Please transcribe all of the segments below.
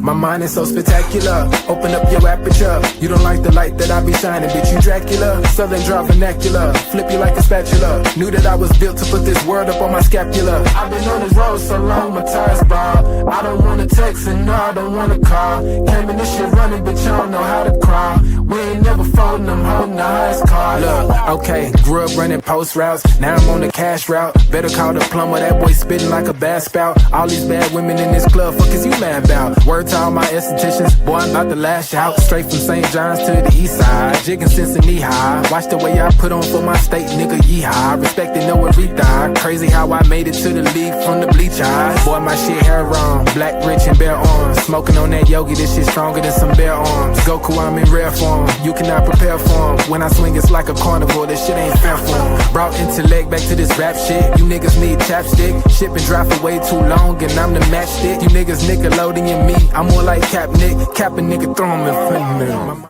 My mind is so spectacular. Open up your aperture. You don't like the light that I be shining, bitch, you Dracula. Southern draw vernacular. Flip you like a spatula. Knew that I was built to put this word up on my scapula. I've been on this road so long, my tires bald. I don't wanna text and no, I don't wanna call. Came in this shit running, bitch, I don't know how to crawl. We ain't never folding, I'm holding the highest car. Look, okay, grew up running post routes. Now I'm on the cash route. Better call the plumber, that boy spitting like a bass spout. All these bad women in this club, fuck is you mad about? Word to all my estheticians, boy, I'm not the last shout. Straight from St. John's to the east side, jigging since knee high. Watch the way I put on for my state, nigga, yeehaw. Respected no everything. Crazy how I made it to the league from the bleach eyes. Boy, my shit hair on, black, rich, and bare arms. Smoking on that yogi, this shit stronger than some bare arms. Goku, I'm in rare form, you cannot prepare for him. When I swing, it's like a carnival, this shit ain't fair for him. Brought intellect back to this rap shit. You niggas need chapstick. Shit been dry for way too long, and I'm the matchstick. You niggas Nickelodeon me, I'm more like Cap Nick. Cap a nigga, throw him in front of me.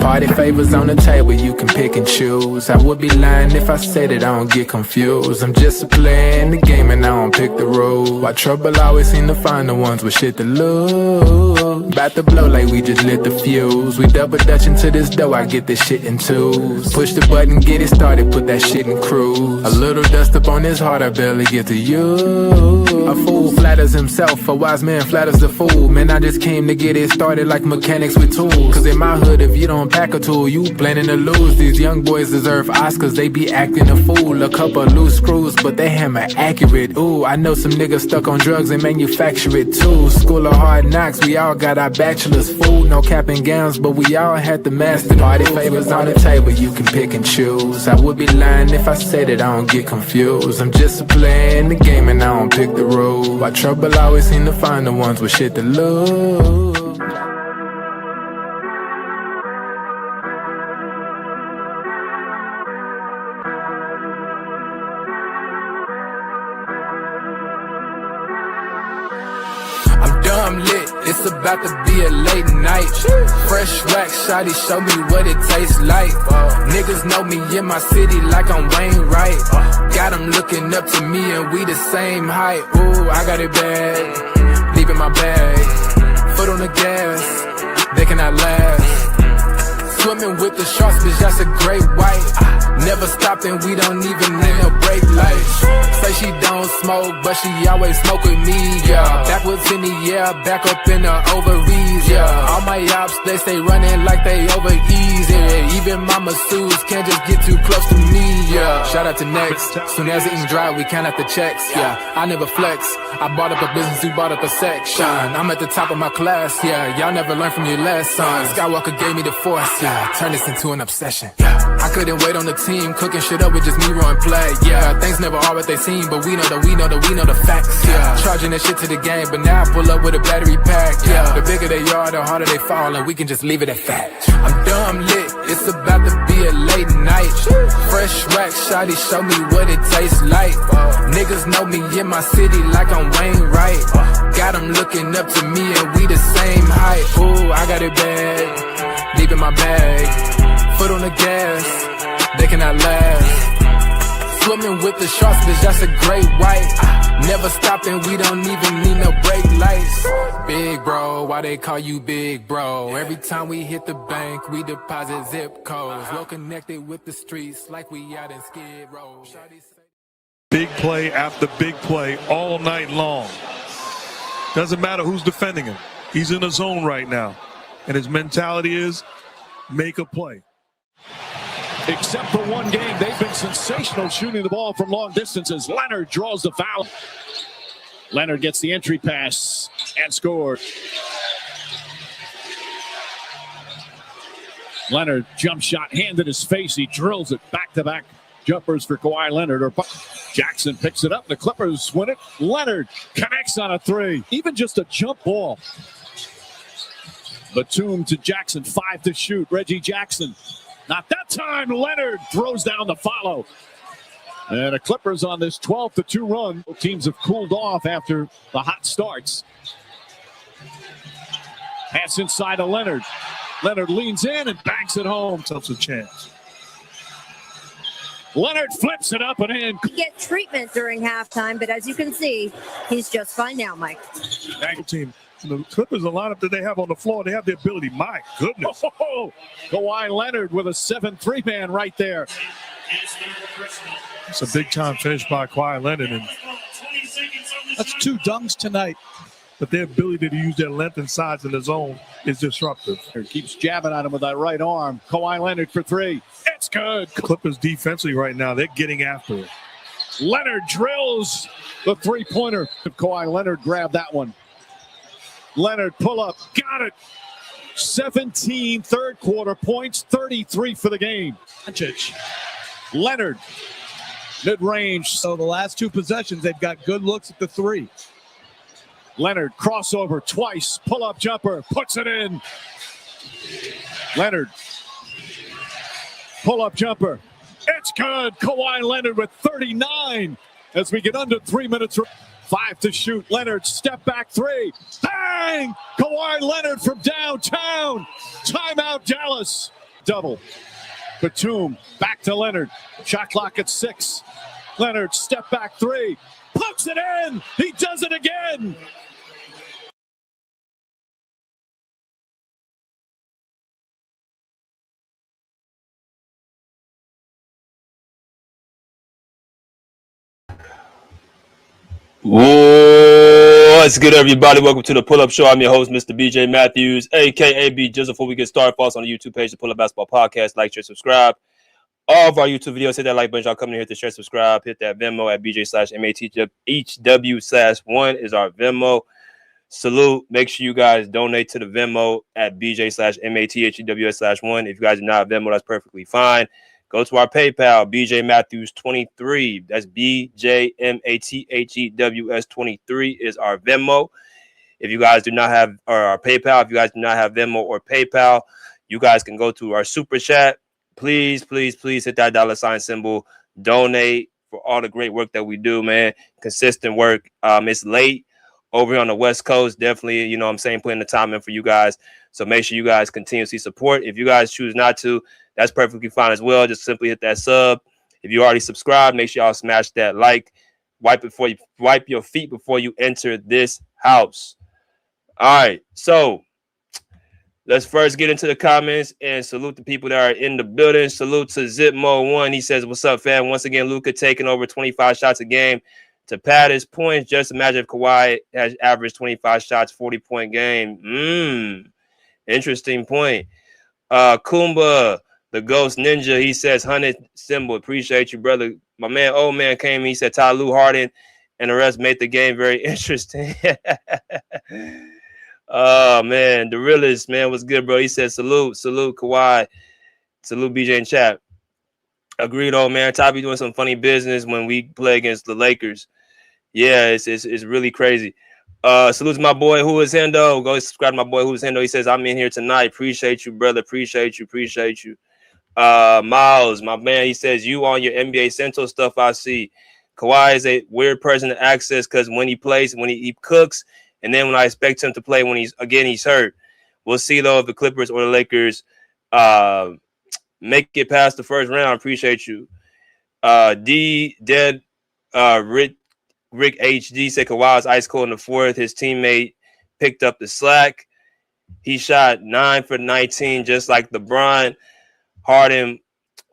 Party favors on the table, you can pick and choose. I would be lying if I said that I don't get confused. I'm just a player in the game and I don't pick the rules. Why trouble always seem to find the ones with shit to lose. About to blow like we just lit the fuse. We double dutch into this dough, I get this shit in twos. Push the button, get it started, put that shit in cruise. A little dust up on his heart, I barely get to use. A fool flatters himself, a wise man flatters the fool. Man, I just came to get it started like mechanics with tools. Cause in my hood, if you don't pack a tool, you planning to lose. These young boys deserve Oscars, they be acting a fool. A couple loose screws, but they hammer accurate. Ooh, I know some niggas stuck on drugs and manufacture it too. School of hard knocks, we all got our bachelor's. Food, no cap and gowns, but we all had the master. Party favors on the table, you can pick and choose. I would be lying if I said that I don't get confused. I'm just a player in the game and I don't pick the rules. Why trouble always seem to find the ones with shit to lose. I'm lit, it's about to be a late night. Fresh wax, shawty, show me what it tastes like. Niggas know me in my city like I'm Wayne Wright. Got them looking up to me and we the same height. Ooh, I got it bad, deep in my bag. Foot on the gas, they cannot last. Swimming with the sharks, bitch, that's a great white. Never stopping, we don't even need no brake lights. Say she don't smoke, but she always smoke with me, yeah. Backwards in the air, back up in the ovaries, yeah. All my ops, they stay running like they over easy. Even my masseuses can't just get too close to me, yeah. Shout out to Next, soon as it ink dry, we count out the checks, yeah. I never flex, I bought up a business, you bought up a section. I'm at the top of my class, yeah. Y'all never learned from your lessons. Skywalker gave me the force, yeah. Turn this into an obsession, yeah. I couldn't wait on the team, cooking shit up with just me run play, yeah. Things never are what they seem, but we know the facts, yeah. Charging that shit to the game, but now I pull up with a battery pack, yeah. The bigger they are, the harder they fall, and we can just leave it at that. I'm dumb lit, it's about to be a late night. Fresh wax, shawty, show me what it tastes like. Niggas know me in my city like I'm Wayne Wright. Got them looking up to me and we the same height. Ooh, I got it bad, deep in my bag. Foot on the gas, they cannot last. Swimming with the sharks, bitch, that's a great white. Never stopping, we don't even need no brake lights. Big bro, why they call you big bro? Every time we hit the bank, we deposit zip codes. Well connected with the streets like we out in Skid Row. Big play after big play all night long. Doesn't matter who's defending him. He's in a zone right now. And his mentality is make a play. Except for one game, they've been sensational shooting the ball from long distances. Leonard draws the foul. Leonard gets the entry pass and scores. Leonard jump shot, hand in his face. He drills it. Back-to-back jumpers for Kawhi Leonard. Jackson picks it up. The Clippers win it. Leonard connects on a three. Even just a jump ball. Batum to Jackson. 5 to shoot. Reggie Jackson. Not that time. Leonard throws down the follow. And the Clippers on this 12-2 run. Both teams have cooled off after the hot starts. Pass inside to Leonard. Leonard leans in and banks it home. Tough a chance. Leonard flips it up and in. He get treatment during halftime, but as you can see, he's just fine now, Mike. Team. The Clippers, a lineup that they have on the floor, they have the ability. My goodness. Oh, Kawhi Leonard with a 7-3 man right there. It's a big-time finish by Kawhi Leonard. And that's 2 dunks tonight. But their ability to use their length and size in the zone is disruptive. Keeps jabbing at him with that right arm. Kawhi Leonard for 3. It's good. Clippers defensively right now, they're getting after it. Leonard drills the three-pointer. Kawhi Leonard grabbed that one. Leonard pull up. Got it. 17 third-quarter points, 33 for the game. Doncic. Leonard, mid-range. So the last 2 possessions, they've got good looks at the 3. Leonard, crossover twice, pull-up jumper, puts it in. Leonard, pull-up jumper. It's good. Kawhi Leonard with 39 as we get under 3 minutes. 5 to shoot. Leonard, step back 3. Bang! Kawhi Leonard from downtown. Timeout, Dallas. Double. Batum, back to Leonard. Shot clock at 6. Leonard, step back 3. Puts it in. He does it again. What's good, everybody? Welcome to the Pull-Up Show. I'm your host, Mr. BJ Matthews, a.k.a. B. Just before we get started, follow us on the YouTube page, the Pull-Up Basketball Podcast. Like, share, subscribe. All of our YouTube videos, hit that like button. Y'all come in here to share, subscribe. Hit that Venmo at BJ/MATHW/1 is our Venmo. Salute. Make sure you guys donate to the Venmo at BJ/MATHEWS/1. If you guys do not have Venmo, that's perfectly fine. Go to our PayPal, BJ Matthews 23. That's BJMATHEWS 23 is our Venmo. If you guys do not have our PayPal, if you guys do not have Venmo or PayPal, you guys can go to our Super Chat. Please, please, please hit that $ symbol. Donate for all the great work that we do, man. Consistent work. It's late over on the West Coast. Definitely, you know what I'm saying, putting the time in for you guys. So make sure you guys continuously support. If you guys choose not to, that's perfectly fine as well. Just simply hit that sub. If you already subscribed, make sure y'all smash that like. Wipe your feet before you enter this house. All right, so let's first get into the comments and salute the people that are in the building. Salute to Zipmo1. He says, "What's up, fam? Once again, Luka taking over 25 shots a game to pad his points. Just imagine if Kawhi has averaged 25 shots, 40-point game." Interesting point. Kumba, the Ghost Ninja, he says, 100 symbol. Appreciate you, brother. My man, old man, came. He said, Ty Lue Harden and the rest made the game very interesting. Oh, man. The realist, man, was good, bro. He said, salute, Kawhi. Salute, BJ and chat. Agreed, old man. Ty be doing some funny business when we play against the Lakers. Yeah, it's really crazy. Salute to my boy, Who Is Hendo. Go subscribe to my boy, Who Is Hendo. He says, I'm in here tonight. Appreciate you, brother. Appreciate you. Miles, my man, he says, you on your NBA Central stuff, I see. Kawhi is a weird person to access because when he plays, when he cooks, and then when I expect him to play when he's hurt. We'll see, though, if the Clippers or the Lakers make it past the first round. Appreciate you. Rick HD said Kawhi was ice cold in the fourth. His teammate picked up the slack. He shot 9 for 19, just like LeBron. Harden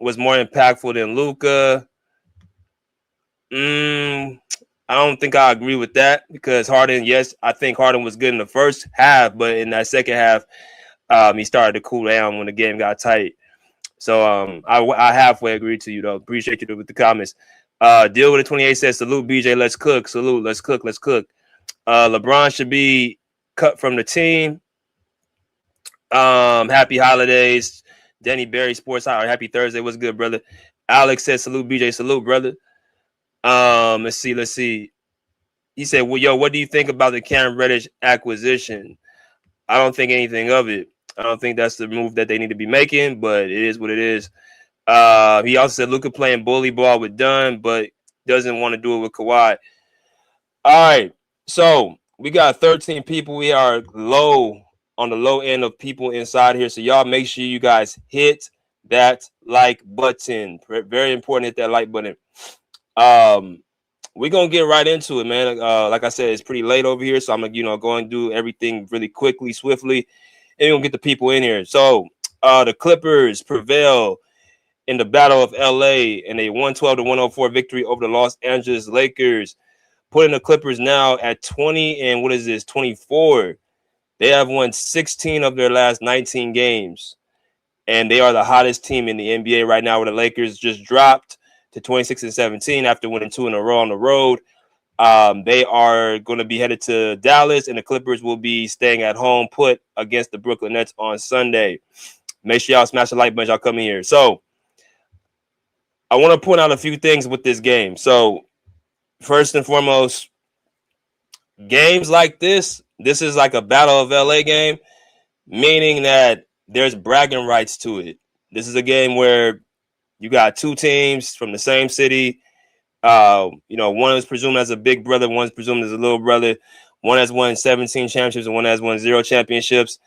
was more impactful than Luka. I don't think I agree with that because Harden, yes, I think Harden was good in the first half, but in that second half, he started to cool down when the game got tight. So I halfway agree to you, though. Appreciate you with the comments. Deal with it 28 says, salute, BJ, let's cook. Salute, let's cook. LeBron should be cut from the team. Happy holidays. Danny Berry Sports Hour. Happy Thursday. What's good, brother? Alex says, salute, BJ. Salute, brother. Let's see. He said, well, yo, what do you think about the Cam Reddish acquisition? I don't think anything of it. I don't think that's the move that they need to be making, but it is what it is. He also said Luka playing bully ball with Dunn, but doesn't want to do it with Kawhi. All right, so we got 13 people. We are on the low end of people inside here, so y'all make sure you guys hit that like button. Very important, hit that like button. We're gonna get right into it, man. Like I said, it's pretty late over here, so I'm gonna go and do everything really quickly, swiftly, and we're gonna get the people in here. So the Clippers prevail in the Battle of LA in a 112-104 victory over the Los Angeles Lakers, putting the Clippers now at 24. They have won 16 of their last 19 games, and they are the hottest team in the NBA right now, where the Lakers just dropped to 26-17 after winning 2 in a row on the road. They are going to be headed to Dallas, and the Clippers will be staying at home put against the Brooklyn Nets on Sunday. Make sure y'all smash the like button. Y'all come in here. So I want to point out a few things with this game. So first and foremost, games like this is like a Battle of LA game, meaning that there's bragging rights to it. This is a game where you got two teams from the same city. One is presumed as a big brother, one's presumed as a little brother. One has won 17 championships and one has won 0 championships.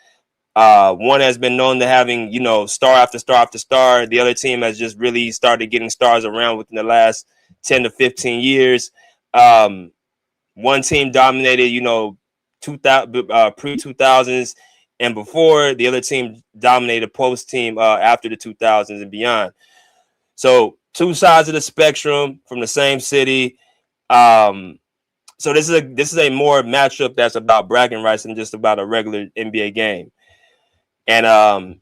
One has been known to having, star after star after star. The other team has just really started getting stars around within the last 10 to 15 years. One team dominated, pre-2000s and before. The other team dominated post-team after the 2000s and beyond. So two sides of the spectrum from the same city. So this is a more matchup that's about bragging rights than just about a regular NBA game. And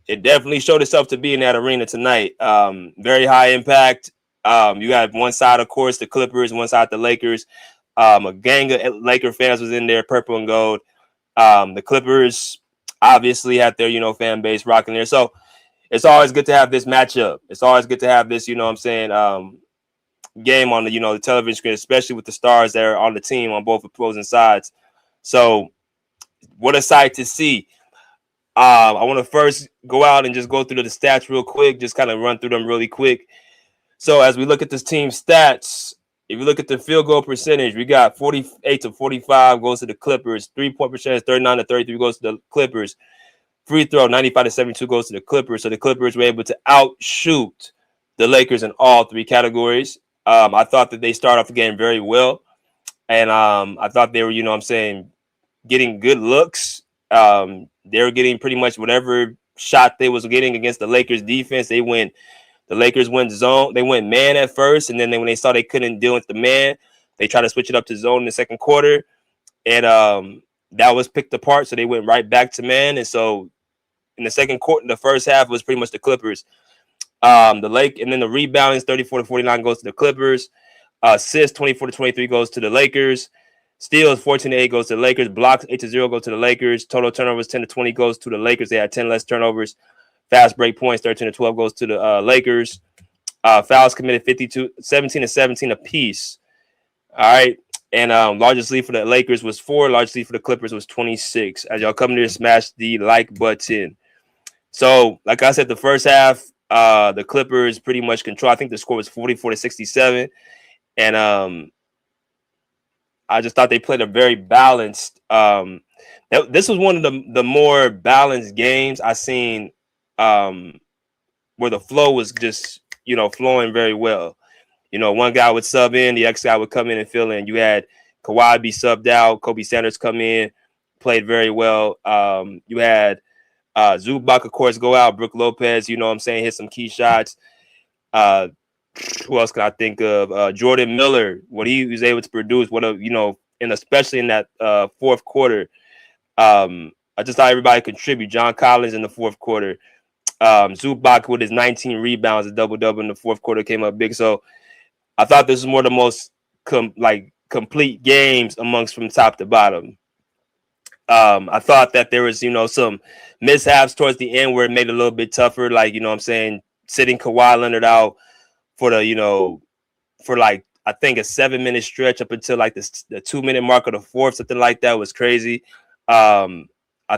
it definitely showed itself to be in that arena tonight. Very high impact. You have one side, of course, the Clippers, one side, the Lakers. A gang of Laker fans was in there, purple and gold. The Clippers obviously had their, fan base rocking there. So it's always good to have this matchup. It's always good to have this, game on the, the television screen, especially with the stars that are on the team on both opposing sides. So what a sight to see. I want to first go out and just go through the stats real quick, just kind of run through them really quick. So as we look at this team's stats, if you look at the field goal percentage, we got 48-45 goes to the Clippers. 3-point percentage, 39-33 goes to the Clippers. Free throw, 95-72 goes to the Clippers. So the Clippers were able to outshoot the Lakers in all three categories. I thought that they started off the game very well. And I thought they were, getting good looks. They were getting pretty much whatever shot they was getting against the Lakers defense. The Lakers went zone. They went man at first. And then when they saw they couldn't deal with the man, they tried to switch it up to zone in the second quarter. And that was picked apart. So they went right back to man. And so in the second quarter, the first half was pretty much the Clippers. And then the rebounding, 34-49 goes to the Clippers. Assists, 24-23 goes to the Lakers. Steals, 14-8 goes to the Lakers. Blocks, 8-0 go to the Lakers. Total turnovers, 10-20 goes to the Lakers. They had 10 less turnovers. Fast break points, 13-12 goes to the Lakers. Fouls committed, 17-17 apiece. All right. And largest lead for the Lakers was 4. Largest lead for the Clippers was 26. As y'all come here, smash the like button. So, like I said, the first half, the Clippers pretty much control. I think the score was 44-67. And I just thought they played a very balanced. This was one of the more balanced games I've seen, where the flow was just, flowing very well. One guy would sub in, the next guy would come in and fill in. You had Kawhi be subbed out, Kobe Sanders come in, played very well. You had Zubac, of course, go out. Brook Lopez, hit some key shots. Who else can I think of? Jordan Miller, what he was able to produce, and especially in that fourth quarter. I just thought everybody contribute. John Collins in the fourth quarter. Zubac with his 19 rebounds, a double-double in the fourth quarter came up big. So I thought this was one of the most complete games amongst from top to bottom. I thought that there was, some mishaps towards the end where it made it a little bit tougher. Sitting Kawhi Leonard out for the, I think a 7-minute stretch up until the 2-minute mark of the fourth, something like that was crazy. I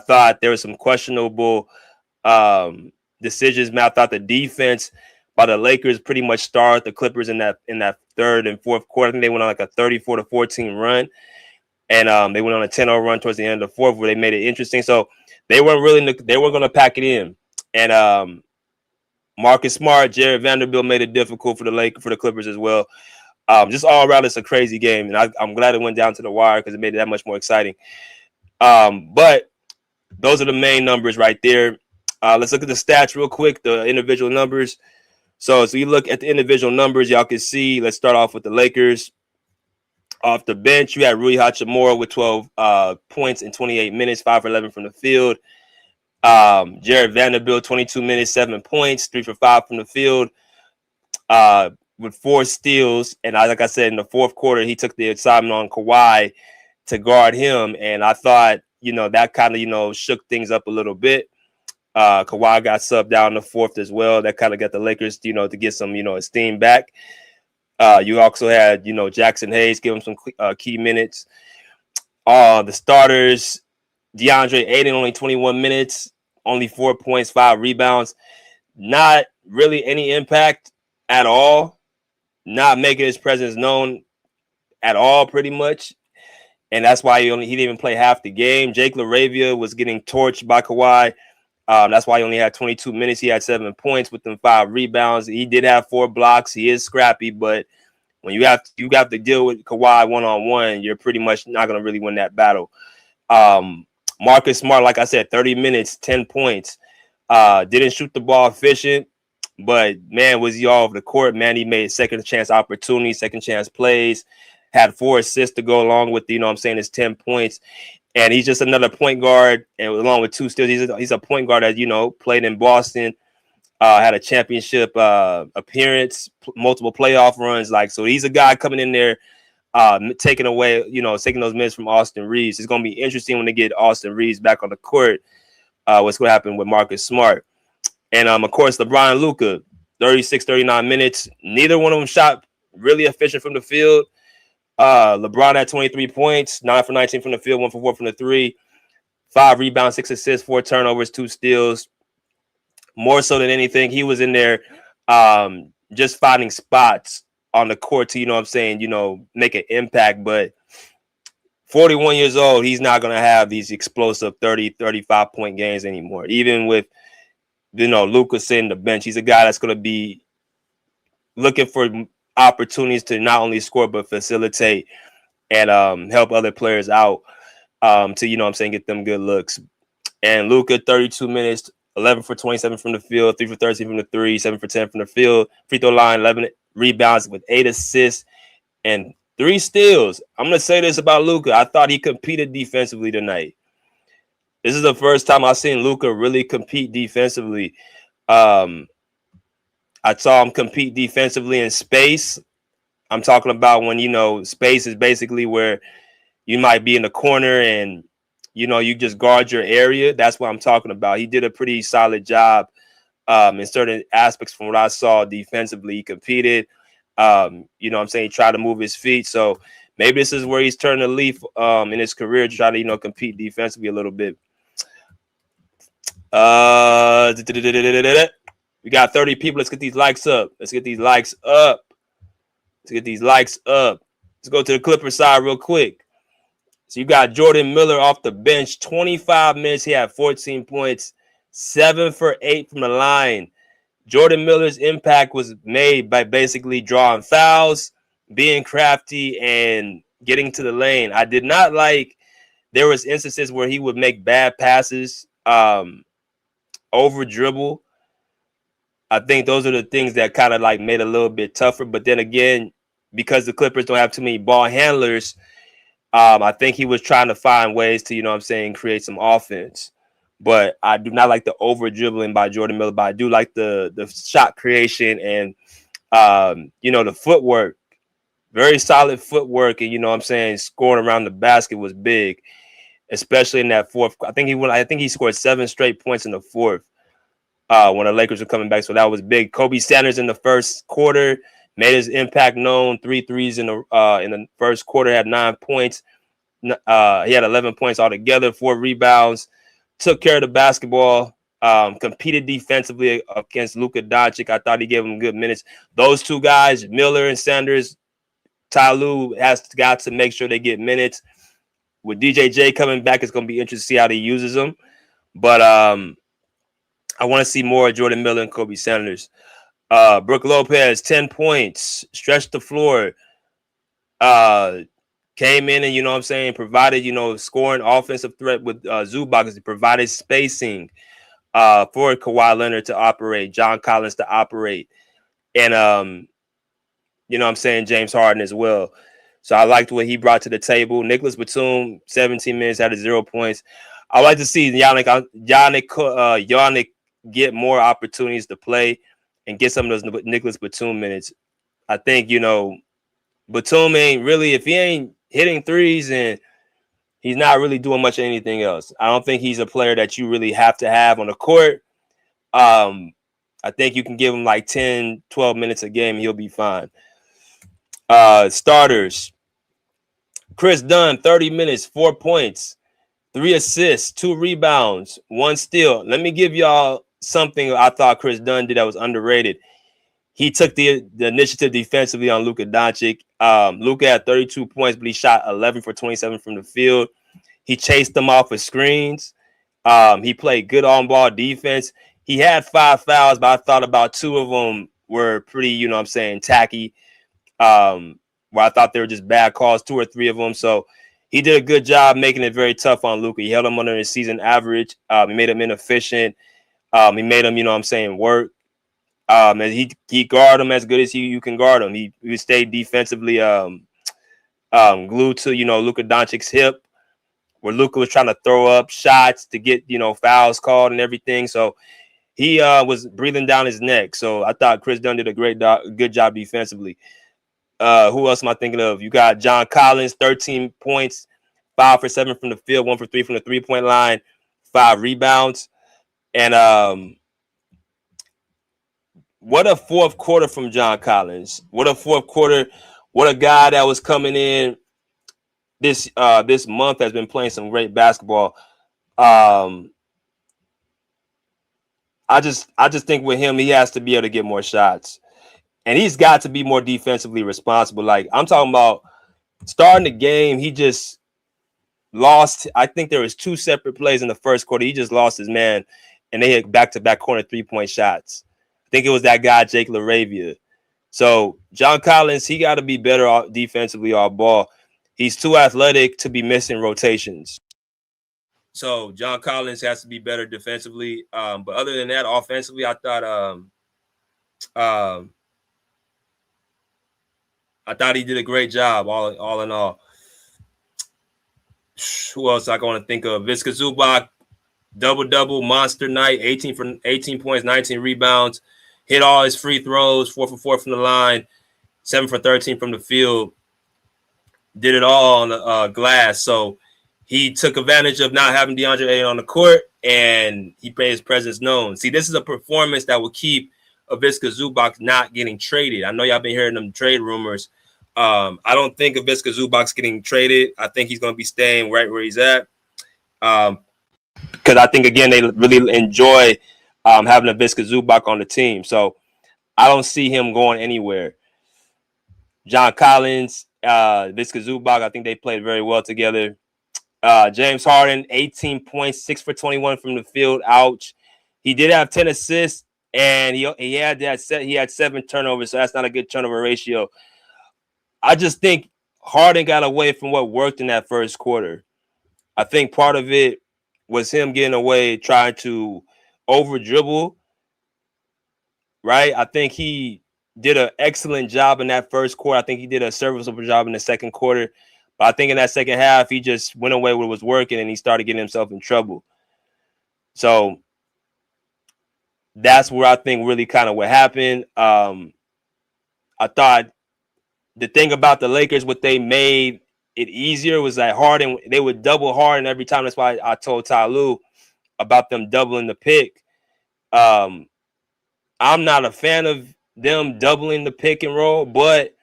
thought there was some questionable decisions. Man, I thought the defense by the Lakers pretty much starred the Clippers in that third and fourth quarter. I think they went on like a 34-14 run, and they went on a 10-0 run towards the end of the fourth where they made it interesting. So they weren't going to pack it in. And Marcus Smart, Jared Vanderbilt made it difficult for the Clippers as well. Just all around, it's a crazy game, and I'm glad it went down to the wire because it made it that much more exciting. But those are the main numbers right there. Let's look at the stats real quick, the individual numbers. So you look at the individual numbers, y'all can see. Let's start off with the Lakers. Off the bench, you had Rui Hachimura with 12 points in 28 minutes, 5 for 11 from the field. Jared Vanderbilt, 22 minutes, 7 points, 3 for 5 from the field, with 4 steals. And like I said, in the fourth quarter, he took the assignment on Kawhi to guard him. And I thought, that kind of, shook things up a little bit. Kawhi got subbed down in the fourth as well. That kind of got the Lakers, to get some, esteem back. You also had, Jackson Hayes give him some key minutes. The starters, DeAndre Ayton, only 21 minutes, only 4 points, 5 rebounds. Not really any impact at all. Not making his presence known at all, pretty much. And that's why he didn't even play half the game. Jake LaRavia was getting torched by Kawhi. That's why he only had 22 minutes. He had 7 points with them 5 rebounds. He did have 4 blocks. He is scrappy, but when you have to deal with Kawhi one-on-one, you're pretty much not going to really win that battle. Marcus Smart, like I said, 30 minutes, 10 points. Didn't shoot the ball efficient, but, man, was he all over the court. Man, he made second chance opportunities, second chance plays, had 4 assists to go along with, his 10 points. And he's just another point guard, and along with 2 steals, he's a point guard that, played in Boston, had a championship appearance, multiple playoff runs. So he's a guy coming in there, taking away, taking those minutes from Austin Reeves. It's going to be interesting when they get Austin Reeves back on the court, what's going to happen with Marcus Smart. And, of course, LeBron and Luka, 36, 39 minutes. Neither one of them shot really efficient from the field. LeBron had 23 points, 9 for 19 from the field, 1 for 4 from the 3, 5 rebounds, 6 assists, 4 turnovers, 2 steals. More so than anything, he was in there just finding spots on the court to, make an impact. But 41 years old, he's not going to have these explosive 30, 35-point games anymore. Even with, Luka sitting the bench, he's a guy that's going to be looking for opportunities to not only score but facilitate and help other players out to get them good looks. And Luka, 32 minutes, 11 for 27 from the field, 3 for 13 from the 3, 7 for 10 from the field, free throw line, 11 rebounds with 8 assists and 3 steals. I'm going to say this about Luka. I thought he competed defensively tonight. This is the first time I've seen Luka really compete defensively. I saw him compete defensively in space. I'm talking about when, space is basically where you might be in the corner and, you just guard your area. That's what I'm talking about. He did a pretty solid job in certain aspects from what I saw defensively. He competed. He tried to move his feet. So maybe this is where he's turning a leaf in his career to try to, compete defensively a little bit. We got 30 people. Let's get these likes up. Let's go to the Clippers side real quick. So you got Jordan Miller off the bench, 25 minutes. He had 14 points, 7 for 8 from the line. Jordan Miller's impact was made by basically drawing fouls, being crafty, and getting to the lane. I did not like there was instances where he would make bad passes, over dribble. I think those are the things that kind of made it a little bit tougher. But then again, because the Clippers don't have too many ball handlers, I think he was trying to find ways to, create some offense. But I do not like the over dribbling by Jordan Miller, but I do like the shot creation and, the footwork. Very solid footwork. And, scoring around the basket was big, especially in that fourth. I think he scored 7 straight points in the fourth. When the Lakers were coming back. So that was big. Kobe Sanders in the first quarter made his impact known. 3 threes in the first quarter, had 9 points. He had 11 points altogether, 4 rebounds, took care of the basketball. competed defensively against Luka Doncic. I thought he gave him good minutes. Those two guys, Miller and Sanders, Ty Lue has got to make sure they get minutes. With DJJ coming back, it's going to be interesting to see how he uses them. But I want to see more of Jordan Miller and Kobe Sanders. Brook Lopez, 10 points, stretched the floor, came in and, you know what I'm saying, provided, you know, scoring offensive threat with Zubac. He provided spacing for Kawhi Leonard to operate, John Collins to operate, and, you know what I'm saying, James Harden as well. So I liked what he brought to the table. Nicholas Batum, 17 minutes, had 0 points. I like to see Yannick get more opportunities to play and get some of those Nicholas Batum minutes. I think, you know, Batum ain't really, if he ain't hitting threes, and he's not really doing much of anything else. I don't think he's a player that you really have to have on the court. I think you can give him like 10, 12 minutes a game, and he'll be fine. Starters. Chris Dunn, 30 minutes, 4 points, 3 assists, 2 rebounds, 1 steal. Let me give y'all something I thought Chris Dunn did that was underrated. He took the initiative defensively on Luka Doncic. Luka had 32 points, but he shot 11 for 27 from the field. He chased them off of screens. He played good on-ball defense. He had 5 fouls, but I thought about 2 of them were pretty, you know what I'm saying, tacky. Where I thought they were just bad calls, 2 or 3 of them. So he did a good job making it very tough on Luka. He held him under his season average. He made him inefficient. He made him, you know what I'm saying, work. And he guarded him as good as you can guard him. He stayed defensively glued to, you know, Luka Doncic's hip, where Luka was trying to throw up shots to get, you know, fouls called and everything. So he was breathing down his neck. So I thought Chris Dunn did a good job defensively. Who else am I thinking of? You got John Collins, 13 points, 5 for 7 from the field, 1 for 3 from the 3-point line, 5 rebounds. And what a fourth quarter from John Collins. What a fourth quarter. What a guy that was coming in this month has been playing some great basketball. I just think with him, he has to be able to get more shots. And he's got to be more defensively responsible. Like, I'm talking about starting the game, he just lost. I think there was 2 separate plays in the first quarter. He just lost his man, and they hit back-to-back corner 3-point shots. I think it was that guy, Jake LaRavia. So John Collins, he got to be better defensively off ball. He's too athletic to be missing rotations. So John Collins has to be better defensively. But other than that, offensively, I thought he did a great job, all in all. Who else I want to think of? Viska Zubac, double-double, monster night, 18 points, 19 rebounds, hit all his free throws, 4 for 4 from the line, 7 for 13 from the field, did it all on the glass. So he took advantage of not having DeAndre Ayton on the court, and he made his presence known. See, this is a performance that will keep Viska Zubac not getting traded. I know y'all been hearing them trade rumors. I don't think Viska Zubac's getting traded. I think he's going to be staying right where he's at. Because I think, again, they really enjoy having Viska Zubac on the team. So I don't see him going anywhere. John Collins, Viska Zubac, I think they played very well together. James Harden, 18 points, 6 for 21 from the field. Ouch. He did have 10 assists, and he had 7 turnovers, so that's not a good turnover ratio. I just think Harden got away from what worked in that first quarter. I think part of it was him getting away, trying to over dribble, right? I think he did an excellent job in that first quarter. I think he did a serviceable job in the second quarter. But I think in that second half, he just went away with what was working, and he started getting himself in trouble. So that's where I think really kind of what happened. I thought the thing about the Lakers, what they made it easier was that Harden, they would double Harden every time. That's why I told Ty Lue about them doubling the pick. I'm not a fan of them doubling the pick and roll, but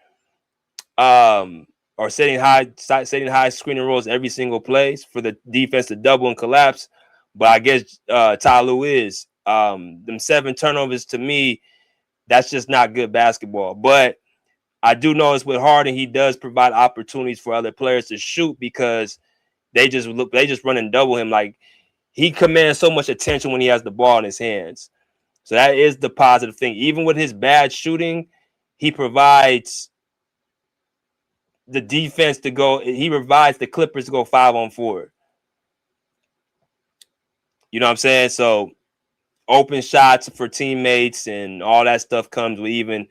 or setting high screening rolls every single play for the defense to double and collapse. But I guess Ty Lue is. Them 7 turnovers, to me, that's just not good basketball. But I do notice with Harden, he does provide opportunities for other players to shoot because they just run and double him. Like, he commands so much attention when he has the ball in his hands. So that is the positive thing. Even with his bad shooting, he provides the defense to go. He provides the Clippers to go 5-on-4. You know what I'm saying? So open shots for teammates and all that stuff comes with even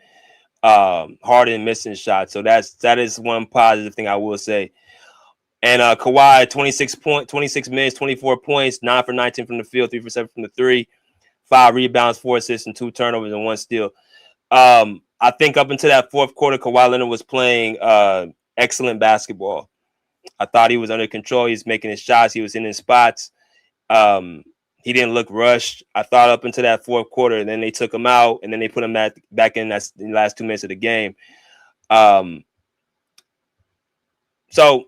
Harden missing shots. So that is one positive thing I will say. And Kawhi, 26 minutes, 24 points, 9 for 19 from the field, 3 for 7 from the 3, 5 rebounds, 4 assists, and 2 turnovers and 1 steal. I think up until that fourth quarter, Kawhi Leonard was playing excellent basketball. I thought he was under control. He was making his shots. He was in his spots. He didn't look rushed. I thought up until that fourth quarter, and then they took him out, and then they put him back in the last 2 minutes of the game. So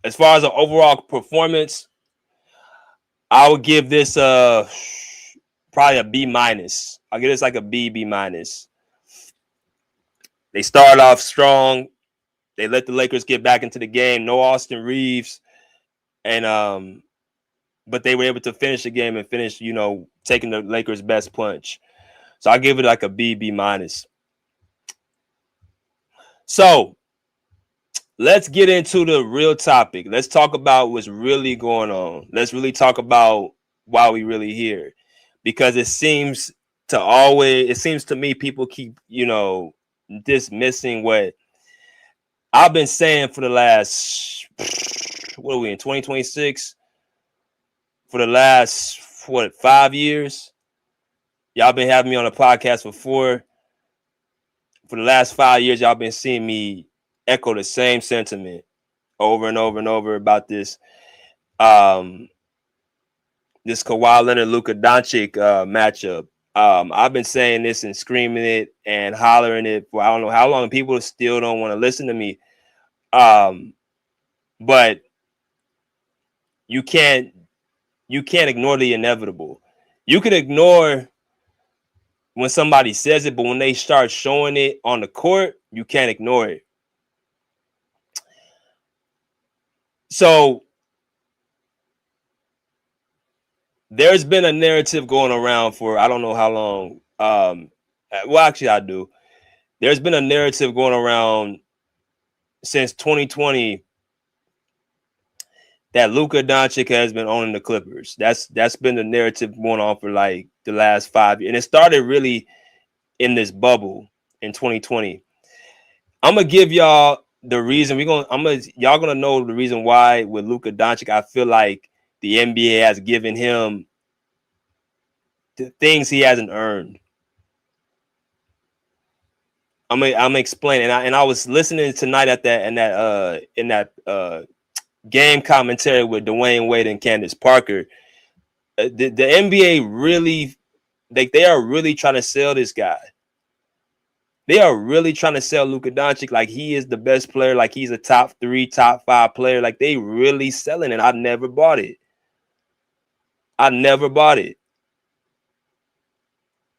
as far as the overall performance, I would give this probably a B-. I'll give this like a B-. They started off strong. They let the Lakers get back into the game. No Austin Reeves. And but they were able to finish the game and finish, taking the Lakers' best punch. So I'll give it like a B-. So let's get into the real topic. Let's talk about what's really going on. Let's really talk about why we really here. Because it seems to me people keep, dismissing what I've been saying for the last, what are we in, 2026? For the last, 5 years? Y'all been having me on a podcast before. For the last 5 years, y'all been seeing me echo the same sentiment over and over and over about this this Kawhi Leonard, Luka Doncic matchup. I've been saying this and screaming it and hollering it for I don't know how long. People still don't want to listen to me. But you can't ignore the inevitable. You can ignore when somebody says it, but when they start showing it on the court, you can't ignore it. So there's been a narrative going around for I don't know how long. Well, actually, I do. There's been a narrative going around since 2020 that Luka Doncic has been owning the Clippers. That's been the narrative going on for like the last 5 years. And it started really in this bubble in 2020. I'm gonna give y'all the reason y'all gonna know the reason why with Luka Doncic. I feel like the NBA has given him the things he hasn't earned. I'm gonna explain, and I was listening tonight in that game commentary with Dwayne Wade and Candace Parker. The NBA really, they are really trying to sell this guy. They are really trying to sell Luka Doncic like he is the best player, like he's a top 3, top 5 player. Like they really selling it. I never bought it.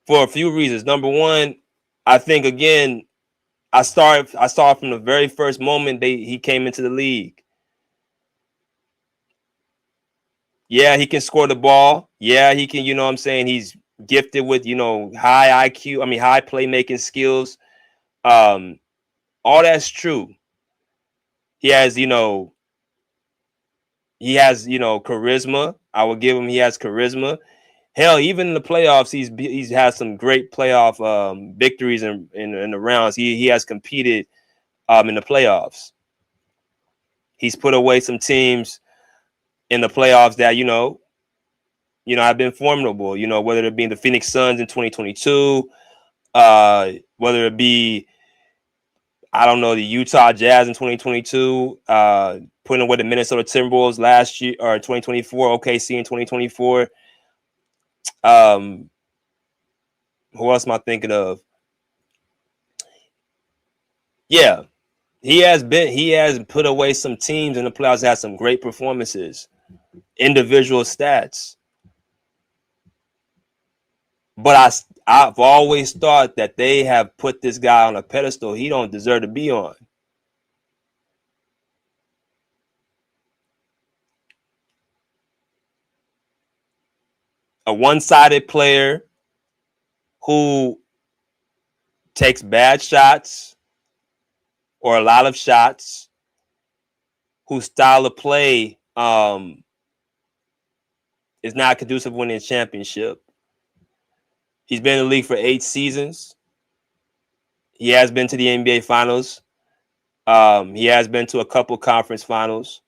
For a few reasons. Number one, I think again, I saw from the very first moment he came into the league. Yeah, he can score the ball. Yeah, he can, he's gifted with, high IQ, high playmaking skills. All that's true. He has charisma. I will give him, he has charisma. Hell, even in the playoffs, he's had some great playoff victories in the rounds. He has competed in the playoffs. He's put away some teams in the playoffs that have been formidable. Whether it be the Phoenix Suns in 2022, whether it be the Utah Jazz in 2022, putting away the Minnesota Timberwolves last year or 2024, OKC in 2024. Who else am I thinking of? Yeah, he has put away some teams in the playoffs that had some great performances, individual stats. But I've always thought that they have put this guy on a pedestal he don't deserve to be on. A one-sided player who takes bad shots or a lot of shots, whose style of play is not conducive to winning a championship. He's been in the league for 8 seasons. He has been to the NBA Finals. He has been to a couple conference finals.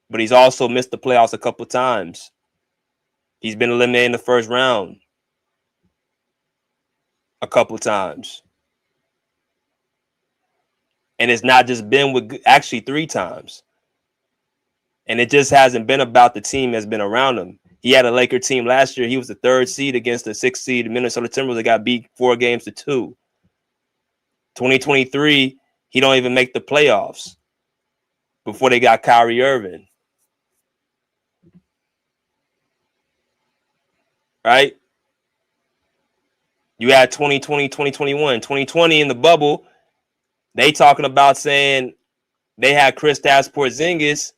But he's also missed the playoffs a couple times. He's been eliminated in the first round a couple times. And it's not just been with, actually 3 times. And it just hasn't been about the team that's been around him. He had a Laker team last year. He was the 3rd seed against the 6th seed Minnesota Timberwolves that got beat 4-2. 2023, he don't even make the playoffs before they got Kyrie Irving. Right? You had 2020, 2021. 2020 in the bubble, they talking about saying they had Kristaps Porzingis.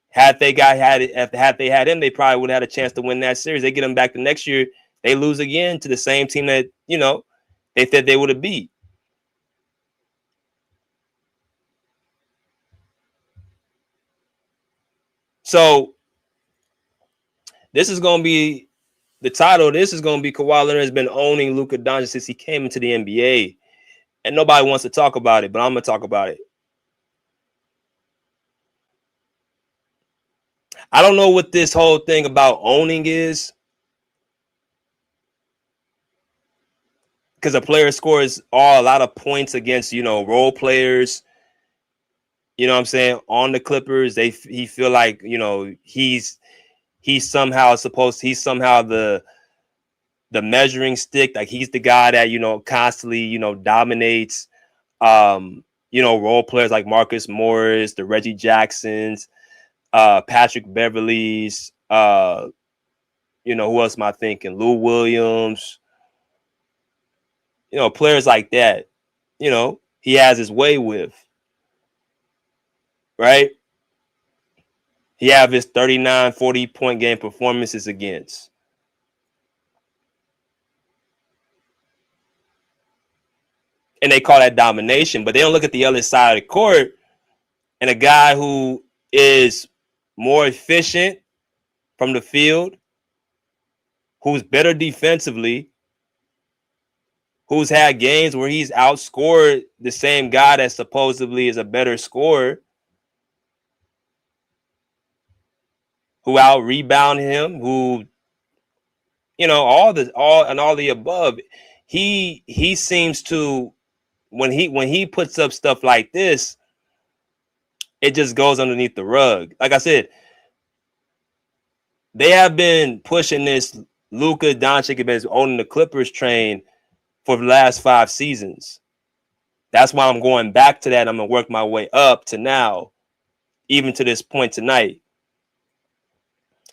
Had they had him, they probably would have had a chance to win that series. They get him back the next year, they lose again to the same team that, they said they would have beat. So this is going to be the title. This is going to be Kawhi Leonard has been owning Luka Doncic since he came into the NBA. And nobody wants to talk about it, but I'm going to talk about it. I don't know what this whole thing about owning is. Because a player scores a lot of points against, role players. You know what I'm saying? On the Clippers, he feel like, he's somehow the measuring stick. Like he's the guy that, constantly, dominates, role players like Marcus Morris, the Reggie Jacksons, Patrick Beverleys, who else am I thinking? Lou Williams, players like that, he has his way with, right? He have his 39, 40-point game performances against. And they call that domination, but they don't look at the other side of the court and a guy who is more efficient from the field, who's better defensively, who's had games where he's outscored the same guy that supposedly is a better scorer, who out-rebounded him, who, all the above. He seems to, when he puts up stuff like this, it just goes underneath the rug. Like I said, they have been pushing this Luka Doncic has been owning the Clippers train for the last 5 seasons. That's why I'm going back to that. I'm going to work my way up to now, even to this point tonight.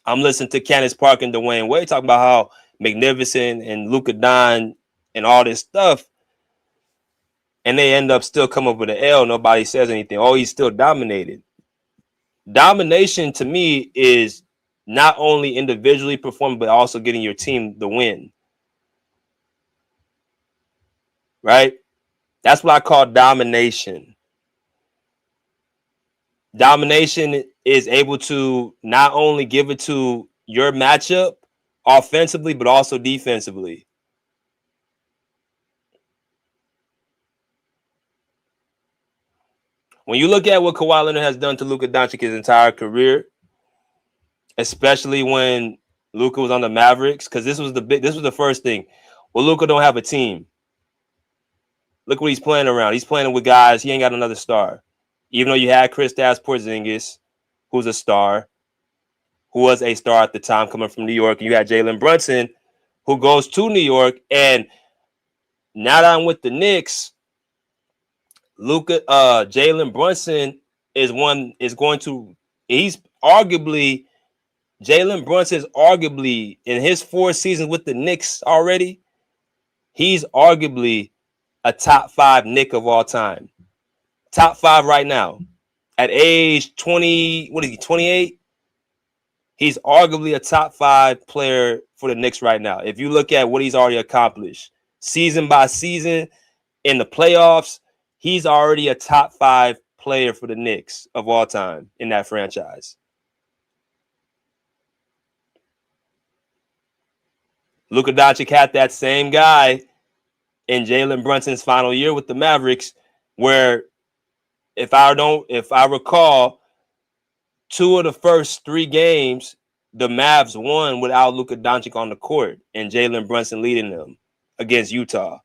I'm listening to Candace Parker and Dwayne Wade talk about how magnificent and Luka Don and all this stuff. And they end up still coming up with an L. Nobody says anything. Oh, he's still dominated. Domination to me is not only individually performing, but also getting your team the win. Right? That's what I call domination. Domination is able to not only give it to your matchup offensively, but also defensively. When you look at what Kawhi Leonard has done to Luka Doncic his entire career, especially when Luka was on the Mavericks, because this was the first thing. Well, Luka don't have a team. Look what he's playing around. He's playing with guys. He ain't got another star. Even though you had Kristaps Porzingis, who's a star, who was a star at the time coming from New York. And you had Jalen Brunson, who goes to New York. And now that I'm with the Knicks, Jalen Brunson he's arguably Jalen Brunson is arguably, in his 4 seasons with the Knicks already, he's arguably a top 5 Knick of all time. Top 5 right now. At age 20, what is he, 28? He's arguably a top 5 player for the Knicks right now. If you look at what he's already accomplished, season by season, in the playoffs, he's already a top 5 player for the Knicks of all time in that franchise. Luka Doncic had that same guy in Jalen Brunson's final year with the Mavericks, where if I recall, 2 of the first 3 games, the Mavs won without Luka Doncic on the court and Jalen Brunson leading them against Utah.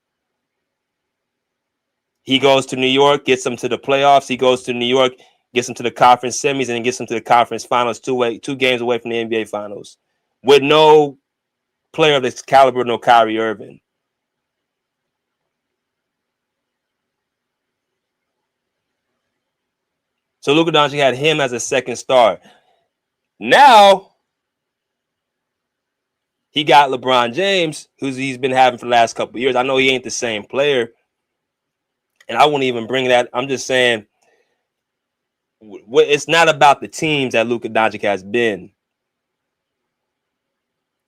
He goes to New York, gets them to the playoffs. He goes to New York, gets them to the conference semis, and gets them to the conference finals, 2 games away from the NBA finals, with no player of this caliber, no Kyrie Irving. So Luka Doncic had him as a second star. Now he got LeBron James, he's been having for the last couple of years. I know he ain't the same player, and I wouldn't even bring that. I'm just saying it's not about the teams that Luka Doncic has been.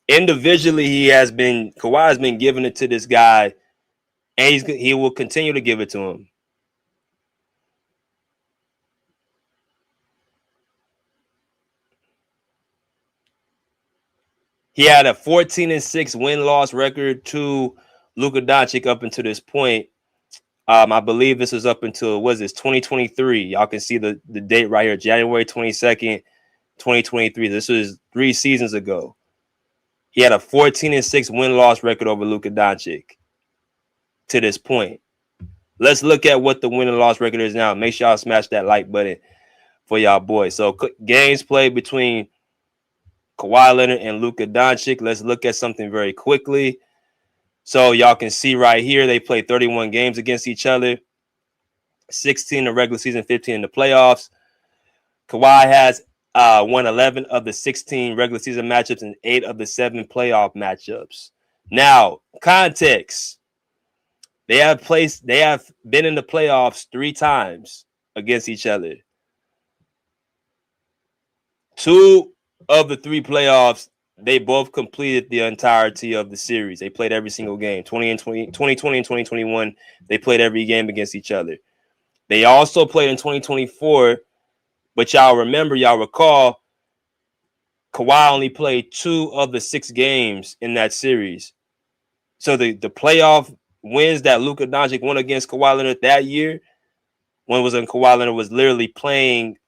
Individually, Kawhi has been giving it to this guy, and he will continue to give it to him. He had a 14-6 win-loss record to Luka Doncic up until this point. I believe this was up until, 2023. Y'all can see the date right here, January 22nd, 2023. This was 3 seasons ago. He had a 14-6 win-loss record over Luka Doncic to this point. Let's look at what the win and loss record is now. Make sure y'all smash that like button for y'all boys. So games played between Kawhi Leonard and Luka Doncic. Let's look at something very quickly. So y'all can see right here, they played 31 games against each other, 16 in the regular season, 15 in the playoffs. Kawhi has won 11 of the 16 regular season matchups and 8 of the 7 playoff matchups. Now, context. They have been in the playoffs 3 times against each other. 2 of the 3 playoffs, they both completed the entirety of the series. They played every single game. 2020 and 2021, they played every game against each other. They also played in 2024, but y'all recall, Kawhi only played 2 of the 6 games in that series. So the playoff wins that Luka Doncic won against Kawhi Leonard that year, when Kawhi Leonard was literally playing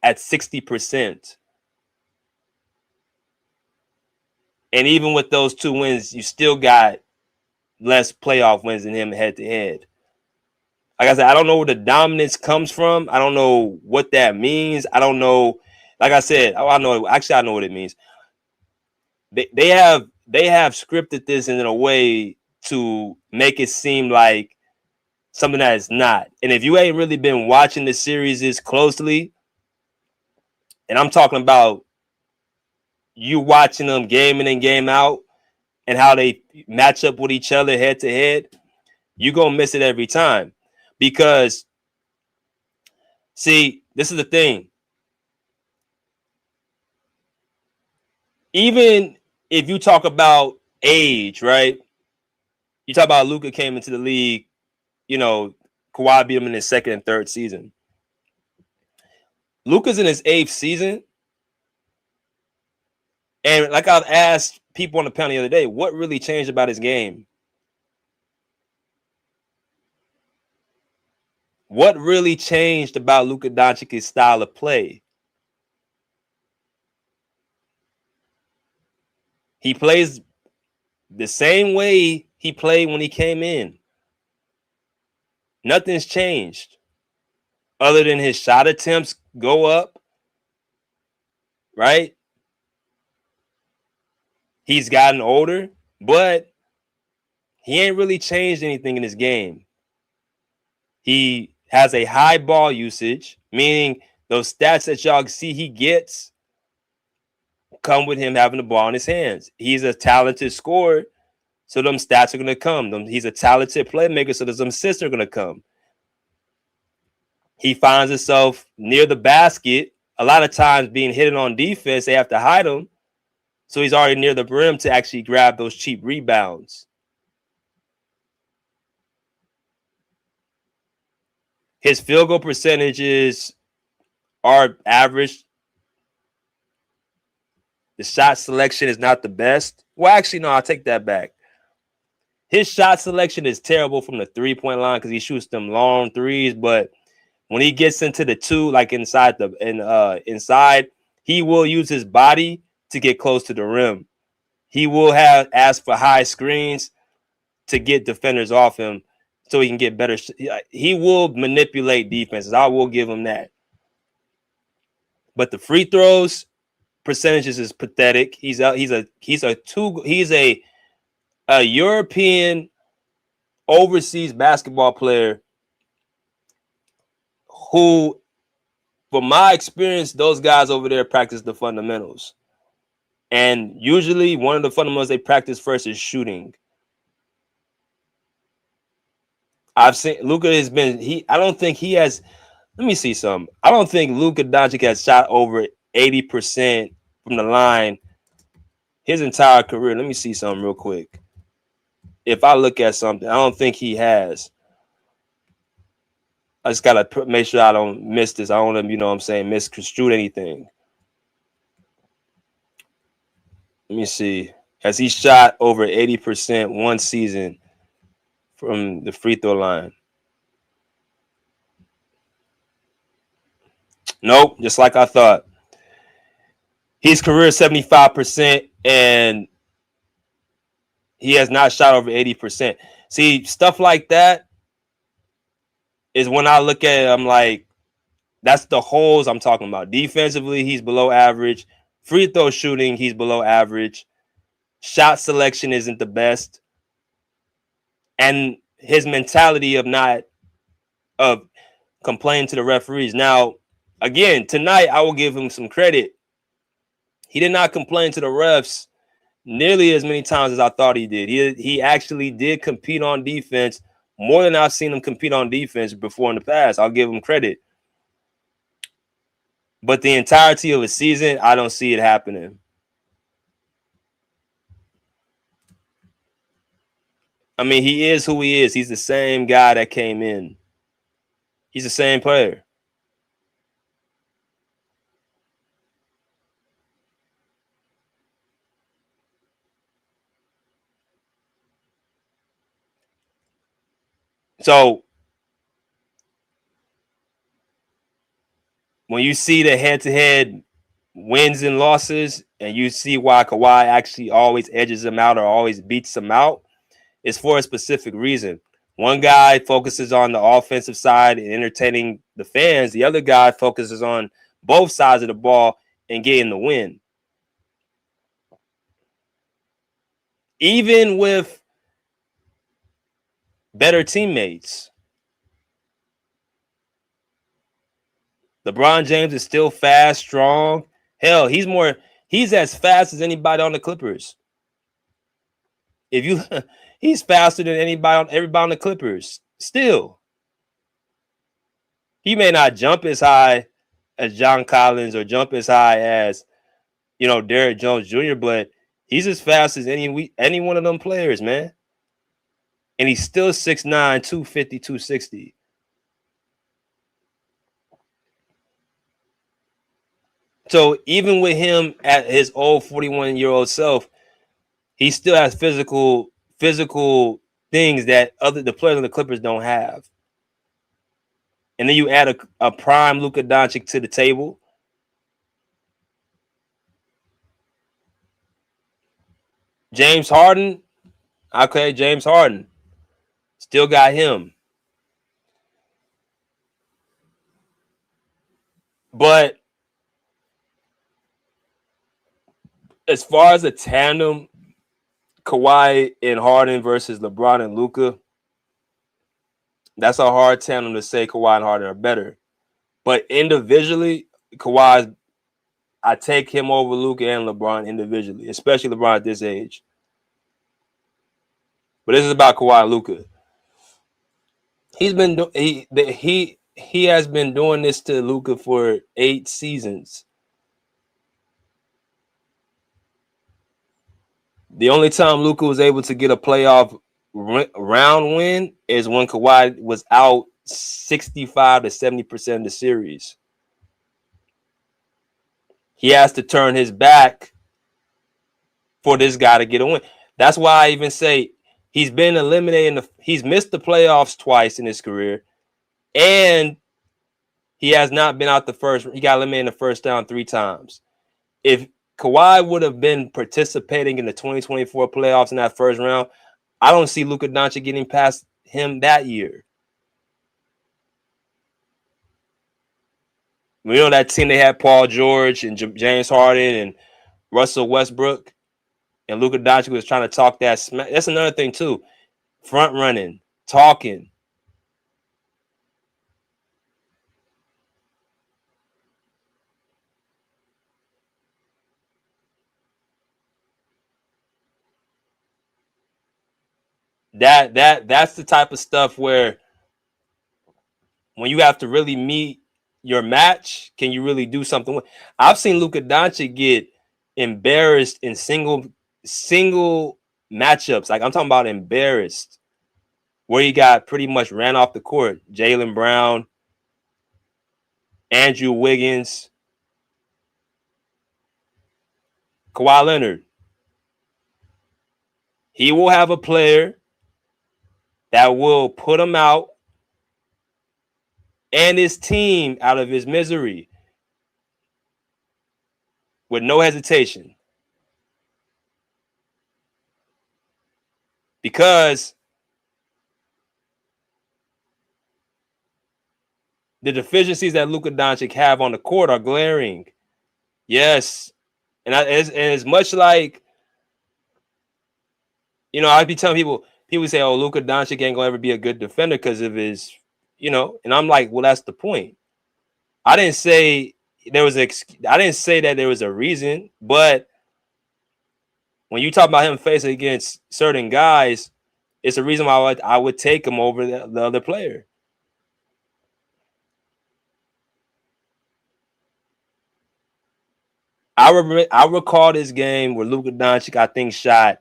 at 60%. And even with those 2 wins, you still got less playoff wins than him head to head. Like I said, I don't know where the dominance comes from. I don't know what that means. I don't know. Like I said, I know. Actually, I know what it means. They have scripted this in a way to make it seem like something that is not. And if you ain't really been watching the series as closely, and I'm talking about you watching them game in and game out and how they match up with each other head to head, you're going to miss it every time. Because, see, this is the thing. Even if you talk about age, right? You talk about Luka came into the league, Kawhi beat him in his 2nd and 3rd season. Luka's in his 8th season. And like I've asked people on the panel the other day, what really changed about his game? What really changed about Luka Doncic's style of play? He plays the same way he played when he came in. Nothing's changed other than his shot attempts go up, right? He's gotten older, but he ain't really changed anything in his game. He has a high ball usage, meaning those stats that y'all see he gets come with him having the ball in his hands. He's a talented scorer, so them stats are going to come. He's a talented playmaker, so some assists are going to come. He finds himself near the basket. A lot of times being hidden on defense, they have to hide him. So he's already near the rim to actually grab those cheap rebounds. His field goal percentages are average. The shot selection is not the best. Well, actually, no, I'll take that back. His shot selection is terrible from the three-point line because he shoots them long threes. But when he gets into the two, like inside, he will use his body to get close to the rim. He will ask for high screens to get defenders off him so he can get better. He will manipulate defenses. I will give him that. But the free throws percentages is pathetic. He's a European overseas basketball player who, from my experience, those guys over there practice the fundamentals. And usually one of the fundamentals they practice first is shooting. I've seen Luka has been, I don't think he has, let me see something. I don't think Luka Doncic has shot over 80% from the line his entire career. Let me see something real quick. If I look at something, I don't think he has. I just got to make sure I don't miss this. I don't want to, misconstrue anything. Let me see. Has he shot over 80% one season from the free throw line? Nope, just like I thought. His career is 75%, and he has not shot over 80%. See, stuff like that is when I look at it, I'm like, that's the holes I'm talking about. Defensively, he's below average. Free throw shooting, he's below average. Shot selection isn't the best. And his mentality of complaining to the referees. Now, again, tonight I will give him some credit. He did not complain to the refs nearly as many times as I thought he did. He actually did compete on defense more than I've seen him compete on defense before in the past. I'll give him credit. But the entirety of a season, I don't see it happening. I mean, he is who he is. He's the same guy that came in. He's the same player. So when you see the head-to-head wins and losses, and you see why Kawhi actually always edges him out or always beats him out, it's for a specific reason. One guy focuses on the offensive side and entertaining the fans. The other guy focuses on both sides of the ball and getting the win. Even with better teammates, LeBron James is still fast, strong. Hell, he's as fast as anybody on the Clippers. He's faster than everybody on the Clippers. Still. He may not jump as high as John Collins or jump as high as, Derrick Jones Jr., but he's as fast as any one of them players, man. And he's still 6'9", 250, 260. So even with him at his old 41-year-old self, he still has physical things that the players on the Clippers don't have. And then you add a prime Luka Doncic to the table. James Harden. Okay, James Harden. Still got him. But as far as a tandem, Kawhi and Harden versus LeBron and Luka, that's a hard tandem to say Kawhi and Harden are better. But individually, Kawhi's I take him over Luka and LeBron individually, especially LeBron at this age. But this is about Kawhi Luka. He has been doing this to Luka for 8 seasons. The only time Luka was able to get a playoff round win is when Kawhi was out 65 to 70% of the series. He has to turn his back for this guy to get a win. That's why I even say he's been eliminated. He's missed the playoffs twice in his career, and he has not been out the first. He got eliminated in the first round 3 times. If Kawhi would have been participating in the 2024 playoffs in that first round, I don't see Luka Doncic getting past him that year. We know that team, they had Paul George and James Harden and Russell Westbrook, and Luka Doncic was trying to talk that smack. That's another thing too. Front running, talking. That's the type of stuff where when you have to really meet your match, can you really do something? I've seen Luka Doncic get embarrassed in single matchups. Like, I'm talking about embarrassed, where he got pretty much ran off the court. Jaylen Brown, Andrew Wiggins, Kawhi Leonard. He will have a player that will put him out and his team out of his misery with no hesitation. Because the deficiencies that Luka Doncic have on the court are glaring. Yes. And it's much like, I'd be telling people say, oh, Luka Doncic ain't going to ever be a good defender because of his, and I'm like, well, that's the point. I didn't say that there was a reason, but when you talk about him facing against certain guys, it's a reason why I would take him over the other player. I recall this game where Luka Doncic, I think, shot,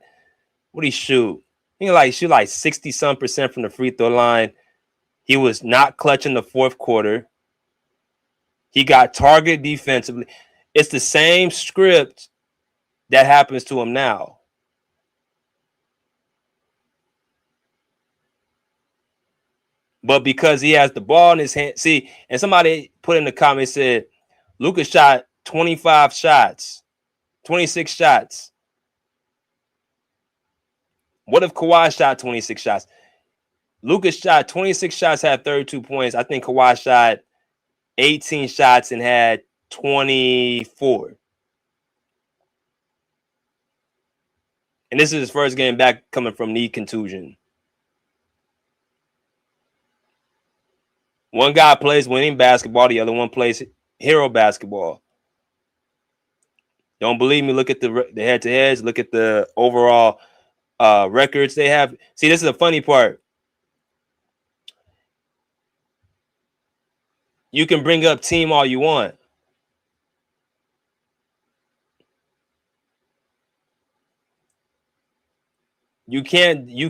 what did he shoot? He shoot like 60-some% from the free throw line. He was not clutching the fourth quarter. He got targeted defensively. It's the same script that happens to him now. But because he has the ball in his hand, see, and somebody put in the comments, said Luka shot 25 shots, 26 shots. What if Kawhi shot 26 shots? Luka shot 26 shots, had 32 points. I think Kawhi shot 18 shots and had 24. And this is his first game back coming from knee contusion. One guy plays winning basketball. The other one plays hero basketball. Don't believe me? Look at the head-to-heads. Look at the overall records they have. See, this is the funny part. You can bring up team all you want. You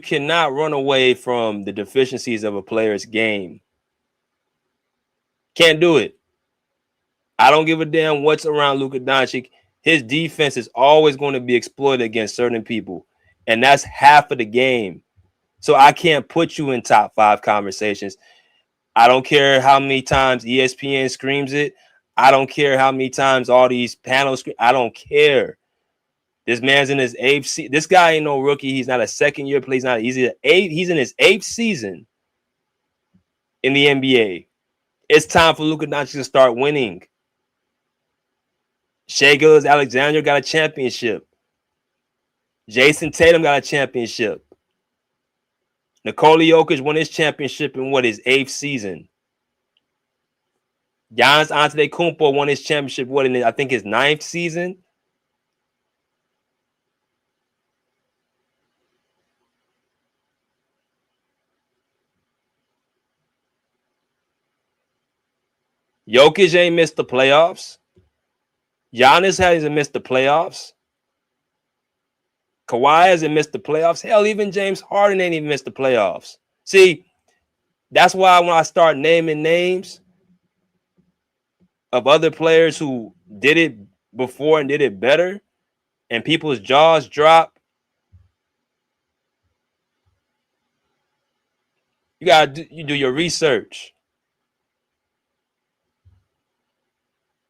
cannot run away from the deficiencies of a player's game. Can't do it. I don't give a damn what's around Luka Doncic. His defense is always going to be exploited against certain people. And that's half of the game. So I can't put you in top 5 conversations. I don't care how many times ESPN screams it. I don't care how many times all these panels scream. I don't care. This man's in his 8th season. This guy ain't no rookie. He's not a second-year player. He's in his 8th season in the NBA. It's time for Luka Doncic to start winning. Shai Gilgeous-Alexander got a championship. Jason Tatum got a championship. Nikola Jokic won his championship in his 8th season. Giannis Antetokounmpo won his championship, I think his 9th season. Jokic ain't missed the playoffs. Giannis hasn't missed the playoffs. Kawhi hasn't missed the playoffs. Hell, even James Harden ain't even missed the playoffs. See, that's why when I start naming names of other players who did it before and did it better, and people's jaws drop, you do your research.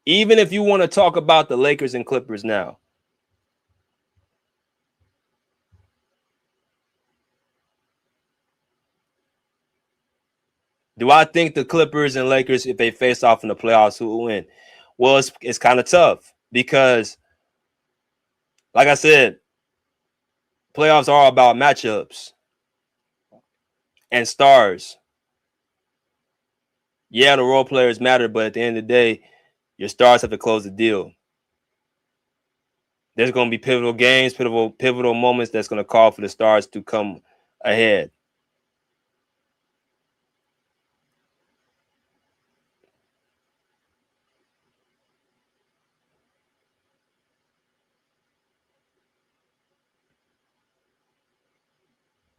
Even if you want to talk about the Lakers and Clippers now, do I think the Clippers and Lakers, if they face off in the playoffs, who will win? Well, it's kind of tough because, like I said, playoffs are all about matchups and stars. Yeah, the role players matter, but at the end of the day, your stars have to close the deal. There's going to be pivotal games, pivotal moments that's going to call for the stars to come ahead.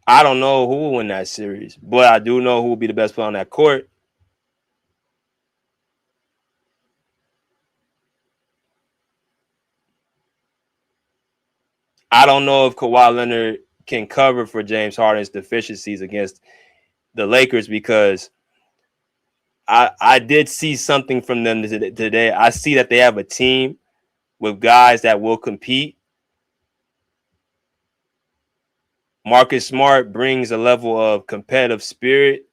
I don't know who will win that series, but I do know who will be the best player on that court. I don't know if Kawhi Leonard can cover for James Harden's deficiencies against the Lakers because I did see something from them today. I see that they have a team with guys that will compete. Marcus Smart brings a level of competitive spirit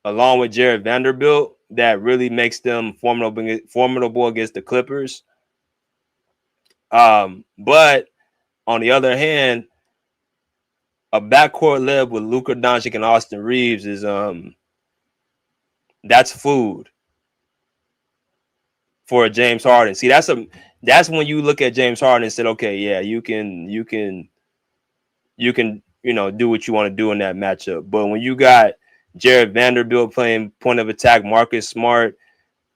along with Jared Vanderbilt that really makes them formidable against the Clippers. But on the other hand, a backcourt led with Luka Doncic and Austin Reeves is that's food for James Harden. See, that's when you look at James Harden and said, okay, yeah, you can do what you want to do in that matchup. But when you got Jared Vanderbilt playing point of attack, Marcus Smart,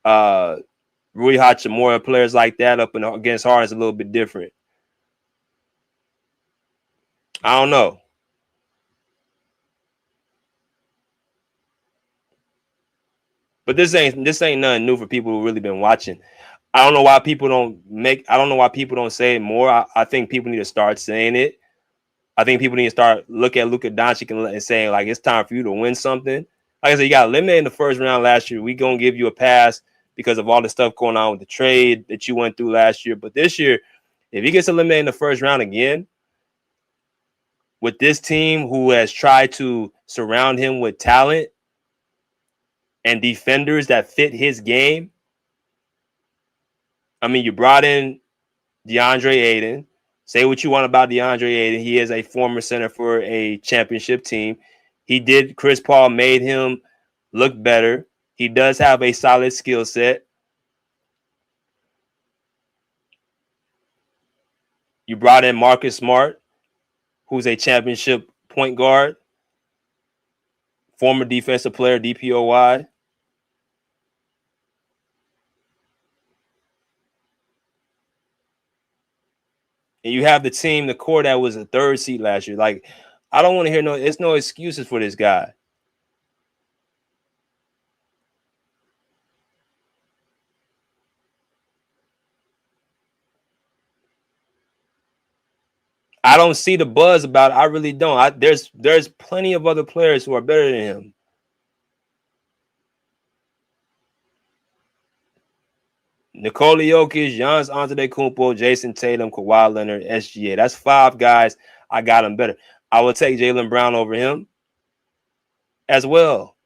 Rui Hachimura, players like that up against Harden is a little bit different. I don't know. But this ain't nothing new for people who really been watching. I don't know why people don't say it more. I think people need to start saying it. I think people need to start look at Luka Doncic and saying, like, it's time for you to win something. Like I said, you got eliminated in the first round last year. We gonna give you a pass because of all the stuff going on with the trade that you went through last year. But this year, if he gets eliminated in the first round again, with this team who has tried to surround him with talent and defenders that fit his game. I mean, you brought in DeAndre Ayton. Say what you want about DeAndre Ayton. He is a former center for a championship team. Chris Paul made him look better. He does have a solid skill set. You brought in Marcus Smart, who's a championship point guard, former defensive player, DPOY. And you have the team, the core that was a third seed last year. Like, I don't want to hear it's no excuses for this guy. I don't see the buzz about it. I really don't. There's plenty of other players who are better than him. Nikola Jokic, Giannis Antetokounmpo, Jason Tatum, Kawhi Leonard, SGA. That's 5 guys. I got them better. I will take Jaylen Brown over him as well.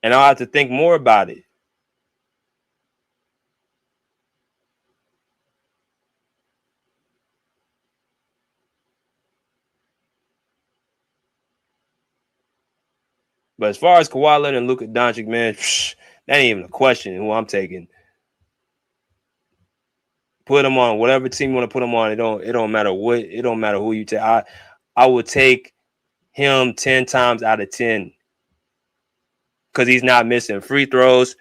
And I'll have to think more about it. But as far as Kawhi Leonard and Luka Doncic, man, that ain't even a question who I'm taking. Put them on whatever team you want to put them on. It don't matter what. It don't matter who you take. I would take him 10 times out of 10 because he's not missing free throws.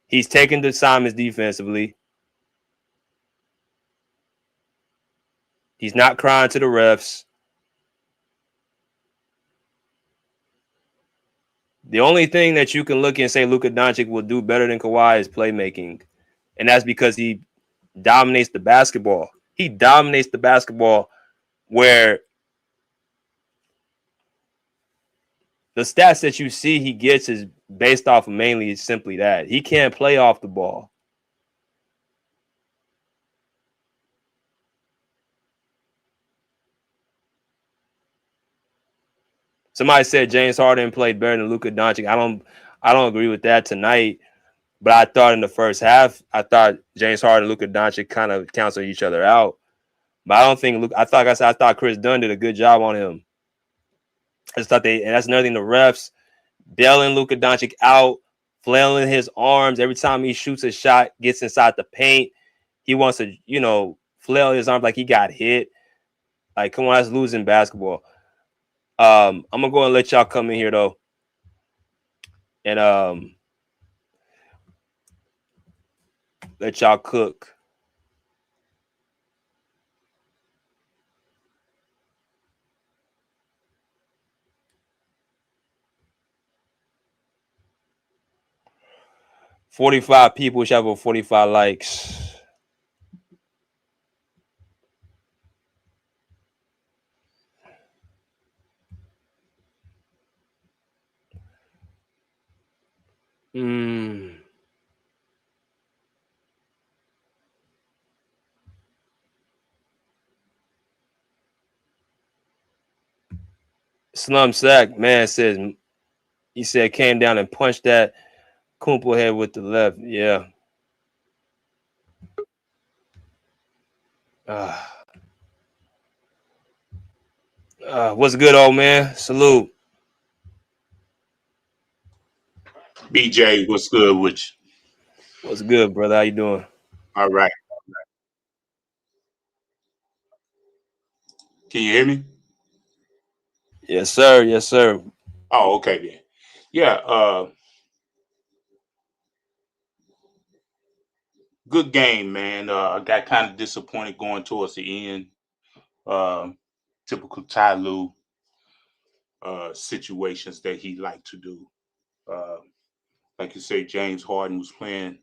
He's taking the assignments defensively. He's not crying to the refs. The only thing that you can look and say Luka Doncic will do better than Kawhi is playmaking. And that's because he dominates the basketball. He dominates the basketball where the stats that you see he gets is based off of mainly simply that. He can't play off the ball. Somebody said James Harden played better than Luka Doncic. I don't agree with that tonight. But I thought in the first half, I thought James Harden and Luka Doncic kind of canceled each other out. But I don't think I thought Chris Dunn did a good job on him. I just thought and that's another thing, the refs bailing Luka Doncic out, flailing his arms. Every time he shoots a shot, gets inside the paint, he wants to, flail his arms like he got hit. Like, come on, that's losing basketball. I'm gonna go and let y'all come in here though. And let y'all cook. $45 people should have over 45 likes. Slum Sack, man, he said came down and punched that Kumpo head with the left. Yeah. What's good, old man? Salute. BJ, what's good with you? What's good, brother? How you doing? All right. Can you hear me? Yes, sir. Yes, sir. Oh, okay then. Yeah, good game, man. I got kind of disappointed going towards the end. Typical Ty Lue situations that he liked to do. Like you say, James Harden was playing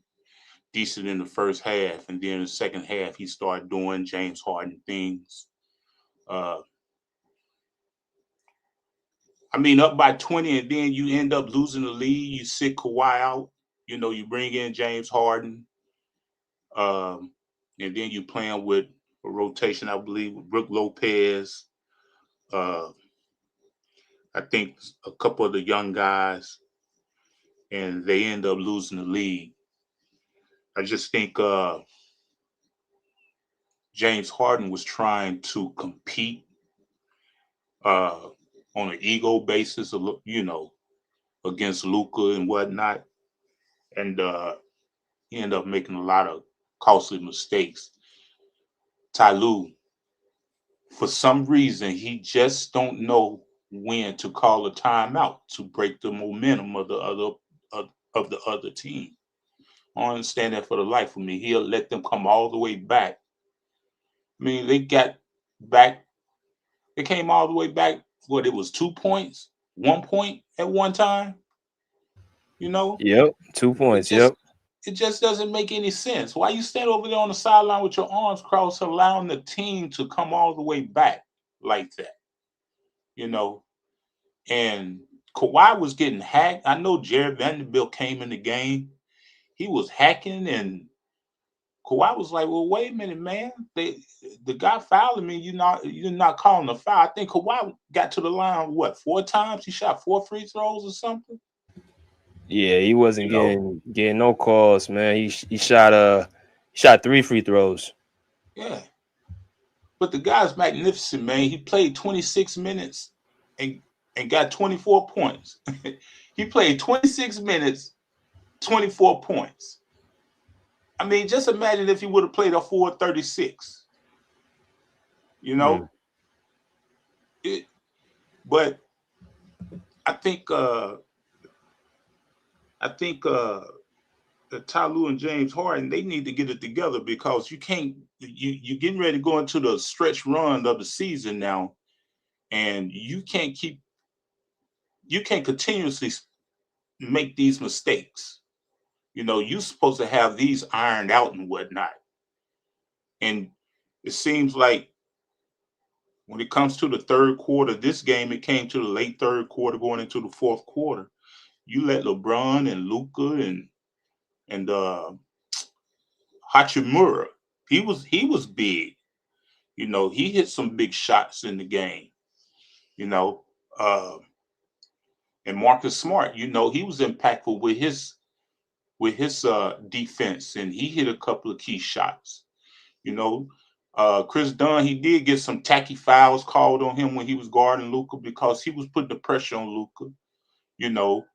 decent in the first half, and then in the second half, he started doing James Harden things. Up by 20, and then you end up losing the lead. You sit Kawhi out. You bring in James Harden. And then you playing with a rotation, I believe, with Brook Lopez. I think a couple of the young guys, and they end up losing the lead. I just think James Harden was trying to compete on an ego basis, against Luka and whatnot. And he ended up making a lot of costly mistakes. Ty Lue, for some reason, he just don't know when to call a timeout to break the momentum of the other team. I don't understand that for the life of me. He'll let them come all the way back. They got back. They came all the way back. It was 2 points, 1 point at one time. Yep, 2 points. It just doesn't make any sense. Why you stand over there on the sideline with your arms crossed, allowing the team to come all the way back like that? And Kawhi was getting hacked. I know Jared Vanderbilt came in the game. He was hacking, and Kawhi was like, "Well, wait a minute, man. The guy fouling me. You're not calling the foul." I think Kawhi got to the line 4 times. He shot 4 free throws or something. Yeah, he wasn't getting no calls, man. He shot 3 free throws. Yeah. But the guy's magnificent, man. He played 26 minutes and and got 24 points. He played 26 minutes, 24 points. I mean, just imagine if he would have played a full 36. You know? But I think Ty Lue and James Harden, they need to get it together, because you're getting ready to go into the stretch run of the season now, and you can't continuously make these mistakes. You know, you're supposed to have these ironed out and whatnot. And it seems like when it comes to the third quarter, this game, it came to the late third quarter going into the fourth quarter. You let LeBron and Luka and Hachimura, he was big. You know, he hit some big shots in the game. You know, and Marcus Smart, you know, he was impactful with his defense, and he hit a couple of key shots. You know, Chris Dunn, he did get some tacky fouls called on him when he was guarding Luka, because he was putting the pressure on Luka. You know,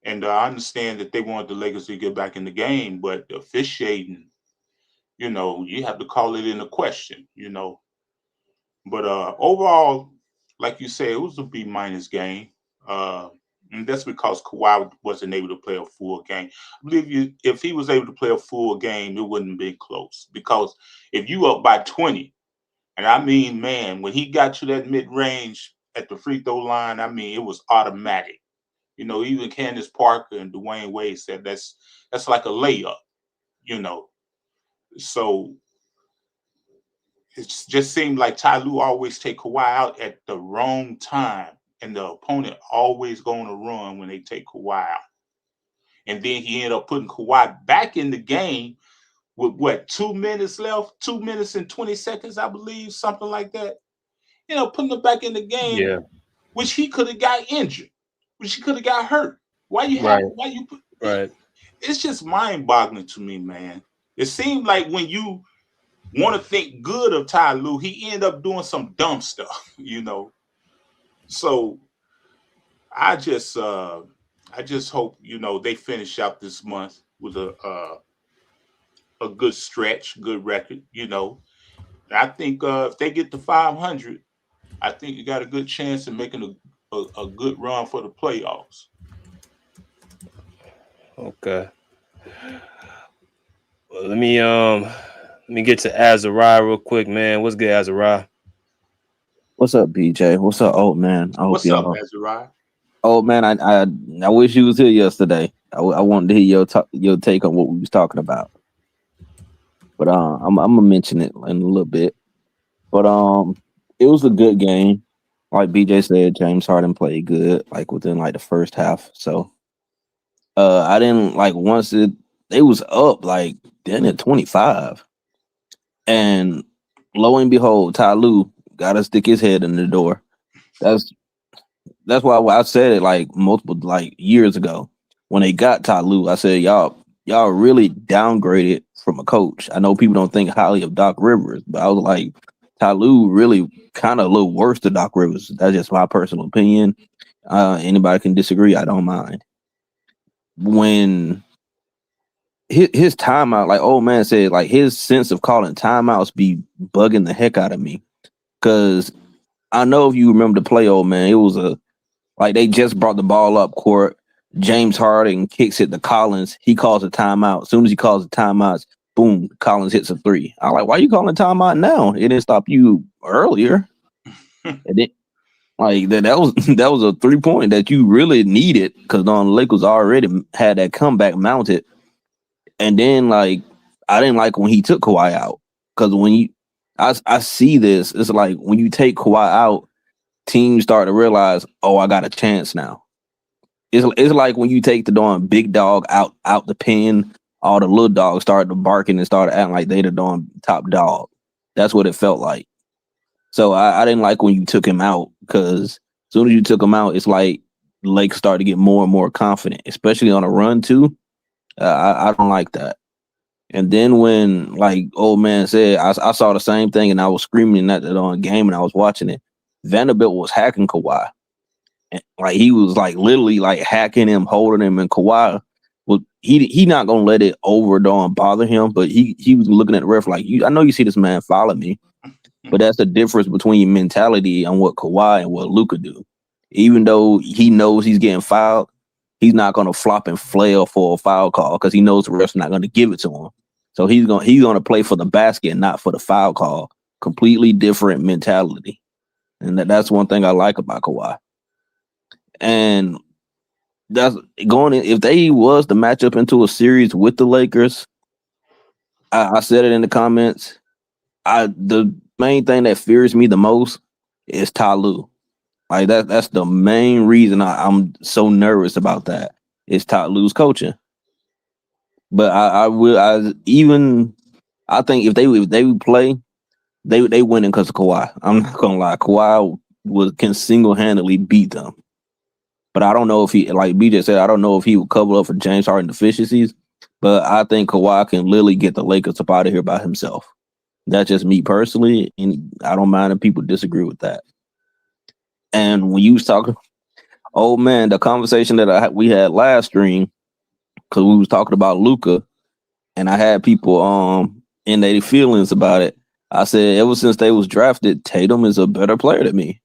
and I understand that they wanted the Lakers to get back in the game, but the officiating, you know, you have to call it into question, you know. But overall, like you said, it was a B- game. And that's because Kawhi wasn't able to play a full game. I believe if he was able to play a full game, it wouldn't have been close. Because if you up by 20, and I mean, man, when he got to that mid-range at the free throw line, I mean, it was automatic. You know, even Candace Parker and Dwayne Wade said that's like a layup, you know. So it just seemed like Ty Lue always take Kawhi out at the wrong time, and the opponent always going to run when they take Kawhi out. And then he ended up putting Kawhi back in the game with what, 2 minutes left, 2 minutes and 20 seconds, I believe, something like that. You know, putting him back in the game, which he could have got injured, which he could have got hurt. It's just mind-boggling to me, man. It seemed like when you want to think good of Ty Lue, he ended up doing some dumb stuff, you know. So I just hope, you know, they finish out this month with a good stretch, good record, you know. I think if they get to 500, I think you got a good chance of making a good run for the playoffs. Okay. Well, let me get to Azariah real quick, man. What's good, Azariah? What's up, BJ? What's up, old man? What's up, Azariah? Old man, I wish you was here yesterday. I wanted to hear your take on what we was talking about. But I'm gonna mention it in a little bit. But it was a good game. Like BJ said, James Harden played good, like within like the first half. So I didn't like once they was up like then at 25. And lo and behold, Ty Lue gotta stick his head in the door. That's why I said it like multiple like years ago when they got Ty Lue. I said y'all really downgraded from a coach. I know people don't think highly of Doc Rivers, but I was like, Ty Lue really kind of a little worse than Doc Rivers. That's just my personal opinion. Anybody can disagree. I don't mind. When his timeout, like old man said, like his sense of calling timeouts be bugging the heck out of me. Because I know if you remember the play, old man, it was like they just brought the ball up court. James Harden kicks it to Collins. He calls a timeout. As soon as he calls the timeouts, boom, Collins hits a three. I'm like, why are you calling timeout now? It didn't stop you earlier. And then, like that was a 3-point that you really needed because the Lakers already had that comeback mounted. And then like I didn't like when he took Kawhi out because when I see this, it's like when you take Kawhi out, teams start to realize, oh, I got a chance now. It's like when you take the darn big dog out the pen, all the little dogs started barking and started acting like they the darn top dog. That's what it felt like. So I didn't like when you took him out because as soon as you took him out, it's like the Lakers started to get more and more confident, especially on a run too. I don't like that. And then when, like old man said, I saw the same thing and I was screaming at it on game and I was watching it. Vanderbilt was hacking Kawhi. Like he was like literally like hacking him, holding him, and Kawhi was he not gonna let it overdone and bother him, but he was looking at the ref like, I know you see this man follow me, but that's the difference between mentality and what Kawhi and what Luka do. Even though he knows he's getting fouled, he's not gonna flop and flail for a foul call because he knows the ref's not gonna give it to him. So he's gonna play for the basket, not for the foul call. Completely different mentality, and that's one thing I like about Kawhi. And that's going in, if they was to match up into a series with the Lakers, I said it in the comments. The main thing that fears me the most is Ty Lue. Like that's the main reason I'm so nervous about that. Is Ty Lue's coaching. But I think if they would play, they winning because of Kawhi. I'm not gonna lie, Kawhi can single-handedly beat them. But I don't know if he, like BJ said, I don't know if he would cover up for James Harden deficiencies. But I think Kawhi can literally get the Lakers up out of here by himself. That's just me personally, and I don't mind if people disagree with that. And when you was talking, oh man, the conversation that we had last stream, because we was talking about Luka, and I had people in their feelings about it. I said ever since they was drafted, Tatum is a better player than me.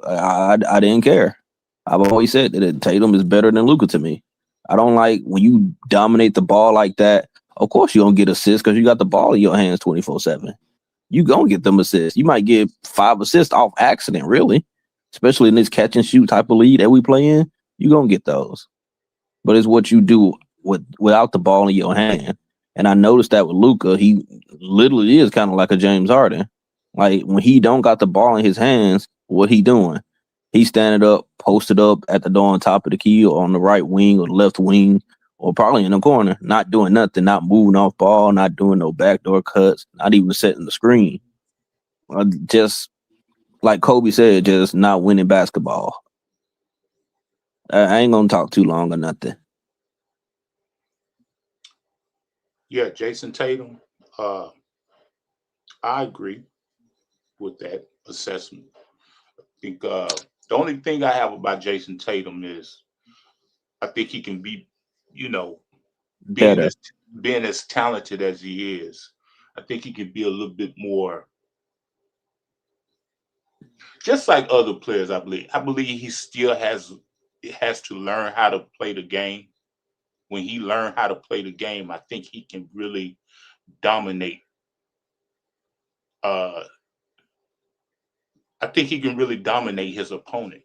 I didn't care. I've always said that Tatum is better than Luka to me. I don't like when you dominate the ball like that. Of course you don't get assists because you got the ball in your hands 24/7. You gonna get them assists. You might get 5 assists off accident, really. Especially in this catch and shoot type of league that we play in, you gonna get those. But it's what you do without the ball in your hand. And I noticed that with Luka, he literally is kind of like a James Harden. Like when he don't got the ball in his hands, what he doing? He's standing up, posted up at the door on top of the key or on the right wing or the left wing or probably in the corner, not doing nothing, not moving off ball, not doing no backdoor cuts, not even setting the screen. Just like Kobe said, just not winning basketball. I ain't gonna talk too long or nothing. Yeah, Jason Tatum. I agree with that assessment. I think the only thing I have about Jason Tatum is I think he can be, being as talented as he is. I think he can be a little bit more, just like other players. I believe he still has to learn how to play the game. When he learned how to play the game, I think he can really dominate. I think he can really dominate his opponent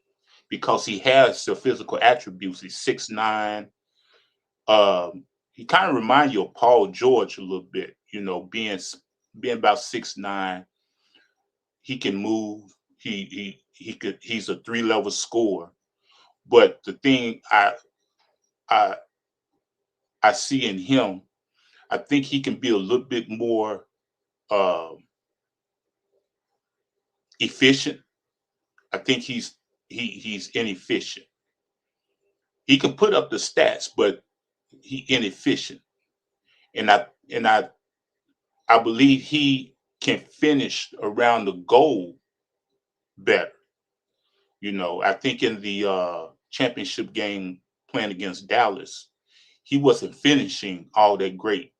because he has the physical attributes. He's 6'9". He kind of reminds you of Paul George a little bit, being about 6'9". He can move. He's a 3-level scorer. But the thing I see in him, I think he can be a little bit more efficient. I think he's inefficient. He can put up the stats, but he's inefficient. And I believe he can finish around the goal better. I think in the championship game playing against Dallas, he wasn't finishing all that great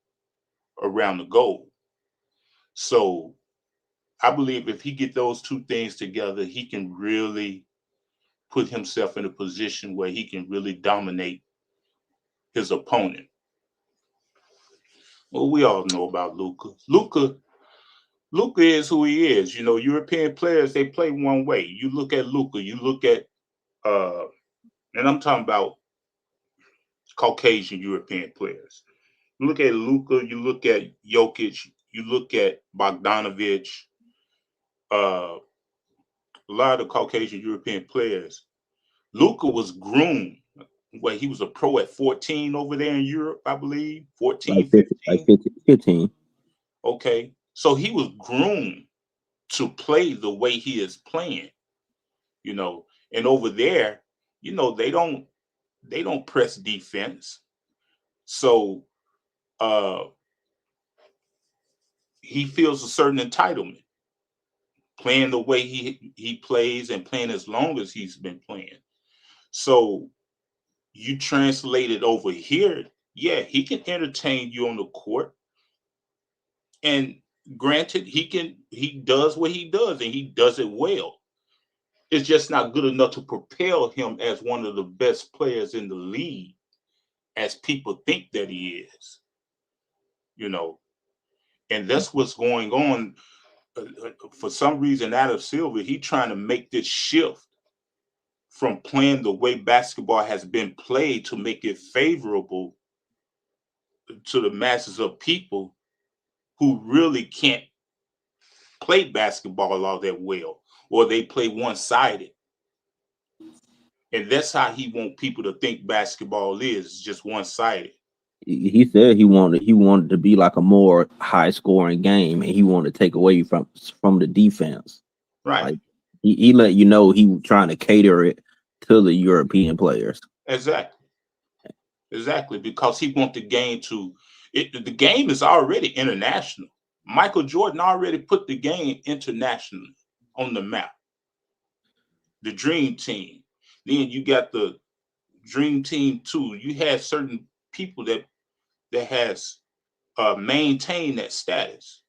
around the goal. So I believe if he get those two things together, he can really put himself in a position where he can really dominate his opponent. Well, we all know about Luka. Luka is who he is. European players, they play one way. You look at Luka, you look at and I'm talking about Caucasian European players. You look at Luka, you look at Jokic, you look at Bogdanovic, a lot of Caucasian European players. Luka was groomed. He was a pro at 14 over there in Europe, I believe. 14, 15. 15. Okay. So he was groomed to play the way he is playing, and over there, they don't press defense. So he feels a certain entitlement playing the way he plays and playing as long as he's been playing. So you translate it over here. Yeah, he can entertain you on the court. And granted, he does what he does, and he does it well. It's just not good enough to propel him as one of the best players in the league, as people think that he is. And that's what's going on. For some reason, Adam Silver, he's trying to make this shift from playing the way basketball has been played to make it favorable to the masses of people who really can't play basketball all that well, or they play one-sided. And that's how he wants people to think basketball is just one-sided. He said he wanted to be like a more high-scoring game, and he wanted to take away from the defense. Right. Like he let you know he was trying to cater it to the European players. Exactly, because he wants the game the game is already international. Michael Jordan already put the game internationally on the map. The Dream Team. Then you got the Dream Team 2. You had certain people that has maintained that status.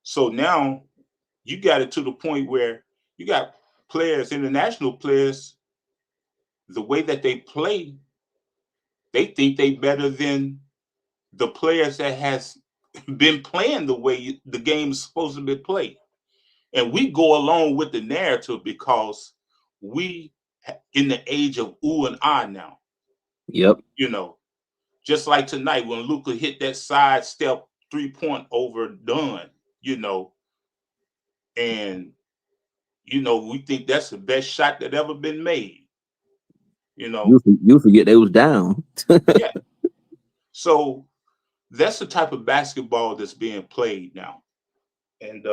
So now you got it to the point where you got players, international players, the way that they play, they think they better than the players that has been playing the way the game is supposed to be played. And we go along with the narrative because we in the age of ooh and ah now. Yep. Just like tonight when Luka hit that sidestep 3-point overdone, and we think that's the best shot that ever been made. You forget they was down. Yeah. So that's the type of basketball that's being played now. And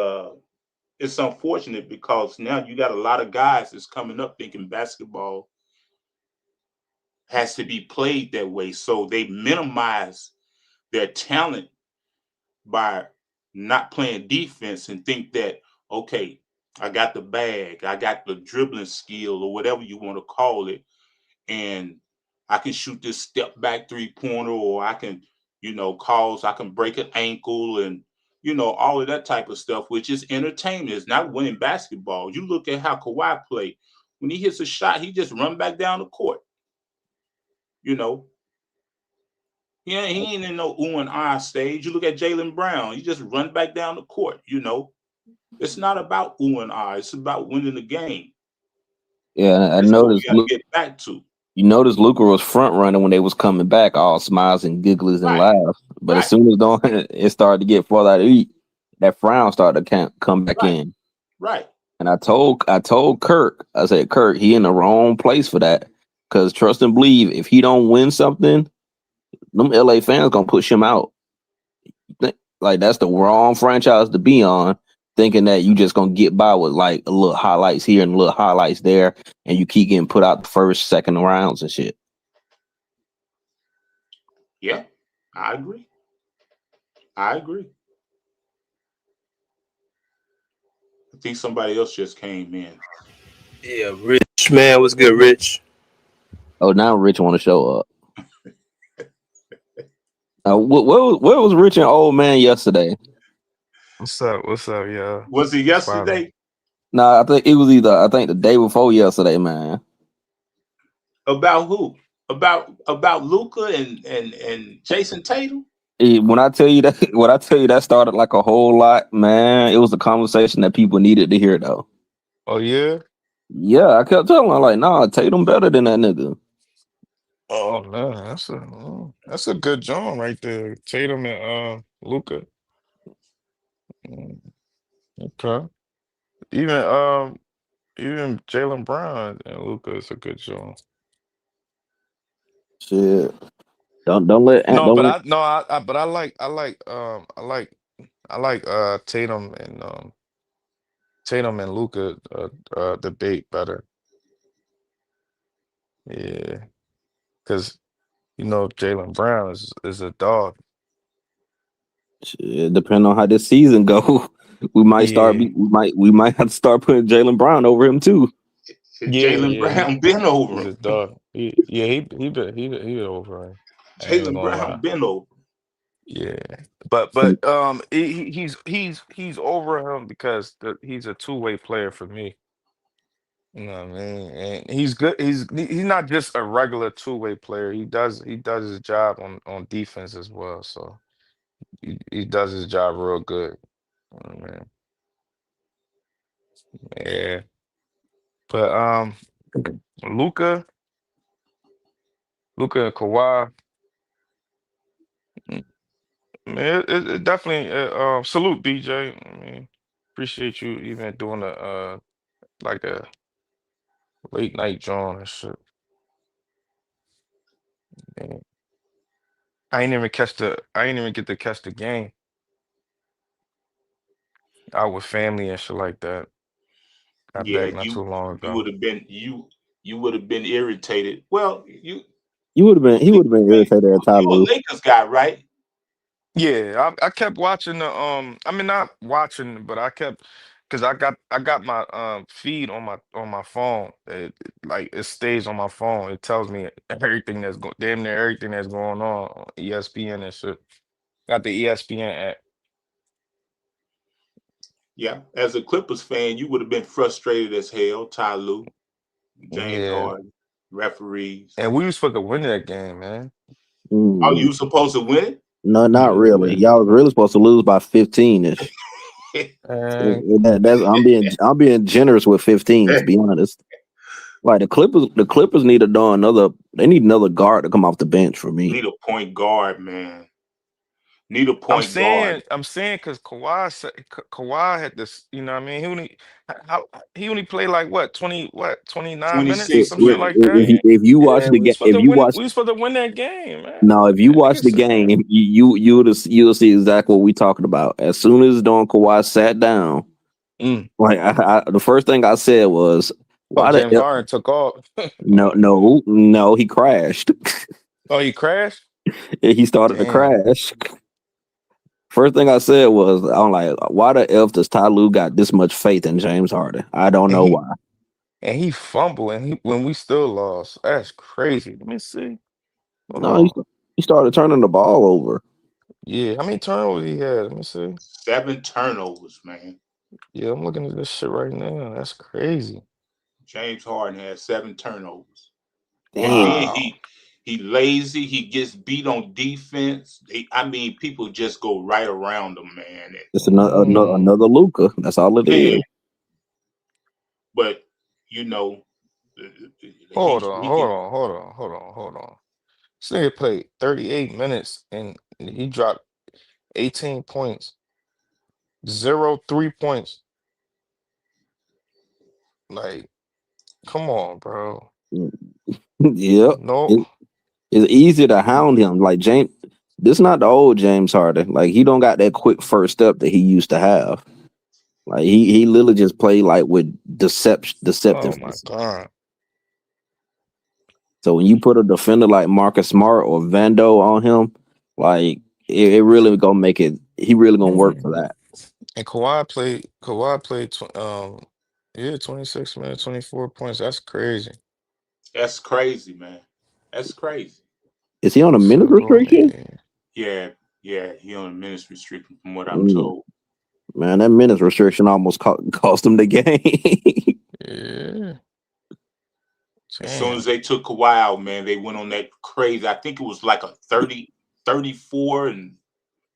it's unfortunate because now you got a lot of guys that's coming up thinking basketball has to be played that way. So they minimize their talent by not playing defense and think that, okay, I got the bag, I got the dribbling skill or whatever you want to call it, and I can shoot this step back 3-pointer, or I can, I can break an ankle and, all of that type of stuff, which is entertainment. It's not winning basketball. You look at how Kawhi played. When he hits a shot, he just run back down the court. He ain't in no ooh and ah stage. You look at Jaylen Brown, he just run back down the court. It's not about ooh and ah. It's about winning the game. Yeah, I That's noticed. What we gotta get back to. You noticed Luka was front running when they was coming back, all smiles and giggles and laughs. But as soon as it started to get further out to eat, that frown started to come back in. Right. And I told Kirk, I said, Kirk, he in the wrong place for that. Because trust and believe, if he don't win something, them LA fans gonna push him out. Like that's the wrong franchise to be on, thinking that you just gonna get by with like a little highlights here and a little highlights there, and you keep getting put out the first, second rounds and shit. Yeah, I agree. I think somebody else just came in. Yeah, Rich, man. What's good, Rich? Oh, now Rich want to show up. Where was Rich and Old Man yesterday? What's up, y'all? Was it yesterday? Nah, I think it was the day before yesterday, man. About who? About Luka and Jason Tatum? When I tell you that started like a whole lot, man. It was a conversation that people needed to hear, though. Oh yeah? Yeah, I kept telling them like, nah, Tatum better than that nigga. Oh no, that's a good joint right there. Tatum and Luka. Okay. Even Jaylen Brown and Luka is a good joint. Shit. Don't let No, don't but let, I like Tatum and Luka debate better. Yeah. Because Jaylen Brown is a dog. shit, depending on how this season go, we might have to start putting Jaylen Brown over him too. Jalen Yeah. Brown been over He's a him. dog. He been over him. I ain't even Jalen gonna lie. Brown been over him. Yeah, he's over him because he's a two-way player for me. You know what I mean? And he's good. He's not just a regular two-way player. He does his job on defense as well. So he does his job real good. You know what I mean? Yeah. But Luka, Luka and Kawhi, mm, man, it definitely salute BJ. I mean, appreciate you even doing like a late night John and shit. Man, I ain't even get to catch the game. Out with family and shit like that. Got Yeah, back not too long you ago. would have been you would have been irritated. Well, You would have been. He would have been irritated at Ty you a Lue. Lakers guy, right? Yeah, I kept watching I mean not watching, but I kept because I got my feed on my phone. Like it stays on my phone. It tells me everything that's going damn near everything that's going on ESPN and shit. Got the ESPN app. Yeah. As a Clippers fan, you would have been frustrated as hell. Ty Lue, James Yeah. Harden, referees. And we were supposed to win that game, man. Oh, Mm, you supposed to win no, not really. Yeah. Y'all was really supposed to lose by 15ish. it? And That's I'm being generous with 15. To be honest, like the Clippers need to do another. They need another guard to come off the bench for me. Need a point guard, man. Need a I'm point guard. saying, I'm saying, because Kawhi had this, you know what I mean? He only played like what, 29 minutes or 26 some shit like minutes, that. man. If you watch And the we game, supposed to win, we supposed to win that game, man. no, if you That watch nigga the said, game, you'll see exactly what we talking about. As soon as Don Kawhi sat down, like the first thing I said was, oh, "Why the James F-" Harden took off. no, he crashed. Oh, he crashed? He started to Damn. crash. First thing I said was, I'm like, why the F does Ty Lue got this much faith in James Harden? I don't And know he why. and he fumbled when we still lost. That's crazy. Let me see. Hold No, on. he started turning the ball over. Yeah, how many turnovers he had? Let me see. 7 turnovers, man. Yeah, I'm looking at this shit right now. That's crazy. James Harden had 7 turnovers. And then Dang, Wow. he lazy. He gets beat on defense. I mean, people just go right around him, man. it's Mm. another Luca. That's all it Man, is. but you know, Hold he on, he hold can. on, hold on, hold on, hold on. This nigga played 38 minutes and he dropped 18 points, 0 3 points. Like, come on, bro. Yep. No, It's easier to hound him. Like James, this not the old James Harden. Like he don't got that quick first step that he used to have. Like he literally just played like with oh my deceptiveness. God. So when you put a defender like Marcus Smart or Vando on him, like it really gonna make it. He really gonna work for that. And Kawhi played, yeah, 26 minutes, 24 points. That's crazy. That's crazy, man. That's crazy. Is he on a minute So, restriction? Yeah, yeah. He on a minutes restriction, from what I'm Mm, told. man, that minutes restriction almost cost him the game. yeah, As soon damn. as they took Kawhi out, man, they went on that crazy. I think it was like a 34 and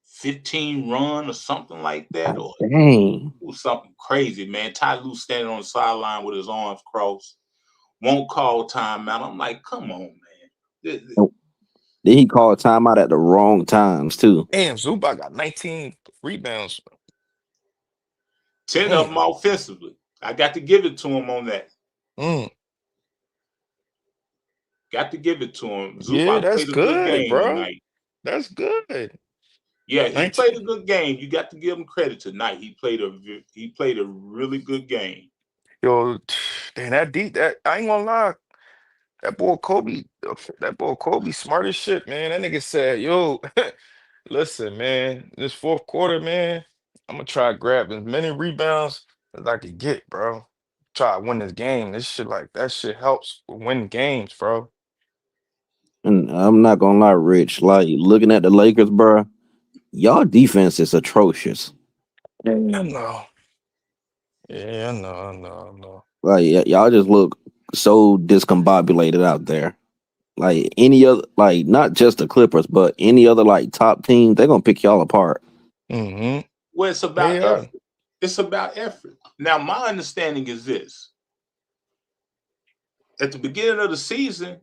15 run or something like that, or Dang. it was something crazy, man. Ty Lue standing on the sideline with his arms crossed, won't call timeout. I'm like, come on, man. Then he called timeout at the wrong times too. Damn, Zubac got 19 rebounds. 10 of them Damn. offensively. I got to give it to him on that. Mm. Got to give it to him. Yeah, Zubac that's played a good good, game bro. tonight. That's good. Yeah, he 19. played a good game. You got to give him credit tonight. He played a really good game. Yo, damn, that I ain't gonna lie. That boy Kobe, smart as shit, man. That nigga said, yo, listen, man, this fourth quarter, man, I'm gonna try to grab as many rebounds as I could get, bro. try to win this game. This shit like that shit helps win games, bro. And I'm not gonna lie, Rich. Like looking at the Lakers, bro, y'all defense is atrocious. Yeah, no. Yeah, no. Like y'all just look so discombobulated out there. Like any other, like not just the Clippers, but any other like top team, they're gonna pick y'all apart. Mm-hmm. Well, it's about effort. It's about effort. Now, my understanding is this: at the beginning of the season,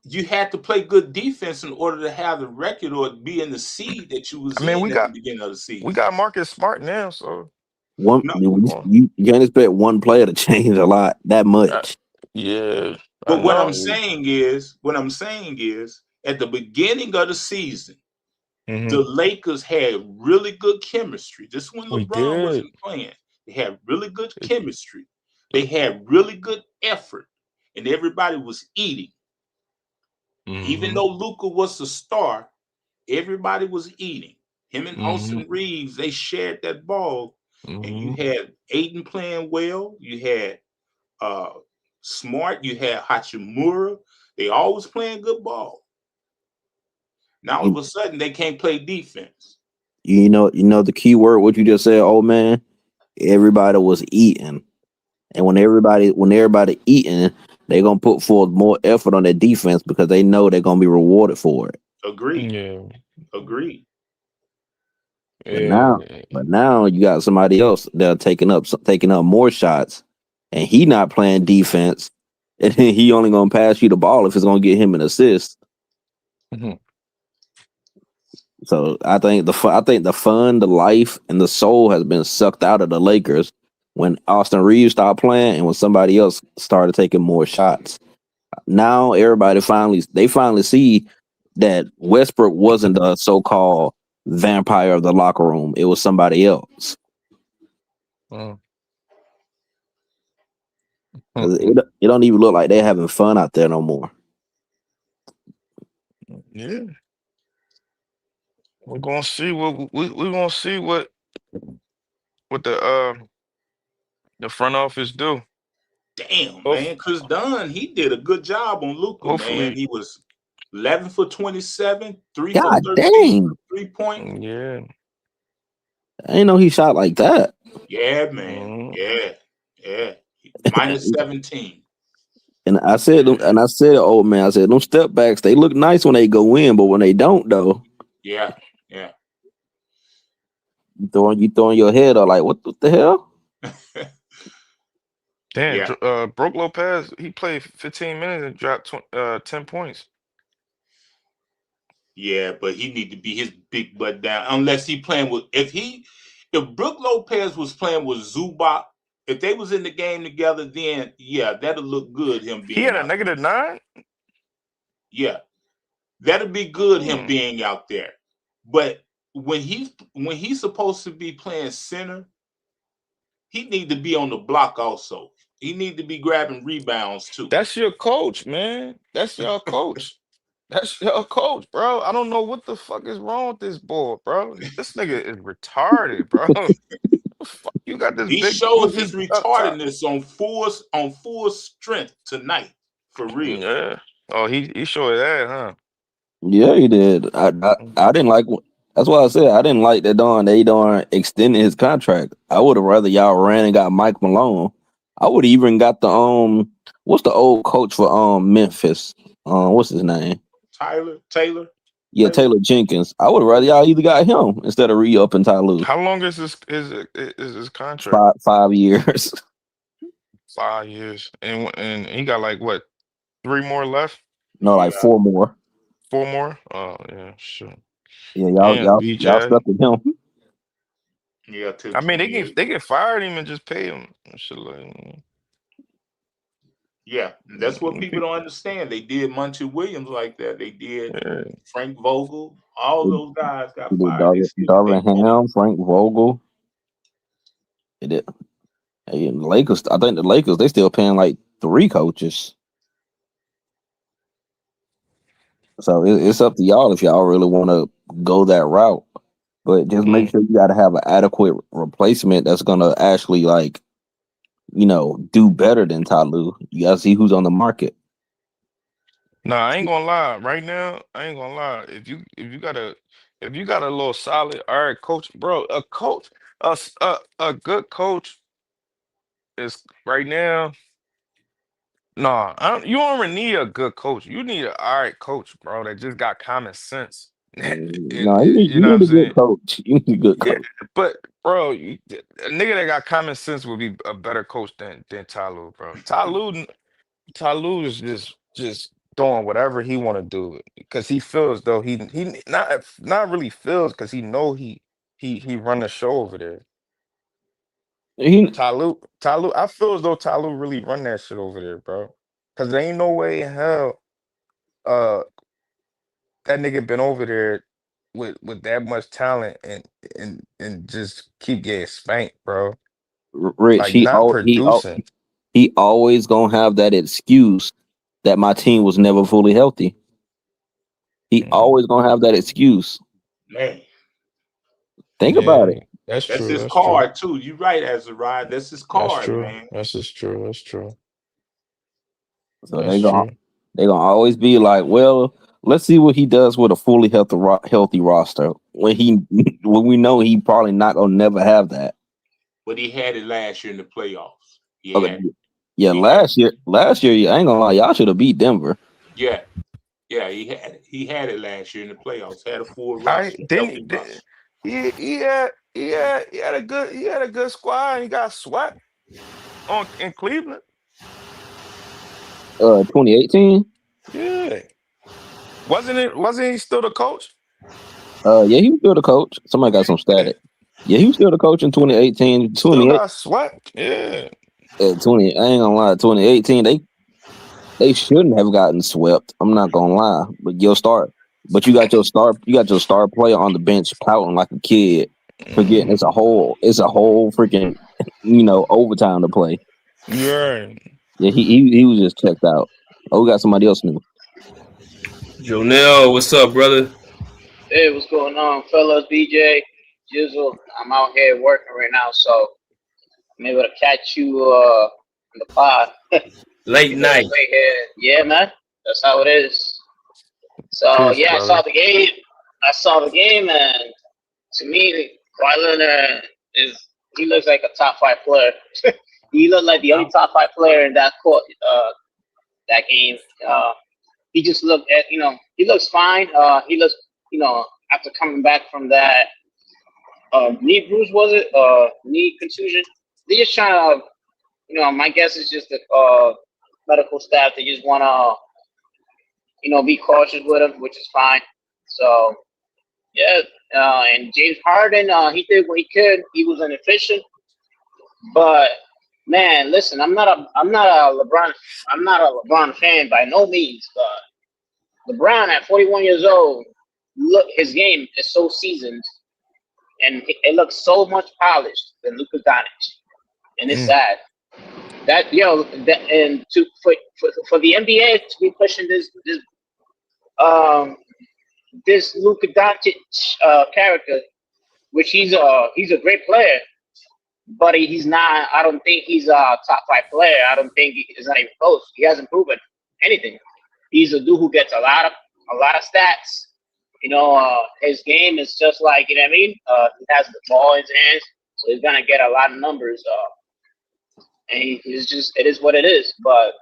you had to play good defense in order to have the record or be in the seed that you was I mean, in we at got the beginning of the season. we got Marcus Smart now, so You can't expect one player to change a lot that much. yeah. But what I'm saying is, at the beginning of the season, the Lakers had really good chemistry. Just when LeBron wasn't playing, they had really good chemistry. They had really good effort, and everybody was eating. Even though Luka was the star, everybody was eating. Him and Austin Reeves, they shared that ball, and you had Aiden playing well. You had Smart. You had Hachimura. They always playing good ball. Now all of a sudden they can't play defense. You know the key word, what you just said, old man. Everybody was eating, and when everybody eating, they're gonna put forth more effort on their defense because they know they're gonna be rewarded for it. Agreed. Yeah. Agreed. But now you got somebody else that taking up more shots, and he not playing defense, and he only gonna pass you the ball if it's gonna get him an assist. So I think the fun, the life, and the soul has been sucked out of the Lakers when Austin Reeves stopped playing and when somebody else started taking more shots. Now everybody finally see that Westbrook wasn't the so-called vampire of the locker room. It was somebody else. It don't even look like they're having fun out there no more. Yeah. We're gonna see what we're gonna see what the front office do. Damn, man. Chris Dunn, he did a good job on Luka, man. He was 11 for 27, 3 for 13, 3-point. Yeah. I didn't know he shot like that. Yeah, man. Yeah. Minus 17. And I said, old man, I said, them step backs, they look nice when they go in, but when they don't, though. Yeah. You throwing your head up like, what the hell? Damn, Brook Lopez, he played 15 minutes and dropped 10 points. Yeah, but he need to be his big butt down unless he playing with if Brook Lopez was playing with Zubac, if they was in the game together, then yeah, that'll look good. Him being he had a out -9. Yeah, that'll be good. Him being out there, but when he's supposed to be playing center, he need to be on the block also. He need to be grabbing rebounds too. That's your coach, man. That's your coach. That's your coach, bro. I don't know what the fuck is wrong with this boy, bro. This nigga is retarded, bro. Fuck, you got this He big showed his goofy up top. retardedness on full strength tonight, for real. Yeah. Oh, he showed that, huh? Yeah, he did. I didn't like. That's why I said I didn't like that they extended his contract. I would have rather y'all ran and got Mike Malone. I would have even got the what's the old coach for Memphis? What's his name? Taylor. Yeah, Taylor Jenkins. I would have rather y'all either got him instead of re-upping Tyloo. How long is his contract? 5 years. 5 years, and he got like what, 3 more left? No, like 4 more. 4 more? Oh yeah, sure. Yeah, y'all stuck with him. Yeah, I mean they can fire him and just pay him. Shit like. Yeah, that's what people don't understand. They did Muncie Williams like that. They did Frank Vogel. All those guys got fired. Darvin Ham, Frank Vogel. They did. Hey, and the Lakers. I think the Lakers they still paying like 3 coaches. So it's up to y'all if y'all really want to go that route. But just make sure you got to have an adequate replacement that's gonna actually like do better than Ty Lue. You gotta see who's on the market. Nah, I ain't gonna lie. Right now, I ain't gonna lie. If you got a little solid, all right, coach, bro, a good coach is right now. Nah, you don't even need a good coach. You need an all right coach, bro, that just got common sense. And No, you know you what I'm need a good saying? coach. You need a good Yeah, coach. but bro, a nigga that got common sense would be a better coach than Ty Lue, bro. Ty Lue is just doing whatever he want to do because he feels though he not really feels because he know he run the show over there. He Ty Lue, I feel as though Ty Lue really run that shit over there, bro. Because there ain't no way in hell uh that nigga been over there with that much talent and just keep getting spanked, bro. Rich. Like not producing. He always gonna have that excuse that my team was never fully healthy. He always gonna have that excuse. Man, Think about Yeah, it. that's that's true. his That's true. card too. You right, Azariah. That's his That's card, true. man. That's just true. That's true. So That's true. they gonna always be like, well, let's see what he does with a fully healthy roster when we know he probably not gonna never have that. But he had it last year in the playoffs. Okay, Yeah, yeah, he had it. last year, I ain't gonna lie, y'all should have beat Denver. Yeah, yeah, he had it last year in the playoffs. Had a full I roster, healthy didn't roster. he had a good squad and he got swept in Cleveland. 2018. Yeah. Wasn't he still the coach? Yeah, he was still the coach. Somebody got some static. Yeah, he was still the coach in 2018. Still got swept. Yeah. 20. I ain't gonna lie. 2018, they shouldn't have gotten swept. I'm not gonna lie. But you got your star player on the bench pouting like a kid, forgetting it's a whole freaking overtime to play. Yeah. Yeah, he was just checked out. Oh, we got somebody else new. Jonell, what's up, brother? Hey, what's going on, fellas? BJ, Jizzle. I'm out here working right now, so I'm able to catch you on the pod. Late night. Right here. Yeah, man. That's how it is. So Peace, yeah, brother. I saw the game, and to me, Kawhi Leonard he looks like a top 5 player. He looked like the only top 5 player in that court, that game. He just looked at, he looks fine. He looks, after coming back from that knee bruise, was it? Knee contusion. They're just trying to, my guess is just the medical staff. They just want to, be cautious with him, which is fine. So, yeah. And James Harden, he did what he could. He was inefficient, but man, listen, I'm not a LeBron fan by no means, but LeBron at 41 years old, look, his game is so seasoned, and it looks so much polished than Luka Doncic, and it's sad that and for the NBA to be pushing this Luka Doncic character, which he's a great player, but he's not. I don't think he's a top 5 player. I don't think he's not even close. He hasn't proven anything. He's a dude who gets a lot of stats. His game is just like, you know what I mean? He has the ball in his hands, so he's gonna get a lot of numbers. And it is what it is. But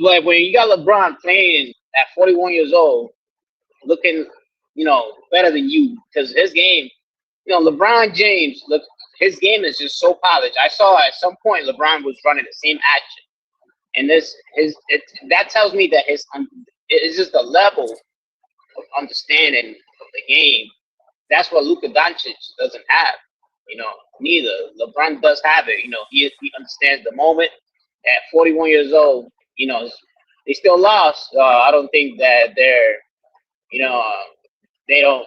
like when you got LeBron playing at 41 years old, looking, better than you, because his game, LeBron James, look, his game is just so polished. I saw at some point LeBron was running the same action, and that tells me that it's just the level of understanding of the game. That's what Luka Doncic doesn't have. Neither. LeBron does have it. He understands the moment. At 41 years old, they still lost. I don't think that they're, they're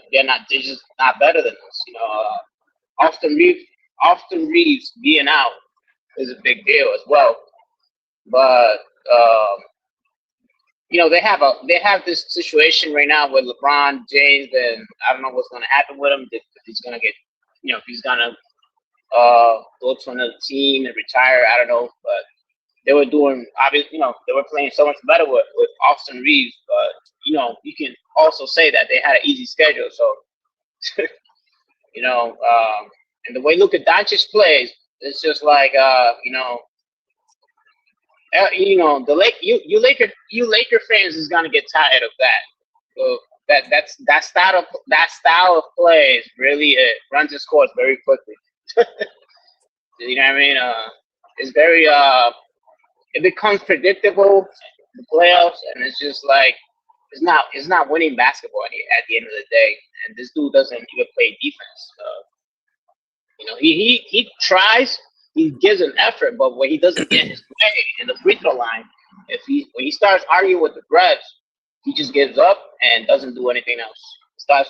just not better than us. Austin Reeves being out is a big deal as well. But they have this situation right now with LeBron James, and I don't know what's going to happen with him. If he's going to get, if he's going to go to another team and retire. I don't know, but they were doing obviously, they were playing so much better with Austin Reeves. But you can also say that they had an easy schedule. So and the way Luka Doncic plays, it's just like you Laker fans is gonna get tired of that. So that style of play is really it runs its course very quickly. You know what I mean? It's very it becomes predictable in the playoffs, and it's just like it's not winning basketball at the end of the day. And this dude doesn't even play defense. He tries, he gives an effort, but when he doesn't get his way in the free throw line, when he starts arguing with the refs, he just gives up and doesn't do anything else. Starts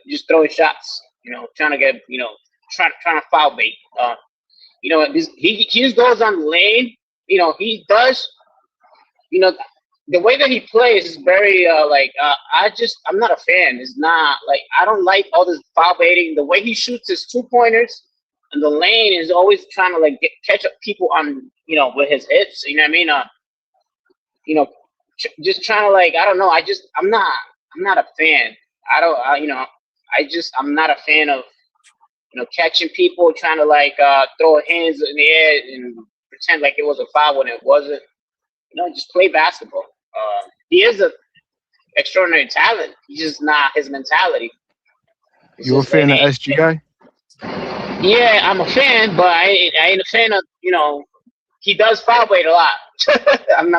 just throwing shots, trying to get trying to foul bait. He just goes on the lane. He does. The way that he plays is very I'm not a fan. It's not like I don't like all this foul baiting. The way he shoots his 2-pointers in the lane is always trying to catch up people on with his hits. You know what I mean? Just trying to I don't know. I'm not a fan. I'm not a fan of catching people trying to throw hands in the air and pretend like it was a foul when it wasn't. Just play basketball. He is an extraordinary talent. He's just not his mentality. You a fan of SGA? Yeah, I'm a fan, but I ain't a fan of he does foul bait a lot. I'm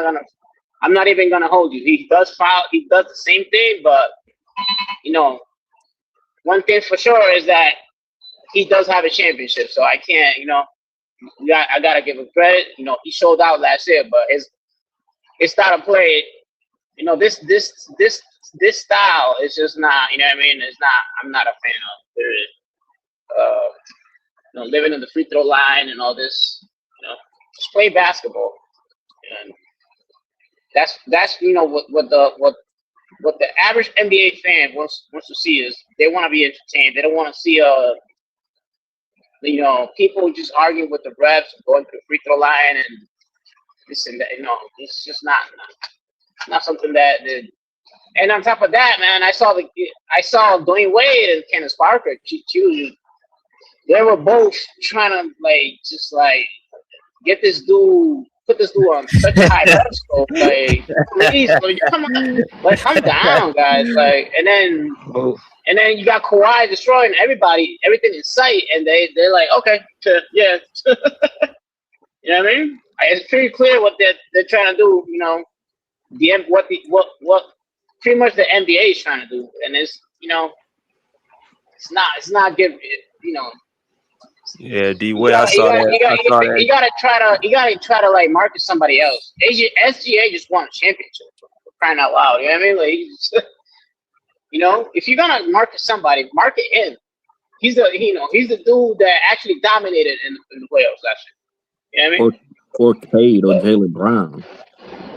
not even gonna hold you. He does the same thing, but one thing for sure is that he does have a championship, so I can't, I gotta give him credit. He showed out last year, but his style of play, this style is just not, what I mean? It's not. I'm not a fan of living in the free throw line and all this. Just play basketball, and that's what the average NBA fan wants to see is they want to be entertained. They don't want to see people just arguing with the refs, going to the free throw line, and this and that. It's just not something that. And on top of that, man, I saw Dwayne Wade and Candace Parker. They were both trying to get this dude, put this dude on such a high pedestal. Please, come on, calm down, guys. And then you got Kawhi destroying everything in sight, and they're like, okay, yeah. You know what I mean? It's pretty clear what they're trying to do. What pretty much the NBA is trying to do, and it's it's not good. Yeah, D-Way, I saw that. You gotta try to market somebody else. SGA just won a championship for crying out loud. You know what I mean? If you're gonna market somebody, market him. He's the dude that actually dominated in the playoffs last year. You know what I mean? Or Cade or Jaylen Brown.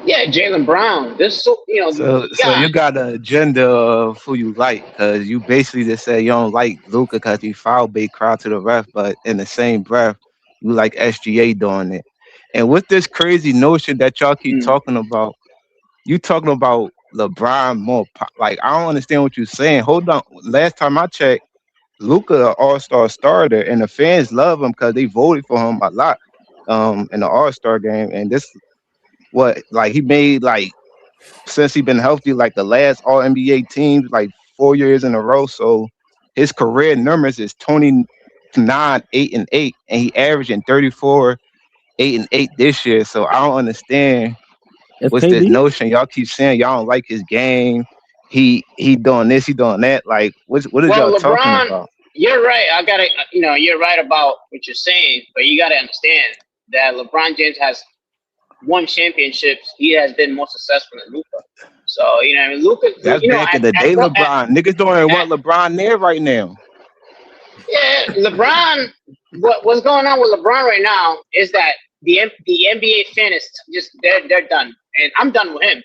Yeah, Jaylen Brown. So you got an agenda of who you like, because you basically just said you don't like Luka because he foul bait crowd to the ref, but in the same breath, you like SGA doing it. And with this crazy notion that y'all keep talking about, you talking about LeBron more. I don't understand what you're saying. Hold on. Last time I checked, Luka an all-star starter, and the fans love him because they voted for him a lot in the all-star game. And this he made since he been healthy, the last all NBA teams 4 years in a row. So his career numbers is 29, 8-8, and he averaging 34, 8-8 this year. So I don't understand what's this notion y'all keep saying y'all don't like his game. He doing this, he doing that. What is y'all talking about? You're right. You're right about what you're saying, but you gotta understand that LeBron James has won championships. He has been more successful than Luka. So Luka. That's back in the day. LeBron niggas don't want LeBron there right now. Yeah, LeBron. What's going on with LeBron right now is that the NBA fan is just they're done, and I'm done with him.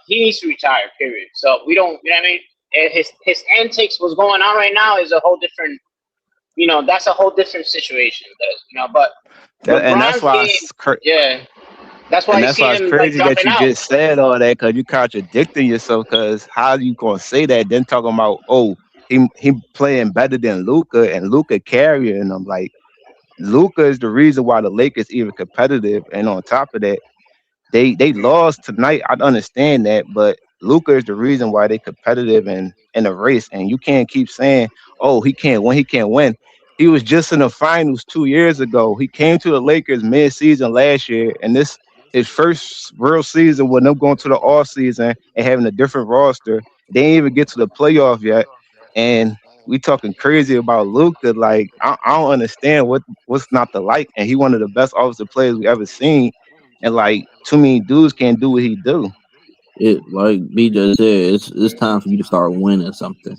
He needs to retire. Period. So we don't. You know what I mean? and his antics, what's going on right now, is a whole different. That's a whole different situation. But and that's LeBron's why game, yeah, that's why and you that's see why it's him like crazy that dropping you out. just said all that because you contradicting yourself. Because how you gonna say that? Then talking about he playing better than Luka and Luka carrying them. Like Luka is the reason why the Lakers even competitive. And on top of that, they lost tonight. I understand that, but Luka is the reason why they competitive in the race. And you can't keep saying, "Oh, he can't win. He can't win." He was just in the finals 2 years ago. He came to the Lakers mid-season last year, and this his first real season with them going to the off season and having a different roster. They didn't even get to the playoff yet, and we talking crazy about Luka. Like I don't understand what's not to like. And he one of the best offensive players we ever seen. And like too many dudes can't do what he do. It like BJ said, it's time for you to start winning something.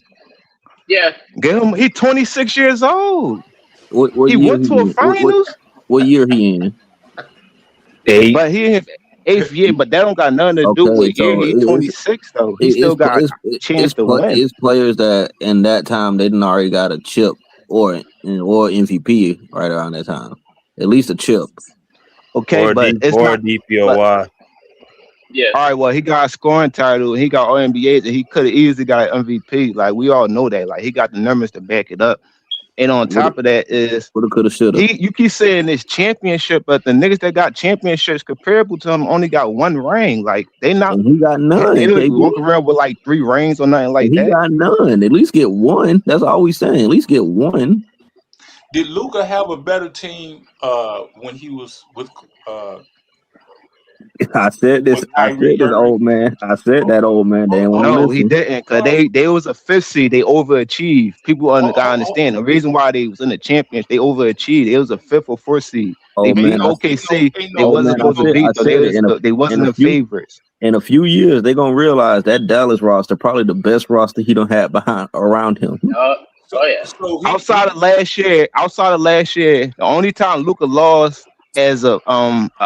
Yeah, Get him. He 26 years old. What He year went he to a in? finals, What year he in? 8. but he in his 8th year. But that don't got nothing to do Okay, with year. so He 26 though. He still it's got a chance to win. it's players that in that time they didn't already got a chip or MVP right around that time. At least a chip. Okay, but it's or not. But DPOY. yeah. all right, well, he got a scoring title. He got all NBAs, and he could have easily got an MVP. Like we all know that. Like he got the numbers to back it up. And on top of that is Woulda, coulda, shoulda. you keep saying this championship, but the niggas that got championships comparable to him only got one ring. Like they not And he got none. they don't KB. walk around with like 3 rings or nothing like And he that. got none. At least get one. That's all we saying. At least get one. Did Luka have a better team when he was with I said this. with I said Kyrie this Irving? old man. I said that old man. They didn't want to No, he listen. didn't, cause they was a 5th seed. They overachieved. People gotta understand the reason why they was in the championship. They overachieved. It was a 5th or 4th seed. They Old beat man, OKC. They old wasn't man. supposed to beat I though. said it. They wasn't the favorites. In a few years, they're gonna realize that Dallas roster probably the best roster he don't have around him. Oh yeah. So Outside of last year, the only time Luka lost as a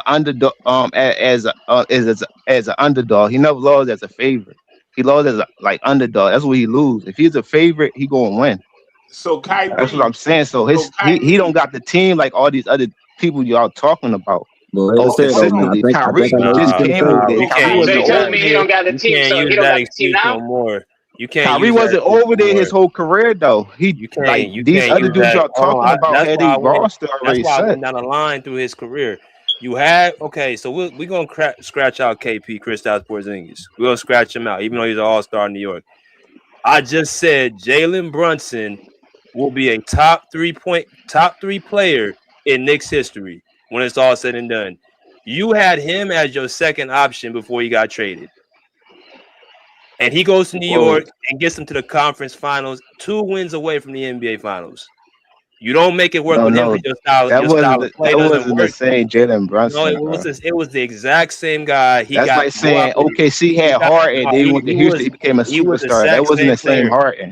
underdog, as an underdog, he never lost as a favorite. He lost as a underdog. That's what he lose. If he's a favorite, he gonna win. So Kyrie, That's what I'm saying. So he don't got the team like all these other people y'all talking about. Well, like I said, old man, Consistently, Kyrie I know what just you're came gonna over say. there. You Kyrie can't So wasn't you use telling over me he there. don't got the You team? can't So he use don't that got the team excuse no now? more. You can't Kyrie use that wasn't excuse over no there his more. whole career though. He You these can't other use dudes that. y'all Hold on. talking about That's had why a I went. roster That's already why I set. went down the line through his career. You had so we're gonna scratch out KP Kristaps Porzingis. We're gonna scratch him out, even though he's an all-star in New York. I just said Jalen Brunson will be a top three player in Knicks history when it's all said and done. You had him as your second option before he got traded. And he goes to New York and gets them to the conference finals, 2 wins away from the NBA finals. You don't make it work with him because your style of play doesn't the work. same Jalen No, Brunson, it was the exact same guy. That's like saying OKC had Harden, then he went to Houston, he became a he was the superstar. That exact wasn't same the same player. Harden.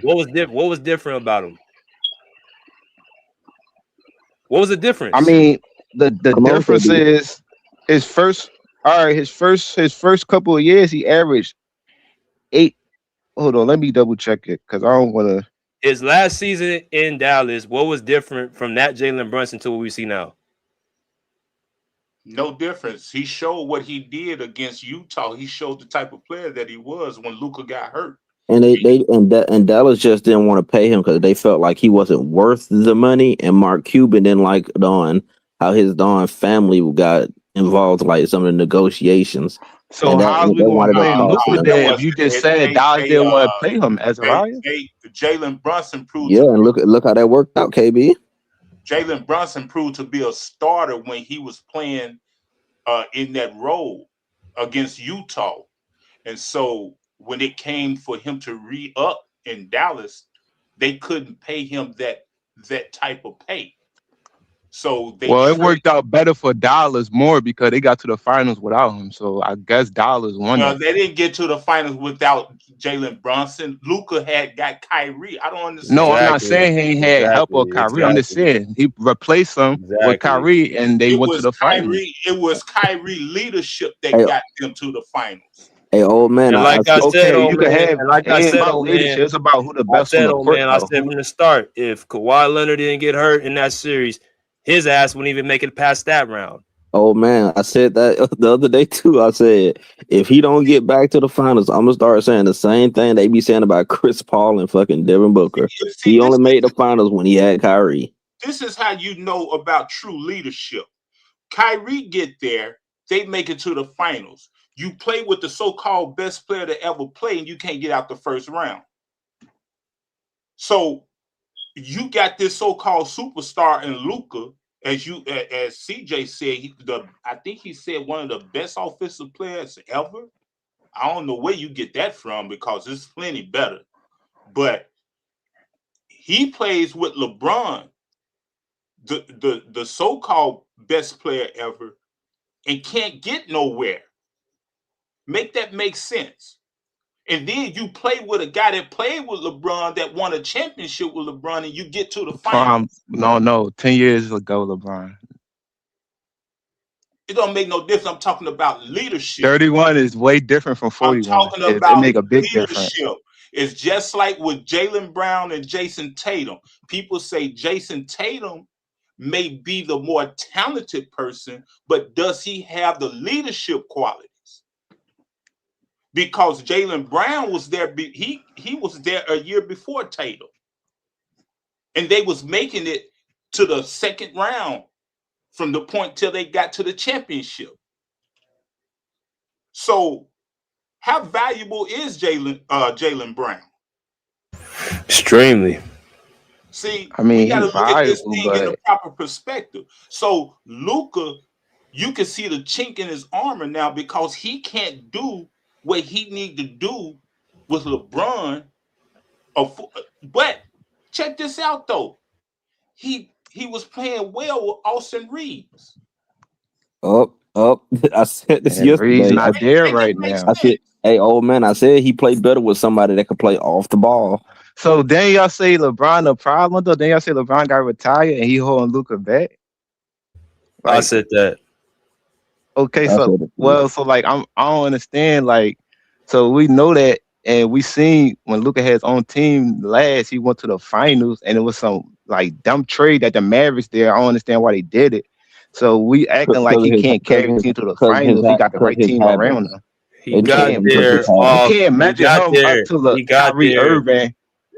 What was different about him? What was the difference? I mean, the difference is his first couple of years he averaged 8. Hold on, let me double check it because I don't want to. His last season in Dallas, what was different from that Jalen Brunson to what we see now? no difference. He showed what he did against Utah. He showed the type of player that he was when Luka got hurt. And and Dallas just didn't want to pay him because they felt like he wasn't worth the money. And Mark Cuban didn't like how his family got involved, like some of the negotiations. So how's we going to play Luka then if you just said Dallas didn't want to pay him as a Ryan? Jalen Brunson proved. Yeah, and look how that worked out, KB. Jalen Brunson proved to be a starter when he was playing in that role against Utah, and so when it came for him to re-up in Dallas, they couldn't pay him that type of pay. So it worked out better for Dallas more because they got to the finals without him. So I guess Dallas won. Well, they didn't get to the finals without Jalen Brunson. Luka got Kyrie. I don't understand. No, I'm not saying he had help with Kyrie. I'm just saying he replaced him with Kyrie, and they went to the finals. It was Kyrie leadership that got them to the finals. Hey, old man. And like I said, Okay, old you can man, have. and like It I ain't said, about old leadership. man, It's about who the I best on said, the old court, man, I though. said from the start, if Kawhi Leonard didn't get hurt in that series, his ass wouldn't even make it past that round. Oh man, I said that the other day too. I said if he don't get back to the finals, I'm gonna start saying the same thing they be saying about Chris Paul and fucking Devin Booker. See, He only made the finals when he had Kyrie. this is how you know about true leadership. Kyrie get there, they make it to the finals. You play with the so-called best player to ever play, and you can't get out the first round. So you got this so-called superstar in Luka, as CJ said, I think he said one of the best offensive players ever. I don't know where you get that from because it's plenty better. But he plays with LeBron, the so-called best player ever, and can't get nowhere. Make that make sense. And then you play with a guy that played with LeBron, that won a championship with LeBron, and you get to the finals. No. 10 years ago, LeBron. It don't make no difference. I'm talking about leadership. 31 is way different from 41. I'm talking It about make a big difference. leadership. It's just like with Jaylen Brown and Jason Tatum. People say Jason Tatum may be the more talented person, but does he have the leadership qualities? Because Jaylen Brown was there, he was there a year before Tatum, and they was making it to the second round from the point till they got to the championship. So, how valuable is Jaylen Brown? Extremely. See, I mean, we got to he's look at this valuable, thing in a but proper perspective. So, Luka, you can see the chink in his armor now because he can't do what he need to do with LeBron. But check this out, though. He was playing well with Austin Reeves. I said this and Reed's yesterday. not there Make it right make now. I said, hey, old man, I said he played better with somebody that could play off the ball. So then y'all say LeBron a problem though? Then y'all say LeBron got retired and he holding Luka back? I Like, said that. okay, I so said it. so like I don't understand. Like, so we know that, and we seen when Luka had his own team last, he went to the finals, and it was some like dumb trade that the Mavericks there. I don't understand why they did it. So we acting like he can't carry the team to the finals. He got the right team around him. He got can't there you off. can't He imagine got him up there. to the He got Kyrie there. Irving,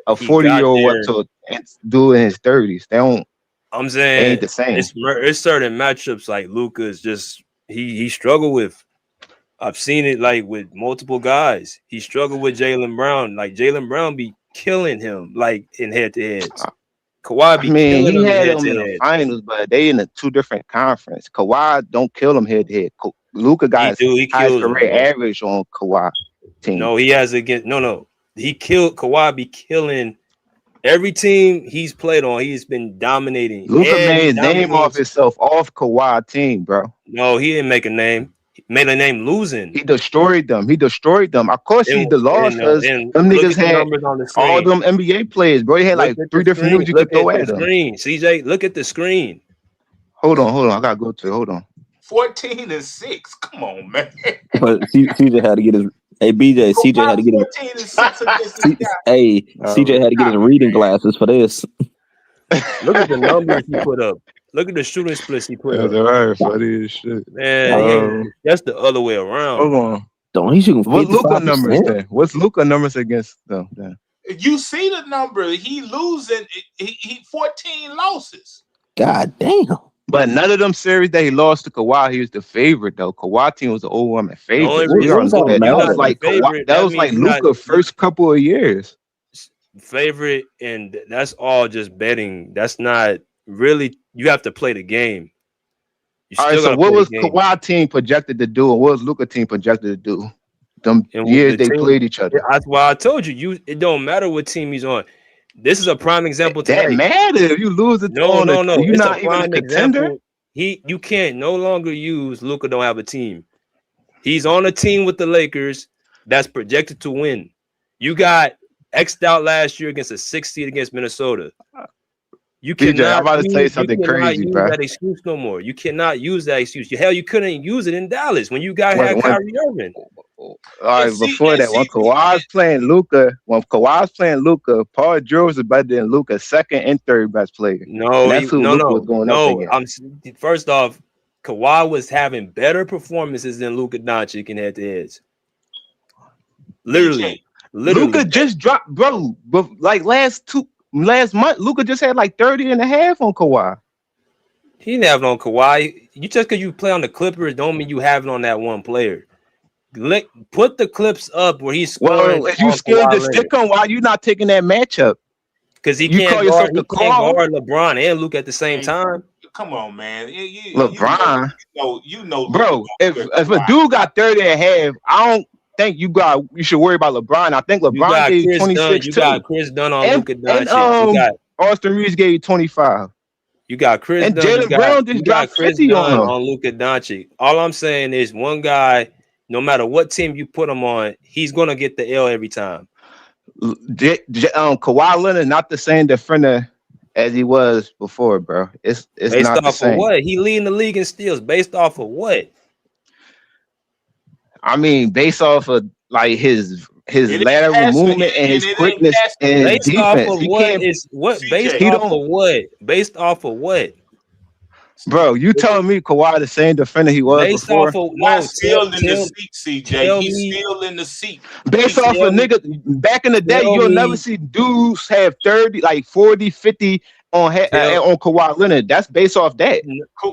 a He got 40-year-old up there. to and do it in his 30s. They don't. I'm They saying ain't the same. it's certain matchups like Luka is just he struggled with. I've seen it like with multiple guys. He struggled with Jaylen Brown. Like Jaylen Brown be killing him like in head to heads. Kawhi I be mean, killing he him in had head them to in the head. finals, but they in a two different conference. Kawhi don't kill him head to head. Luka got his He highest kills him, career bro. average on Kawhi team. No, he has against no. He killed Kawhi be killing every team he's played on. He's been dominating. Luka And made he his name off dominates. himself off Kawhi team, bro. No, he didn't make a name. He made a name losing. He destroyed them. Of course, he lost because And them look niggas at the had numbers on the all screen. them NBA players, bro. He had Look like at 3 the different screen. dudes you Look could throw at the at him. screen. CJ, look at the screen. Hold on. I gotta go to. Hold on. 14-6. Come on, man. But CJ had to get his. Hey BJ, CJ had to get his. 14-6 against this guy. Hey, CJ had to get his reading glasses for this. Look at the numbers he put up. Look at the shooting splits he put up. Right, funny as shit. Man, that's the other way around. Hold on. Don't he shooting 55%? What Luka numbers then? What's Luka numbers against them then? You see the number. He losing. He 14 losses. God damn. But none of them series that he lost to Kawhi, he was the favorite though. Kawhi team was the overwhelming favorite. only We all reason know that. you're That not was the like Kawhi. favorite, That that was like means you're not- Luka first couple of years. Favorite, and that's all just betting. That's not really. You have to play the game. You All right, still so gotta what play was the game. Kawhi team projected to do, and what was Luka team projected to do? Them And years the they team- played each other. That's why I told you. It don't matter what team he's on. This is a prime example That tonight. matter if you lose it No. you're It's not a even a prime contender. example. You can't no longer use Luka don't have a team. He's on a team with the Lakers that's projected to win. You got X'd out last year against a 6 seed against Minnesota. You BJ, cannot I'm about to tell you use, something you cannot crazy, use bro. that excuse no more. You cannot use that excuse. Hell, you couldn't use it in Dallas when you had When- Kyrie Irving. All right, before that, when Kawhi's playing Luka, Paul George is better than Luka's second and third best player. No, and that's who Luka was going up against. First off, Kawhi was having better performances than Luka Doncic in head-to-heads. Literally. Luka just dropped, bro. But like last month, Luka just had like 30 and a half on Kawhi. He didn't have it on Kawhi. You just because you play on the Clippers don't mean you have it on that one player. Put the clips up where he's scoring. Well, if you scared to stick on, why you not taking that matchup? Because he can't guard LeBron and Luke at the same time. Come on, man. LeBron. You know, bro. If a dude got 30 and a half, I don't think you should worry about LeBron. I think LeBron gave you 26 You got Chris Dunn on Luka Doncic. And Austin Reeves gave you 25. You got Chris and Dunn. Jaylen Brown just dropped 50 on Luka Doncic. All I'm saying is one guy, no matter what team you put him on, he's gonna get the L every time. Kawhi Leonard not the same defender as he was before, bro. It's based not the off same. Of what? He leading the league in steals. Based off of what? I mean, based off of like his lateral movement and his quickness and his defense. Based off of what? Bro, you telling me Kawhi the same defender he was based before? Still in the seat, CJ. He's still in the seat. Based off of nigga back in the day, you'll never see dudes have 30, like 40, 50 on Kawhi Leonard. That's based off that.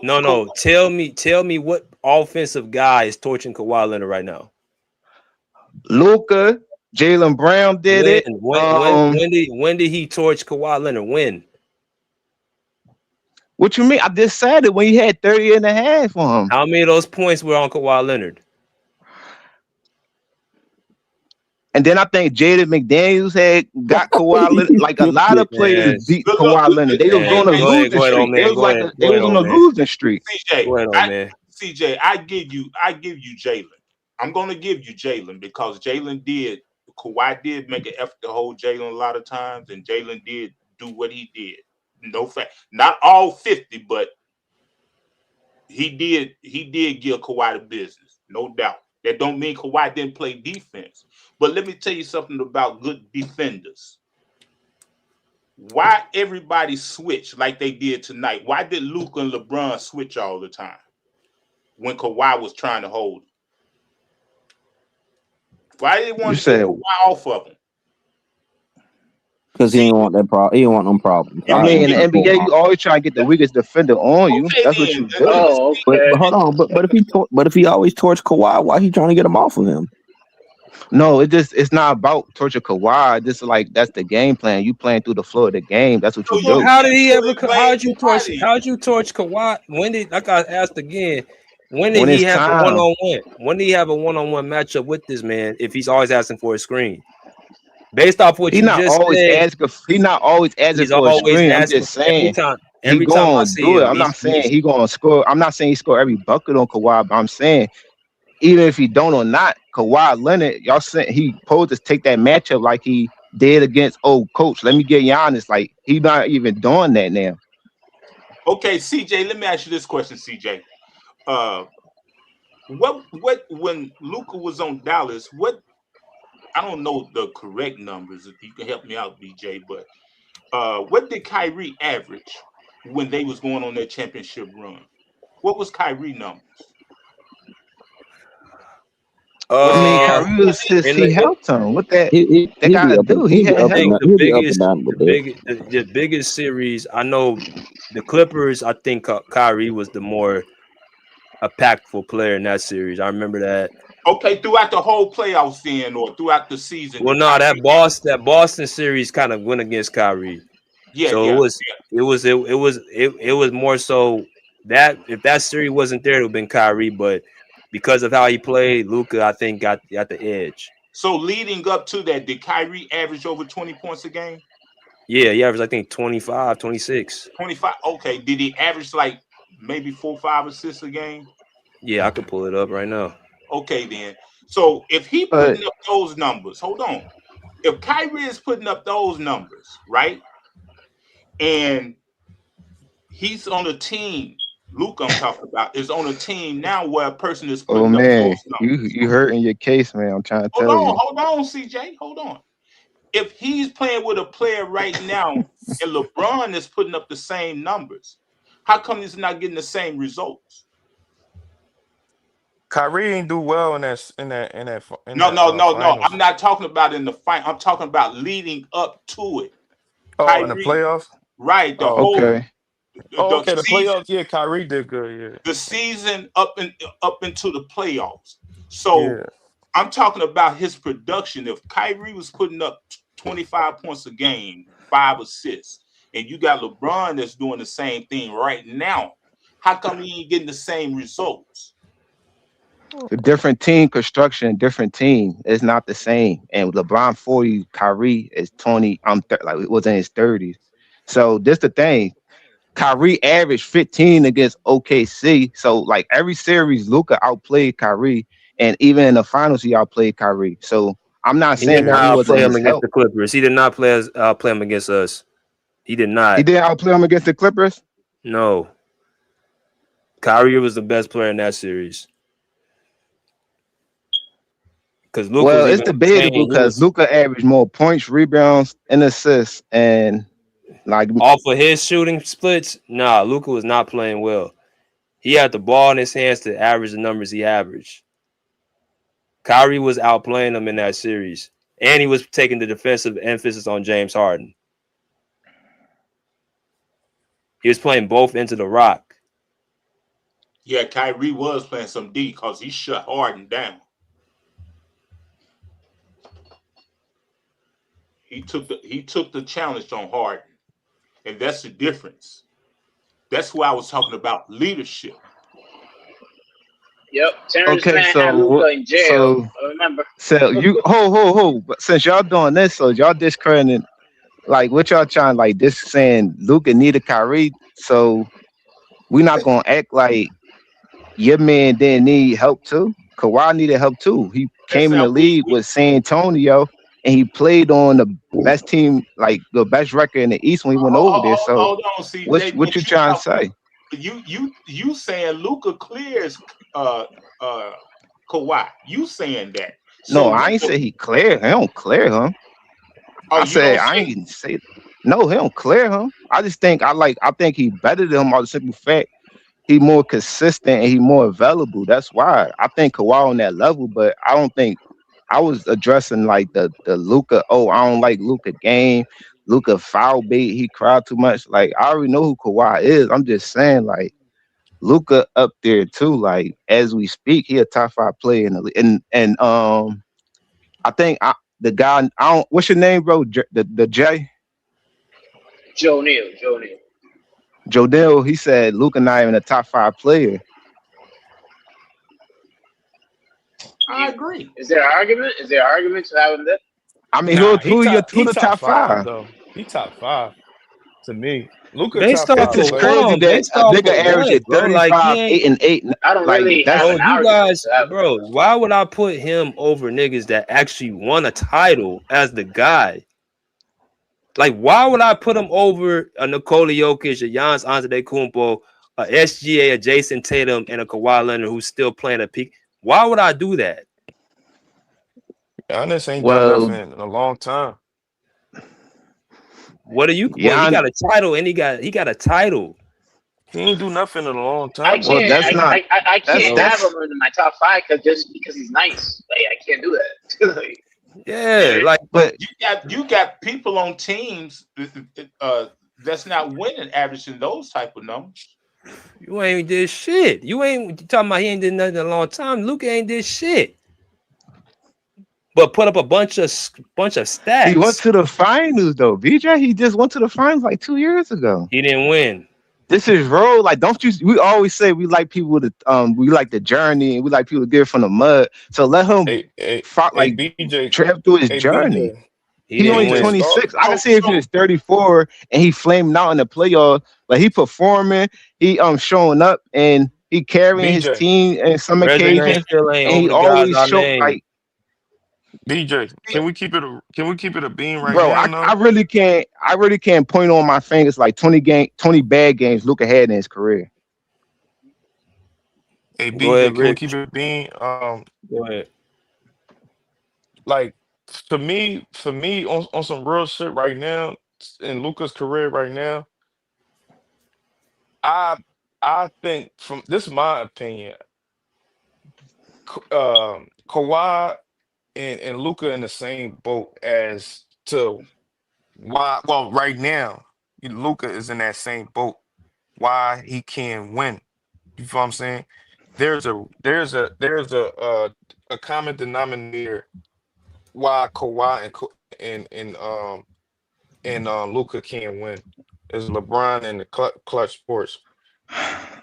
No. Tell me what offensive guy is torching Kawhi Leonard right now? Luka, Jaylen Brown did it. When did he torch Kawhi Leonard? When? What you mean? I just said it when he had 30 and a half on him. How many of those points were on Kawhi Leonard? And then I think Jaden McDaniels had got Kawhi Leonard. Like a lot of players beat Kawhi Leonard. They was on a losing streak. They was on a losing streak. CJ, I give you Jalen. I'm gonna give you Jalen because Kawhi did make an effort to hold Jalen a lot of times, and Jalen did do what he did. No fact, not all 50, but he did give Kawhi the business, no doubt. That don't mean Kawhi didn't play defense. But let me tell you something about good defenders. Why everybody switch like they did tonight? Why did Luka and LeBron switch all the time when Kawhi was trying to hold him? Why did they want to take Kawhi off of him? Because he didn't want that problem. He didn't want no problem. I mean, in the NBA, you always try to get the weakest defender on you. That's what you do. Okay. But hold on. But if he always torched Kawhi, why he trying to get him off of him? No, it's not about torture Kawhi. This is like that's the game plan. You playing through the flow of the game. That's what you do. How'd you torch Kawhi? When did, like I asked again, when did he have a one-on-one? When did he have a one-on-one matchup with this man if he's always asking for a screen? Based off what you just said, he's not always asking for a screen. I'm just saying every time I see do it. him, I'm not saying he gonna score. I'm not saying he score every bucket on Kawhi, but I'm saying even if he don't or not, Kawhi Leonard, y'all saying he supposed to take that matchup like he did against old coach. Let me get Giannis. Like he's not even doing that now. Okay, CJ, let me ask you this question, CJ. What when Luka was on Dallas, what? I don't know the correct numbers. If you can help me out, BJ, but what did Kyrie average when they was going on their championship run? What was Kyrie numbers? Kyrie he helped him. What that gotta do? He had the biggest series. I know the Clippers. I think Kyrie was the more impactful player in that series. I remember that. Okay, throughout the whole playoff scene or throughout the season. Well, no, that Boston series kind of went against Kyrie. Yeah, so it was more so that if that series wasn't there, it would have been Kyrie. But because of how he played, Luka, I think got the edge. So leading up to that, did Kyrie average over 20 points a game? Yeah, he averaged I think 25, 26. 25. Okay, did he average like maybe 4 or 5 assists a game? Yeah, I could pull it up right now. Okay, then. So if he putting up those numbers, hold on. If Kyrie is putting up those numbers, right, and he's on a team Luka, I'm talking about, is on a team now where a person is Oh putting up man, those numbers. you hurting your case, man. I'm trying to tell you. Hold on, CJ. Hold on. If he's playing with a player right now and LeBron is putting up the same numbers, how come he's not getting the same results? Kyrie ain't do well in that No. finals. I'm not talking about in the fight. I'm talking about leading up to it. Oh, in the playoffs? Right. The Okay. The playoffs. Yeah, Kyrie did good. Yeah. The season up into the playoffs. So I'm talking about his production. If Kyrie was putting up 25 points a game, 5 assists, and you got LeBron that's doing the same thing right now, how come he ain't getting the same results? The different team construction, different team is not the same. And LeBron 40, Kyrie is 20. Like it was in his 30s. So this the thing. Kyrie averaged 15 against OKC. So like every series, Luka outplayed Kyrie, and even in the finals, he outplayed Kyrie. So I'm not He saying did not Kyrie wasn't outplay him his against help. the Clippers. He did not play him against us. He did not. He didn't outplay him against the Clippers? No. Kyrie was the best player in that series. Because Luka Well, it's debatable because Luka averaged more points, rebounds, and assists, and like off of his shooting splits, nah, Luka was not playing well. He had the ball in his hands to average the numbers he averaged. Kyrie was outplaying him in that series, and he was taking the defensive emphasis on James Harden. He was playing both into the rock. Yeah, Kyrie was playing some D because he shut Harden down. He took the challenge on Harden, and that's the difference. That's why I was talking about leadership. Yep, Terrence okay, had Luka in jail. I remember. So you but since y'all doing this, so y'all discrediting like what y'all trying like this saying Luka needed Kyrie, so we're not gonna act like your man didn't need help too. Kawhi needed help too. He came in the league with San Antonio, and he played on the best team, like the best record in the East when he went over there. So hold on, CJ, what you trying to say? You saying Luka clears Kawhi? You saying that? No, I ain't say he clear. He don't clear him. I said I ain't say no. He don't clear him. I just think I think he better than him on the simple fact he more consistent and he more available. That's why I think Kawhi on that level, but I don't think I was addressing like the Luka. Oh, I don't like Luka game. Luka foul bait. He cried too much. Like I already know who Kawhi is. I'm just saying like Luka up there too. Like as we speak, he a top 5 player in the league. And I think the guy. I don't. What's your name, bro? The J. Joe Neal. Jodell, he said Luka not even a top 5 player. I agree. Is there an argument? Is there an argument to have him there? I mean, who the top 5? Though he top 5 to me. Luka based top off 5. It's crazy that a nigga averaged 35, 8 and 8. I don't like, really that's, have an you argument. guys, bro, why would I put him over niggas that actually won a title as the guy? Like, why would I put him over a Nikola Jokic, a Giannis Antetokounmpo, a SGA, a Jason Tatum, and a Kawhi Leonard who's still playing at peak? Why would I do that? Giannis ain't done nothing in a long time. What are you? Well, he got a title, and he got a title. He ain't do nothing in a long time. I can't have him in my top 5 because he's nice. Like I can't do that. Yeah, like, but you got people on teams that's not winning, averaging those type of numbers. You ain't did shit. You ain't talking about he ain't did nothing in a long time. Luka ain't did shit, but put up a bunch of stats. He went to the finals though, BJ. He just went to the finals like 2 years ago. He didn't win. This is role. Like, don't you? We always say we like people to we like the journey and we like people to get it from the mud. So let him BJ, trap through his journey. BJ. He only 26. I can see if he was 34 and he flamed out in the playoffs, but he performing, he showing up and he carrying his team in some occasions. And he always show like BJ. Can we keep it a beam right bro, now? I really can't point on my fingers like 20 bad games Luka had in his career. Hey, Go ahead, BJ, can we Rich. keep it being? Go ahead. Like for me, on some real shit right now in Luka's career right now, I I think from this is my opinion, Kawhi and Luka in the same boat as to why. Well, right now, Luka is in that same boat. Why he can't win? You feel what I'm saying? There's a common denominator why Kawhi and Luka can't win is LeBron and the clutch sports. Come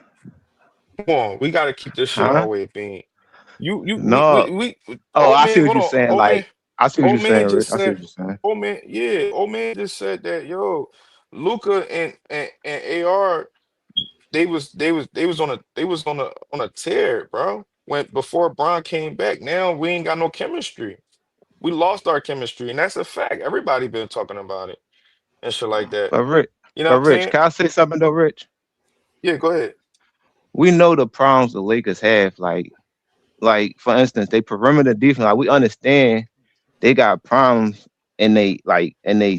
on, we got to keep this shit Huh? all the way being. No. We Oh, old I see man, what hold you're on, saying. Like, I see what you're old man saying, Rich. just I see what said, you're saying. old man just said that Luka and AR they was on a tear, bro. When before Bron came back, now we ain't got no chemistry. We lost our chemistry, and that's a fact. Everybody been talking about it and shit like that. But Rich, You know what I'm saying? can I say something though, Rich? Yeah, go ahead. We know the problems the Lakers have. Like for instance, they perimeter defense. Like we understand they got problems in they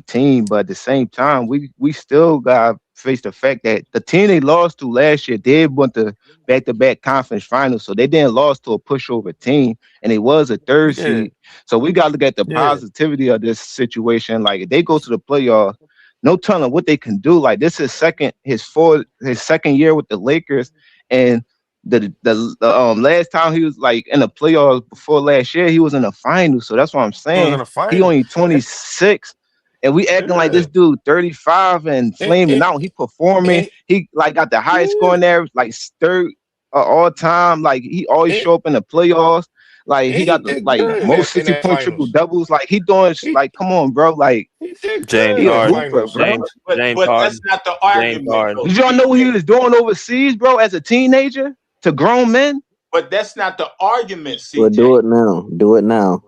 team, but at the same time, we still got to face the fact that the team they lost to last year did went to back-to-back conference finals, so they didn't lost to a pushover team, and it was a third Yeah, seed. So we got to look at the yeah. positivity of this situation. Like if they go to the playoffs, no telling what they can do. Like this is his second year with the Lakers, and the last time he was like in the playoffs before last year, he was in the finals. So that's what I'm He was in saying. the He final. only 26, and we acting like Yeah, this dude 35 and and, flaming and, out. He performing. and He like got the highest yeah, scoring there, like third all time. Like he always and, show up in the playoffs. Like he and he got the did like good in most that 60-point triple finals. doubles. Like he doing He like come on, bro. Like he did James good he in a that Harden. hooper, finals. bro. James But that's Harden. not the James argument, Harden. though, Did y'all know what he CJ. was doing overseas, bro, as a teenager to grown men? But that's not the argument, Well, CJ. do it now. Do it now.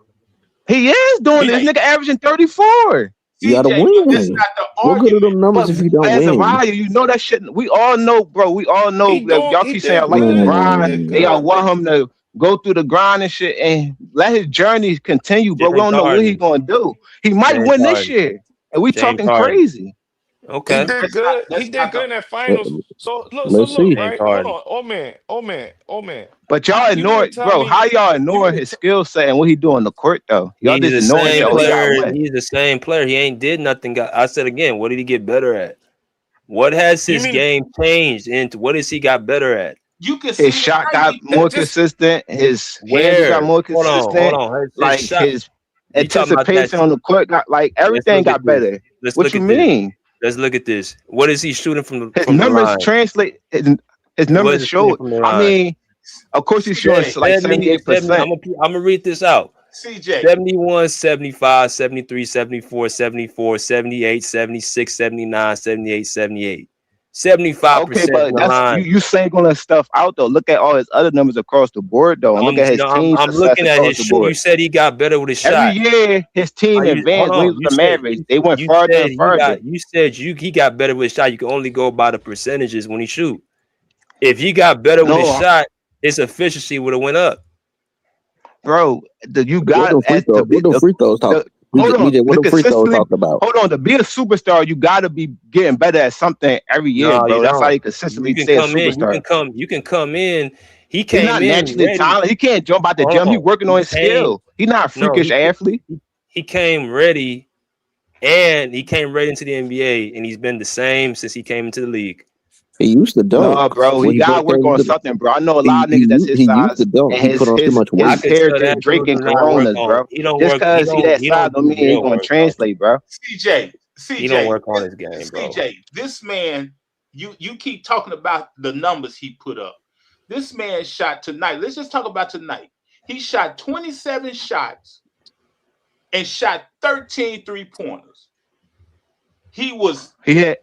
He is doing this. CJ, Nigga averaging 34. You gotta CJ, but that's win. not the What good are argument. them numbers But if you don't as a win? rider, you know that shit. We all know, bro. We all know that y'all He keep saying I did like the good. He grind did Man, and y'all good. want him to go through the grind and shit and let his journey continue, bro. We James don't know what he's Harden. gonna do. He might James win this Harden. year, and we James talking Harden. crazy. He Okay. did That's not. good. He That's did not good the. in that finals. So let's look, see. James right? Hold Harden. on. Oh man. But y'all You mean ignore to it, tell bro. me How y'all you mean ignoring to his t- skill set and what he do on the court though? Y'all He's just the ignoring same that yeah, all he but got player. win. He's the same player. He ain't did nothing. I said again, what did he get better at? What has you his mean game changed into? What has he got better at? You can His see it shot now. got more just consistent. His handle got Where? more Hold consistent. on. His Like shot. his You talking about that? anticipation on the court got like Let's everything look at got this. better. Let's What look you at this. mean? Let's look at this. What is he shooting His from the numbers line? translate. His What numbers is he shooting show it. from the I line? mean, of course he's shooting CJ, like 70. 78%. I'm gonna read this out. CJ. 71, 75, 73, 74, 74, 78, 76, 79, 78, 78. Okay, 75% from but the that's you line. you singling stuff out though. Look at all his other numbers across the board though, and look at his team I'm success looking at across his the shoot. You board. said he got better with his Every shot. year his team Hold advanced when he on. was with the Mavericks. They went You farther said and further. he got better with his shot. You can only go by the percentages when he shoot. If he got better with his No, shot, his efficiency would have went up. bro, you What got them free as to throws? be What them free throws talk? the hold on, BJ, what the them free throws consistently talking about? hold on to be a superstar. You got to be getting better at something every year, No, you bro. That's how don't. you You consistently can stay a come in. superstar. You can come in. He He's came not in naturally ready. talented. He can't jump out the Hold gym. He on. working on his skill. He's not a No, freakish athlete. he came ready, and he came right into the NBA, and he's been the same since he came into the league. He used to dunk. No, bro, he When he gotta first work came on into the something, bro. I know a lot of niggas that's his he used to size, dunk. and He his put on too his much I his weight. could hair tell just that dude drinking do not work Coronas, on. bro. He don't Just work. cause he that size don't mean he ain't gonna Work on. translate, bro. CJ. He don't CJ. work on his game, bro. CJ. This man. You keep talking about the numbers he put up. This man shot tonight. Let's just talk about tonight. He shot 27 shots and shot 13 3-pointers. He He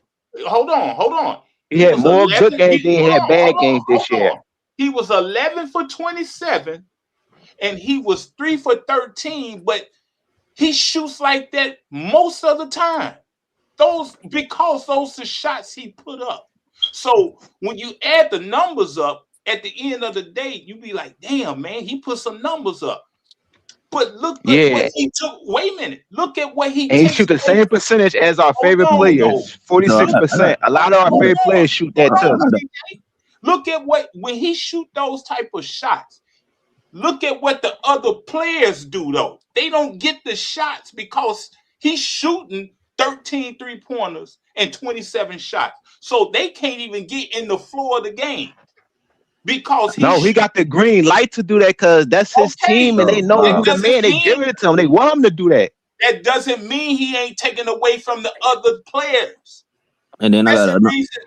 hold on. He had was more good 11. games than he had bad games this year. He was 11 for 27, and he was 3 for 13. But he shoots like that most of the time. Because those are shots he put up. So when you add the numbers up, at the end of the day, you be like, damn, man, he put some numbers up. But look at what he took. Wait a minute. Look at what he And he shoot the same percentage as our favorite players, 46%. A lot of our favorite players shoot that too. Look at when he shoot those type of shots. Look at what the other players do, though. They don't get the shots because he's shooting 13 3-pointers and 27 shots. So they can't even get in the floor of the game. Because he got the green light to do that because that's his team and they know who the man. They give it to him. They want him to do that. That doesn't mean he ain't taking away from the other players. And then that's the reason.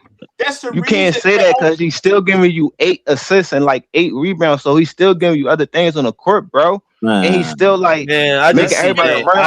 You can't say that because he's still giving you 8 assists and like 8 rebounds. So he's still giving you other things on the court, bro. And he's still like making everybody around.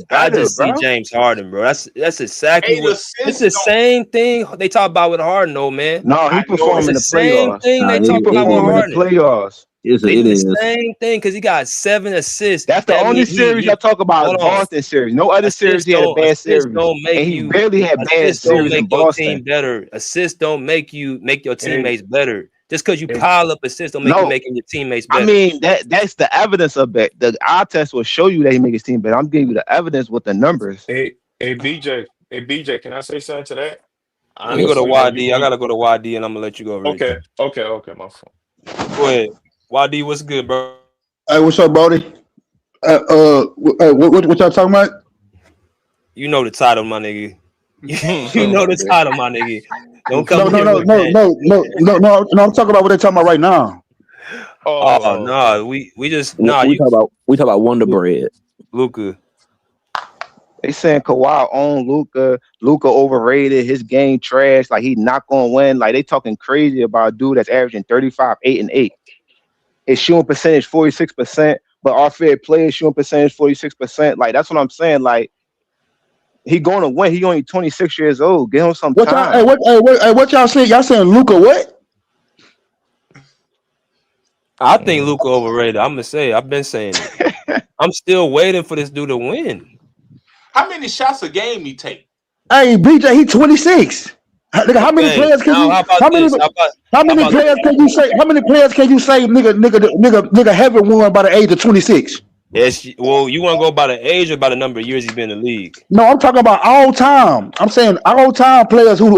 I just see James Harden, bro. That's exactly what it's the same thing they talk about with Harden, though, man. No, he performed in the playoffs. Same thing they talk about with Harden. Playoffs. It is the same thing because he got 7 assists. That's the only series I talk about. Boston series. No other series he had a bad series. And he barely had bad series in Boston. Better. Assists don't make your teammates better. Just because you pile up assists don't make you making your teammates better. I mean, that's the evidence of it. The eye test will show you that he make his team better. I'm giving you the evidence with the numbers. Hey, BJ, can I say something to that? Let me go to YD. I gotta go to YD, and I'm gonna let you go. Okay, my phone. Go ahead, YD. What's good, bro? Hey, what's up, Brody? What y'all talking about? You know the title, my nigga. You know the title, my nigga. Don't come No. I'm talking about what they're talking about right now. Oh no, we talk about Wonder Bread. Luka. They saying Kawhi own Luka. Luka overrated. His game trash. Like he not gonna win. Like they talking crazy about a dude that's averaging 35, 8, and 8. His shooting percentage 46%, but our favorite player shooting percentage 46%. Like that's what I'm saying. Like he going to win. He only 26 years old. Give him some time. What y'all saying? Y'all saying Luka what? I think Luka overrated. I'm gonna say. I've been saying it. I'm still waiting for this dude to win. How many shots a game he take? Hey, BJ, he 26. How many players can you? How many players can you say? How many players can you say? Nigga haven't won by the age of 26. Yes. Well, you want to go by the age or by the number of years he's been in the league? No, I'm talking about all time. I'm saying all time players who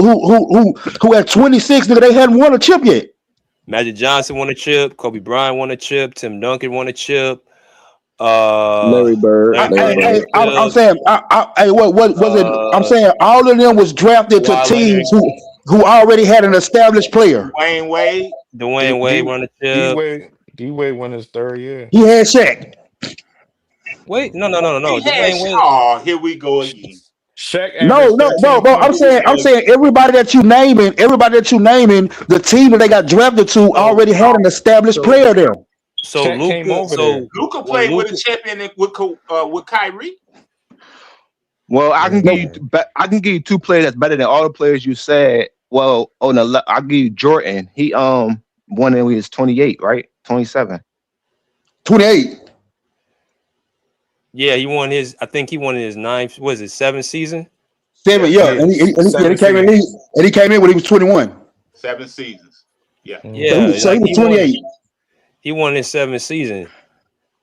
at 26, nigga, they hadn't won a chip yet. Magic Johnson won a chip. Kobe Bryant won a chip. Tim Duncan won a chip. Larry Bird. I'm saying, what was it? I'm saying all of them was drafted to teams who already had an established player. Dwayne Wade won a chip. D-Wade won his 3rd year. He had Shaq. Wait, no. Here we go again. No, bro. I'm saying everybody that you naming, the team that they got drafted to already had an established player there. So Luka played with a champion with Kyrie. Well, I can give you 2 players that's better than all the players you said. Well, I'll give you Jordan. He won when he was 28, right? 27. 28. Yeah, he won his. I think he won his 9th. Was it 7th season? 7, yeah. And he came in when he was 21. 7 seasons. Yeah. Yeah. So he was 28. He won his 7th season,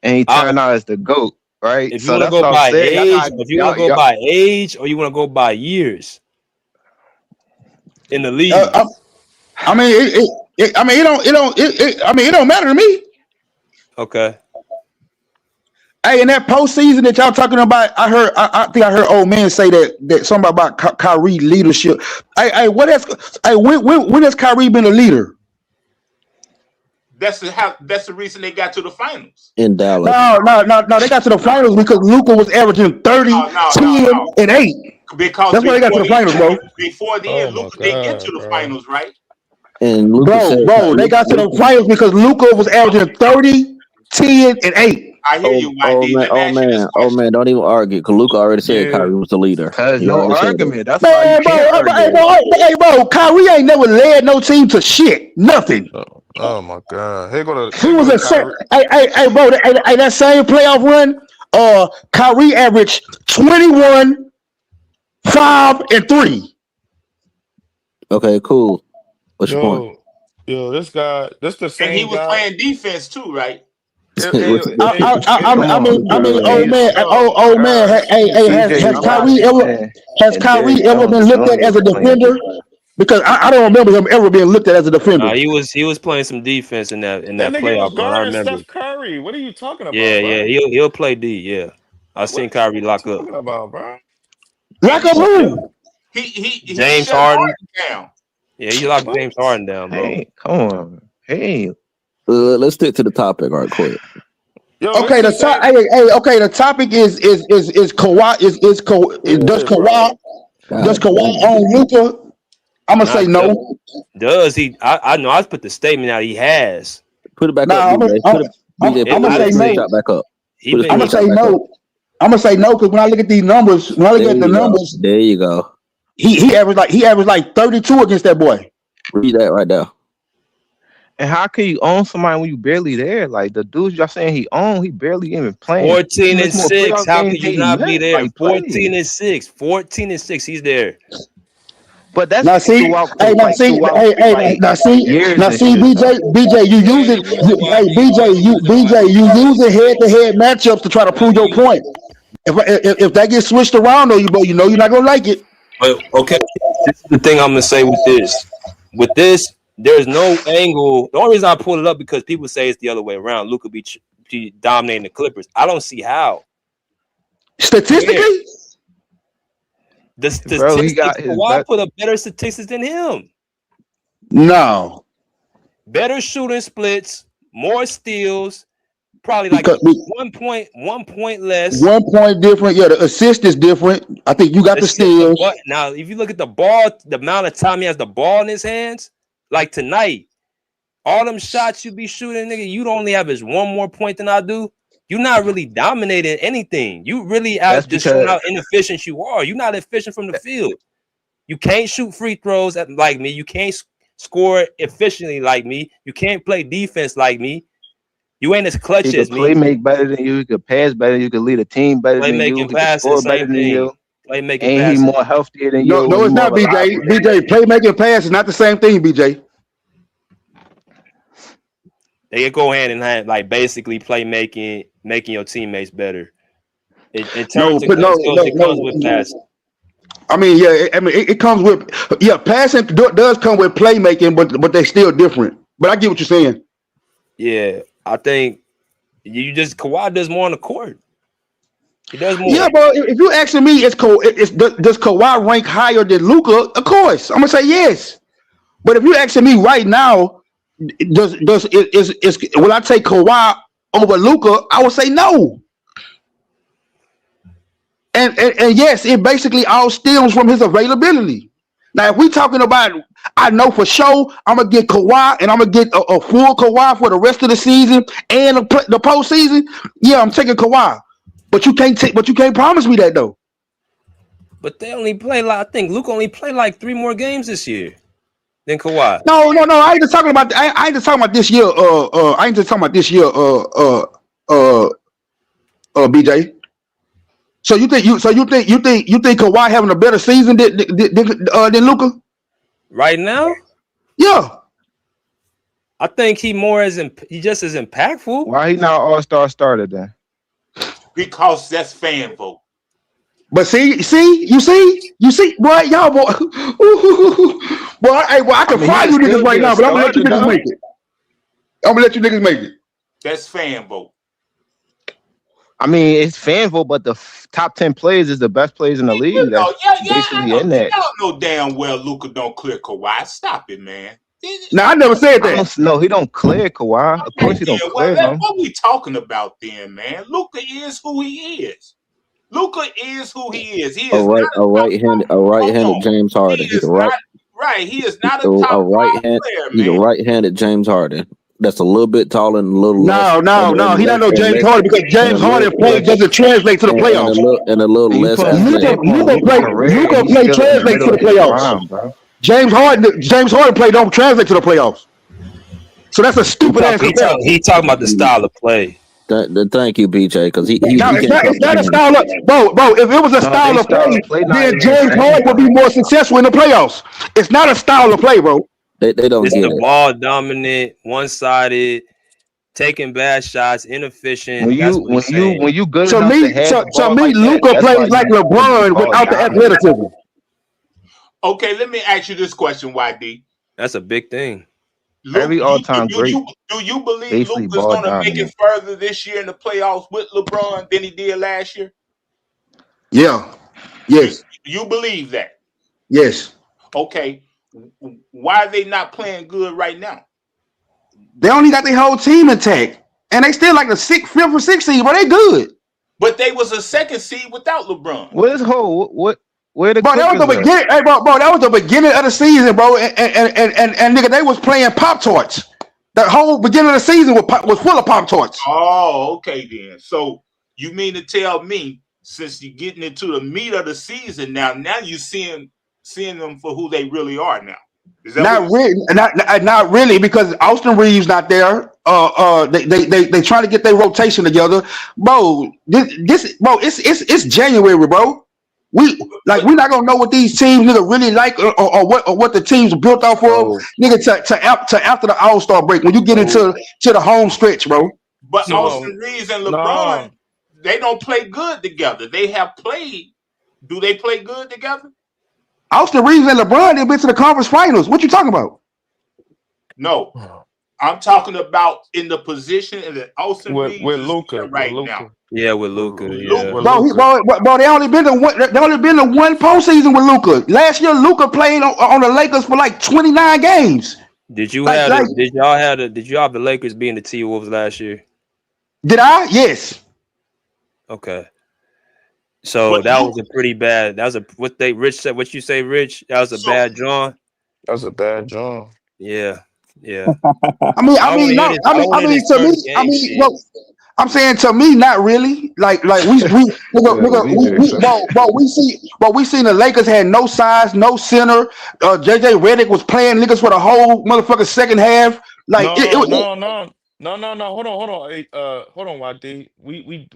and he turned out as the GOAT, right? If you want to go by age, or you want to go by years in the league. It don't matter to me. Okay. Hey, in that postseason that y'all talking about, I think I heard old man say that something about Kyrie leadership. When has Kyrie been a leader? That's the reason they got to the finals. In Dallas. No. They got to the finals because Luka was averaging 30, 10, and 8. Because that's why they got to the finals, bro. Before then, they get to the finals, right? And bro, they got to the finals because Luka was averaging 30, 10, and 8. I hear you, YD. Oh man, don't even argue because Luka already said Kyrie was the leader. No argument. That's why bro, Kyrie ain't never led no team to shit. Nothing. Oh my God! He was bro. That same playoff run, Kyrie averaged 21, 5, and 3. Okay, cool. What's your point? Yo, this guy, this the same And he was guy. playing defense too, right? What's the I difference? mean, old man. Has Kyrie ever been looked at as a defender? Because I don't remember him ever being looked at as a defender. He was playing some defense in that That nigga playoff was run. I guarding remember. Steph Curry. What are you talking about? Yeah, bro? yeah, he'll play D. Yeah, I seen Kyrie lock up. Talking about, bro? Lock up who? He James shut Harden. down. Yeah, he locked James Harden down, bro. Hey, come on. Hey. Let's stick to the topic right quick. Yo, Okay, the topic is Kawhi does Kawhi own Luka? I'm gonna say no. Does he? I know. I put the statement out. He has. Put it back Nah, up, BJ. I'm gonna say no. Shot back up. He been- I'm gonna say no. I'm gonna say no because when I look at these numbers, There you go. he averaged like 32 against that boy. Read that right there. And how can you own somebody when you barely there? Like the dudes y'all saying he owned, he barely even playing. 14-6. How can you not be there? Like, 14-6. 14-6. He's there. But that's Now see, BJ, you using head-to-head matchups to try to prove your point. If that gets switched around on you, bro, you know you're not gonna like it. But okay, this is the thing I'm gonna say with this. With this, there's no angle. The only reason I pull it up because people say it's the other way around. Luka be dominating the Clippers. I don't see how. Statistically, the statistics. Kawhi put up better statistics than him. No. Better shooting splits, more steals, probably like 1 point less. 1 point different. Yeah, the assist is different. I think you got the steals. Now, if you look at the ball, the amount of time he has the ball in his hands, like tonight, all them shots you be shooting, nigga, you'd only average 1 more point than I do. You're not really dominating anything. You really just showing how inefficient you are. You're not efficient from the field. You can't shoot free throws like me. You can't score efficiently like me. You can't play defense like me. You ain't as clutch as me. Play make better than you. You could pass better. You could lead a team better than you. You could score better than you. Playmaking, ain't he more healthier than you? No, it's not, BJ. BJ, playmaking pass is not the same thing, BJ. They go hand in hand, like basically playmaking, making your teammates better. In terms of skills, it comes with passing. I mean, yeah, it comes with passing does come with playmaking, but they're still different. But I get what you're saying. Yeah, I think Kawhi does more on the court. He does more. Yeah, bro. If you're asking me, does Kawhi rank higher than Luka? Of course, I'm gonna say yes. But if you're asking me right now, will I take Kawhi over Luka? I would say no. And yes, it basically all stems from his availability. Now, if we're talking about, I know for sure I'm gonna get Kawhi, and I'm gonna get a full Kawhi for the rest of the season and the postseason. Yeah, I'm taking Kawhi, but you can't promise me that though. But they only play I think Luka only played like 3 more games this year than Kawhi. No. I ain't just talking about. I ain't just talking about this year. I ain't just talking about this year. BJ. So you think Kawhi having a better season than Luka? Right now? Yeah. I think he just as impactful. Why he not all-star starter then? Because that's fan vote. But you see, boy, y'all boy. Boy, I can find you niggas right now, but I'm gonna let you niggas make it. I'm gonna let you niggas make it. That's fan vote. I mean, it's fan vote, but the top 10 players is the best players in the league. Basically in that. Y'all know damn well Luka don't clear Kawhi. Stop it, man. No, I never said that. No, he don't clear Kawhi. Of course he don't clear him. What we talking about then, man? Luka is who he is. Luka is who he is. He is a right-handed James Harden. He's right. He is not a top player, man. He's a right-handed James Harden. That's a little bit taller and a little No. He not no James Harden because James Harden play doesn't translate to the playoffs. And a little less. Luka play translate to the playoffs. James Harden play don't translate to the playoffs. So that's a stupid ass comparison. He talking about the style of play. Thank you, BJ, because it's not a style of bro. If it was a style of play, then James Harden would be more successful in the playoffs. It's not a style of play, bro. They don't It's get the it. ball dominant, one-sided, taking bad shots, inefficient. When That's you what he's saying. when you good To enough me, to have the to ball me, like that, Luka that's why plays like you be LeBron called without the dominant. athleticism. Okay, let me ask you this question, YD. That's a big thing. Every all-time great, Do you believe basically Luka's ball going to make it dominant. further this year in the playoffs with LeBron than he did last year? Yeah. Yes. You believe that? Yes. Okay. Why are they not playing good right now? They only got their whole team intact, and they still like the fifth or sixth seed, but they good. But they was a second seed without LeBron. What is where the Bro, that was the Clippers at? beginning. Hey, bro, that was the beginning of the season, bro. And nigga, they was playing Pop Tarts. The whole beginning of the season was full of Pop Tarts. Oh, okay then. So you mean to tell me, since you're getting into the meat of the season now you seeing them for who they really are now? Is that Not really, not really, because Austin Reeves not there. They trying to get their rotation together, bro. It's January, bro. We're not gonna know what these teams nigga really like or what the teams are built off of, nigga, to after the All-Star break when you get into the home stretch, bro. But Austin Reeves and LeBron, they don't play good together. They have played. Do they play good together? Austin Reeves and LeBron, they've been to the conference finals. What you talking about? No, I'm talking about in the position that Austin Reeves with is Luka right now. Yeah, with Luka. Yeah. Bro, they only been to one postseason with Luka. Last year, Luka played on the Lakers for like 29 games. Did y'all have the Lakers being the T-Wolves last year? Did I? Yes. Okay. So that was a pretty bad. That was Rich said. What you say, Rich? That was a bad draw. That was a bad draw. Yeah. I'm saying to me, not really. Like we seen the Lakers had no size, no center. JJ Redick was playing niggas for the whole motherfucking second half. Like No. Hold on. Hey, hold on, YD. We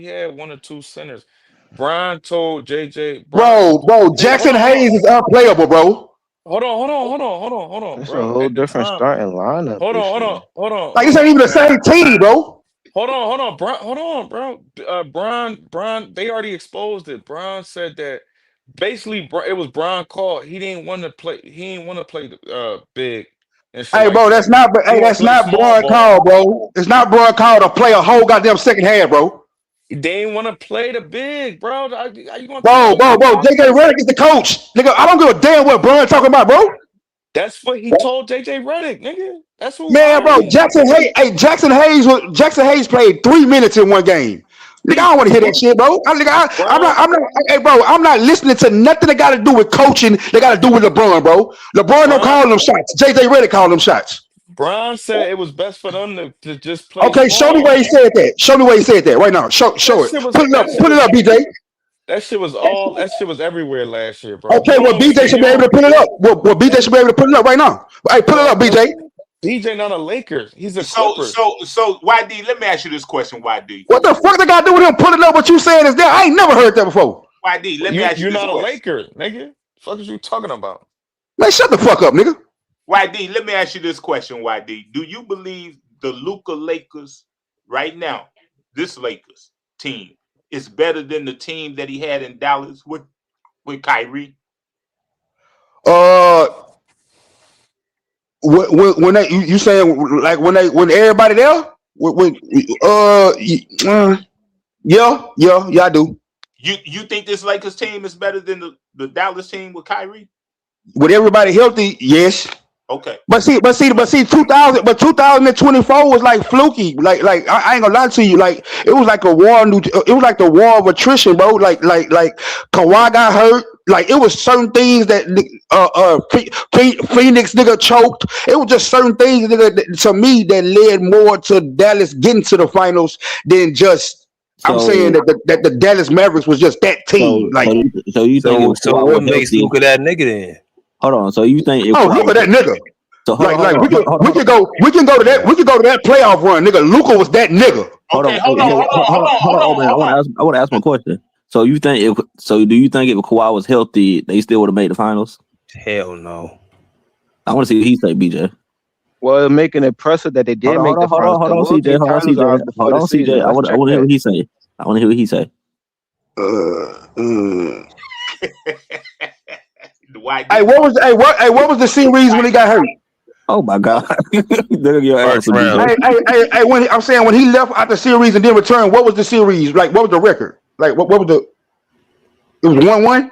had one or two centers. Brian told JJ. Bro, Jackson Hayes is unplayable, bro. Hold on, It's bro. a whole different starting lineup. Hold on. Like, this ain't even the same team, bro. Hold on, bro. Brian, they already exposed it. Brian said that basically it was Brian call. He didn't want to play. He didn't want to play big. Hey, bro, that's not Brian call, bro. It's not Brian call to play a whole goddamn second half, bro. They ain't want to play the big, bro. How you gonna bro. JJ Redick is the coach, nigga. I don't give a damn what Brian talking about, bro. That's what he told JJ Redick, nigga. That's what. Man, bro, Jackson Hayes played 3 minutes in one game. Nigga, I don't want to hear that shit, bro. I'm not listening to nothing that got to do with coaching. They got to do with LeBron, bro. LeBron don't call them shots. JJ Redick called them shots. Brian said it was best for them to just play. Okay, show me where he said that. Show me where he said that right now. Show it. Put it up, BJ. That shit was everywhere last year, bro. Okay, well, BJ should be able to put it up. Well, BJ should be able to put it up right now. Hey, put it up, BJ. BJ not a Lakers. He's a Clipper. So YD, let me ask you this question, YD. What the fuck they got to do with him putting up what you saying is there? I ain't never heard that before. YD, let me ask you You're this not question. a Laker, nigga. The fuck is you talking about? Man, shut the fuck up, nigga. YD, let me ask you this question, YD. Do you believe the Luka Lakers right now, this Lakers team, is better than the team that he had in Dallas with Kyrie? When you saying like when everybody there? Yeah, I do. You think this Lakers team is better than the Dallas team with Kyrie? With everybody healthy, yes. Okay. But see, 2024 was like fluky. Like I ain't gonna lie to you. Like it was like a war. It was like the war of attrition, bro. Like Kawhi got hurt. Like it was certain things that Phoenix nigga choked. It was just certain things nigga, to me that led more to Dallas getting to the finals than just. I'm saying that the Dallas Mavericks was just that team. So what makes Luka that nigga then? Hold on. So you think? Luka that nigga. So we can go to that playoff run, nigga. Luka was that nigga. Hold on, man. I want to ask my question. So do you think if Kawhi was healthy, they still would have made the finals? Hell no. I want to see what he say, BJ. Well, making it impressive that they did make the finals. Hold on, We'll CJ. get Hold on, titles out CJ. before Hold the on, season. CJ. I Let's want to check hear that. what he say. I want to hear what he say. Hey, what was the series when he got hurt? Oh my God! Look at your First answer, round. BJ. Hey, I'm saying when he left out the series and then returned, what was the series? Like, what was the record? Like, what was the? It was 1-1.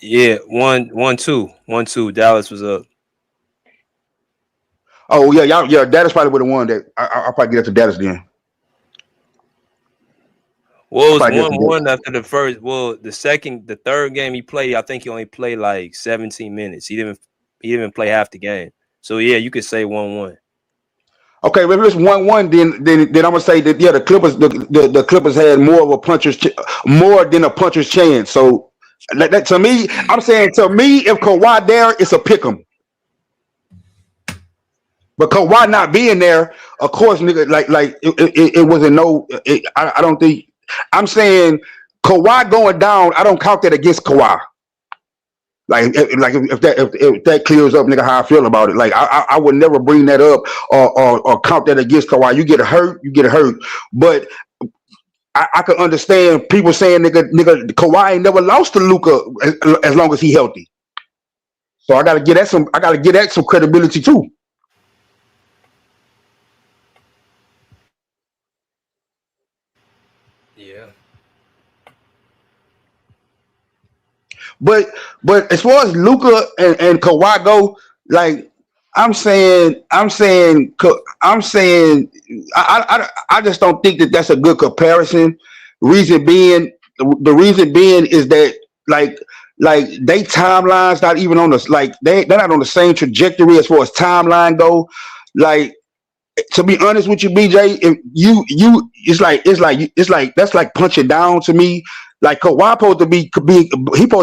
Yeah, 1-2. Dallas was up. Oh yeah, Dallas probably would have won that. I'll probably get up to Dallas then. Well, it was 1-1 after the first. Well, the third game he played, I think he only played like 17 minutes. He didn't even play half the game. So yeah, you could say 1-1. Okay, if it's 1-1, then I'm gonna say that the Clippers the Clippers had more of a more than a puncher's chance. So that to me, I'm saying if Kawhi there, it's a pick 'em. But Kawhi not being there, of course, nigga, like it wasn't no. I don't think. I'm saying Kawhi going down. I don't count that against Kawhi. Like if that clears up, nigga, how I feel about it. Like I would never bring that up or count that against Kawhi. You get hurt. But I could understand people saying nigga Kawhi ain't never lost to Luka as long as he healthy. So I gotta get that some credibility too. Yeah. But as far as Luka and Kawhi go, like I'm saying, I just don't think that that's a good comparison. The reason being is that like they timelines not even on the they're not on the same trajectory as far as timeline go. Like to be honest with you, BJ, if you it's like that's like punching down to me. Like Kawhi supposed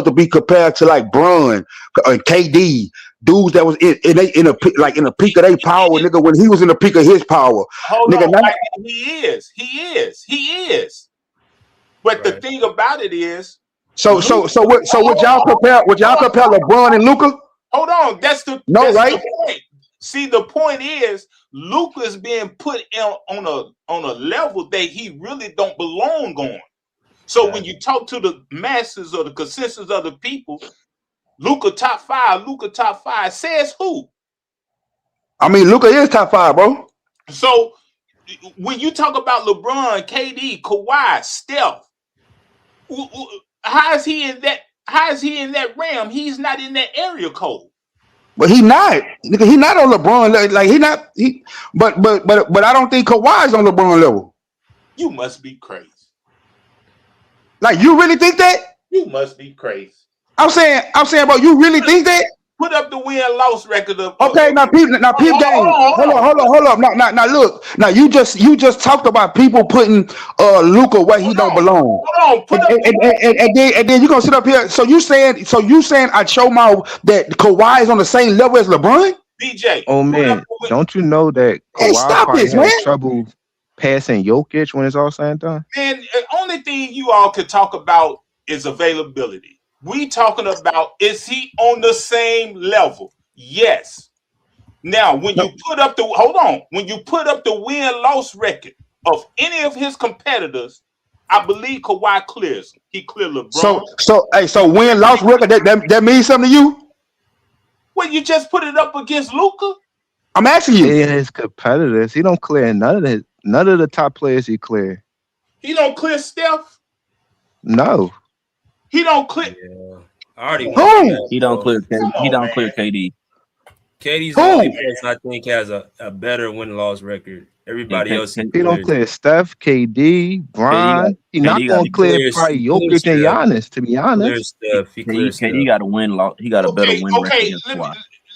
to be compared to like Bron and KD, dudes that was in the peak of their power, nigga. When he was in the peak of his power, Hold nigga. on, he is. But the thing about it is, So would y'all compare LeBron and Luka? Hold on, that's the point. See, the point is Luka is being put on a level that he really don't belong on. So when you talk to the masses or the consensus of the people, Luka top five says who? I mean, Luka is top 5, bro. So when you talk about LeBron, KD, Kawhi, Steph, how is he in that realm? He's not in that area code. But he not, nigga. He not on LeBron. Like he not. But I don't think Kawhi's on LeBron level. You must be crazy. Like you really think that? You must be crazy. I'm saying, bro. You really think that? Put up the win-loss record of. Okay, now peep game. Hold up. Now look. Now you just talked about people putting Luka where he don't belong. Hold on. And then you gonna sit up here. So you saying I show my that Kawhi is on the same level as LeBron? BJ. Oh man, don't you know that Kawhi probably had trouble passing Jokic when it's all said and done? Man, the only thing you all could talk about is availability. We talking about, is he on the same level? Yes. Now, when you put up the win-loss record of any of his competitors, I believe Kawhi clears him. He cleared LeBron. So win-loss record that means something to you? Well, you just put it up against Luka? I'm asking you. His competitors, he don't clear none of the top players he cleared. He don't clear Steph? No. He don't clear. Yeah. I already He don't clear KD. He don't clear KD. KD's the only person I think has a better win-loss record. Everybody else, he don't clear Steph, KD, Bron. He not gonna clear probably Jokic and Giannis. To be honest, KD got a win-loss. He got a better win record.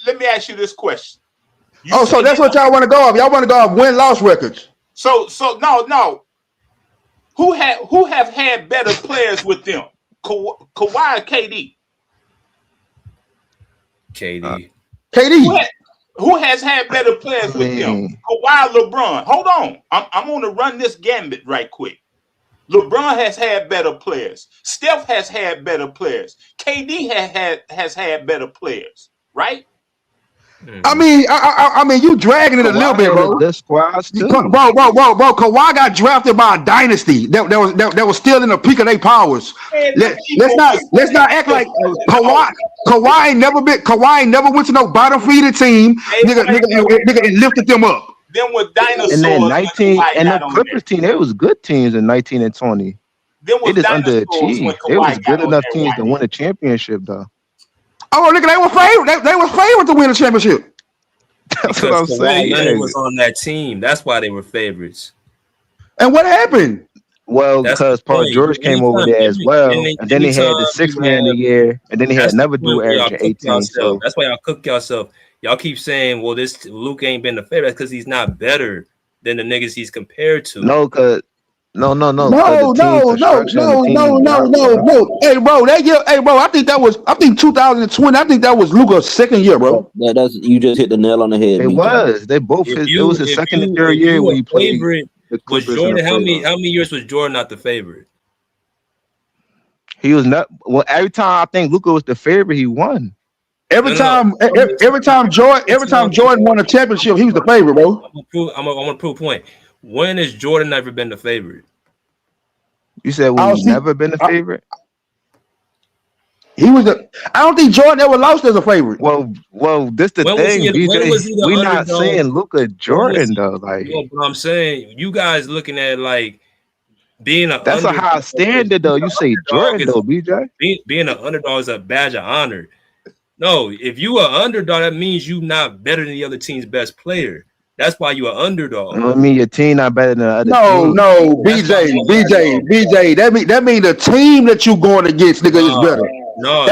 Let me ask you this question. So that's what y'all want to go off. Y'all want to go off win-loss records. So no. Who have had better players with them? Kawhi or KD? KD. Who has had better players with them? Kawhi, LeBron. Hold on. I'm going to run this gambit right quick. LeBron has had better players. Steph has had better players. KD has had better players, right? I mean, you dragging it a little Kawhi bit, had bro. a good squads too. Bro. Kawhi got drafted by a dynasty that was still in the peak of their powers. Let's not act like Kawhi ain't never went to no bottom feeder team, nigga, and lifted them up. Them with dinosaurs. And then 19 and the Clippers team, they was good teams in 19 and 20. They just underachieved. They was good enough teams to win a championship, though. Oh, nigga, they were favored. They were favored to win the championship. That's what I'm saying. Leonard was on that team. That's why they were favorites. And what happened? Well, because Paul George came over there as well, and then they had the 6th man of the year, and then they had another dude averaging 18. So that's why y'all cook yourself. Y'all keep saying, "Well, this Luke ain't been the favorite because he's not better than the niggas he's compared to." No. Hey, bro, that year, I think 2020. I think that was Luka's second year, bro. That's you just hit the nail on the head. It was. They both. It was his second and third year when he played. Was Jordan? How many years was Jordan not the favorite? He was not. Well, every time I think Luka was the favorite, he won. Every time Jordan won a championship, he was the favorite, bro. I'm gonna prove a point. When has Jordan never been the favorite? You said he's never been the favorite? He was I don't think Jordan ever lost as a favorite. Well, this the thing. We're not saying Luka Jordan though. Like, but I'm saying you guys looking at like being a. That's a high standard though. You say Jordan though, BJ. Being an underdog is a badge of honor. No, if you are underdog, that means you not better than the other team's best player. That's why you are underdog. I mean, your team not better than the other team. No, BJ. That mean the team that you going against, nigga, is better. No,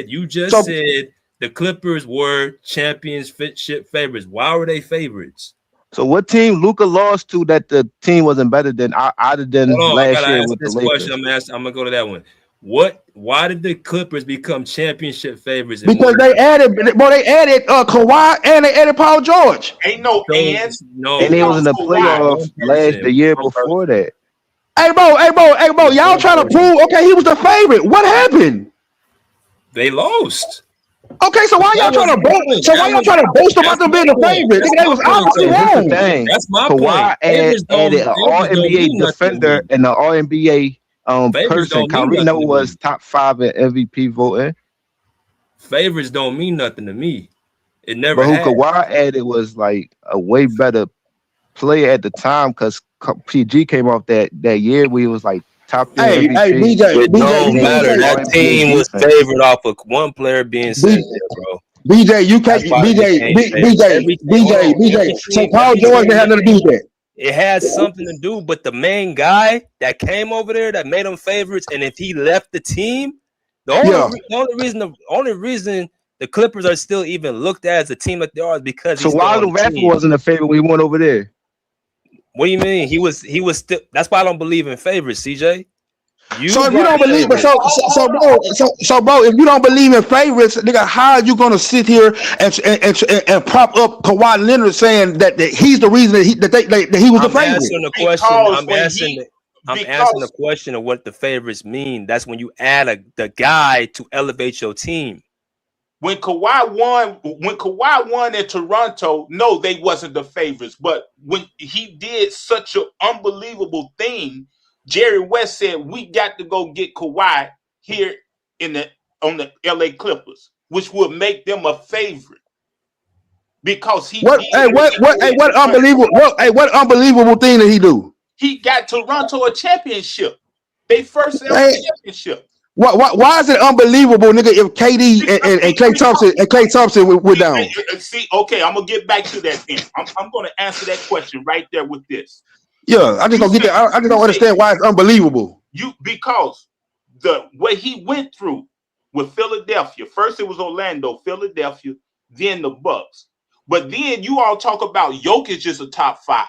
you just said the Clippers were championship favorites. Why were they favorites? So what team Luka lost to that the team wasn't better than other than last year with the Lakers? I'm gonna go to that one. Why did the Clippers become championship favorites? Because they added Kawhi and they added Paul George. Ain't no ands. No, and they was in the playoffs the year before that. Hey, bro, y'all trying to prove he was the favorite. What happened? They lost. Okay, so why y'all trying to boast? So why y'all trying to boast about them being the favorite? They was obviously wrong. That's my Kawhi added an All-NBA defender and an All-NBA person. Kyrie Leonard was top 5 in MVP voting. Favorites don't mean nothing to me. It never. But who Kawhi added was like a way better player at the time because PG came off that year where he was like top 10 MVP. Hey, BJ, it don't matter. That team was favored off of one player being sent there, bro. BJ, you can't. BJ. So Paul George didn't have nothing to do with that. It has something to do, but the main guy that came over there that made them favorites, and if he left the team, the only reason the Clippers are still even looked at as a team that they are is because. So why the Raptor wasn't a favorite when he went over there? What do you mean? He was still. That's why I don't believe in favorites, CJ. So if you don't believe, bro, if you don't believe in favorites, nigga, how are you gonna sit here and prop up Kawhi Leonard saying that he's the reason that he was the favorite? I'm answering the question of what the favorites mean. That's when you add the guy to elevate your team. When Kawhi won in Toronto, no, they wasn't the favorites. But when he did such an unbelievable thing, Jerry West said, we got to go get Kawhi here on the LA Clippers, which will make them a favorite. Because what unbelievable thing did he do? He got Toronto a championship. They first ever championship. Why is it unbelievable, nigga, if KD and Klay Thompson were down? See, okay, I'm gonna get back to that then. I'm gonna answer that question right there with this. Yeah, I just don't get that. I just don't understand why it's unbelievable. Because the way he went through with Philadelphia. First it was Orlando, Philadelphia, then the Bucks. But then you all talk about Jokic is a top 5.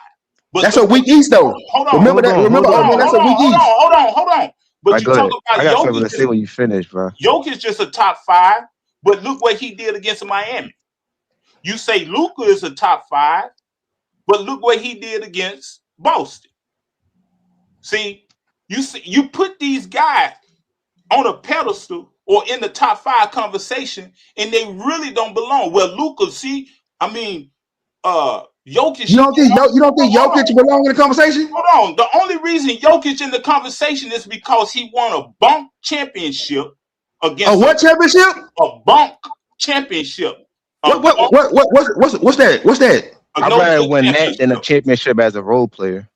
But that's a weak East though. Hold on. Remember that's a weak East. Hold on. But you talk about I got something to say when you finish, bro. Jokic just a top 5, but look what he did against Miami. You say Luka is a top 5, but look what he did against Boston. See, You put these guys on a pedestal or in the top 5 conversation, and they really don't belong. Well, Luka, Jokic. You don't think Jokic belong in the conversation? Hold on. The only reason Jokic in the conversation is because he won a bunk championship against a what championship? A bunk championship. What's that? What's that? I'd rather win that than a championship as a role player.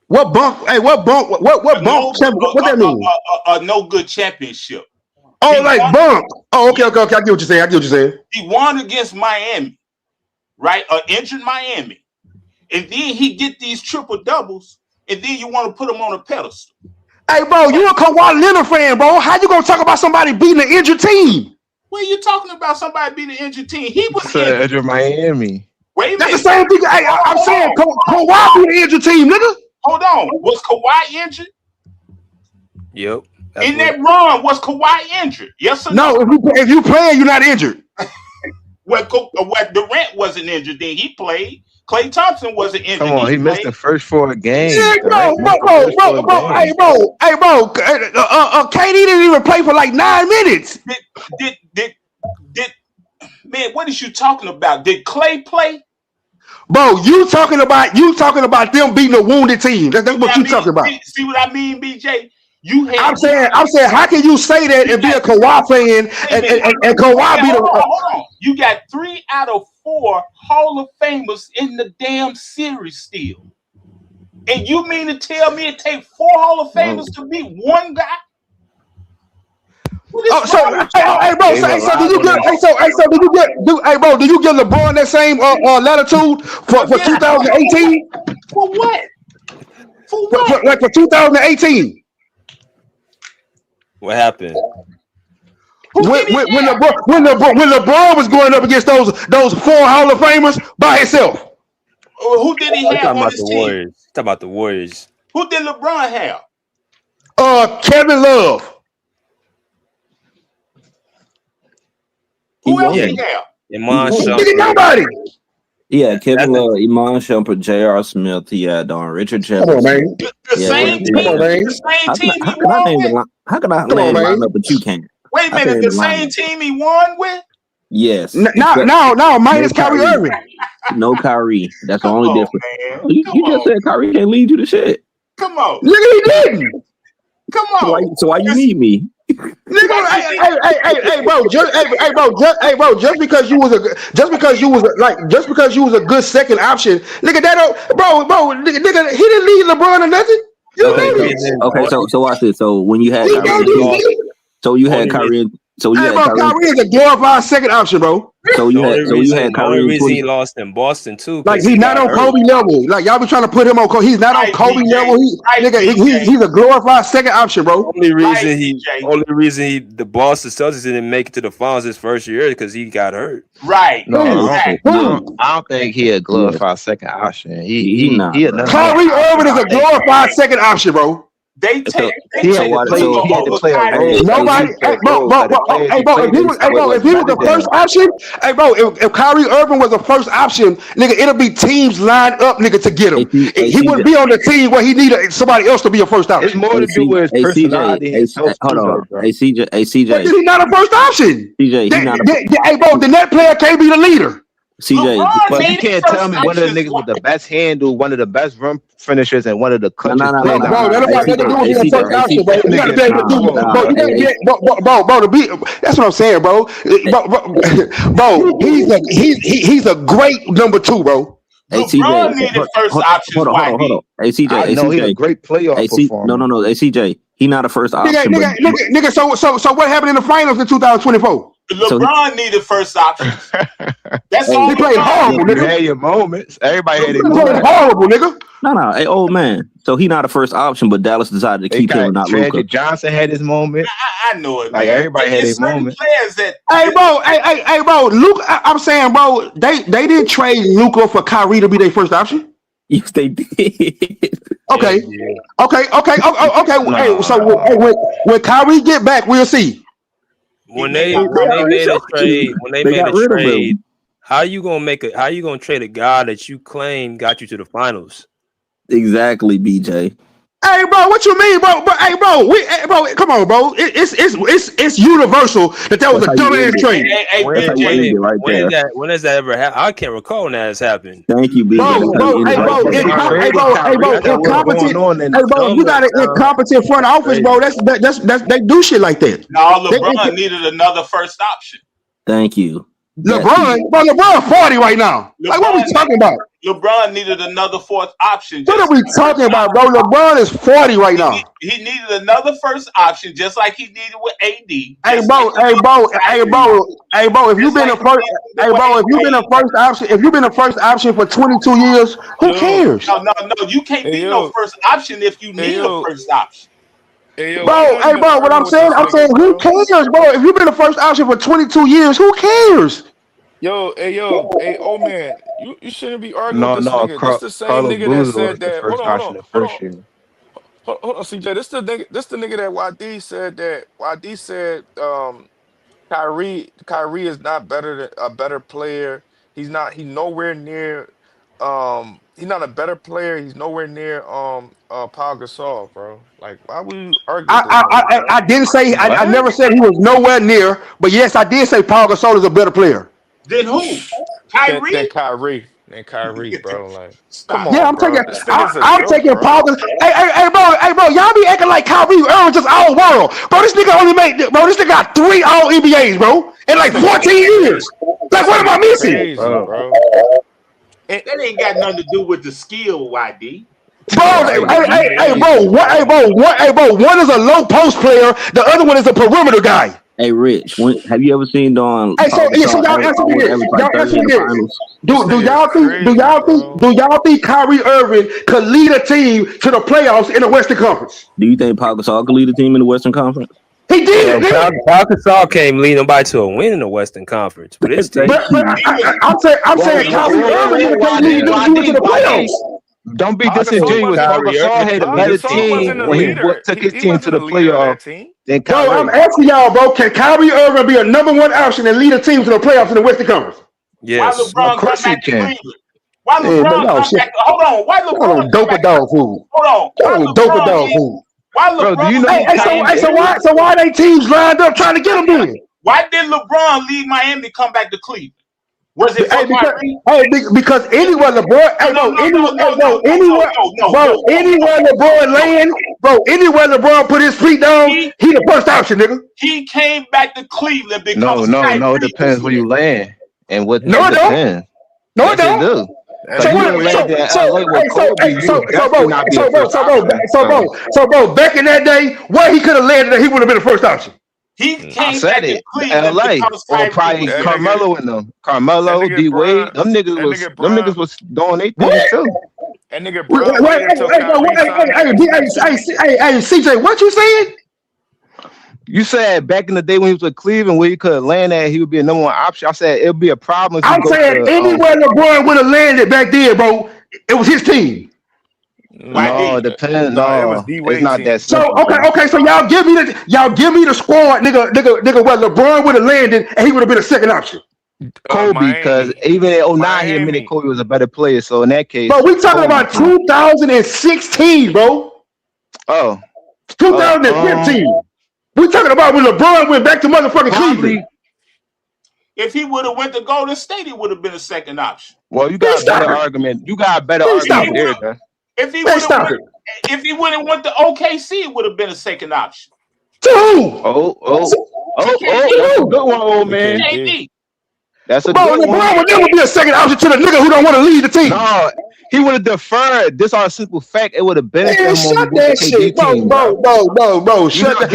What bunk? Hey, what bunk? What bunk? What that mean? A no good championship. Oh, he like bunk. Oh, okay. I get what you're saying. He won against Miami, right? Injured Miami, and then he get these triple doubles, and then you want to put him on a pedestal. Hey, bro, you a Kawhi Leonard fan, bro? How you gonna talk about somebody beating an injured team? What are you talking about? Somebody beating an injured team? He was injured Miami. Wait a minute. That's the same thing. Hey, I'm saying Kawhi beat an injured team, nigga. Hold on. Was Kawhi injured? Yep. In that run, was Kawhi injured? Yes or no? No, if you playing, you're not injured. Well, Durant wasn't injured, then he played. Klay Thompson wasn't injured. Come on, he missed the first 4 games. Yeah, bro. Hey, bro. KD didn't even play for like 9 minutes. Did man? What is you talking about? Did Klay play? Bro, you talking about them beating a wounded team. That's what you talking about. See what I mean, BJ? I'm saying, how can you say that and be a Kawhi fan and Kawhi be the? Hold on. You got 3 out of 4 Hall of Famers in the damn series still, and you mean to tell me it take 4 Hall of Famers to beat one guy? Hey, bro. Do you give LeBron that same latitude for 2018? For what? For 2018. What happened? When LeBron was going up against those 4 Hall of Famers by himself. Who did he have on his team? Warriors. Talking about the Warriors. Who did LeBron have? Kevin Love. Who else did he have? Iman Nobody. Yeah, Kevin Love, Iman Shumpert, J.R. Smith, he had on Richard Jefferson. Come on, man. The same team he won with? How can I name line up, but you can't? Wait a minute, the same team he won with? Yes. No, minus Kyrie Irving. No Kyrie. That's the only difference. You just said Kyrie can't lead you to shit. Come on. Nigga, he didn't. Come on. So why you need me? Nigga, hey, bro, just because you was a good second option, nigga, nigga, he didn't lead LeBron or nothing. Okay, so watch this. So when you had Kyrie, Kyrie is a glorified second option, bro. So you had Kyrie. The reason he lost in Boston too. Like he's not on Kobe level. Like y'all be trying to put him on Kobe. He's not on Kobe level. He's a glorified second option, bro. Only reason the Boston Celtics didn't make it to the finals his first year because he got hurt. Right. I don't think he a glorified second option. He not. Kyrie Irving is a glorified second option, bro. They take he had to play a role. Nobody, if he was the first option, hey, bro, if Kyrie Irving was the first option, nigga, it'll be teams lined up, nigga, to get him. He wouldn't be on the team where he needed somebody else to be a first option. It's more to do with his personality. Hold on, CJ. He's not a first option. CJ, hey, bro, the net player can't be the leader. CJ, but you can't tell me one of the niggas with the best handle, one of the best rum finishers, and one of the clutches. Bro, that's what I'm saying, bro. Bro, he's a great number 2, bro. LeBron needed first option. Hold on. Hey, CJ. No, he's a great playoff performer. No. Hey, CJ, he not a first option. Nigga. So what happened in the finals in 2024? LeBron needed first option. That's all. He played horrible, nigga. You had your moments. Everybody had their moments. Horrible, nigga. No. Hey, old man. So he not a first option, but Dallas decided to keep him, not Luka. Johnson had his moment. I know it. Like everybody had his moment. Hey, bro. Luka. I'm saying, bro. They didn't trade Luka for Kyrie to be their first option. Yes, they did. Okay. Hey, so when Kyrie get back, we'll see. When they made a trade, how you gonna trade a guy that you claim got you to the finals? Exactly, BJ. Hey, bro, what you mean, bro? Hey, bro, come on, bro. It's universal that was That's a how you dumbass end it. trade. Hey, That's how you BJ, end it right there. when has that ever happened? I can't recall when that has happened. Thank you, BJ. That's how you end it right there. Incompetent. Hey, bro, you got an incompetent front office, bro. That's they do shit like that. No, LeBron needed another first option. Thank you. LeBron 40 right now. Like, what are we talking about? LeBron needed another fourth option. What are we talking about, bro? LeBron is 40 right now. He needed another first option, just like he needed with AD. Hey, bro. If you've been a first, if you've been a first option for 22 years, who cares? No. You can't be no first option if you need a first option. Bro, what I'm saying, who cares, bro? If you've been the first option for 22 years, who cares? Hey, oh man, you shouldn't be arguing with this nigga. This the same nigga that said that. Hold on, CJ. This the nigga that YD said that. YD said Kyrie is not a better player. He's nowhere near. He's not a better player. He's nowhere near Pau Gasol, bro. Like, why would you argue? I didn't say. I never said he was nowhere near. But yes, I did say Pau Gasol is a better player. Then who? Kyrie? Than Kyrie, bro. Like, come on. Yeah, I'm bro. taking Paul. Hey, bro, y'all be acting like Kyrie Irving just all world, bro. This nigga got 3 All NBAs, bro, in like 14 years. Like, what am I missing, crazy, bro? That ain't got nothing to do with the skill, YD. Bro, one is a low post player, the other one is a perimeter guy. Hey, Rich, have you ever seen Don? Hey, so y'all answer me this. Do y'all think Kyrie Irving could lead a team to the playoffs in the Western Conference? Do you think Pau Gasol could lead a team in the Western Conference? He did. Pau Gasol can't lead nobody to a win in the Western Conference, but it's I'm saying Kyrie Irving can't lead them to the playoffs. Don't be disingenuous. Pau Gasol had a better team when he took his team to the playoffs. Bro, I'm asking y'all, bro, can Kyrie Irving be a number 1 option and lead a team to the playoffs in the Western Conference? Yes. Why LeBron of course he can. Why LeBron come back? Hold on. Why LeBron dope a dog food? Hold on. Dope a dog food. Why LeBron? Bro, do you know so why they teams lined up trying to get him in? Why did LeBron leave Miami, come back to Cleveland? Was it because anywhere LeBron, anywhere LeBron land, bro, anywhere LeBron put his feet down, he the first option, nigga. He came back to Cleveland because no, it depends where you land and what. No, it don't. No, it don't. So, bro, back in that day, where he could have landed, he would have been the first option. He came back to Cleveland LA or probably Carmelo and them. Carmelo, D Wade, them niggas was doing their thing too. That nigga Hey, CJ, what you saying? You said back in the day when he was with Cleveland, where he could land at, he would be a number 1 option. I said it'd be a problem. I'm saying anywhere LeBron would have landed back then, bro, it was his team. No, it depends. No, it's not that simple. So okay. So y'all give me the squad, nigga. Where LeBron would have landed, and he would have been a second option. Kobe, because even in 09, he admitted Kobe was a better player. So in that case, bro, we talking about 2016, bro. 2015. We talking about when LeBron went back to motherfucking Cleveland. If he would have went to Golden State, he would have been a second option. Well, you got a better argument. You got a better argument there, man. If he would have went to OKC, it would have been a second option. Oh, good one, old man. KD. That's a bro, good one. LeBron would never be a second option to the nigga who don't want to lead the team. No, he would have deferred. This is a simple fact. It would have benefited him. Shut that shit, bro. Shut that.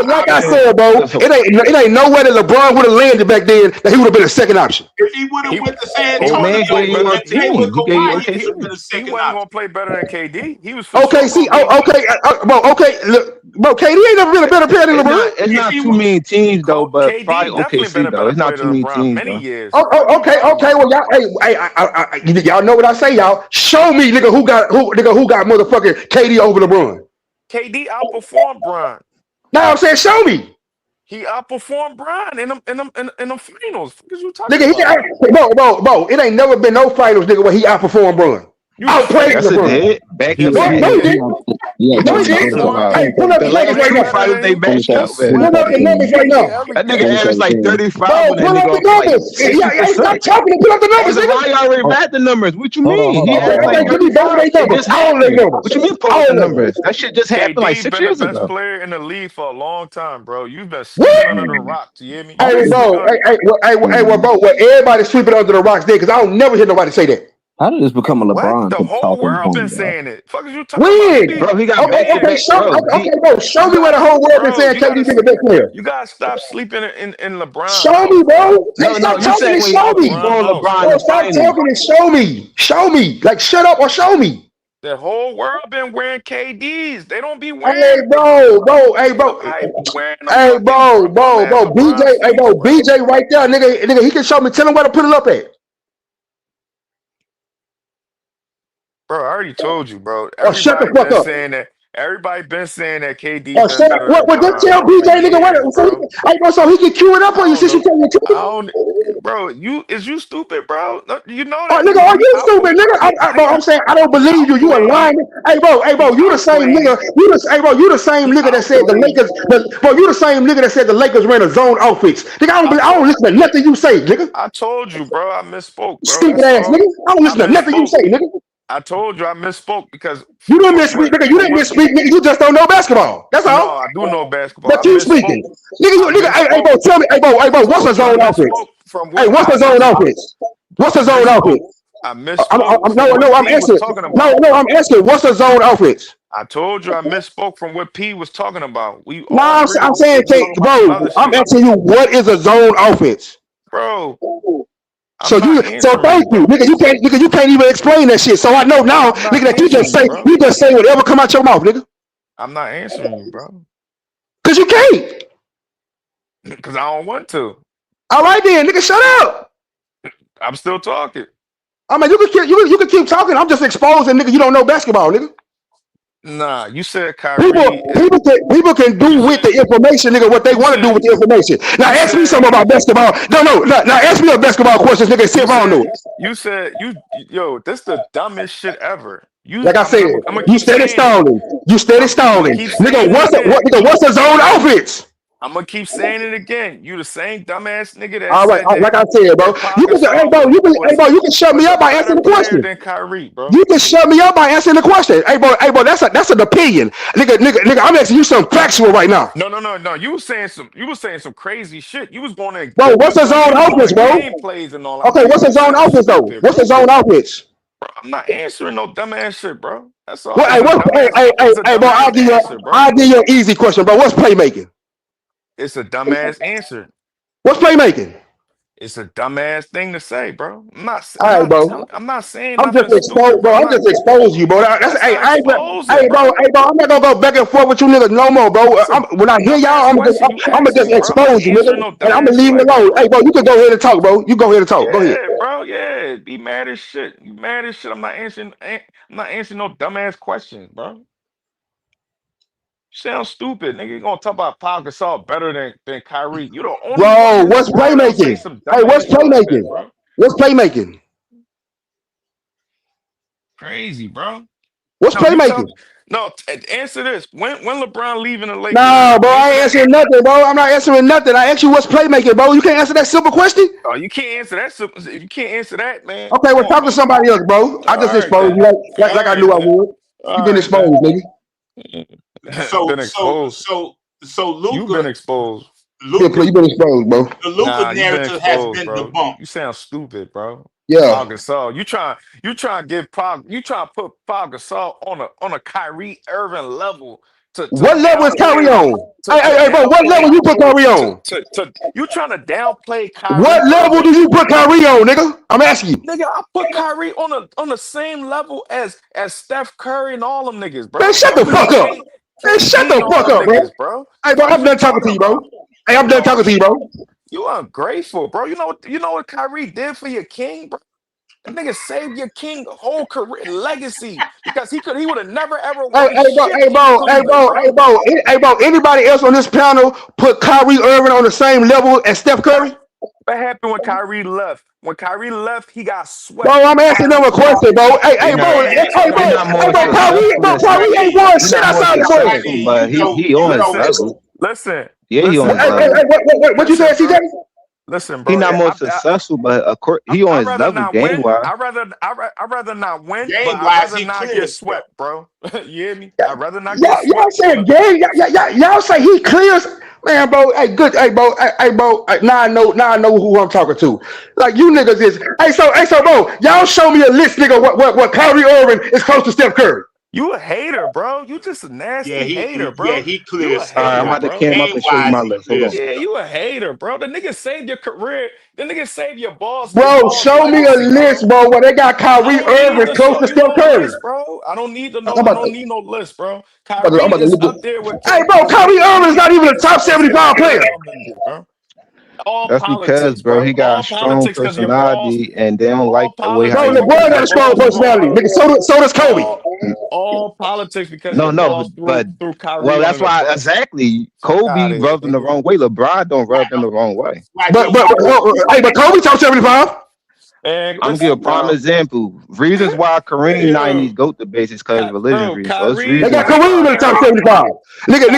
Like I said, bro, it ain't no way that LeBron would have landed back then that he would have been a second option. If he would have went to San Antonio, he would have been a second option. He wasn't gonna play better than KD. He was okay. Bro, KD ain't never been a better player than LeBron. It's not too many teams though, but probably OKC though. It's not too many teams. Okay. Well, y'all, y'all know what I say, y'all. Show me, nigga, who got motherfucking KD over LeBron. KD outperformed Bron. Now I'm saying, show me. He outperformed Bron in the finals. What you talking about? Bro, it ain't never been no finals, nigga, where he outperformed Bron. outplayed Yes, it LeBron. did. Back He to No, he back. no, he he didn't. yeah, No, he What you didn't. talking about? Hey, pull up The the numbers last right two now. finals they matched up with. Pull up the numbers right now. That nigga averaged like 35 Bro, on that pull up nigga the off like numbers. Yeah, hey, 60%. stop talking and pull up the numbers, That's nigga. why I already read the numbers. What you mean? He Okay, averaged like give me both of 35. their It numbers. just All of their happened. numbers. What you mean pull All up the of them. numbers? That shit just happened like KD's 6 been the years best ago. player in the league for a long time, bro. You've been What? sleeping under the rocks. You hear me? You've Hey, been sleeping bro. under. Well, bro. Well, everybody sweeping under the rocks there because I don't never hear nobody say that. How did this become a What? LeBron The to whole talking world been point, bro? saying it. Fuck is you talking When? about? Bro, he got Okay, back to back. show. Bro, Okay, bro. Show me where the whole world been saying You KD's gotta, the best player. you gotta stop sleeping in LeBron Show me, house, bro. Hey, no, stop you talking said and when show y'all me. keep on house, LeBron in Bro, the stop finals. talking and show me. Show me. Like, shut up or show me. The whole world been wearing KDs. They don't be Hey, wearing. bro. Hey, Ain't bro. nobody wearing no Hey, fucking bro. bum-ass BJ. LeBron Hey, bro. fleece, bro. BJ right there, nigga. He can show me. Tell him where to put it up at. Bro, I already told you, bro. Or shut the Everybody fuck been up. saying that. Everybody been saying that KD Or been shut up. better than What just Bron, tell bro, for BJ, nigga, years, so bro. hey, bro, so he can cue it up I on you don't since you know. tell me to. I don't, bro. You stupid, bro? No, you know Oh, that, nigga, nigga. are you You stupid, nigga? Bro, I'm saying I don't believe you. You a outplayed. lying. Hey, bro, He you the same nigga. outplayed. You the same He nigga that said the outplayed. Lakers. Bro, you the same nigga that said the Lakers ran a zone offense. Nigga, I don't listen to nothing you say, nigga. I told you, bro. I misspoke, bro. Stupid That's ass all. nigga. I don't I listen to nothing you misspoke. say, nigga. I told you I misspoke because You didn't misspeak, nigga. You didn't misspeak, nigga. You just don't know basketball. That's No, all. I do know basketball. But I you misspoke. speaking, nigga. Hey, bro, tell me, hey, bro, what's a Told you I zone offense? misspoke from Hey, what what's a zone offense? What's a zone offense? I misspoke from No, what I'm P was asking. talking No, about. I'm asking. What's a zone offense? I told you I misspoke from what P was talking about. We No, all agreed I'm he saying, was talking about some other I'm shit, asking you, what is a zone offense? bro. So I'm not thank answering, you, bro. nigga. You can't even explain that shit. So I know now, I'm not nigga, that you answering you, bro. just say whatever come out your mouth, nigga. I'm not answering you, bro. Cause you can't. Because I don't want to. All right then, nigga, shut up. I'm still talking. I mean, you can keep talking. I'm just exposing, nigga. You don't know basketball, nigga. Nah, you said Kyrie. People can do with the information, nigga, what they want to do with the information. Now ask me something about basketball. No. Now ask me a basketball question, nigga. See if I don't know it. You said this the dumbest shit ever. Like I said, you steady stalling. You steady stalling. Nigga, what's a zone offense? I'm gonna keep saying it again. You the same dumbass nigga that All right, said that. like I said, bro. You can shut me up by answering the question. Than Kyrie, bro. You can shut me up by answering the question. Hey, bro, that's an opinion. Nigga, I'm asking you something factual right now. No. You was saying some crazy shit. You was going in. Bro, what's a zone offense, bro? Gameplays and all. Okay, what's a zone offense though? What's a zone offense? Bro, I'm not answering no dumbass shit, bro. That's all. Hey, bro, I'll give you an easy question, bro. What's playmaking? It's a dumbass answer. What's playmaking? It's a dumbass thing to say, bro. I'm not saying I'm nothing just exposed, bro. I'm just exposed you, bro. Hey, bro. I'm not gonna go back and forth with you niggas no more, bro. When I hear y'all, I'm gonna just expose you, nigga, and I'm gonna leave it alone. Hey, bro, you can go ahead and talk, bro. You go ahead and talk. Go ahead, bro. Yeah, be mad as shit. You mad as shit. I'm not answering no dumbass questions, bro. You sound stupid, nigga. You gonna talk about Pau Gasol better than Kyrie? You the only bro. What's playmaking? Hey, what's playmaking? What's playmaking? Crazy, bro. What's playmaking? Answer this. When LeBron leaving the Lakers? Nah, bro, I ain't answering nothing, bro. I'm not answering nothing. I asked you what's playmaking, bro. You can't answer that simple question. Oh, you can't answer that. You can't answer that, man. Okay, well, talk to somebody else, bro. I just exposed you like I knew I would. You've been exposed, nigga. So Luka, you've been exposed. You've been exposed, bro. The Luka narrative has been debunked. You sound stupid, bro. Yeah. Pau Gasol. You trying to put Pau Gasol on a Kyrie Irving level. What level is Kyrie on? Hey, bro, what level you put Kyrie on? You trying to downplay Kyrie? What level do you put Kyrie on, nigga? I'm asking you. Nigga, I put Kyrie on the same level as Steph Curry and all them niggas, bro. Man, shut the fuck up. Man, shut the fuck up, bro. Hey, bro, I'm done talking to you, bro. Hey, I'm done talking to you, bro. You ungrateful, bro. You know what Kyrie did for your king, bro? That nigga saved your king whole career legacy because he would have never ever won Hey, bro. Anybody else on this panel put Kyrie Irving on the same level as Steph Curry? What happened when Kyrie left? When Kyrie left, he got swept. Bro, I'm asking them a question, bro. Hey, bro, Kyrie ain't won shit outside the ball. But he on his level. Listen. Yeah, he on his Hey, level. what you said, CJ? Listen, bro. He not more successful, but he on his level game wise. I'd rather not win, but I'd rather not get swept, bro. You hear me? I'd rather not get swept. Y'all saying game? Y'all say he clears, man, bro. Hey, good, hey, bro. Now I know who I'm talking to. Like you niggas is. Hey, so, bro, y'all show me a list, nigga. What Kyrie Irving is close to Steph Curry. You a hater, bro. You just a nasty hater, bro. Yeah, he clears. I'm about to came up and show you my list. Yeah, you a hater, bro. The nigga saved your career. The nigga saved your balls. Bro, show me a list, bro, where they got Kyrie Irving close to Steph Curry. Bro, I don't need to know. I don't need no list, bro. Kyrie is up there with. Hey, bro, Kyrie Irving is not even a top 75 player. That's because, bro, he got a strong personality, and they don't like the way. Bro, LeBron got a strong personality. Nigga, so does Kobe. All politics because but that's why exactly Kobe rubbed him the wrong way. LeBron don't rub him the wrong way. But Kobe top 75. I'm gonna give a prime example. Reasons why Kareem not needs GOAT debates is because of religion reasons. So they got Kareem in the top 75. Nigga,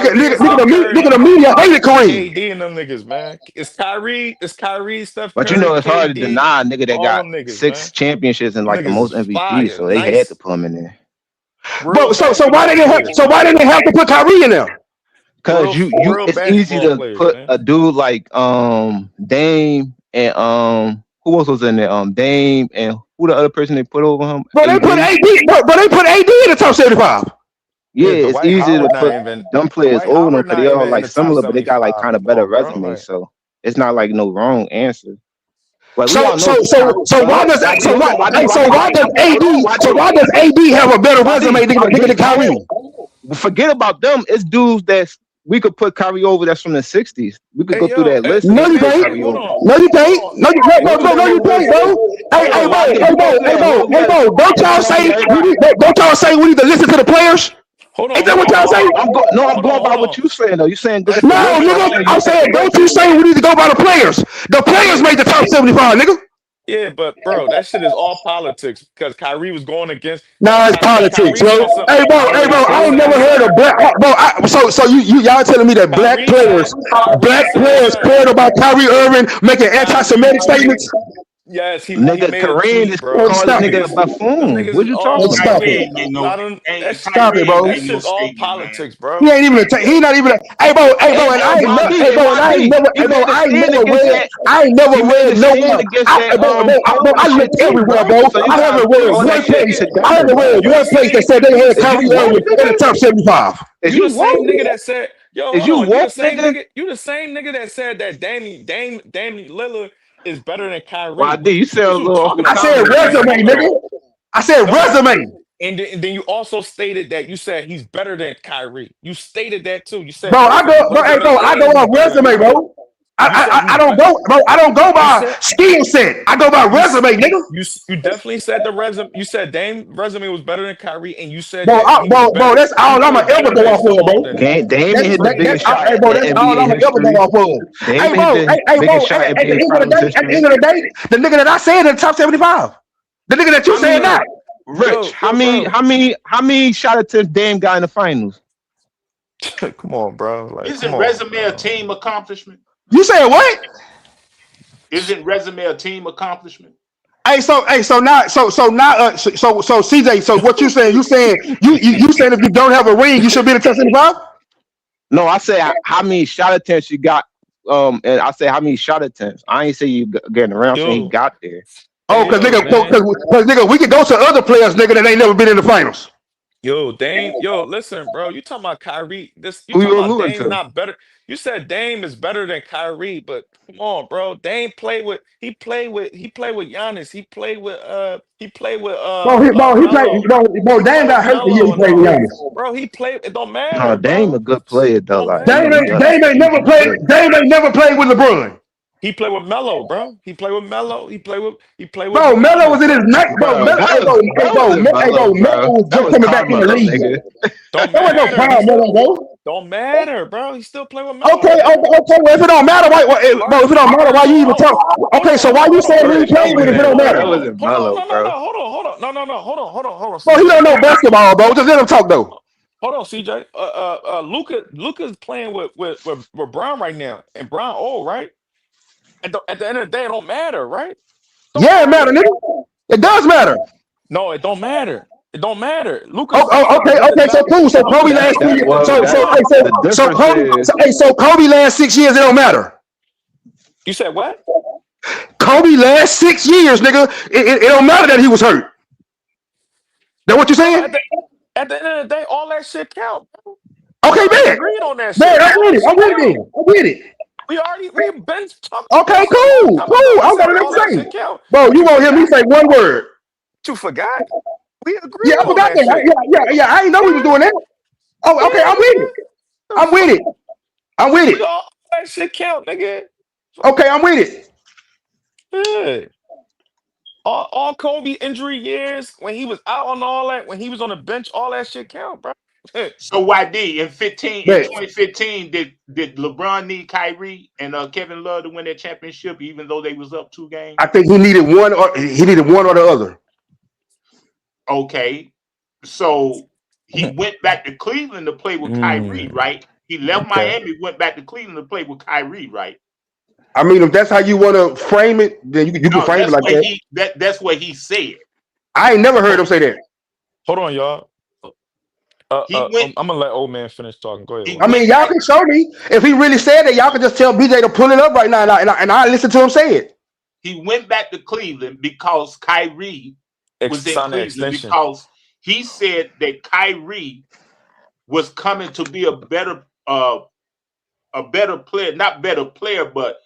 the media hated Kareem. KD and them niggas, man. It's Kyrie, Steph Curry. But you know it's hard to deny nigga that got 6 championships and like the most MVPs, so they had to put him in there. Bro, so why didn't they have to put Kyrie in there? Because it's easy to put a dude like Dame and who else was in there? Dame and who the other person they put over him? Bro, they put AD. But they put AD in the top 75. Yeah, it's easy to put them players over them because they all like similar, but they got like kind of better resumes. So it's not like no wrong answer. But why does AD have a better resume than Kyrie? Forget about them. It's dudes that we could put Kyrie over. That's from the '60s. We could go through that list. No, you can't. No, you can't. No, you can't, bro. Hey, bro. Don't y'all say we need to listen to the players? Hold on. Ain't that what y'all say? I'm going by what you saying though. You saying no, nigga. I'm saying don't you say we need to go by the players? The players made the top 75, nigga. Yeah, but bro, that shit is all politics because Kyrie was going against. Nah, it's politics, bro. Hey, bro, I ain't never heard of black. Bro, so y'all telling me that black players cared about Kyrie Irving making anti-Semitic statements? Yes, nigga, Kareem is calling nigga a buffoon. What you talking about? Stop it, bro. This is all politics, bro. He ain't even. He not even. Hey, bro. And I ain't never read no. I looked everywhere, bro. I haven't read one place. I haven't read one place that said they had Kyrie Irving in the top 75. You the same nigga that said, yo, you the same nigga. You the same nigga that said that Dame Lillard is better than Kyrie. Why did you say a little? I said resume, nigga. I said resume. And then you also stated that you said he's better than Kyrie. You stated that too. You said, bro, I go off resume, bro. I don't go by skill set. I go by resume, nigga. You definitely said the resume. You said Dame resume was better than Kyrie, and you said, bro, that's all I'ma ever go off of, bro. Dame hit the biggest shot. Hey, bro, that's all I'ma ever go off of. Hey, bro, at the end of the day, the nigga that I said in the top 75, the nigga that you said not. Rich, how many shot attempts Dame got in the finals? Come on, bro. Like, isn't resume a team accomplishment? You saying what? Isn't resume a team accomplishment? So CJ, so what you saying? You saying if you don't have a ring, you should be in the top 75? No, I say how many shot attempts you got. And I say how many shot attempts. I ain't say you getting around. Saying he got there. Oh, because nigga, we can go to other players, nigga, that ain't never been in the finals. Yo, Dame, listen, bro. You talking about Kyrie? You talking about Dame not better? You said Dame is better than Kyrie, but come on, bro. Dame played with Giannis. He played with Dame got hurt the year he played with Giannis. Bro, he played. It don't matter. No, Dame a good player though. Like Dame ain't never played with LeBron. He played with Melo, bro. He played with Melo. Bro, Melo was in his neck, bro. Melo was just coming back in the league. Don't there was no problem, Melo, bro. Don't matter, bro. He's still playing with Melo. Okay, well, if it don't matter, bro, if it don't matter, why you even talk? Okay, so why you saying he ain't playing with it if it don't matter? Hold on, Bro, he CJ. don't know basketball, bro. Just let him talk, though. Hold on, CJ. Luka's playing with Brown right now, and Brown old, right? At the end of the day, it don't matter, right? Yeah, it matter, nigga. It does matter. No, it don't matter. It don't matter. Luka. Okay, so cool. So Kobe last 3 years. So Kobe last 6 years, it don't matter. You said what? Kobe last 6 years, nigga. It don't matter that he was hurt. That what you saying? At the end of the day, all that shit count. Okay, man. Agreed on that shit. Man, I'm with it. We've been talking. Okay, cool. I'm gonna say, bro. You won't hear me say one word. You forgot? We agreed. Yeah, I forgot that. Yeah. I didn't know he was doing that. Oh, okay. I'm with it. All that shit count, nigga. Okay, I'm with it. Yeah. All Kobe injury years, when he was out on all that, when he was on the bench, all that shit count, bro. So YD in 2015, did LeBron need Kyrie and Kevin Love to win that championship, even though they was up 2 games? I think he needed one or the other. Okay, so he went back to Cleveland to play with Kyrie, right? He left Miami, went back to Cleveland to play with Kyrie, right? I mean, if that's how you want to frame it, then you can frame it like that. That's what he said. I ain't never heard him say that. Hold on, y'all. I'm gonna let old man finish talking. Go ahead. I mean, y'all can show me if he really said that. Y'all can just tell BJ to pull it up right now, and I listen to him say it. He went back to Cleveland because Kyrie was in Cleveland because he said that Kyrie was coming to be a better player, not better player, but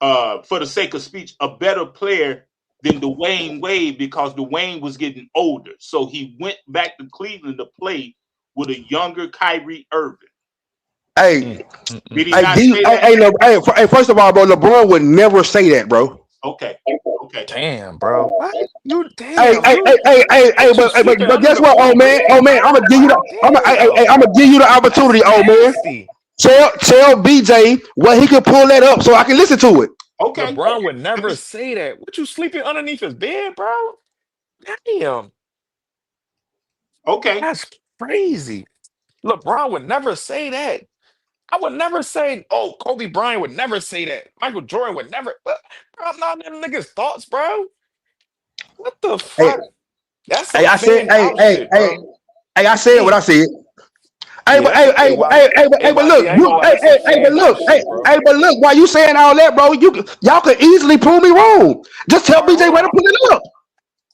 for the sake of speech, a better player than Dwayne Wade because Dwayne was getting older. So he went back to Cleveland to play with a younger Kyrie Irving. Hey, first of all, bro, LeBron would never say that, bro. Okay. Damn, bro. What? But guess what, old man? I'm gonna give you the opportunity, old man. Tell BJ what he can pull that up so I can listen to it. Okay. LeBron would never say that. What, you sleeping underneath his bed, bro? Damn. Okay. That's crazy. LeBron would never say that. I would never say, oh, Kobe Bryant would never say that. Michael Jordan would never. Bro, I'm not in niggas' thoughts, bro. What the fuck? That's some I said, I said what I said. But look, while you saying all that, bro, y'all could easily prove me wrong. Just tell BJ where to put it up.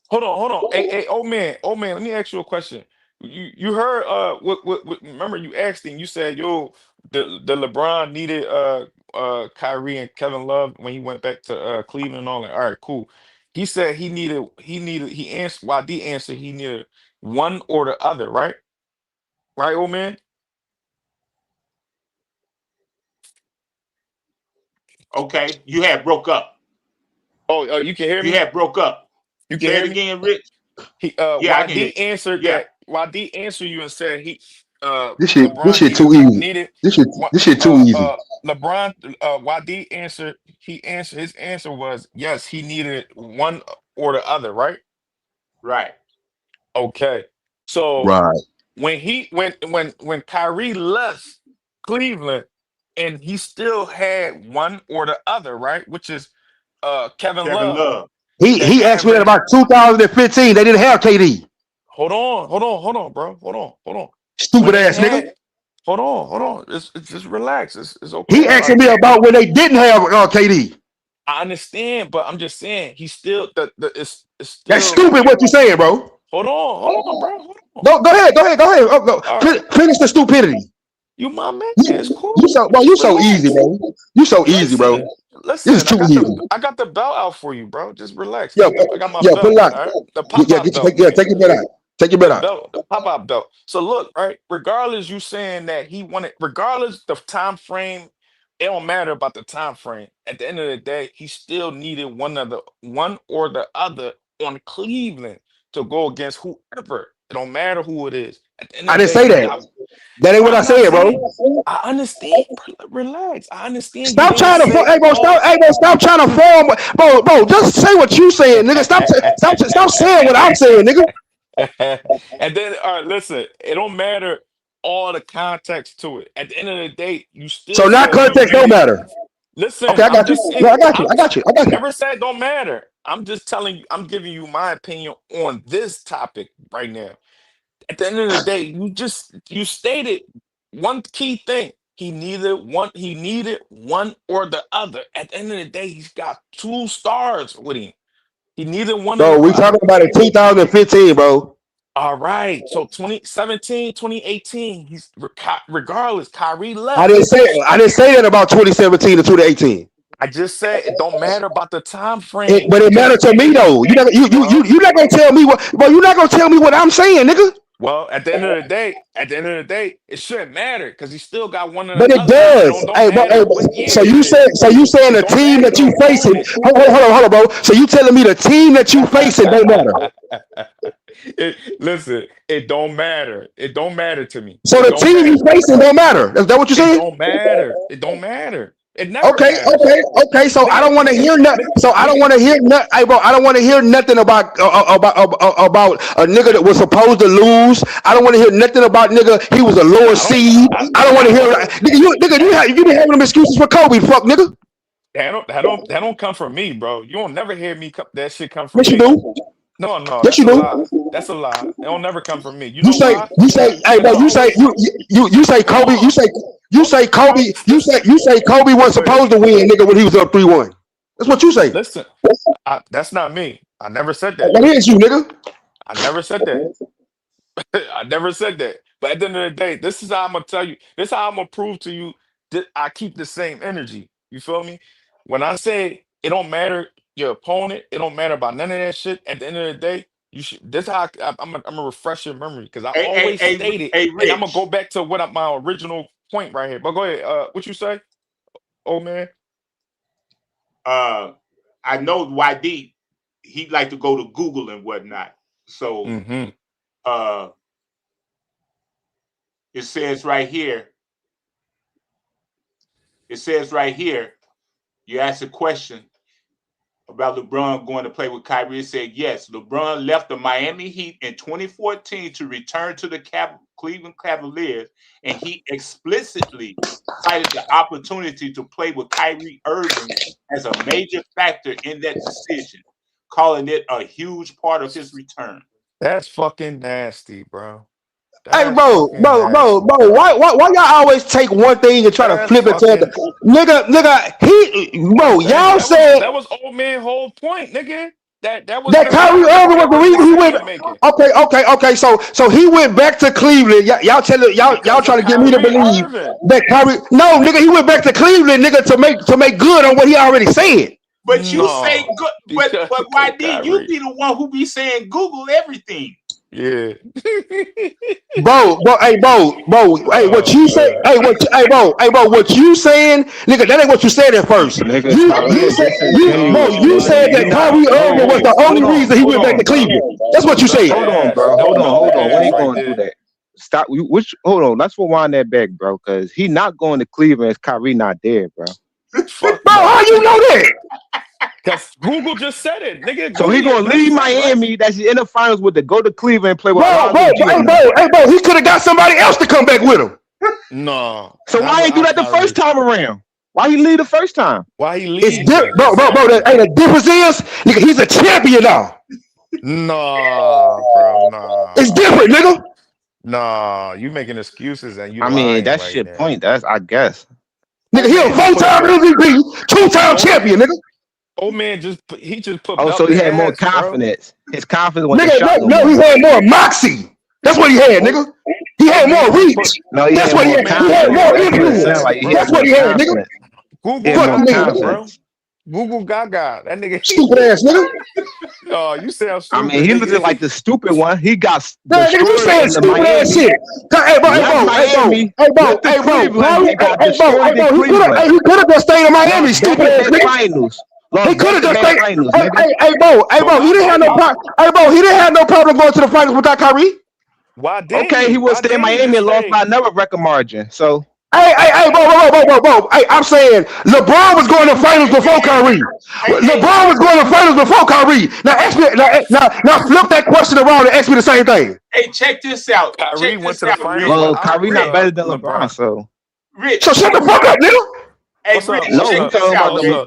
Hold on. Hey, old man, let me ask you a question. You heard what remember you asked him, you said, yo, the LeBron needed Kyrie and Kevin Love when he went back to Cleveland and all that. All right, cool. He said he answered YD answered he needed one or the other, right? Right, old man? Okay. You had broke up. Oh, you can hear me? You had broke up. You can hear me again, Rich? YD answered that. YD answered you and said this shit too easy. This shit too easy. LeBron, YD answered. His answer was yes. He needed one or the other, right? Right. Okay. So when Kyrie left Cleveland, and he still had one or the other, right? Which is Kevin Love. He asked me that about 2015. They didn't have KD. Hold on, bro. Hold on. Stupid ass nigga. Hold on. It's just relax. It's okay. He asking me about when they didn't have KD. I understand, but I'm just saying he's still it's still. That's stupid what you saying, bro. Hold on, bro. Hold on. Go ahead. Finish the stupidity. You my man. It's cool. You so easy, bro. You so easy, bro. Listen, this is too easy. I got the belt out for you, bro. Just relax. I got my belt. Put it out. Right? The pop-out belt. Take your belt out. Take your belt out. The pop-out belt. So look, right? Regardless, you saying that he wanted, regardless the time frame, it don't matter about the time frame. At the end of the day, he still needed one or the other on Cleveland to go against whoever. It don't matter who it is. At the end I of the didn't day, say you that. got. That ain't what I I'm not said, bro. saying. I understand. Relax. I understand. You Stop didn't trying to, say hey, bro, all. stop trying to form, bro. Just say what you saying, nigga. Stop saying what I'm saying, nigga. And then, all right, listen. It don't matter all the context to it. At the end of the day, you So still now said you context don't needed. matter. Listen, Okay, I I'm got you. just No, saying. I got you. I never said it don't matter. I'm just telling you. I'm giving you my opinion on this topic right now. At the end of the day, you stated one key thing. He needed one or the other. At the end of the day, he's got 2 stars with him. He needed one or Bro, the we other. talking about in 2015, bro. All right. So 2017, 2018, regardless, Kyrie I left. didn't say that about 2017 to 2018. I just said it don't matter about the time frame. But it Just mattered to me though. You're not gonna tell me what, bro. You're not gonna tell me what I'm saying, nigga. well, at the end of the day, it shouldn't matter because he still got one or But the it other. It does. don't Hey, matter what year so you it saying is. the It don't team matter that you the facing? opponent. Hold on, bro. So you telling me the team that you facing don't matter? Listen, it don't matter. It don't matter to me. So It the don't team you matter. facing don't matter. Is that what you're It saying? don't matter. It don't matter. It never matters. Okay. So I Nigga, don't want to hear nothing. So I don't nigga, want to hear nothing. Hey, bro, I don't want to hear nothing about a nigga that was supposed to lose. I don't want to hear nothing about nigga. He was a lower seed. I don't want to hear you been having them excuses for Kobe, fuck nigga. that don't come from me, bro. You don't never hear me that shit come from Yes, you me. do. No, Yes, that's you a do. lie. That's a lie. It don't never come from me. You You know say, why? hey, bro, Because I always you say hold Kobe, on. you say Kobe, Listen. you say Kobe wasn't Go ahead. supposed to win, nigga, when he was up 3-1. That's what you say. Listen. That's not me. I never said that. That is you, nigga. I never said that. I never said that. But at the end of the day, this is how I'm gonna tell you. This is how I'm gonna prove to you that I keep the same energy. You feel me? When I say it don't matter your opponent, it don't matter about none of that shit. At the end of the day, you should. This is how I'm gonna refresh your memory because I always stated, and I'm gonna go Rich. back to my original point right here. But go ahead. What you say, old man? I know YD. He'd like to go to Google and whatnot. So it says right here. It says right here. You asked a question about LeBron going to play with Kyrie. It said yes. LeBron left the Miami Heat in 2014 to return to the Cleveland Cavaliers, and he explicitly cited the opportunity to play with Kyrie Irving as a major factor in that decision, calling it a huge part of his return. That's fucking nasty, bro. Hey, That's bro, fucking nasty. why y'all always take one thing and try to That's flip it to fucking. the nigga, bro, y'all said that was old man whole point, nigga. That was that him not Kyrie Irving was the reason he went. decision making Okay. So he went back to Cleveland. Y'all because of trying to get me to Kyrie believe Irving. that Kyrie. No, nigga, he went back to Cleveland, nigga, to make good on what he already said. But you say good, but YD, you Kyrie. be the one who be saying Google everything. Yeah. Bro, hey, what you say? What you saying, nigga? That ain't what you said at first. Nigga, You said that Kyrie Irving was the only reason he went back to Cleveland. That's what you said. Hold on, bro. Hold on. We ain't going to do that. Stop. Hold on. Let's rewind that back, bro. Because he not going to Cleveland if Kyrie not there, bro. Fuck bro, no. how you know that? Because Google just said it, nigga. So he gonna leave Miami, that's in the finals with, to go to Cleveland and play with bro, he could have got somebody else to come back with him. No. So why ain't do that the first time around? Why he leave the first time? Why he leave? It's different, bro. The difference is, nigga, he's a champion now. No, bro, no. It's different, nigga. No, you making excuses and you. I mean, that's right your now. point. That's, I guess. Nigga, he a 4-time MVP, 2-time champion, nigga. Old man just put Oh, so he had more confidence. Bro. His confidence was nigga, no, he had more moxie. That's what he had, nigga. He had more reach. That's what he had. He had more influence. That's what he had, nigga. Google Gaga, bro. Google Gaga. That nigga. Stupid ass nigga. Oh, you sound stupid. I mean, he looked like the stupid one. He got nigga, you saying stupid ass shit. Hey, bro. He could have just stayed in Miami, stupid ass nigga. He could have just stayed. Hey, bro. He didn't have no problem. He didn't have no problem going to the finals without Kyrie. Why did Okay, he would stay in Miami and lost by another record margin. So. Hey, bro. Hey, I'm saying LeBron was going to finals before Kyrie. LeBron was going to finals before Kyrie. Now ask me, now flip that question around and ask me the same thing. Hey, check this out. Kyrie went to the finals. Well, Kyrie not better than LeBron, so. Rich. So shut the fuck up, nigga. Hey, Rich,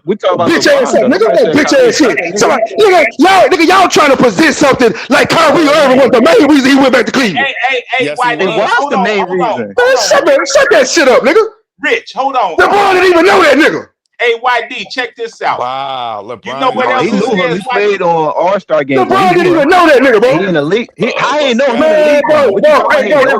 we talking about bitch ass shit, nigga. Bitch ass shit. Somebody, y'all trying to present something like Kyrie Irving was the main reason he went back to Cleveland. Hey, why it was the main reason. Man, shut that shit up, nigga. Rich, hold on. LeBron didn't even know that nigga. Hey, YD, check this out. Wow, LeBron. You know what else he knew him. He played on All-Star game. LeBron didn't even know that nigga, bro. He in the league. I ain't know him. Man, bro. If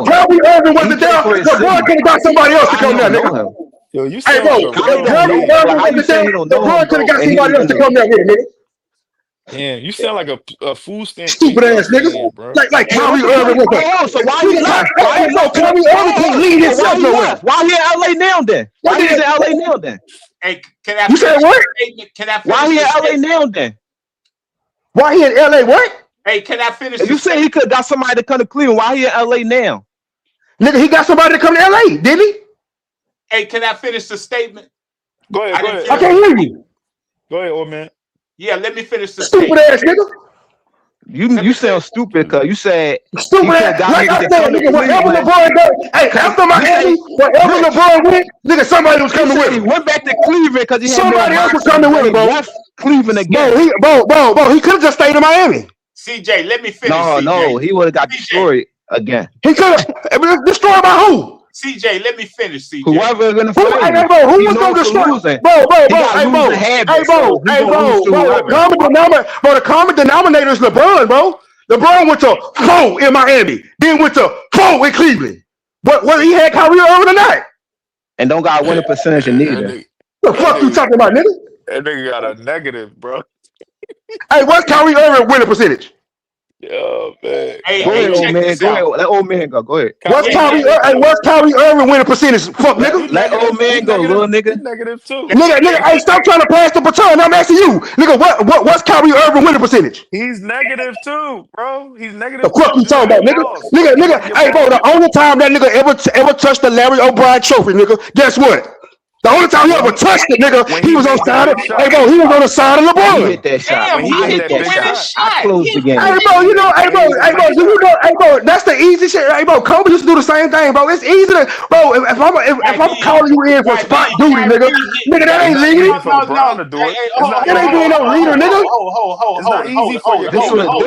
Kyrie Irving wasn't there, LeBron could have got somebody else to come there, nigga. Yo, you hey, bro, if Kyrie Irving wasn't there, LeBron could have got somebody else to come there with him, nigga. Damn, you sound like a food stand. Stupid ass nigga. Like Kyrie Irving was there. So why he left? Kyrie Irving can't lead himself nowhere. Why he in LA now then? Why he in LA now then? Hey, can I? You said what? Can I? Why he in LA now then? Why he in LA? What? Hey, can I finish? You said he could have got somebody to come to Cleveland. Why he in LA now? Nigga, he got somebody to come to LA, didn't he? Hey, can I finish the statement? Go ahead. I can't hear you. Go ahead, old man. Yeah, let me finish the stupid statement. ass nigga. You sound stupid because you said stupid ass. Like I said, nigga, whatever LeBron does, hey, after Miami, wherever LeBron went, nigga, somebody was coming with him. He went back to Cleveland because he had somebody else was coming with him, bro. Left Cleveland again. Bro, he could have just stayed in Miami. CJ, let me finish. No, he would have got destroyed again. He could have destroyed by who? CJ, let me finish. CJ, whoever gonna play, who was gonna destroy? Bro, the common denominator is LeBron, bro. LeBron went to 4 in Miami, then went to 4 in Cleveland. But whether he had Kyrie Irving or not, and don't got winning percentage in neither. What the fuck you talking about, nigga? That nigga got a negative, bro. Hey, what's Kyrie Irving winning percentage? Yo, man. Hey, go ahead, old man. Go ahead. Let old man go. Go ahead. What's Kyrie Irving winning percentage? Fuck, nigga. Let old man go, little nigga. Negative too. Nigga, hey, stop trying to pass the baton. I'm asking you, nigga. What's Kyrie Irving winning percentage? He's negative too, bro. He's negative. The fuck you talking about, nigga? Nigga. Hey, bro. The only time that nigga ever touched the Larry O'Brien trophy, nigga. Guess what? The only time he ever touched it, nigga, he was on side of. Hey, bro, he was on the side of LeBron. He hit that shot. Damn, He hit that shot. I closed the game. Hey, bro, you know, that's the easy shit. Hey, bro, Kobe used to do the same thing, bro. It's easy to, bro. If I'm calling you in for spot duty, nigga, that ain't legal. That ain't being no leader, nigga. It's not easy for you.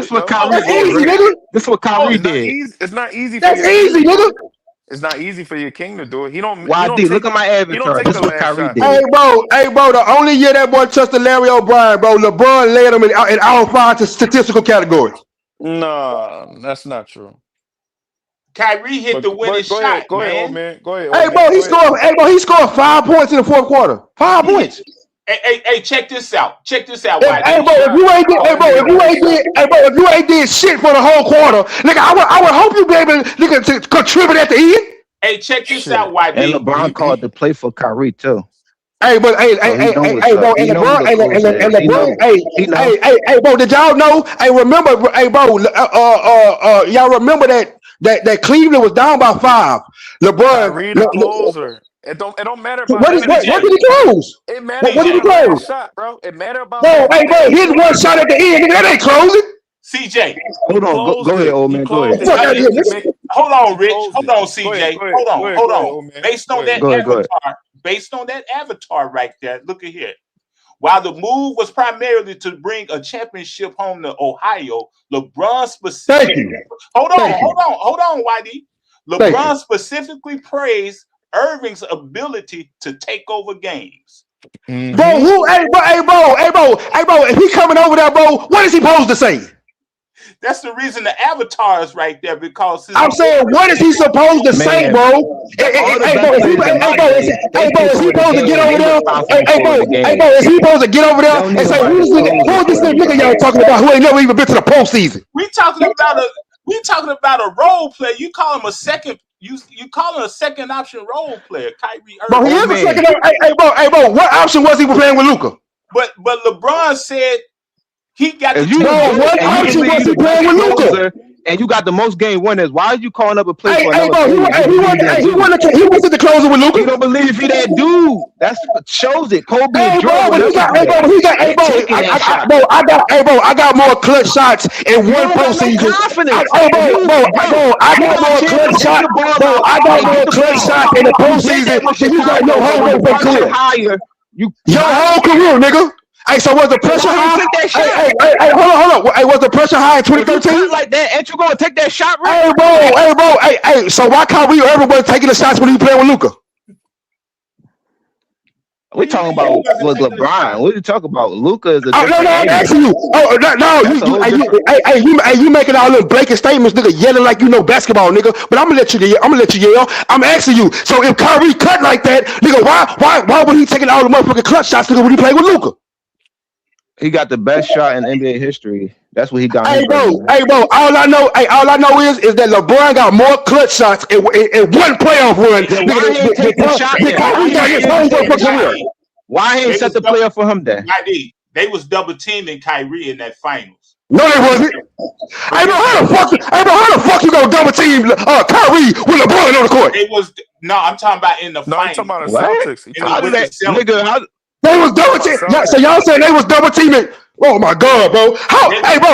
This what Kyrie did. This what Kyrie did. It's not easy. That's easy, nigga. It's not easy for your king to do it. He don't. Look at my avatar. This what Kyrie did. Hey, bro. The only year that boy trusted Larry O'Brien, bro, LeBron led him in all 5 statistical categories. No, that's not true. Kyrie hit the winning shot. Go ahead, old man. Go ahead. Hey, bro, he scored 5 points in the 4th quarter. 5 points. Hey, check this out. Hey, bro, if you ain't did shit for the whole quarter, nigga, I would hope you be able to contribute at the end. Hey, check this out, YB. And LeBron called to play for Kyrie too. Hey, but bro, did y'all know? Hey, remember, y'all remember that Cleveland was down by 5. Kyrie the closer. It don't matter about what did he close? It matters. What did he close? Shot, bro. It matter about. Bro, hit one shot at the end, nigga. That ain't closing. CJ, hold on. Go ahead, old man. Go ahead. Hold on, Rich. Hold on, CJ. Hold on. Based on that avatar right there, look at here. While the move was primarily to bring a championship home to Ohio, LeBron specifically. Hold on, YD. LeBron specifically praised Irving's ability to take over games. Mm-hmm. Bro, if he coming over there, bro, what is he supposed to say? That's the reason the avatar is right there, because I'm saying, what is he supposed to say, bro? Is he supposed to get over there? Is he supposed to get over there and say, who's this nigga y'all talking about who ain't never even been to the postseason? We talking about a role player. You call him a second. You call him a second option role player, Kyrie Irving. Bro, he is a second. Hey, bro, what option was he playing with Luka? But LeBron said He got If the you No, the what GOAT and you option believe was you he the playing with best Luka? closer and you got the most game winners, why are you calling up a play for Hey, another bro, player? You believe that he dude. wasn't the closer with You Luka. don't believe he that dude. That's shows it. Kobe and Hey, bro, Jordan but would he never got, do hey, bro, that. but he got, hey, They bro, taking that shot. I got more clutch shots in You one don't got no postseason. confidence. Hey, If you, bro, I you got got a more chance to clutch take shots, the ball bro. out I got and more get the clutch ball. shots in the You did that postseason with than you got your Chicago, whole but when motherfucking pressure career. higher, you Your whole career, nigga. Hey, so was the then pressure why high? ain't take that Hey, shot? hold on. Hey, was the pressure high in If you cut 2013? like that, ain't you gonna take that shot, Rick? Hey, bro. Hey. So why Kyrie Irving wasn't taking the shots when he playing with Luka? We talking about was LeBron. What are you talking about? Luka is a No, different I'm animal. asking you. Oh, no, That's a whole different. you making all them blanket statements, nigga, yelling like you know basketball, nigga. But I'm gonna let you yell. I'm asking you. So if Kyrie cut like that, nigga, why would he taking all the motherfucking clutch shots, nigga, when he played with Luka? He got the best shot in NBA history. That's what he got his ring. Hey, bro. All I know is that LeBron got more clutch shots in one playoff run. Then why he ain't take the shot then? Why he ain't take the shot? Why he ain't set the player for him then? They was double teaming Kyrie in that finals. No, they wasn't. Hey, bro, how the fuck you gonna double team Kyrie with LeBron on the court? It was I'm talking about in the finals. talking about the What? Celtics. How did that nigga? They was double teaming. So y'all saying they was double teaming? Oh my God, bro! How? Hey, bro!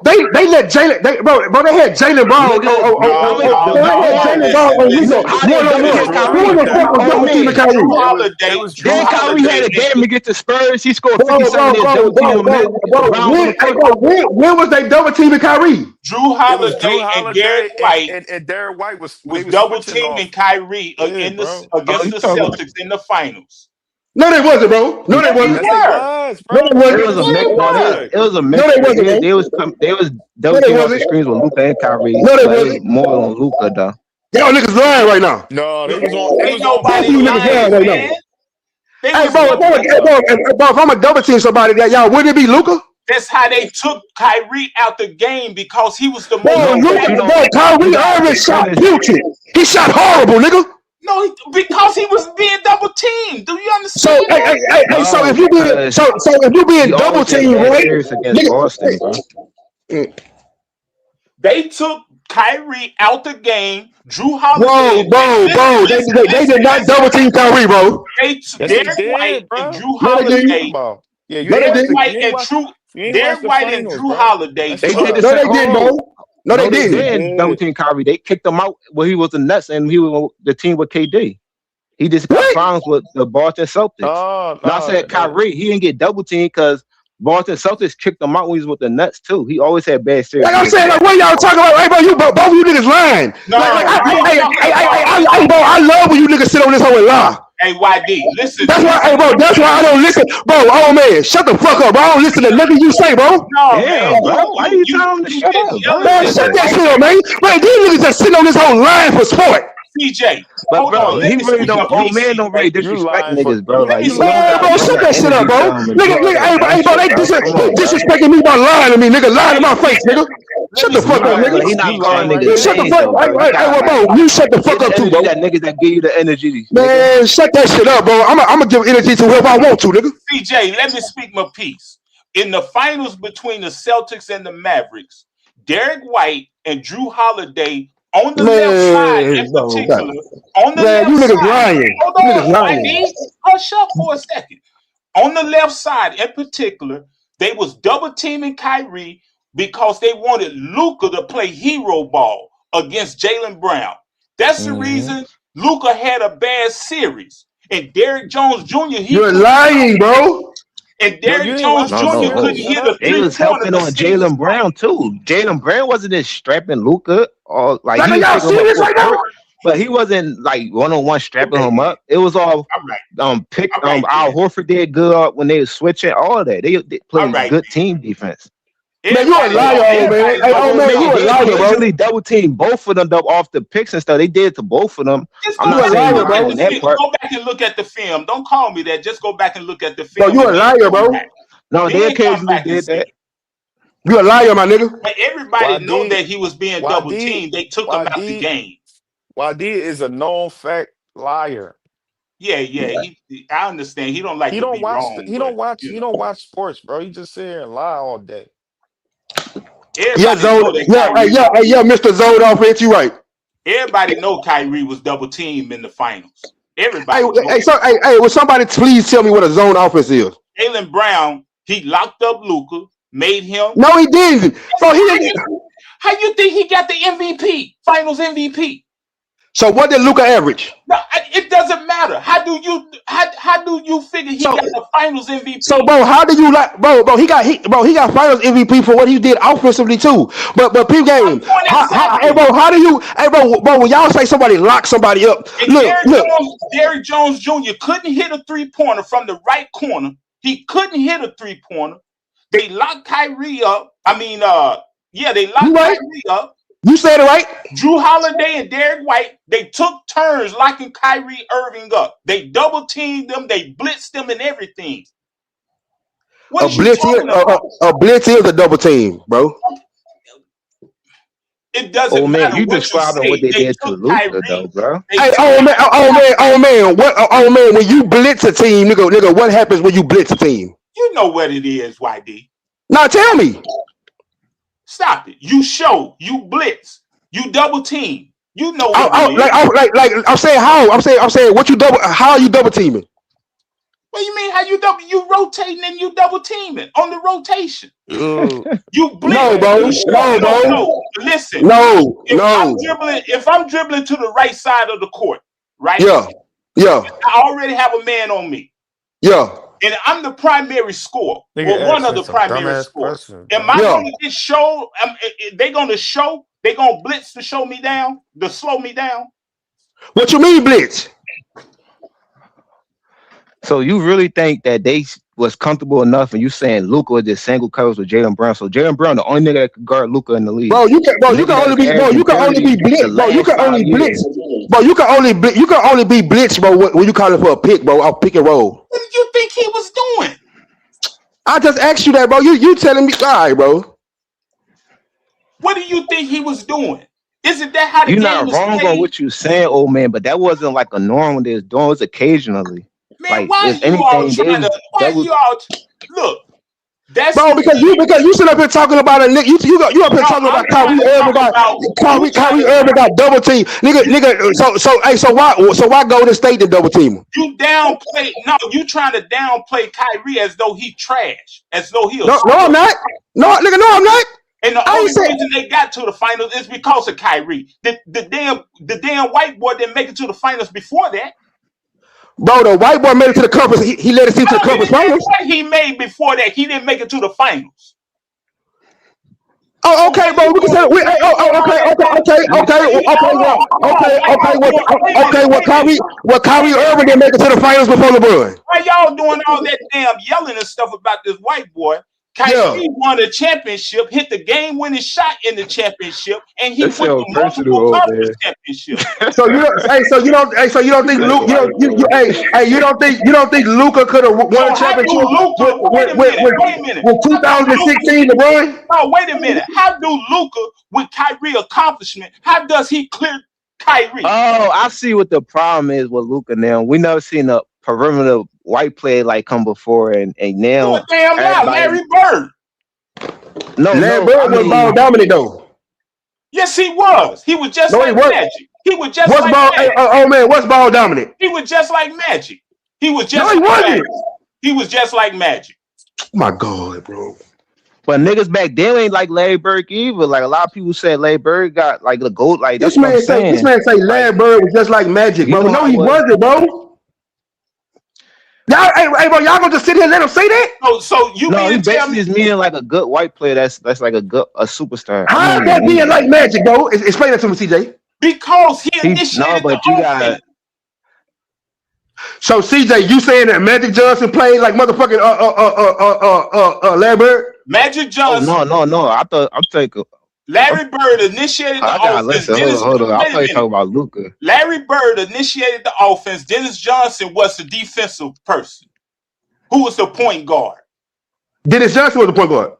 They let Jalen. They had Jalen Brown. They had Jalen Brown on Luka one on one. Who the fuck was double teaming Kyrie? Then Kyrie had a game against the Spurs. He scored 57 and double team him. When was they double teaming Kyrie? Drew Holiday and Derek White and Derek White was double teaming Kyrie against the Celtics in the finals. No, they wasn't, bro. No, they wasn't. Yes, No, they wasn't. It was a mix. It was a mix. No, they wasn't. They was double teaming off the screens with Luka and Kyrie. No, they but it was wasn't. more on Luka though. Y'all niggas lying right now. No, they was on. They Ain't was on. nobody You niggas lying, lying right man. now. Hey, bro, if I'm a double team somebody, that y'all wouldn't it be Luka? That's how they took Kyrie out the game because he was the Bro, most. Kyrie Irving shot putrid. He shot horrible, nigga. No, because he was being double teamed. Do you understand? So if you being double teamed, right? Against Boston, bro. They took Kyrie out the game. Drew Holiday. Bro. They did not double team Kyrie, bro. Derek White and Drew Holiday. Derek White and Drew Holiday. They did the No, they didn't, bro. No, they didn't. didn't double team Kyrie. They kicked him out when he was the Nets and he was the team with KD. He just got problems with the Boston Celtics. I said Kyrie, he didn't get double teamed because Boston Celtics kicked him out when he was with the Nets too. He always had bad series. Like I'm saying, like what y'all talking about? Hey, bro, both of you niggas lying. I love when you niggas sit on this whole and lie. Hey, YD, listen. That's why I don't listen. Bro, oh man, shut the fuck up, bro. I don't listen to nothing you say, bro. No, man, bro. Why you telling him to shut up, bro? Man, shut that shit up, man. Man, these niggas just sitting on this whole line for sport. CJ, but bro, he really don't. Old man don't really disrespect niggas, bro. Like, man, bro, shut that shit up, bro. Nigga, hey, bro, they disrespecting me by lying to me, nigga. Lying to my face, nigga. Shut the fuck up, nigga. He not calling niggas. Shut the fuck up. Hey, bro, you shut the fuck up too, bro. That niggas that give you the energy. Man, shut that shit up, bro. I'm gonna give energy to whoever I want to, nigga. CJ, let me speak my piece. In the finals between the Celtics and the Mavericks, Derek White and Drew Holiday on the left side in particular. On the left you niggas side. lying. Hold on, hush up for a second. On the left side in particular, they was double teaming Kyrie because they wanted Luka to play hero ball against Jaylen Brown. That's the reason Luka had a bad series. And Derrick Jones Jr. You're lying, bro. And Derrick Jones Jr. couldn't hit a three. He was helping on Jaylen Brown too. Jaylen Brown wasn't just strapping Luka or like he was taking him up, but he wasn't like one-on-one strapping him up. It was all Al Horford did good when they were switching. All that they played good team defense. Man, you a liar, man. Hey, oh man, you a liar, bro. They double team both of them off the picks and stuff. They did to both of them. I'm not saying go back and look at the film. Don't call me that. Just go back and look at the film. No, you a liar, bro. No, they occasionally did that. You a liar, my nigga. But everybody know that he was being double teamed. They took him out the game. YD is a known fact liar. Yeah. I understand. He don't like He to don't be watch. wrong. He But, don't watch. you He know, don't watch sports, bro. He just sit here and lie all day. everybody know that Kyrie. Mr. Zone offense, you right. Everybody know Kyrie was double teamed in the finals. Everybody. Will somebody please tell me what a zone offense is? Jaylen Brown, he locked up Luka, made him. No, he didn't. Bro, he didn't. How you think he got the MVP, Finals MVP? So what did Luka average? No, it doesn't matter. How do you figure he got the Finals MVP? So, bro, how do you like, bro? He got Finals MVP for what he did offensively too. But P game, how do you, when y'all say somebody lock somebody up? And Derrick Jones Jr. couldn't hit a 3-pointer from the right corner. He couldn't hit a 3-pointer. They locked Kyrie up. They locked Kyrie up. You said it right. Drew Holiday and Derek White, they took turns locking Kyrie Irving up. They double teamed them. They blitzed them and everything. A blitz is a double team, bro. It doesn't Oh man, matter. you describing what they did to Luka, though, bro. Hey, man, when you blitz a team, nigga, what happens when you blitz a team? You know what it is, YD. Now tell me. Stop it. You show, you blitz, you double team. You know what I'm saying how? I'm saying what you double, how are you double teaming? What do you mean how you double? You rotating and you double teaming on the rotation. You blitz. No, bro. No. Listen. If I'm dribbling to the right side of the court, right? Yeah. I already have a man on me. Yeah. And I'm the primary scorer, or one of the primary scorers. Am I going to get show? They going to blitz to show me down, to slow me down? What you mean blitz? So you really think that they was comfortable enough, and you saying Luka was just single covers with Jaylen Brown? So Jaylen Brown, the only nigga that could guard Luka in the league. Bro, you can only be blitz. Bro, you can only blitz. Bro, you can only be blitz, bro. When you call it for a pick, bro, I'll pick and roll. What did you think he was doing? I just asked you that, bro. You telling me, all right, bro. What do you think he was doing? Isn't that how the game not was wrong played? on what you saying, old man, but that wasn't like a norm when they was doing. It was occasionally. Man, like, why if are you all anything, trying to? Why you all look? That's bro, because you sit up here talking about a nigga. You up here talking about Kyrie Irving got double team, nigga. So why Golden State did double team? You downplay. No, you trying to downplay Kyrie as though he trash, as though he. No, I'm not. No, nigga, no, I'm not. And the only reason they got to the finals is because of Kyrie. The damn white boy didn't make it to the finals before that. Bro, the white boy made it to the conference. He led his team to the conference finals. What he made before that, he didn't make it to the finals. Oh, okay, bro. We can say Well, Kyrie Irving didn't make it to the finals before LeBron. Why y'all doing all that damn yelling and stuff about this white boy? Kyrie won a championship, hit the game-winning shot in the championship, and he won the multiple conference championship. So you don't think Luka? You don't think Luka could have won a championship with 2016 LeBron? No, wait a minute. How do Luka, with Kyrie accomplishment, how does he clear Kyrie? Oh, I see what the problem is with Luka now. We never seen a perimeter white player like come before, and now damn lot, Larry Bird. Larry Bird was ball dominant though. Yes, he was. He was just like Magic. He was just like Magic. Oh man, what's ball dominant? He was just like Magic. He was just like Magic. Oh my God, bro. But niggas back then ain't like Larry Bird either. Like a lot of people said Larry Bird got like the GOAT. Like this man say Larry Bird was just like Magic, bro. No, he wasn't, bro. Y'all, hey, bro, y'all gonna just sit here and let him say that? So you he basically is meaning like a good white player. That's like a superstar. How is that being like Magic, bro? Explain that to me, CJ. Because he initiated the offense. So CJ, you saying that Magic Johnson played like motherfucking Larry Bird? Magic Johnson. No. I'm taking. Larry Bird initiated the offense. Hold on. I thought you talking about Luka. Larry Bird initiated the offense. Dennis Johnson was the defensive person. Who was the point guard? Dennis Johnson was the point guard.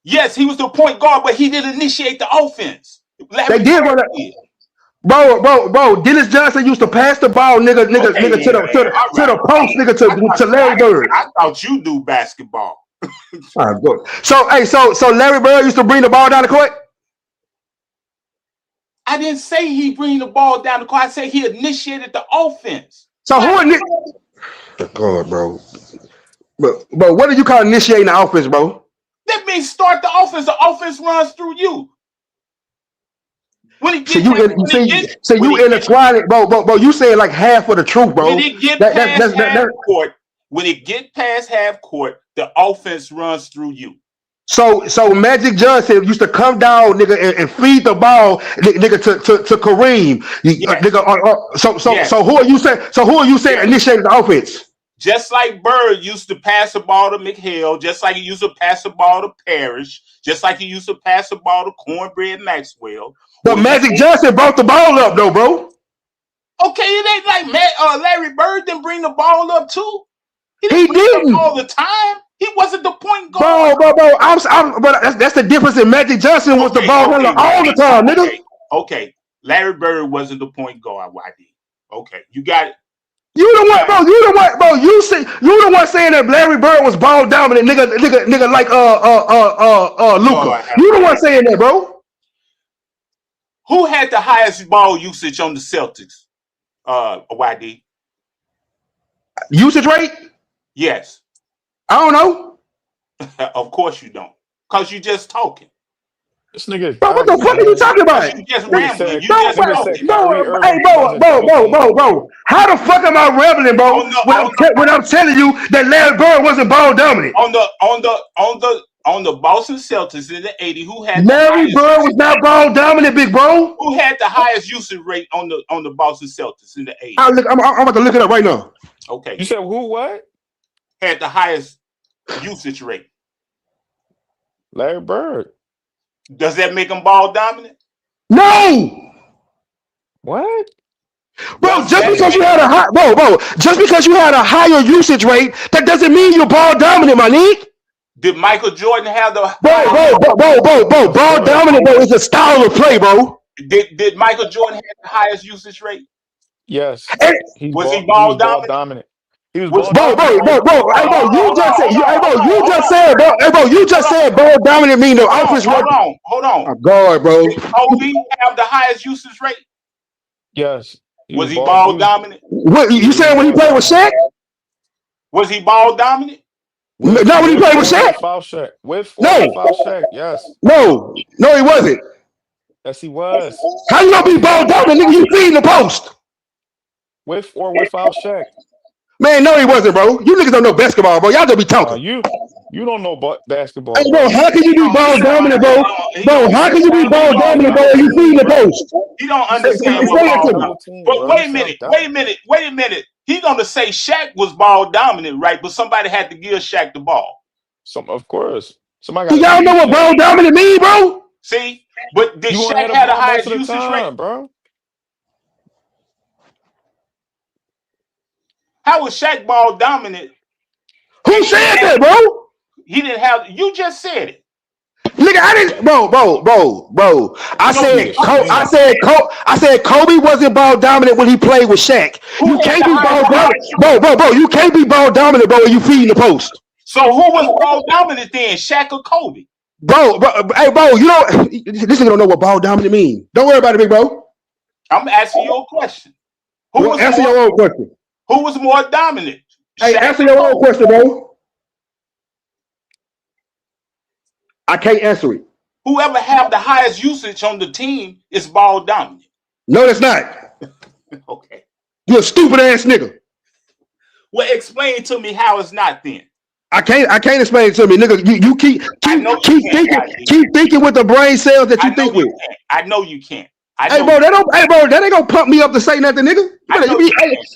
Yes, he was the point guard, but he didn't initiate the offense. They did run that. Bro. Dennis Johnson used to pass the ball, nigga, to the post, nigga, to Larry Bird. I thought you do basketball. All right, good. So Larry Bird used to bring the ball down the court. I didn't say he bring the ball down the court. I said he initiated the offense. So God, bro. But what do you call initiating the offense, bro? That means start the offense. The offense runs through you. When it gets you intertwine it, bro. You saying like half of the truth, bro. When it get past half court, the offense runs through you. So Magic Johnson used to come down, nigga, and feed the ball, nigga, to Kareem. Nigga, so who are you saying? So who are you saying initiated the offense? Just like Bird used to pass the ball to McHale, just like he used to pass the ball to Parrish, just like he used to pass the ball to Cornbread Maxwell. But Magic Johnson brought the ball up, though, bro. Okay, it ain't like Larry Bird didn't bring the ball up too. He didn't all the time. He wasn't the point guard. Bro. But that's the difference. In Magic Johnson was the ball handler all the time, nigga. Okay. Larry Bird wasn't the point guard. YD. Okay, you got it. You the one, bro. You the one, bro. You the one saying that Larry Bird was ball dominant, nigga, like Luka. You the one saying that, bro. Who had the highest ball usage on the Celtics? YD. Usage rate? Yes. I don't know. Of course you don't, cause you just talking. This nigga. Bro, what the fuck are you talking about? You just rambling. Bro. How the fuck am I rambling, bro? When I'm telling you that Larry Bird wasn't ball dominant. On the Boston Celtics in the '80s, who had Larry Bird was not ball dominant, big bro. Who had the highest usage rate on the Boston Celtics in the '80s? I'm about to look it up right now. Okay. You said who? What? Had the highest usage rate? Larry Bird. Does that make him ball dominant? No. What? Bro, just because you had a higher usage rate, that doesn't mean you're ball dominant, my nigga. Did Michael Jordan have the bro? Ball dominant, bro, is a style of play, bro. Did Michael Jordan have the highest usage rate? Yes. Was he ball dominant? He was bro. You just said ball dominant mean the offense. Hold on. Oh, God, bro. Did Kobe have the highest usage rate? Yes. Was he ball dominant? What you saying when he played with Shaq? Was he ball dominant? No, when he played with Shaq. Without Shaq, yes. No, he wasn't. Yes, he was. How you gonna be ball dominant, nigga? You feeding the post. With or without Shaq. Man, no, he wasn't, bro. You niggas don't know basketball, bro. Y'all just be talking. You don't know basketball. Hey, bro, how can you be ball dominant, bro? Bro, how can you be ball dominant, bro? You feeding the post. You don't understand what ball dominant. But wait a minute. He gonna say Shaq was ball dominant, right? But somebody had to give Shaq the ball. Of course. Somebody. Do y'all know what ball dominant mean, bro? See, but did Shaq have the highest usage rate, bro? How was Shaq ball dominant? Who said that, bro? He didn't have. You just said it, nigga. I didn't, bro. I said Kobe wasn't ball dominant when he played with Shaq. You can't be ball dominant, bro. You can't be ball dominant, bro. When you feeding the post. So who was ball dominant then, Shaq or Kobe? Bro, hey, bro. You know this nigga don't know what ball dominant mean. Don't worry about it, big bro. I'm asking you a question. Answer your own question. Who was more dominant? Hey, answer your own question, bro. I can't answer it. Whoever have the highest usage on the team is ball dominant. No, that's not. Okay. You're a stupid ass nigga. Well, explain to me how it's not then. I can't explain it to me, nigga. You keep thinking with the brain cells that you think with. I know you can't. Hey, bro, that ain't gonna pump me up to say nothing, nigga.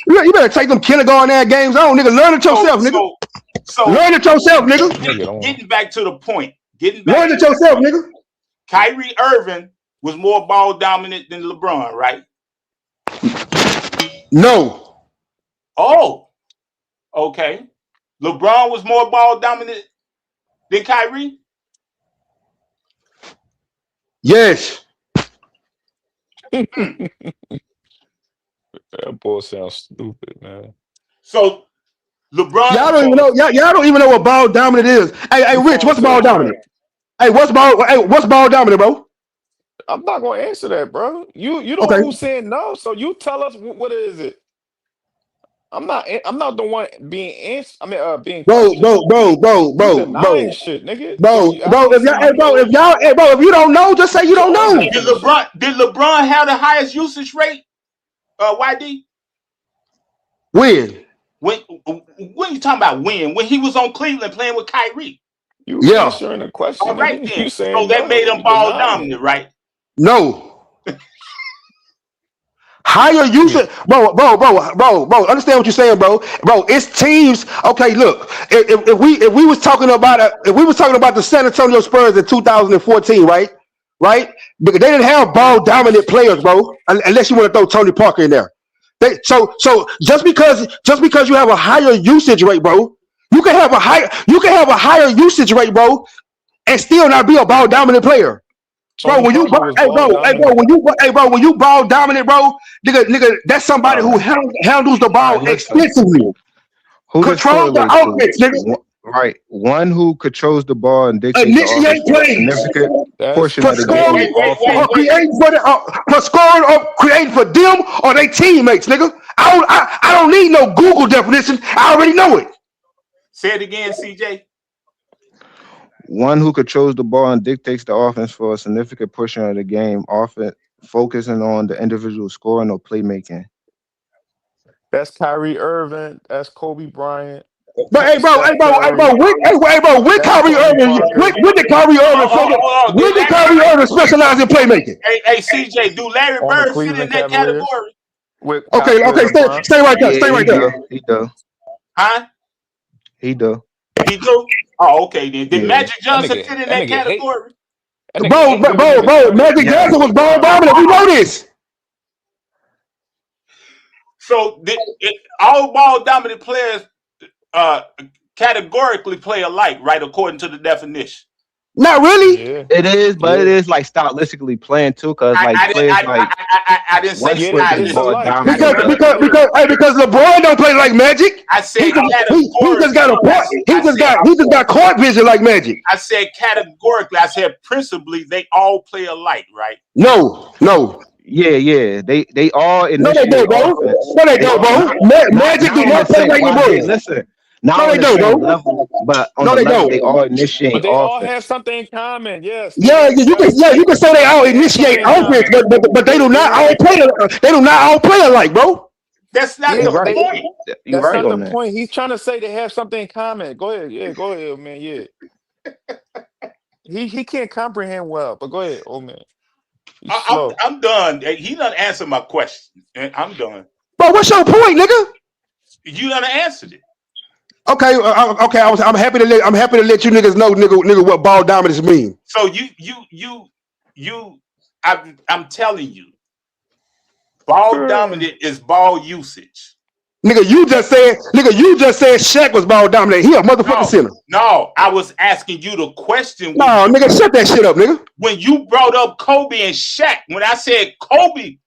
You better take them kindergarten ass games on, nigga. Learn it yourself, nigga. So learn it yourself, nigga. Getting back to the point. Learn it yourself, nigga. Kyrie Irving was more ball dominant than LeBron, right? No. Oh, okay. LeBron was more ball dominant than Kyrie? That boy sounds stupid, man. So LeBron. Y'all don't even know. Y'all don't even know what ball dominant is. Hey, Rich, what's ball dominant? Hey, what's ball dominant, bro? I'm not gonna answer that, bro. You don't know who's saying no, so you tell us what is it. I'm not the one being answered. I mean, being bro. Shit, nigga. Bro, if you don't know, just say you don't know. Did LeBron have the highest usage rate? YD. When you talking about when he was on Cleveland playing with Kyrie? You answering the question. All right, nigga. then. You saying So that made him ball dominant, right? No. Higher usage, bro. Understand what you're saying, bro. Bro, it's teams. Okay, look. If we was talking about the San Antonio Spurs in 2014, right? Because they didn't have ball dominant players, bro. Unless you want to throw Tony Parker in there. So just because you have a higher usage rate, bro, you can have a higher usage rate, bro, and still not be a ball dominant player. Bro, when you ball dominant, bro, nigga, that's somebody who handles the ball extensively. Control the offense, nigga. Right, one who controls the ball and dictates initiate plays, significant portion for of the scoring, game. or creating for them or their teammates, nigga. I don't need no Google definition. I already know it. Say it again, CJ. One who controls the ball and dictates the offense for a significant portion of the game, often focusing on the individual scoring or playmaking. That's Kyrie Irving. That's Kobe Bryant. But when Kyrie Irving, when did Kyrie Irving specialize in playmaking? Hey, CJ, do Larry Bird fit in that category? Okay, stay right there. Stay right there. He do. Huh? He do. He do? Oh, okay then. Did Magic Johnson fit in that category? Bro, Magic Johnson was ball dominant. We know this. So all ball dominant players categorically play alike, right? According to the definition. Not really. Yeah. It is, but it is like stylistically playing too, because like I didn't say because LeBron don't play like Magic. I said he just got court vision like Magic. I said categorically. I said principally they all play alike, right? No. Yeah. They all in. No, they don't, bro. Magic do not play like LeBron. Listen. No, they don't, bro. But on the level, they all initiate. But they all have something in common. Yes. Yeah, you can say they all initiate offense, but they do not all play. They do not all play alike, bro. That's not the point. You're That's right not on the that. point. He's trying to say they have something in common. Go ahead. Yeah, go ahead, man. Yeah. He can't comprehend well, but go ahead, old man. I'm done. He done answered my question. I'm done. But what's your point, nigga? You done answered it. Okay. I'm happy to let you niggas know, nigga, what ball dominance mean. So I'm telling you, ball dominant is ball usage. Nigga, you just said Shaq was ball dominant. He a motherfucking center. No, I was asking you the question. No, nigga, shut that shit up, nigga. When you brought up Kobe and Shaq, when I said Kobe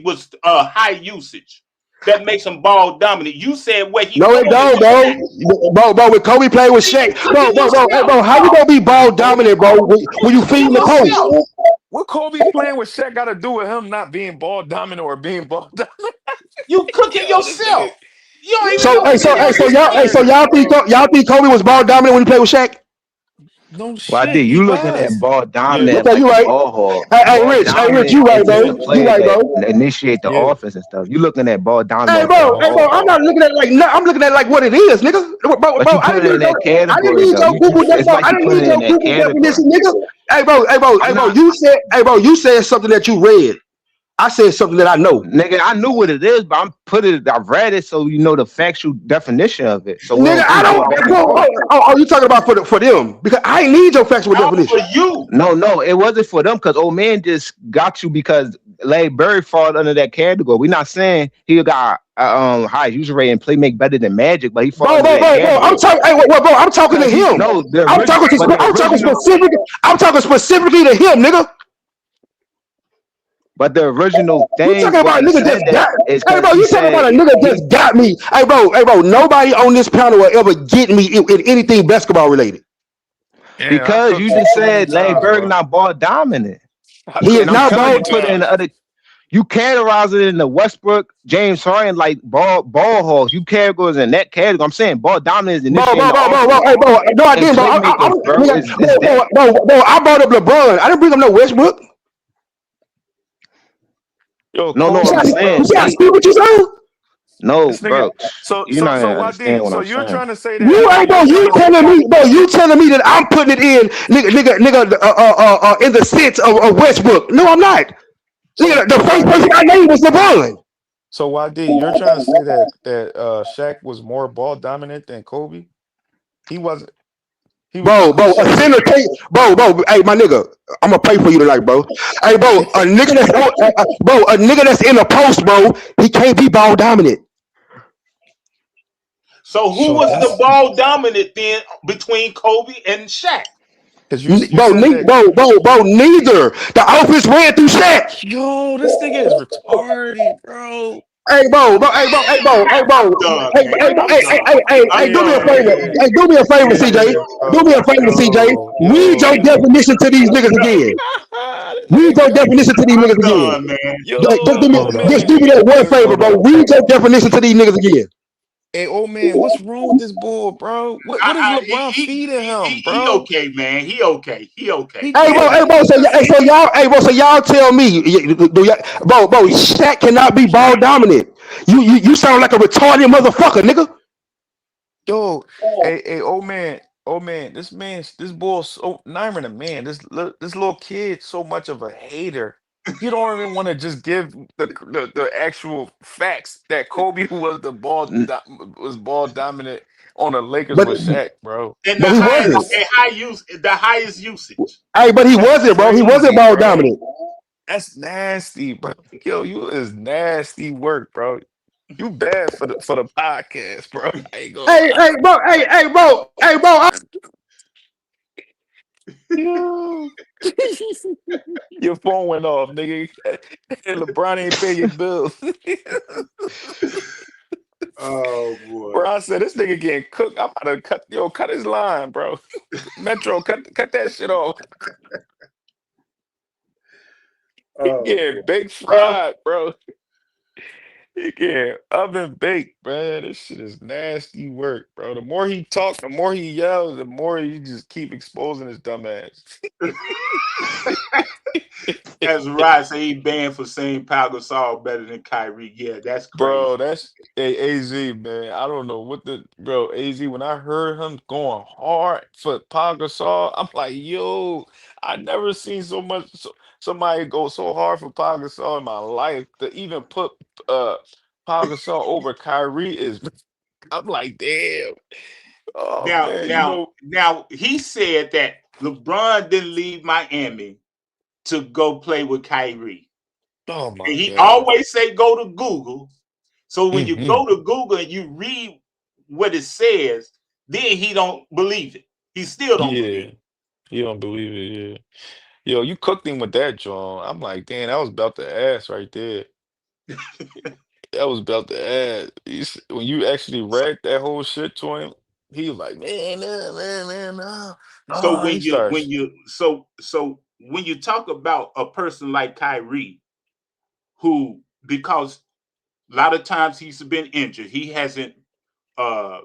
was high usage. That makes him ball dominant. You said what he. No, it don't, bro. Bro, when Kobe played with Shaq, bro, how you gonna be ball dominant, bro? When you feed the coach? What Kobe playing with Shaq got to do with him not being ball dominant or being ball dominant? You cooking yourself. You don't even so y'all think Kobe was ball dominant when he played with Shaq? No shit. Well, I did. You looking at ball dominant? Okay, you right. Hey, Rich, you right, bro. You right, bro. Initiate the offense and stuff. You looking at ball dominant? Hey, bro. I'm not looking at I'm looking at like what it is, nigga. Bro, I didn't need your Google definition, nigga. Hey, bro. You said something that you read. I said something that I know. Nigga, I knew what it is, but I've read it so you know the factual definition of it. So nigga, I don't. You talking about for them? Because I ain't need your factual definition. For you. No, it wasn't for them because old man just got you because Larry Bird fall under that category. We're not saying he got high user rate and play make better than Magic, but he fall under that category. I'm talking to him. No, I'm talking specifically to him, nigga. But the original You thing talking why about a he nigga said just that got? is Hey, because bro, he you talking about said a nigga he just got me? Hey, bro, nobody on this panel will ever get me in anything basketball related. Yeah, I because cooked you you just too many said Larry times, Bird bro. not ball dominant. I He is And cooked I'm you not too telling ball. you, many put it in the times. other. You categorize it in the Westbrook, James Harden, like ball hawks. You categorize in that category. I'm saying ball dominant is Bro, initiating the bro. offense Hey, bro, no, I and didn't, bro. playmakers, bro. Nigga, Is that bro, I brought up LeBron. I didn't bring up no Westbrook. Yo, no? You I'm Kobe, saying see how they stupid you sound? no, this nigga. bro. So You're so not so gonna YD. understand what So I'm you're saying. trying to say that You ain't, bro. you're trying to say You telling me that I'm putting it in, nigga, in the sense of Westbrook. No, I'm not. so Nigga, the so first person YD. I named was LeBron. So YD, you're trying to say that Shaq was more ball dominant than Kobe? He wasn't. Bro, a Shaq was. center take, bro. Hey, my nigga, I'm gonna pay for you tonight, bro. Hey, bro, a nigga that's in the post, bro, he can't be ball dominant. So who So was the that's ball dominant then between Kobe and Shaq? because you Bro, said that. neither. The offense ran through Shaq. Yo, this nigga is retarded, bro. Hey, I'm done, man. I'm done. Hey, I'm do me a done, favor. Yeah, man. Hey, do me a favor, CJ. yeah, Do me bro. a favor, CJ. Read your Yo. definition to these niggas again. This Read nigga your cooked. definition to these I'm niggas again. done, man. Yo, old Just man. do me that one favor, Hold bro. on. Read your definition to these niggas again. Hey, old man, what's wrong with this bull, bro? What is LeBron He, feeding him, he bro? okay, man. He okay. He okay. He Hey, can't. bro. So y'all tell me, bro. Shaq cannot be ball dominant. You sound like a retarded motherfucker, nigga. Yo, old man, this boy, so not even a man. This little kid, so much of a hater. He don't even want to just give the actual facts that Kobe was was ball dominant on the Lakers But with Shaq, bro. And he wasn't. the highest usage. Hey, but he That's wasn't, bro. He wasn't crazy, ball bro. dominant. That's nasty, bro. Yo, you is nasty work, bro. You bad for the podcast, bro. I ain't gonna lie. Hey, bro. Yo. Your phone went off, nigga. And LeBron ain't pay your bills. Oh boy. Bro, I said this nigga getting cooked. I'm about to cut his line, bro. Metro, cut that shit off. He Oh getting boy. baked Well, fried, bro. He getting oven baked, man. This shit is nasty work, bro. The more he talk, the more he yells, the more he just keep exposing his dumb ass. as Rod say, he banned for saying Pau Gasol better than Kyrie. Yeah, that's crazy. Bro, that's AZ, man. I don't know what the bro AZ. When I heard him going hard for Pau Gasol, I'm like, yo, I never seen somebody go so hard for Pau Gasol in my life. To even put Pau Gasol over Kyrie is, I'm like, damn. Oh Now, man, you now, know, now, he said that LeBron didn't leave Miami to go play with Kyrie. oh my And he god. always say go to Google. So when you Hmm. go to Google and you read what it says, then he don't believe it. He still don't believe Yeah, you don't believe it, yeah. Yo, you cooked him with that, John. I'm like, damn, that was about the ass right there. That was about the ad. When you actually read that whole shit to him, he was like, man, no, man, no, So no. He starts, when you talk about a person like Kyrie, who because a lot of times he's been injured, he hasn't uh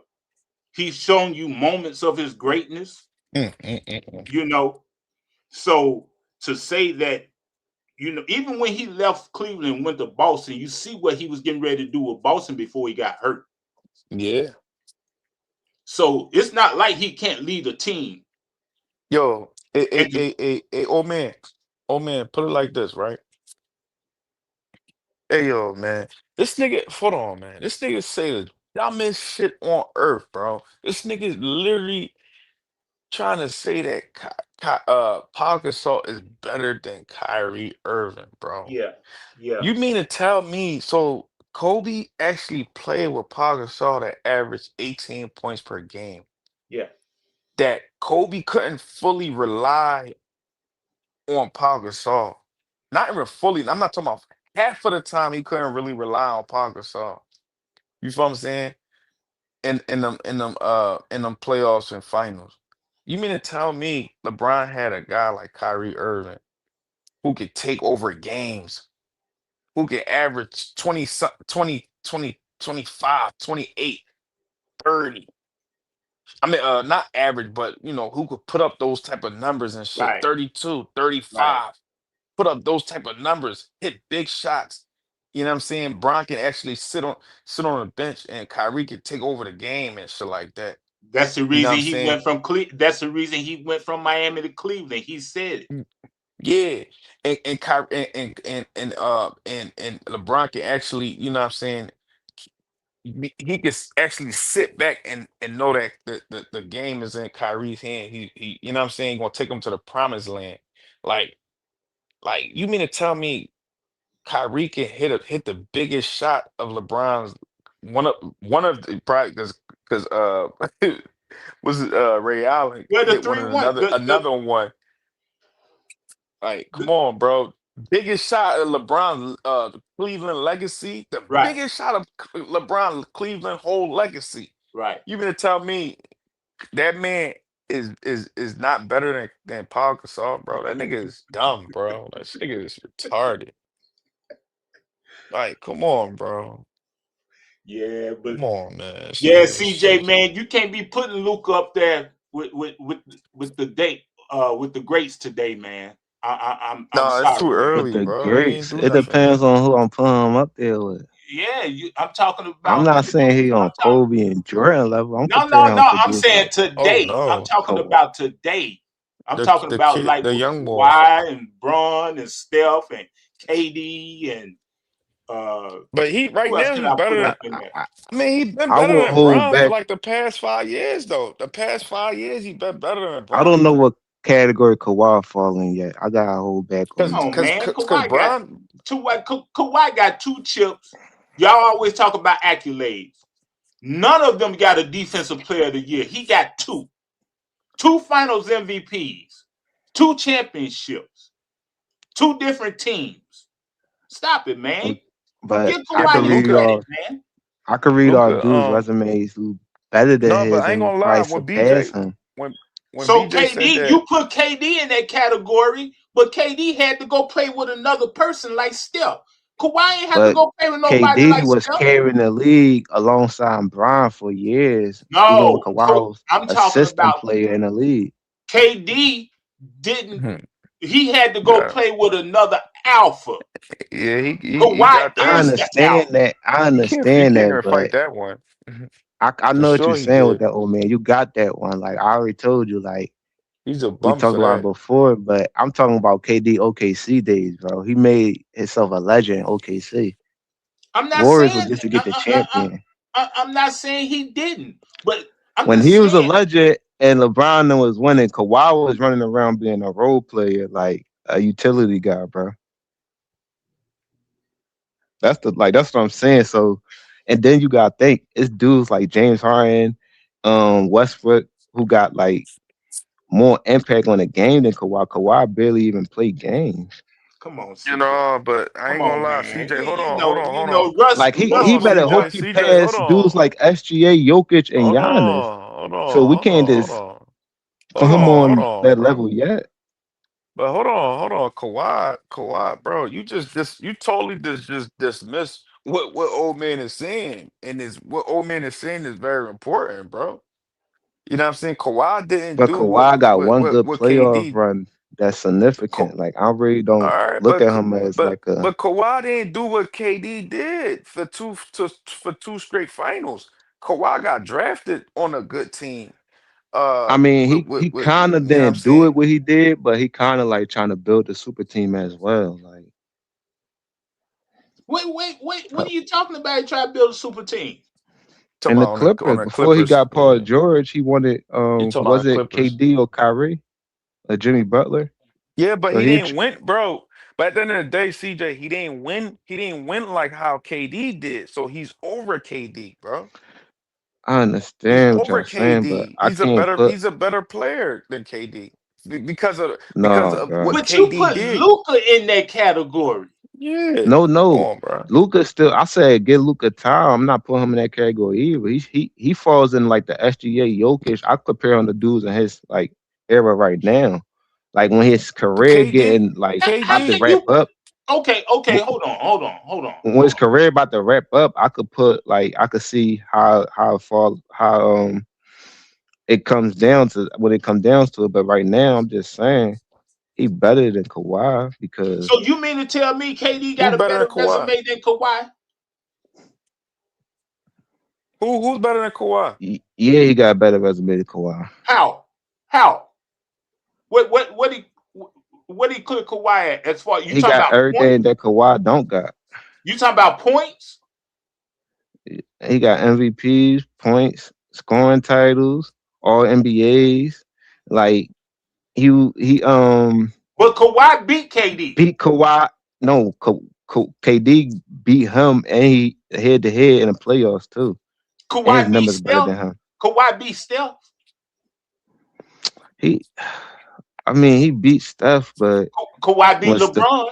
he's shown you moments of his greatness, mm, mm, mm, mm. you know. So to say that, even when he left Cleveland and went to Boston, you see what he was getting ready to do with Boston before he got hurt. Yeah. So it's not like he can't lead a team. Yo, And to, old man, put it like this, right? Hey, yo, man, this nigga, hold on, man. This nigga say the dumbest shit on earth, bro. This nigga is literally trying to say that Pau Gasol is better than Kyrie Irving, bro. yeah, yeah, You mean to tell me so Kobe actually played with Pau Gasol that averaged 18 points per game? yeah. That Kobe couldn't fully rely on Pau Gasol. not even fully. I'm not talking about half of the time he couldn't really rely on Paul Gasol. You feel what I'm saying? In them playoffs and finals. You mean to tell me LeBron had a guy like Kyrie Irving who could take over games, who could average 20, 20, 20, 25, 28, 30. I mean, not average, but who could put up those type of numbers and shit. Right. 32, Right. 35, put up those type of numbers, hit big shots. You know what I'm saying? Bron can actually sit on the bench and Kyrie can take over the game and shit like that. That's the You know what reason I'm he saying? went from That's the reason he went from Miami to Cleveland. He said it. Yeah. And Kyrie and LeBron can actually, you know what I'm saying, he can actually sit back and know that the game is in Kyrie's hand. He you know what I'm saying, gonna take him to the promised land. Like you mean to tell me Kyrie can hit the biggest shot of LeBron's one of the probably because was it Ray Allen Well, the hit one three and one, another one. Like, come on, bro. Biggest shot of LeBron's Cleveland legacy, the right, biggest shot of LeBron Cleveland whole legacy. right. You mean to tell me that man is not better than Paul Gasol, bro? That nigga is dumb, bro. That nigga is retarded. Like, come on, bro. Yeah, but Come on, man. This yeah, nigga CJ, is man, you can't be putting Luka up there with the greats today, man. I'm nah, it's sorry, too man. With early, the bro. He ain't greats, do it nothing depends yet. on who I'm putting him up there with. Yeah, I'm talking I'm about. not saying he on Kobe and Jordan level. I'm No, no, comparing no. him to I'm dudes saying like Oh today. I'm no. talking Kawhi. about today. I'm The talking the about kid, like the with young boy. Kawhi and Bron and Steph and KD and But right who else now can he's I put better than up in there? I mean, he's been I better will than hold Bron for back. like the past 5 years, though. The past 5 years, he's been better than I don't Bron. know what category Kawhi fall in yet. I gotta hold back on Cause, Come that. on, cause, man. cause, cause Bron, Kawhi got 2 chips. Y'all always talk about accolades. None of them got a defensive player of the year. He got 2 finals MVPs, 2 championships, 2 different teams. Stop it, man. But Give I yeah, Kawhi could but his read Luca, credit, all man. dudes' Luca, resumes who better than no, but his I ain't and who gonna lie. probably surpass him. When So BJ said KD, that, you put KD in that category, but KD had to go play with another person like Steph. Kawhi ain't have to But go play with nobody KD like was Steph. carrying the league alongside Bron for years, even when No, Kawhi was I'm a talking system about player in the league. KD didn't. Mhm. He had to go yeah, play with another alpha. yeah, he Kawhi got that. I is the understand alpha. that. I He understand can't that, even fight but that one. Mhm. I For know what you're sure, he saying with did. that old man. You got that one. Like I already told you, like He's a we bum talked for about that. before, but I'm talking about KD OKC days, bro. He made himself a legend in OKC. I'm not Warriors saying were just to get the champion. I'm not saying he didn't, but I'm When just he was a saying. legend and LeBron was winning, Kawhi was running around being a role player, like a utility guy, bro. That's what I'm saying. So, and then you gotta think it's dudes like James Harden, Westbrook, who got like more impact on the game than Kawhi. Kawhi barely even played games. Come on, You CJ. know, but I Come ain't gonna on, lie, man. CJ. Hold on, hold on, You hold on, know, Russ. Like he hold he on, Russ better moved hope on. he CJ. Hold pass dudes on, like SGA, Jokic, and hold Giannis. on, hold So we on, hold can't on, hold just on, put hold him on, hold on on, that bro. level yet. But hold on, Kawhi, bro. You totally just dismiss what old man is saying, and is what old man is saying is very important, bro. You know what I'm saying? Kawhi didn't But do what Kawhi got what one what good what playoff KD. run that's Ka- significant. Like I really All don't right, look at him as but like a. but Kawhi didn't do what KD did for two straight finals. Kawhi got drafted on a good team. I mean, he With kind you of know what I'm didn't do it saying? what he did, but he kind of like trying to build a super team as well. Like Wait. What are you talking about? You try to build a super team. Talking in the about on Clippers, the before he Clippers. got Paul Yeah. George, he wanted You talking about was the it Clippers? KD or Kyrie or Jimmy Butler? Yeah, but So he he, didn't win, bro. But at the end of the day, CJ, he didn't win. He didn't win like how KD did. So he's over KD, bro. I He's understand what over y'all saying, but KD. I can't put. He's a better player than KD. because of No, bro. what But you KD put did. Luca in that category. Yeah. No, Come no. on, bro. Luca still. I said get Luca time. I'm not putting him in that category either. He falls in like the SGA Jokic. I compare him to dudes in his like era right now. Like when his career KD, getting like How about to KD, can wrap you? up. Okay, hold on. When his career about to wrap up, I could put like I could see how it comes down to when it comes down to it. But right now, I'm just saying he better than Kawhi because So you mean to tell me KD who's got a better than better Kawhi? resume than Kawhi? Who's better than Kawhi? yeah, he got a better resume than Kawhi. How? What he could Kawhi at? As far you He talking got about points? everything that Kawhi don't got. You talking about points? He got MVPs, points, scoring titles, all NBAs. Like he But Kawhi beat KD. beat Kawhi. No, KD beat him and he head to head in the playoffs too. And his Kawhi beat numbers better Steph. than him. Kawhi beat Steph. I mean, he beat Steph, but Kawhi beat when LeBron.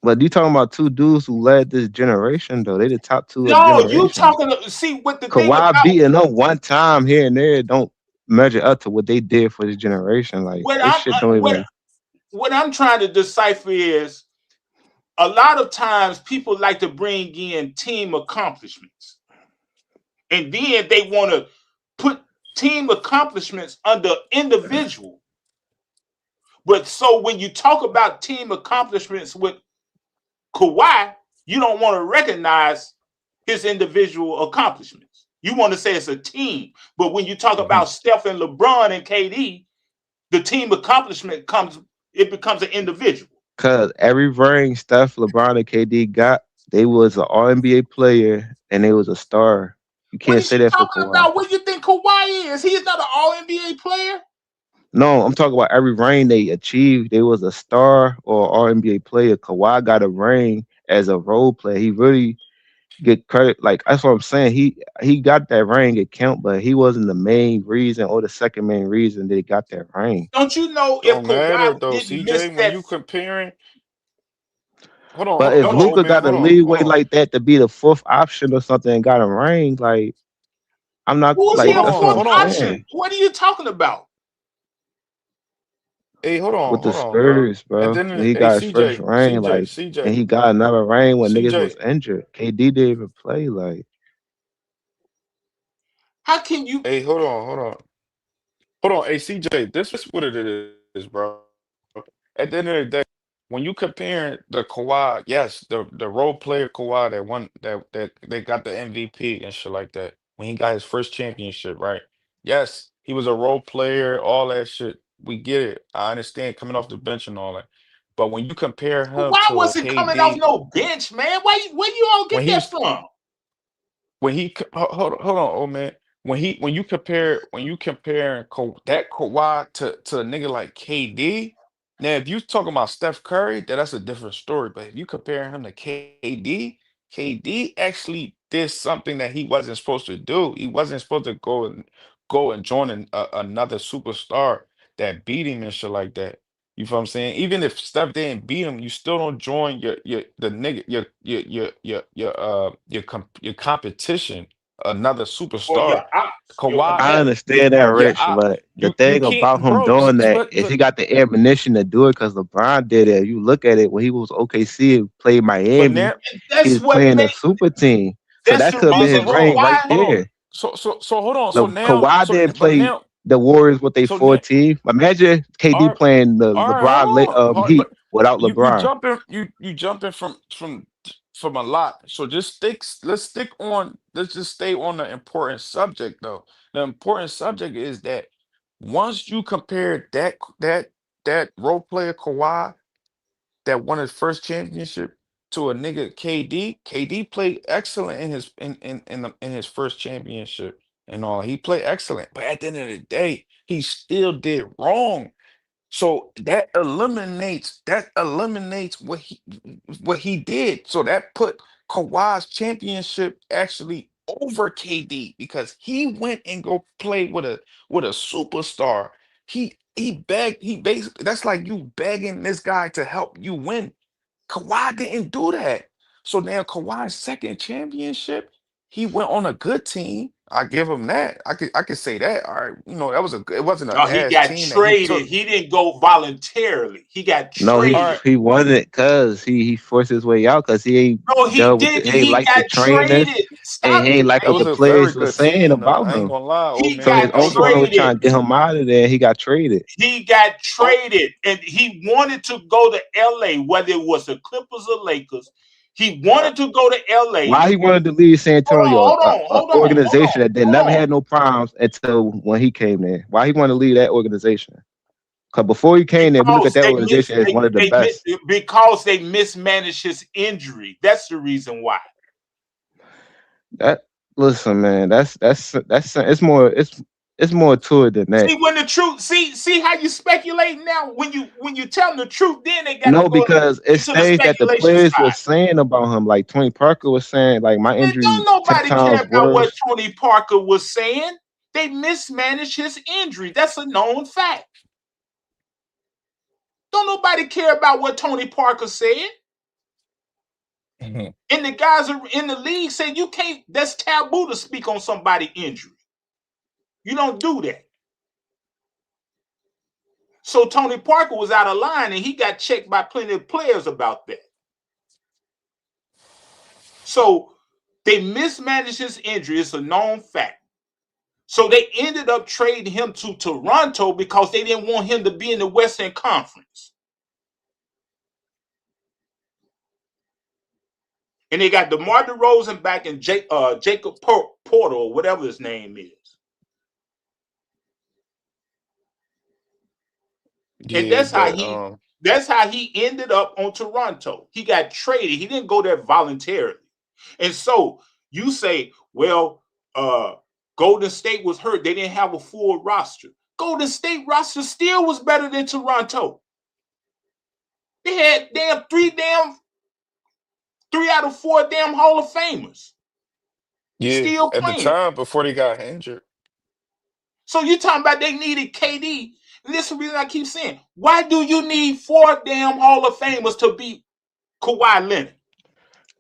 but you talking about two dudes who led this generation though. They the top two of the No, you generation. talking. See what the thing Kawhi about beating them one time here and there don't measure up to what they did for this generation. Like what this I'm shit don't even. what I'm trying to decipher is a lot of times people like to bring in team accomplishments, and then they want to put team accomplishments under individual. But so when you talk about team accomplishments with Kawhi, you don't want to recognize his individual accomplishments. You want to say it's a team. But when you talk about Steph and LeBron and KD, the team accomplishment becomes an individual. Cause every ring Steph, LeBron, and KD got, they was an All NBA player and they was a star. You What can't is say you that for talking Kawhi. about? What do you think Kawhi is? He is not an All NBA player. No, I'm talking about every ring they achieved. They was a star or All NBA player. Kawhi got a ring as a role player. He really get credit. Like that's what I'm saying. He got that ring at count, but he wasn't the main reason or the second main reason they got that ring. Don't you know if Don't matter Kawhi though, didn't miss CJ. When that? you comparing, But if hold on, old Luca man, got a leeway like that to be the fourth option or something and got a ring, like I'm not Who's he like a that's what I'm fourth saying. option? What are you talking about? Hey, With the hold on, bro. Spurs, And bro. then When he hey, got his first ring, like, and he got another ring when niggas was injured. KD didn't even play, like. How can you? Hey, hold on. Hey, CJ, this is what it is, bro. At the end of the day, when you comparing the Kawhi, yes, the role player Kawhi that won that they got the MVP and shit like that when he got his first championship, right? Yes, he was a role player, all that shit. We get it. I understand coming off the bench and all that. But when you compare him Kawhi to a wasn't coming off KD, no bench, man. Where you all when get he that was from? hold on, old man. When you comparing that Kawhi to a nigga like KD, now if you talking about Steph Curry, that's a different story. But if you compare him to KD, KD actually did something that he wasn't supposed to do. He wasn't supposed to go and join another superstar that beat him and shit like that. You feel what I'm saying? Even if Steph didn't beat him, you still don't join the nigga your competition, another Or your superstar. ops, your Kawhi, I competitor. understand that, yeah, Rich, but the you thing can't, about him bro. doing that is But he got the ammunition to do it because LeBron did it. You look at it when he was OKC and played Miami, now, he That's was what playing a made. super team. So That's that the could have been his reason ring right why. hold on. there. So hold on. So now, Kawhi didn't but play now, the Warriors with their so now, 14. Imagine KD all playing the all right, hold LeBron on. Heat But without you LeBron. jumping you jumping from a lot. So let's stick on let's just stay on the important subject though. The important subject is that once you compare that role player Kawhi that won his first championship to a nigga KD, KD played excellent in his in his first championship and all. He played excellent, but at the end of the day, he still did wrong. So that eliminates what he did. So that put Kawhi's championship actually over KD because he went and go play with a superstar. he begged. He basically that's like you begging this guy to help you win. Kawhi didn't do that. So now Kawhi's second championship, he went on a good team. I give him that. I could say that. All right, that was it wasn't an No, he ass got team that he traded. took. He didn't go voluntarily. He got No, All traded. right, he wasn't because he forced his way out because he ain't No, he dealt with didn't. he ain't He like the got trainers traded. and Stop he ain't like that what was the a very players were good saying team though. about I ain't him. gonna lie, old He So man. his got That was own a owner was traded. trying to get him out of there. He got traded. He got oh, traded, and he wanted to go to LA, whether it was the Clippers or Lakers. He wanted to go to LA. Why he wanted to leave San Antonio, Hold organization that they never on. had no problems until when he came there. Why he wanted to leave that organization? Because before he came there, we look at that organization as one of the best. Because they mismanaged his injury. That's the reason why. Listen, man, that's it's more to it than that. See, when the truth, see how you speculate now. When you tell them the truth, then they got to No, go because it's to the things that the speculation players were side. saying about him. Like Tony Parker was saying, like my And injury don't 10 nobody care times about what worse. Tony Parker was saying. They mismanaged his injury. That's a known fact. Don't nobody care about what Tony Parker said. mhm. And the guys in the league said you can't. That's taboo to speak on somebody's injury. You don't do that. So Tony Parker was out of line, and he got checked by plenty of players about that. So they mismanaged his injury. It's a known fact. So they ended up trading him to Toronto because they didn't want him to be in the Western Conference. And they got DeMar DeRozan back and Jacob Porter, or whatever his name is. And Yeah, but that's how he ended up on Toronto. He got traded. He didn't go there voluntarily. And so you say, well, Golden State was hurt. They didn't have a full roster. Golden State roster still was better than Toronto. They had three out of four damn Hall of Famers yeah, still at the playing. time before they got injured. So you're talking about they needed KD. And this is the reason I keep saying, why do you need four damn Hall of Famers to beat Kawhi Leonard?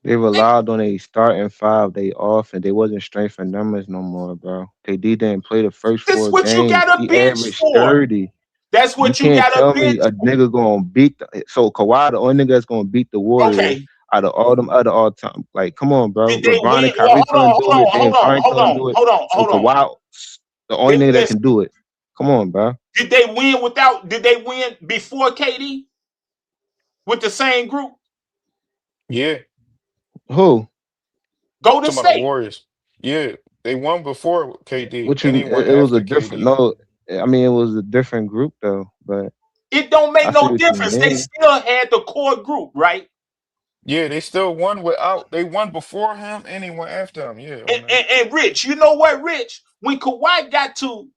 They relied on a starting five. They off, and they wasn't strength in numbers no more, bro. KD didn't play the first That's 4 what you games. got a He bench averaged for. 30. That's You what you can't got a tell bench me a nigga gonna beat. So Kawhi, the only nigga that's gonna beat the Warriors Okay. out of all them other all time. Like, come on, bro. Did they LeBron win? and Kyrie couldn't do it. James Harden Hold couldn't do it. on. So Kawhi, the only nigga that can do it. Come on, bro. Did they win before KD with the same group? Yeah, Who? Golden talking about the State. Warriors. Yeah, they won before KD, Which and they won it was a after different. KD. No, I mean it was a different group though. But It don't make I see no what you difference. They mean. still had the core group, right? Yeah, they still won they won before him and they went after him. Yeah, And, man. and, and Rich, you know what, Rich? When Kawhi got to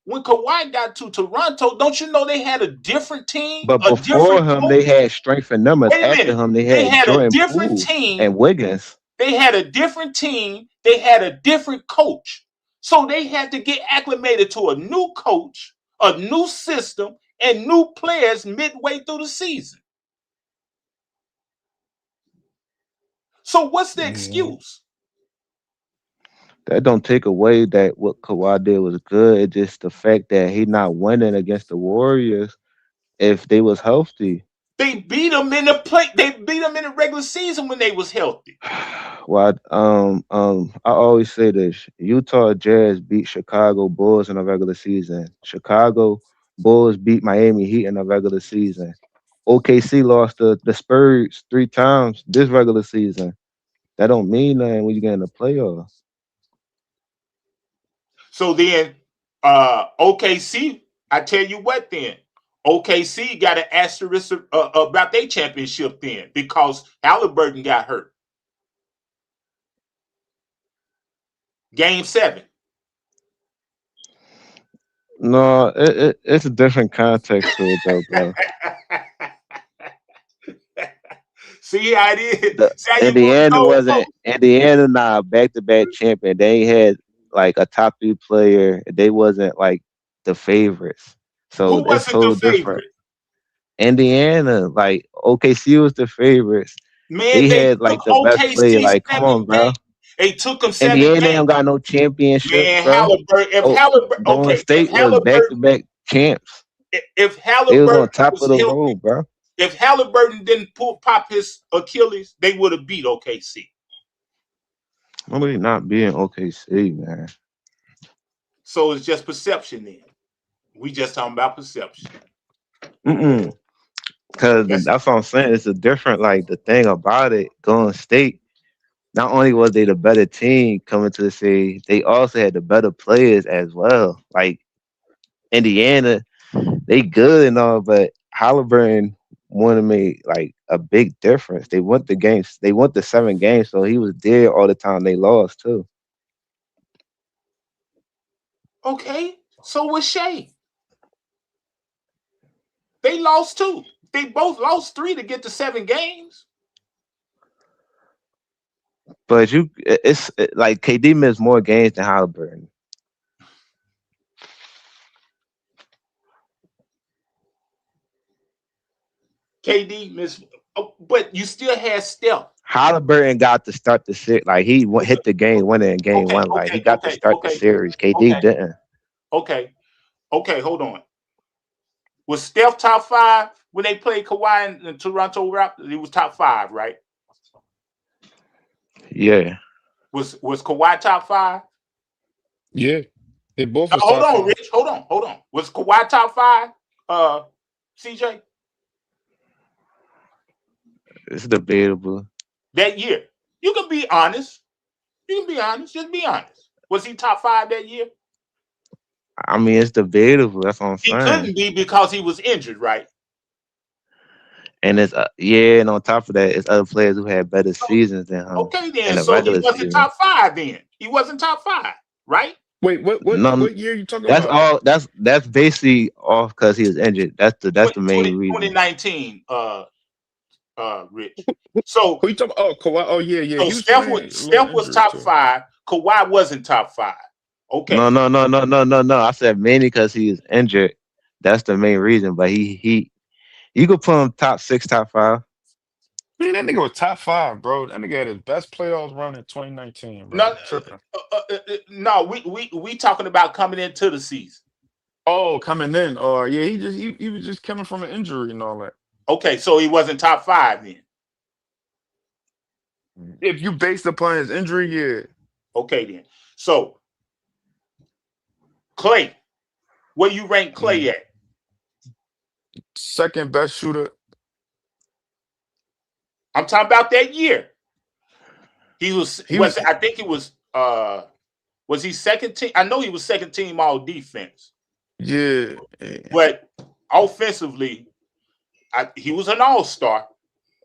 Toronto, don't you know they had a different team, But a before different him, coach? they had strength in numbers. Wait a After minute. him, they They had had a Jordan different Poole team. and Wiggins. They had a different team. They had a different coach. So they had to get acclimated to a new coach, a new system, and new players midway through the season. So what's the excuse? That don't take away that what Kawhi did was good. It's just the fact that he not winning against the Warriors if they was healthy. They beat them in the regular season when they was healthy. Well, I always say this: Utah Jazz beat Chicago Bulls in the regular season. Chicago Bulls beat Miami Heat in the regular season. OKC lost the Spurs 3 times this regular season. That don't mean nothing when you get in the playoffs. So then OKC, I tell you what then, OKC got an asterisk about their championship then because Halliburton got hurt. Game 7. No, it's a different context to it though, bro. See how it is? See how you In the end, nah, back-to-back champion. They ain't had like a top 3 player. They wasn't like the favorites. So Who it's wasn't the so different. favorite? Indiana, like OKC was the favorites. Man, They they had took like the best player. OKC Like, come 7 on, bro. games. They took them 7 Indiana games. ain't got no championships, Man, bro. Halliburton. If Oh, Halliburton, Golden okay, State was back-to-back champs. if They was Halliburton on top was of the healthy, road, bro. if Halliburton didn't pop his Achilles, they would have beat OKC. Nobody not being OKC, man. So it's just perception then. We just talking about perception. Because that's what I'm saying. It's a different, like, the thing about it, Golden State, not only was they the better team coming to the city, they also had the better players as well. Like, Indiana, they good and all, but Halliburton wanted to make, like, a big difference. They went the games. They went the 7 games, so he was there all the time they lost, too. Okay, so was Shea. They lost 2. They both lost 3 to get to 7 games. But it's like KD missed more games than Halliburton. KD missed, but you still had Steph. Halliburton got to start the series. Like, he hit the game winner in game 1. Like, he got to start the series. KD didn't. Okay, hold on. Was Steph top 5 when they played Kawhi in Toronto Raptors? He was top 5, right? Yeah. Was Kawhi top 5? Yeah, they both was Hold top on, 5. Rich. Hold on. Was Kawhi top 5? CJ? It's debatable. That year. You can be honest. Just be honest. Was he top 5 that year? I mean, it's debatable. That's what I'm He saying. couldn't be because he was injured, right? And it's and on top of that, it's other players who had better seasons than him. Okay, then. In the So he regular wasn't season. top 5 then. He wasn't top 5, right? Wait, what year are you talking That's about? all. That's basically off because he was injured. That's the main reason. 2019, Rich. So who you talking? Oh, Kawhi. Oh yeah. So He was Steph was top 5. Kawhi wasn't top 5. Okay. No. I said mainly because he is injured. That's the main reason. But he you could put him top 6, top 5. Man, that nigga was top 5, bro. That nigga had his best playoffs run in 2019, bro. No, we talking about coming into the season. Oh, coming in. Oh, yeah. He was just coming from an injury and all that. Okay, so he wasn't top 5 then. If you based upon his injury, yeah. Okay, then. So Klay, where you rank Klay at? Second best shooter. I'm talking about that year. I think he was was he second team? I know he was second team all defense. Yeah. But offensively, he was an all-star.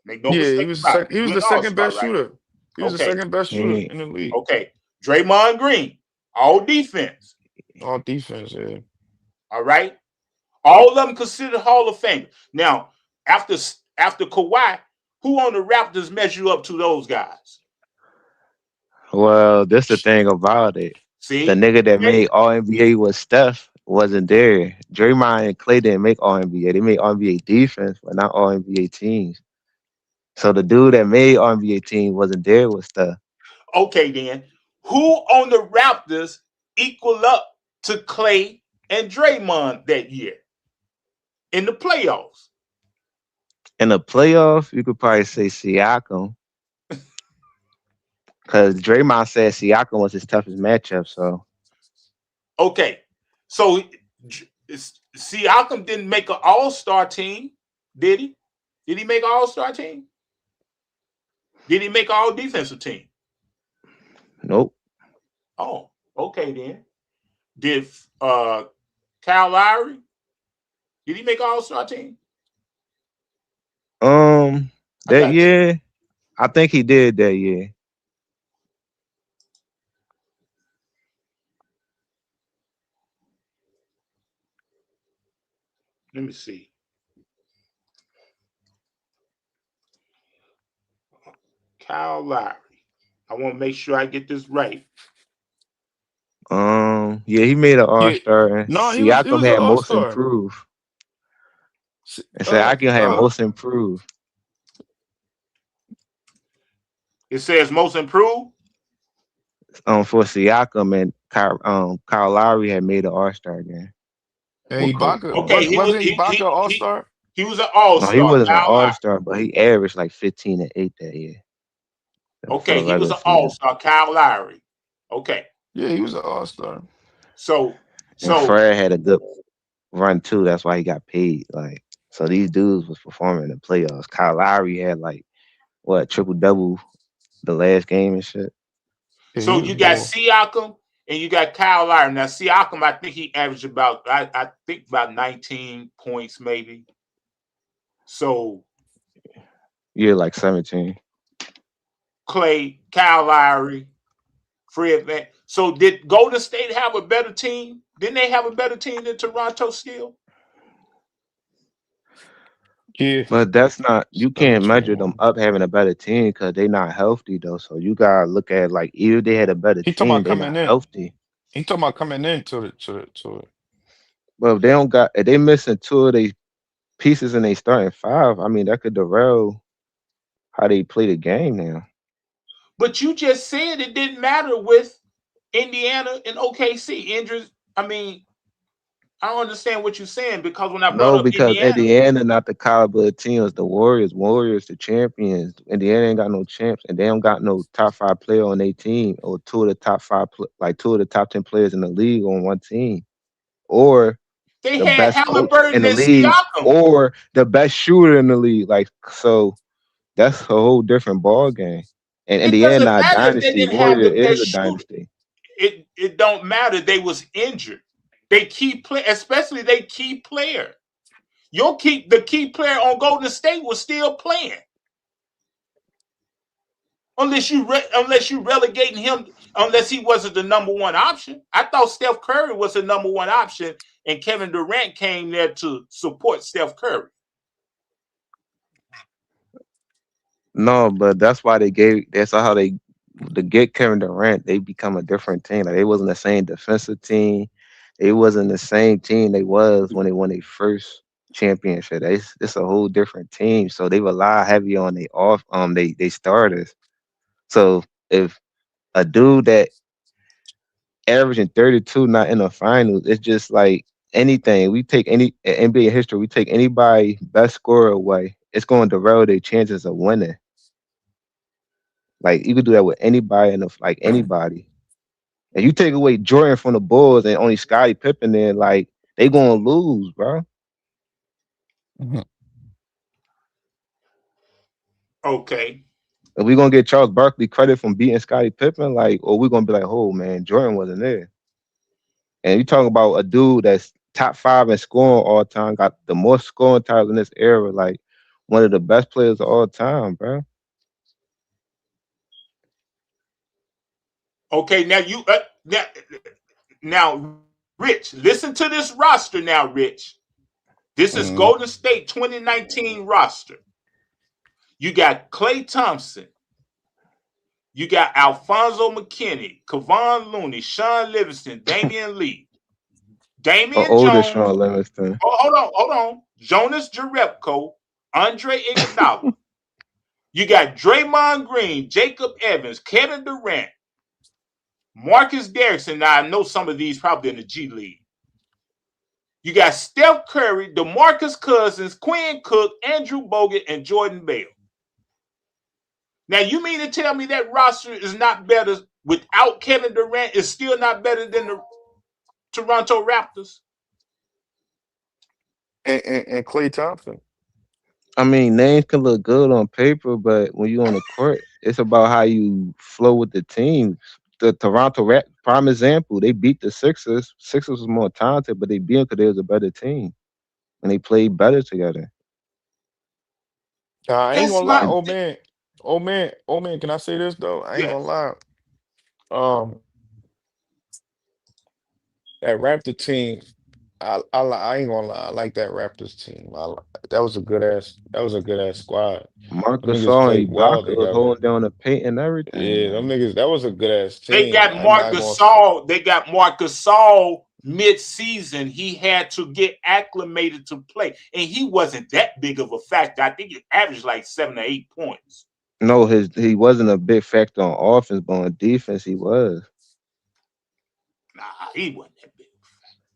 Make no mistake he was about it. he was the second best shooter. He was the Okay. second best shooter in the league. Okay. Draymond Green, all defense. All defense, yeah. All right. All of them considered Hall of Fame. Now, after Kawhi, who on the Raptors measure up to those guys? Well, that's the thing about it. See, the nigga that made All NBA was Steph wasn't there. Draymond and Klay didn't make All NBA. They made All NBA defense, but not All NBA teams. So the dude that made All NBA team wasn't there with Steph. Okay, then who on the Raptors equal up to Klay and Draymond that year in the playoffs? In the playoffs, you could probably say Siakam. Because Draymond said Siakam was his toughest matchup. So okay, so Siakam didn't make an all-star team, did he? Did he make an all-star team? Did he make an all-defensive team? Nope. Oh, okay then. Did Kyle Lowry? Did he make an all-star team? That year, I think he did that year. Let me see. Kyle Lowry. I want to make sure I get this right. I Yeah, he made an Yeah. All-Star. And No, he was Siakam an had most all-star. improved. And Siakam had most improved. It says most improved. For Siakam and Kyle Lowry had made an All-Star game. And Ibaka Okay, wasn't Ibaka all-star? He was an all-star. No, he wasn't an Kyle Lowry. All-Star, but he averaged like 15 and 8 that year. Okay, he was an all-star, Kyle Lowry. Okay. Yeah, he was an all-star. So Fred had a good run too. That's why he got paid. Like, so these dudes was performing in the playoffs. Kyle Lowry had like what, triple-double the last game and shit. So you got Siakam and you got Kyle Lowry. Now Siakam, I think he averaged about I think about 19 points maybe. So Yeah, like 17. Clay, Kyle Lowry, Fred Van. So did Golden State have a better team? Didn't they have a better team than Toronto still? Yeah. But that's not, you can't measure them up having a better team because they're not healthy though. So you gotta look at like even they had a better He talking team, about they're coming not in. healthy. He talking about coming into it. But if they don't got, if they missing two of their pieces and they starting five, I mean that could derail how they play the game now. But you just said it didn't matter with Indiana and OKC injuries. I mean, I don't understand what you're saying because when I brought No, up because Indiana, Indiana not the caliber of team as the Warriors. Warriors the champions. Indiana ain't got no champs, and they don't got no top 5 player on their team, or two of the top 5, like 2 of the top 10 players in the league on one team, or they the had best coach in Halliburton the and league, Siakam. or the best shooter in the league. Like, so that's a whole different ball game. And It Indiana doesn't not a matter if they dynasty. didn't have Warrior the is best a shooter. dynasty. It don't matter. They was injured. They key play, especially they key player. The key player on Golden State was still playing. Unless you relegating him, unless he wasn't the number one option. I thought Steph Curry was the number one option, and Kevin Durant came there to support Steph Curry. No, but that's why that's how they to get Kevin Durant, they become a different team. Like they wasn't the same defensive team. They wasn't the same team they was when they won their first championship. It's a whole different team. So they rely heavy on they starters. So if a dude that averaging 32 not in the finals, it's just like anything. We take any NBA history, we take anybody best scorer away, it's going to derail their chances of winning. Like you could do that with anybody anybody. And you take away Jordan from the Bulls and only Scottie Pippen there, like they gonna lose, bro. Okay. If we gonna get Charles Barkley credit from beating Scottie Pippen, like, or we gonna be like, oh man, Jordan wasn't there. And you talking about a dude that's top 5 in scoring all time, got the most scoring titles in this era, like one of the best players of all time, bro. Okay, now, Rich, listen to this roster now, Rich. This is Golden State 2019 roster. You got Klay Thompson. You got Alfonso McKinney, Kevon Looney, Sean Livingston, Damian Lee, Damian Older Jones. Sean Livingston. Hold on. Jonas Jerebko, Andre Iguodala. You got Draymond Green, Jacob Evans, Kevin Durant, Marcus Derrickson. Now, I know some of these probably in the G League. You got Steph Curry, DeMarcus Cousins, Quinn Cook, Andrew Bogut, and Jordan Bell. Now, you mean to tell me that roster is not better without Kevin Durant? Is still not better than the Toronto Raptors? And Klay Thompson. I mean, names can look good on paper, but when you're on the court, it's about how you flow with the team. The Toronto Raptors, prime example, they beat the Sixers. Sixers was more talented, but they beat them because they was a better team, and they played better together. I ain't gonna lie, old man. Can I say this though? I ain't gonna lie. That Raptor team, I ain't gonna lie. I like that Raptors team. That was a good ass. That was a good ass squad. Them Marcus niggas Gasol and played well Ibaka was together. holding down the paint and everything, Yeah, them man. niggas. That was a good ass They team. got I'm not Marcus gonna. Gasol. They got Marcus Gasol mid-season. He had to get acclimated to play, and he wasn't that big of a factor. I think he averaged like 7 or 8 points. No, he wasn't a big factor on offense, but on defense he was. Nah, he wasn't that big.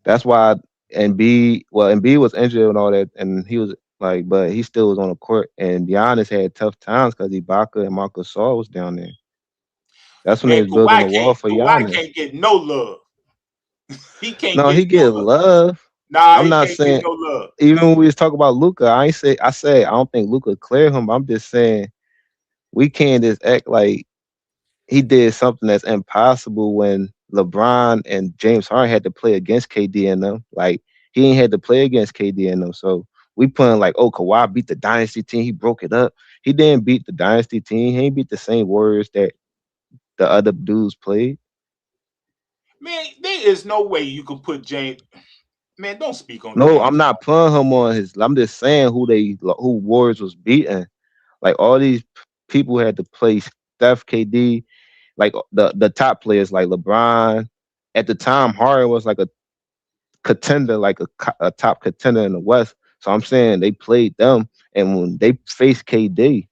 That's why Embiid was injured and all that, and he was like, but he still was on the court. And Giannis had tough times because Ibaka and Marcus Gasol was down there. That's when they Man, was building the wall for Kawhi Giannis. can't get no love. He can't No, get he no get love. love. Nah, I'm he not can't get saying no love. even when we was talking about Luka, I said I don't think Luka cleared him. I'm just saying we can't just act like he did something that's impossible when LeBron and James Harden had to play against KD and them. Like he ain't had to play against KD and them. So we putting like, oh, Kawhi beat the dynasty team. He broke it up. He didn't beat the dynasty team. He ain't beat the same Warriors that the other dudes played. Man, there is no way you can put James. Man, don't speak on No, I'm James. not putting him on his. I'm just saying who Warriors was beating. Like all these people had to play Steph, KD, like the top players like LeBron. At the time, Harden was like a contender, like a top contender in the West. So I'm saying they played them, and when they faced KD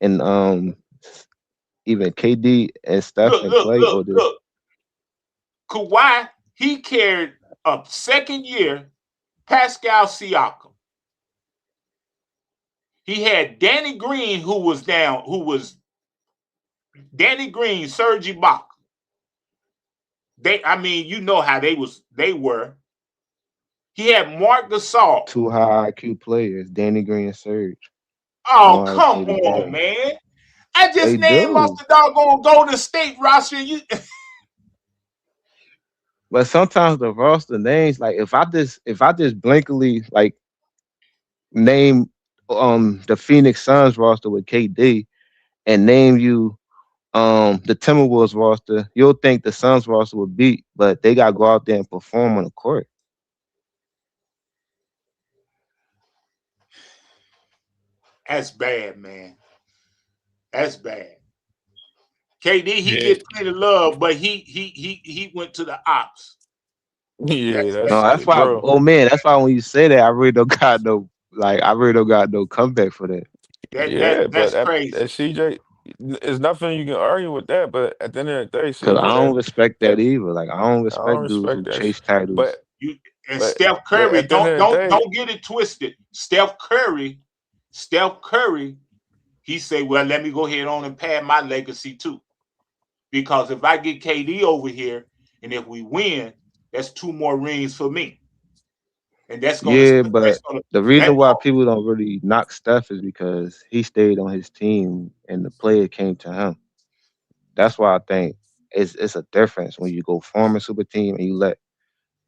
and even KD and Steph and Clay, Look. Kawhi, he carried a second year Pascal Siakam. He had Danny Green, who was Danny Green, Serge Ibaka. You know how they were. He had Marc Gasol. two high IQ players, Danny Green and Serge. Oh, come on, man. I just named off the doggone Golden State roster. But sometimes the roster names, like if I just blankly like name the Phoenix Suns roster with KD and name you the Timberwolves roster, you'll think the Suns roster would beat, but they gotta go out there and perform on the court. That's bad, man. That's bad. KD, he gets plenty of love, but he went to the ops. Yeah, That's why. bro. Oh man, that's why when you say that, I really don't got no comeback for that. That's crazy. CJ, there's nothing you can argue with that. But at the end of the day, Because I don't CJ, respect that either. Like I don't I don't respect dudes who respect that. chase titles. And Steph Curry, at the end of the day, don't get it twisted. Steph Curry, he say, well, let me go ahead on and pad my legacy too. Because if I get KD over here and if we win, that's 2 more rings for me. And that's gonna but the reason why people don't really knock Steph is because he stayed on his team and the player came to him. That's why I think it's a difference when you go form a super team and you let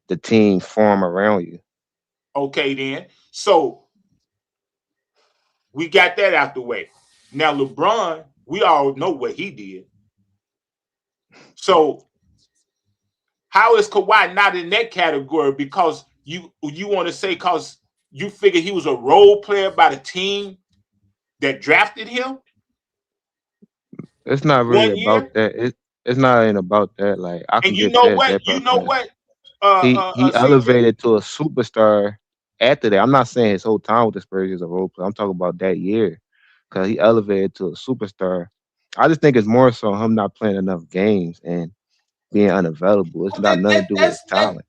the team form around you. Okay, then. So we got that out the way. Now LeBron, we all know what he did. So how is Kawhi not in that category? Because you want to say because you figure he was a role player by the team that drafted him? It's not really about that. It's not even about that. Like I can And you get know past what? that. He elevated to a superstar after that. I'm not saying his whole time with the Spurs is a role player. I'm talking about that year because he elevated to a superstar. I just think it's more so him not playing enough games and being unavailable. It's not nothing to do with his talent.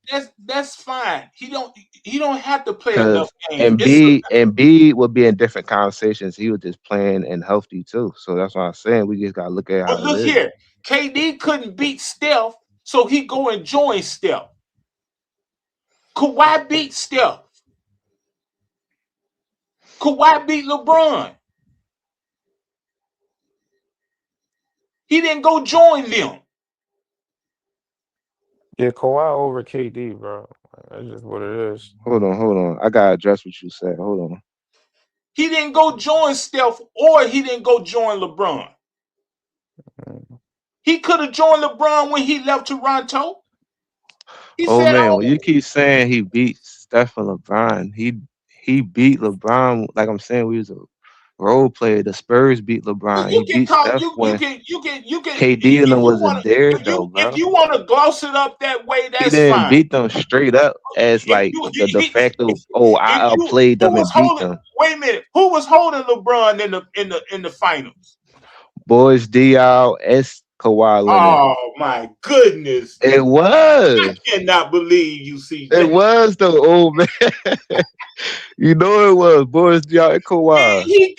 That's fine. He don't have to play Because enough games. Embiid would be in different conversations. He was just playing and healthy too. So that's what I'm saying. We just gotta look at how But look here, KD couldn't beat Steph, so he go and join Steph. Kawhi beat Steph. Kawhi beat LeBron. He didn't go join them. Yeah, Kawhi over KD, bro. That's just what it is. Hold on. I gotta address what you said. Hold on. He didn't go join Steph or he didn't go join LeBron. He could have joined LeBron when he left Toronto. He Oh said, man, when you "Oh, keep saying he beat Steph and LeBron, he beat LeBron. Like I'm saying, we was a role player. The Spurs beat LeBron. you He can beat call Steph when you can KD and them if you wasn't want there to though, if bro. you want to gloss it up that way, He that's didn't fine. beat them straight up as If like you the de facto. Oh, I if you outplayed who them was and beat holding them. wait a minute, who was holding LeBron in the finals? Boys, Diaw, Kawhi Leonard. Oh my goodness. It I was. cannot believe you, It CJ. was the old man. You know it was. Boys, Diaw, and Kawhi. He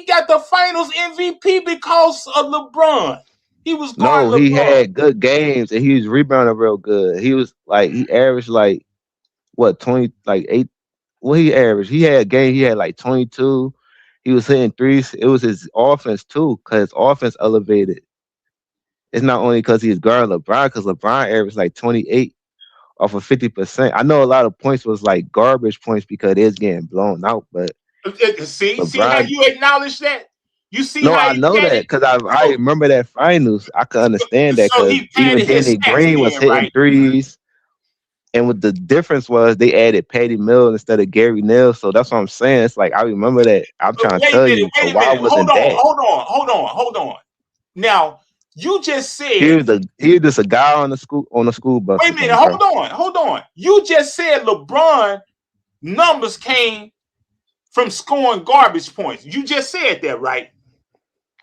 got the finals MVP because of LeBron. He was No, guarding he LeBron. had good games and he was rebounding real good. He was like he averaged like what 20 like 8 what he averaged. He had a game, he had like 22. He was hitting threes. It was his offense too, because his offense elevated. It's not only because he's guarding LeBron, because LeBron averaged like 28 off of 50%. I know a lot of points was like garbage points because it's getting blown out, but See how LeBron. you acknowledge that? You see No, how I he know that padded? because I remember that finals. I could understand that So because he even padded his Danny stats Green was then, hitting right? threes. And what the difference was, they added Patty Mills instead of Gary Neal. So that's what I'm saying. It's like I remember that. I'm trying to Wait a tell minute, you, wait a Kawhi minute. wasn't that. Hold on. Now, you just He said, was just a guy on the school bus wait a with minute, them, bro. hold on. You just said LeBron numbers came from scoring garbage points. You just said that, right?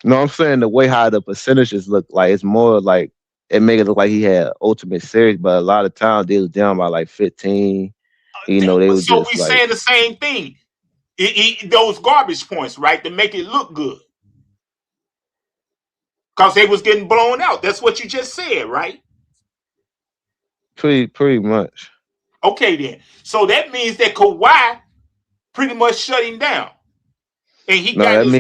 No, I'm saying the way how the percentages look like it's more like it make it look like he had ultimate series, but a lot of times they was down by like 15. You know, they were So just we like saying the same thing. Those garbage points, right, to make it look good. Because they was getting blown out. That's what you just said, right? pretty much. Okay, then. So that means that Kawhi pretty much shut him down. And he No, got that his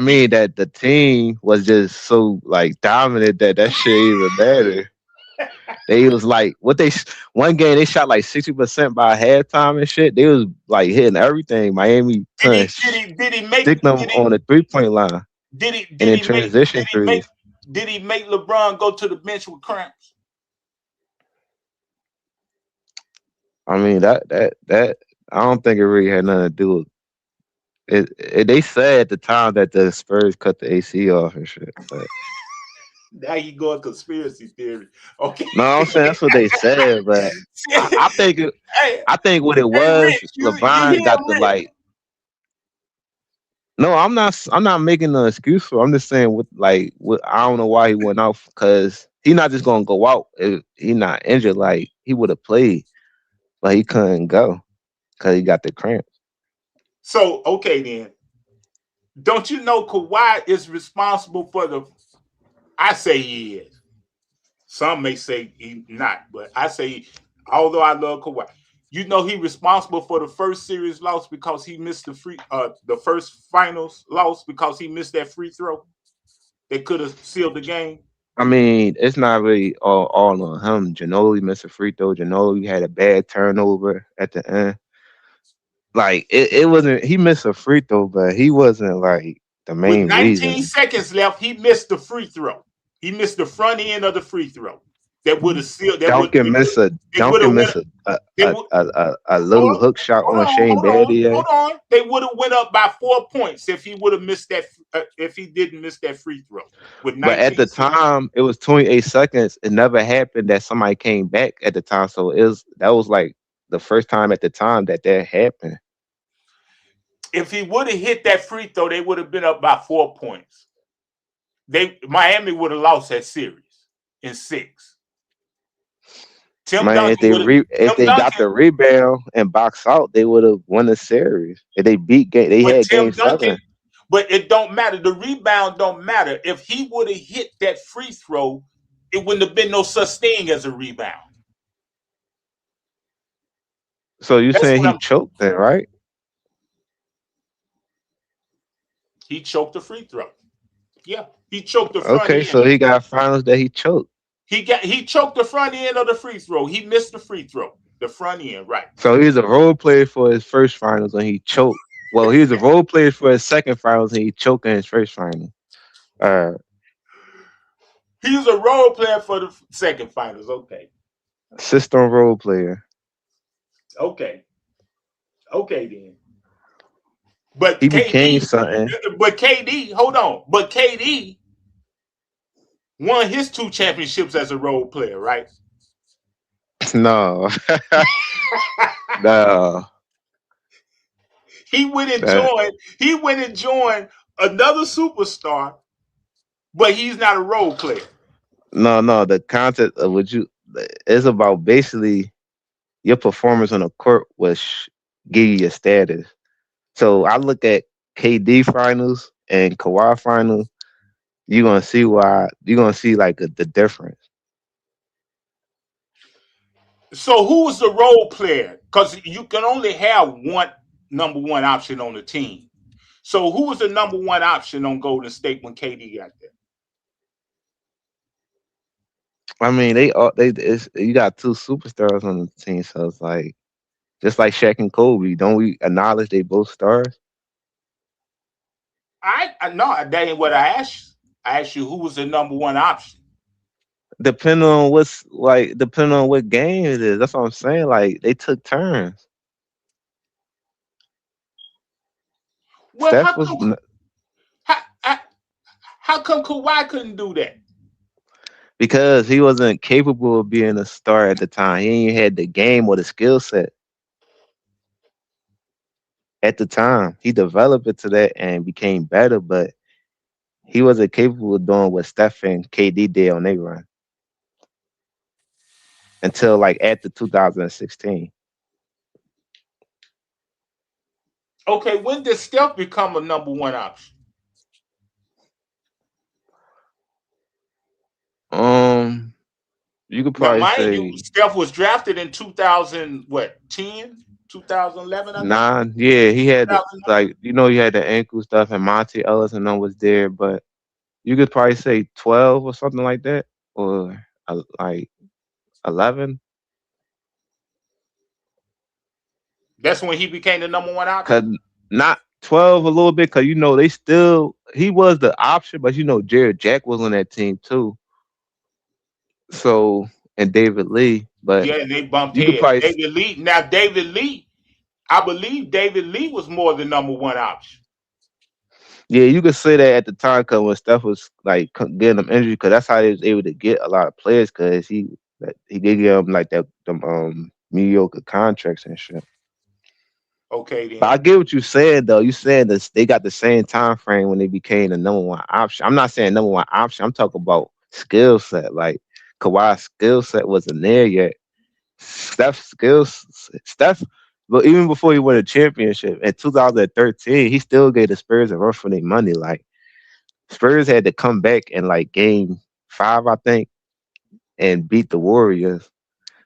mean that the team was just so like dominant that shit even matter. They was like one game they shot like 60% by halftime and shit. They was like hitting everything. Miami couldn't did he stick them on the 3-point line did and in he make transition threes. did he make LeBron go to the bench with cramps? I mean that I don't think it really had nothing to do with it. They said at the time that the Spurs cut the AC off and shit, but Now you going conspiracy theory. Okay. no, I'm saying that's what they said, but I think Hey, I think what it hey, was, Rich, you LeBron hear got him, the Rich? like. No, I'm not making an excuse for. I'm just saying I don't know why he went out because he not just gonna go out if he not injured. Like he would have played, but he couldn't go because he got the cramps. So, okay, then. Don't you know Kawhi is responsible for I say he is. Some may say he not, but I say, although I love Kawhi, you know he responsible for the first series loss because he missed the first finals loss because he missed that free throw that could have sealed the game. I mean, it's not really all on him. Ginobili missed a free throw. Ginobili had a bad turnover at the end. Like it wasn't. He missed a free throw, but he wasn't like the With main 19 reason. seconds left, he missed the free throw. He missed the front end of the free throw. That would have sealed. Duncan missed a little hook shot on Shane Battier. Hold on. They would have went up by 4 points if he would have missed that. If he didn't miss that free throw with 19 But at the seconds. time, it was 28 seconds. It never happened that somebody came back at the time. So that was like the first time at the time that happened. If he would have hit that free throw, they would have been up by 4 points. Miami would have lost that series in 6. Man, if they got the rebound and box out, they would have won the series. If they had game 7. But it don't matter. The rebound don't matter. If he would have hit that free throw, it wouldn't have been no such thing as a rebound. So you saying he choked then, right? He choked the free throw. Yeah, he choked the front end. Okay, so he got finals that he choked. He choked the front end of the free throw. He missed the free throw. The front end, right. So he's a role player for his first finals and he choked. Well, he was a role player for his second finals and he choked in his first final. He was a role player for the second finals. Okay. System role player. Okay. Okay then. But He became something. KD, hold on. But KD won his 2 championships as a role player, right? No. No. He went and joined another superstar, but he's not a role player. No. The concept of what you is about basically your performance on the court was give you your status. So I look at KD finals and Kawhi finals. You're gonna see why. You're gonna see like the difference. So who was the role player? Because you can only have one number one option on the team. So who was the number one option on Golden State when KD got there? I mean, you got 2 superstars on the team, so it's like just like Shaq and Kobe. Don't we acknowledge they both stars? I no, that ain't what I asked you. I asked you who was the number one option. Depending on what game it is. That's what I'm saying. Like they took turns. Well, Steph was how come Kawhi couldn't do that? because he wasn't capable of being a star at the time. He ain't had the game or the skill set at the time. He developed it to that and became better, but he wasn't capable of doing what Steph and KD did on their run until like after 2016. Okay, when did Steph become a number one option? You could Now, probably mind you, say Steph was drafted in 2010, 2011, I think. 9. Yeah, he had 2009. he had the ankle stuff, and Monty Ellis and them was there, but you could probably say 12 or something like that, or like 11. That's when he became the number one Cause option. not 12 a little bit, cause he was the option, but Jared Jack was on that team too. So and David Lee, but Yeah, and they bumped you could heads. probably David Lee. Now, David Lee, I believe David Lee was more the number one option. yeah, you could say that at the time, cause when Steph was like getting them injury, cause that's how he was able to get a lot of players, cause he did give them like them mediocre contracts and shit. Okay, But I then. get what you're saying though. You saying that they got the same time frame when they became the number one option. I'm not saying number one option. I'm talking about skill set. Like Kawhi's skill set wasn't there yet. Steph, but even before he won a championship in 2013, he still gave the Spurs a run for their money. Like Spurs had to come back in like game 5, I think, and beat the Warriors.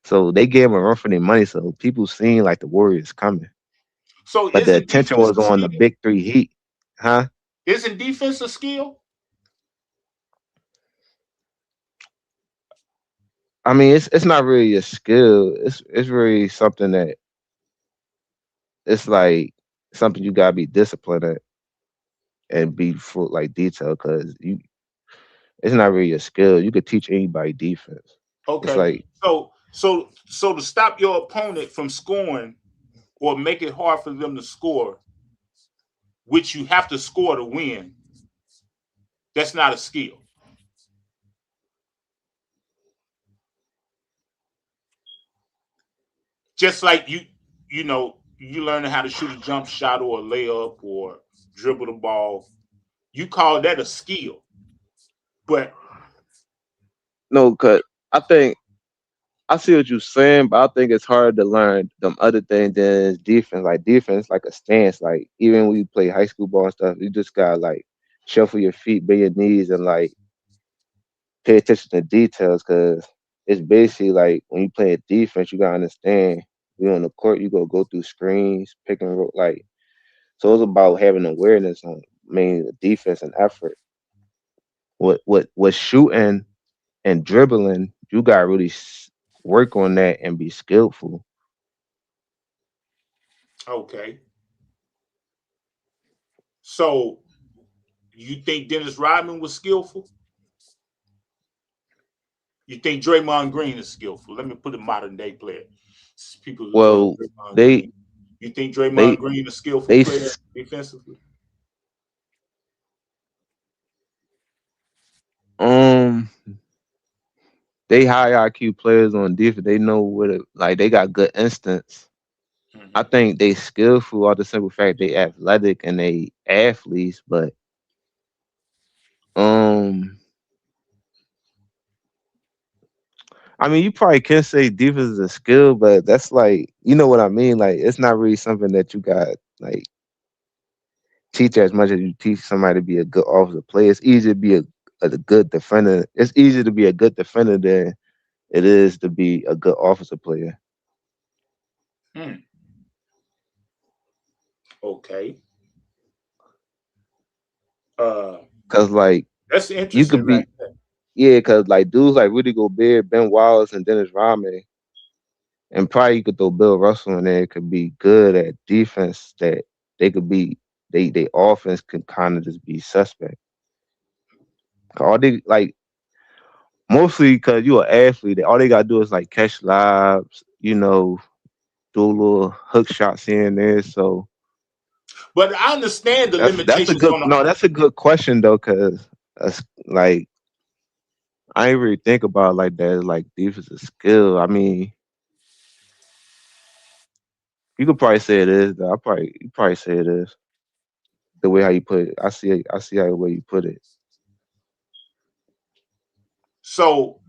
So they gave him a run for their money. So people seen like the Warriors coming. So But the isn't attention defense was a on the skill? big 3 Heat. Huh? Isn't defense a skill? I mean, it's not really a skill. It's really something that it's like something you gotta be disciplined at and be full like detail because it's not really a skill. You could teach anybody defense. It's Okay. like So to stop your opponent from scoring or make it hard for them to score, which you have to score to win, that's not a skill. Just like you learning how to shoot a jump shot or a layup or dribble the ball, you call that a skill. But no, cause I think I see what you're saying, but I think it's hard to learn them other things than defense. Like defense, like a stance. Like even when you play high school ball and stuff, you just gotta like shuffle your feet, bend your knees, and like pay attention to details because it's basically like when you play a defense, you gotta understand you're on the court, you go through screens, pick and roll, like so it's about having awareness on mainly the defense and effort. What shooting and dribbling, you gotta really work on that and be skillful. okay. So you think Dennis Rodman was skillful? You think Draymond Green is skillful? Let me put a modern day player. People love Well, Draymond they Green. You think Draymond they Green is a skillful they player defensively? um they high IQ players on defense. They know what it, like they got good instincts. I think they skillful all the simple fact they athletic and they athletes, but um I mean you probably can say defense is a skill, but that's like you know what I mean? Like it's not really something that you got like teach as much as you teach somebody to be a good offensive player. It's easy to be a good defender. It's easier to be a good defender than it is to be a good offensive player. Okay. Cause like That's you interesting could right be there. yeah, cause like dudes like Rudy Gobert, Ben Wallace, and Dennis Rodman, and probably you could throw Bill Russell in there. Could be good at defense. That they could be they offense could kind of just be suspect. All they like mostly because you're an athlete. All they gotta do is like catch lobs, you know, do a little hook shots here and there. So But I understand the that's a limitations good on the. no, that's a good question though, cause like I ain't really think about it like that. Like defense is skill. I mean, you could probably say it is. Though. You probably say it is the way how you put it. I see how the way you put it. So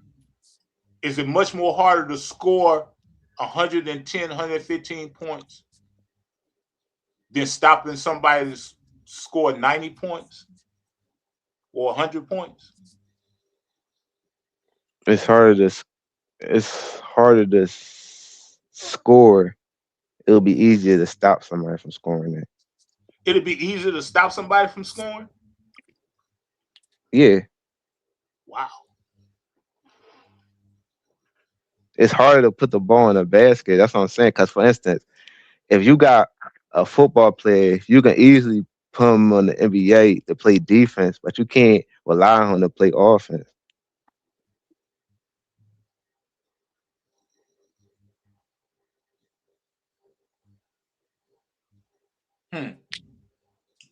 is it much more harder to score 110, 115 points than stopping somebody to score 90 points or 100 points? It's harder to score. It'll be easier to stop somebody from scoring it. It'll be easier to stop somebody from scoring? Yeah. Wow. It's harder to put the ball in a basket. That's what I'm saying. Because, for instance, if you got a football player, you can easily put him on the NBA to play defense, but you can't rely on him to play offense.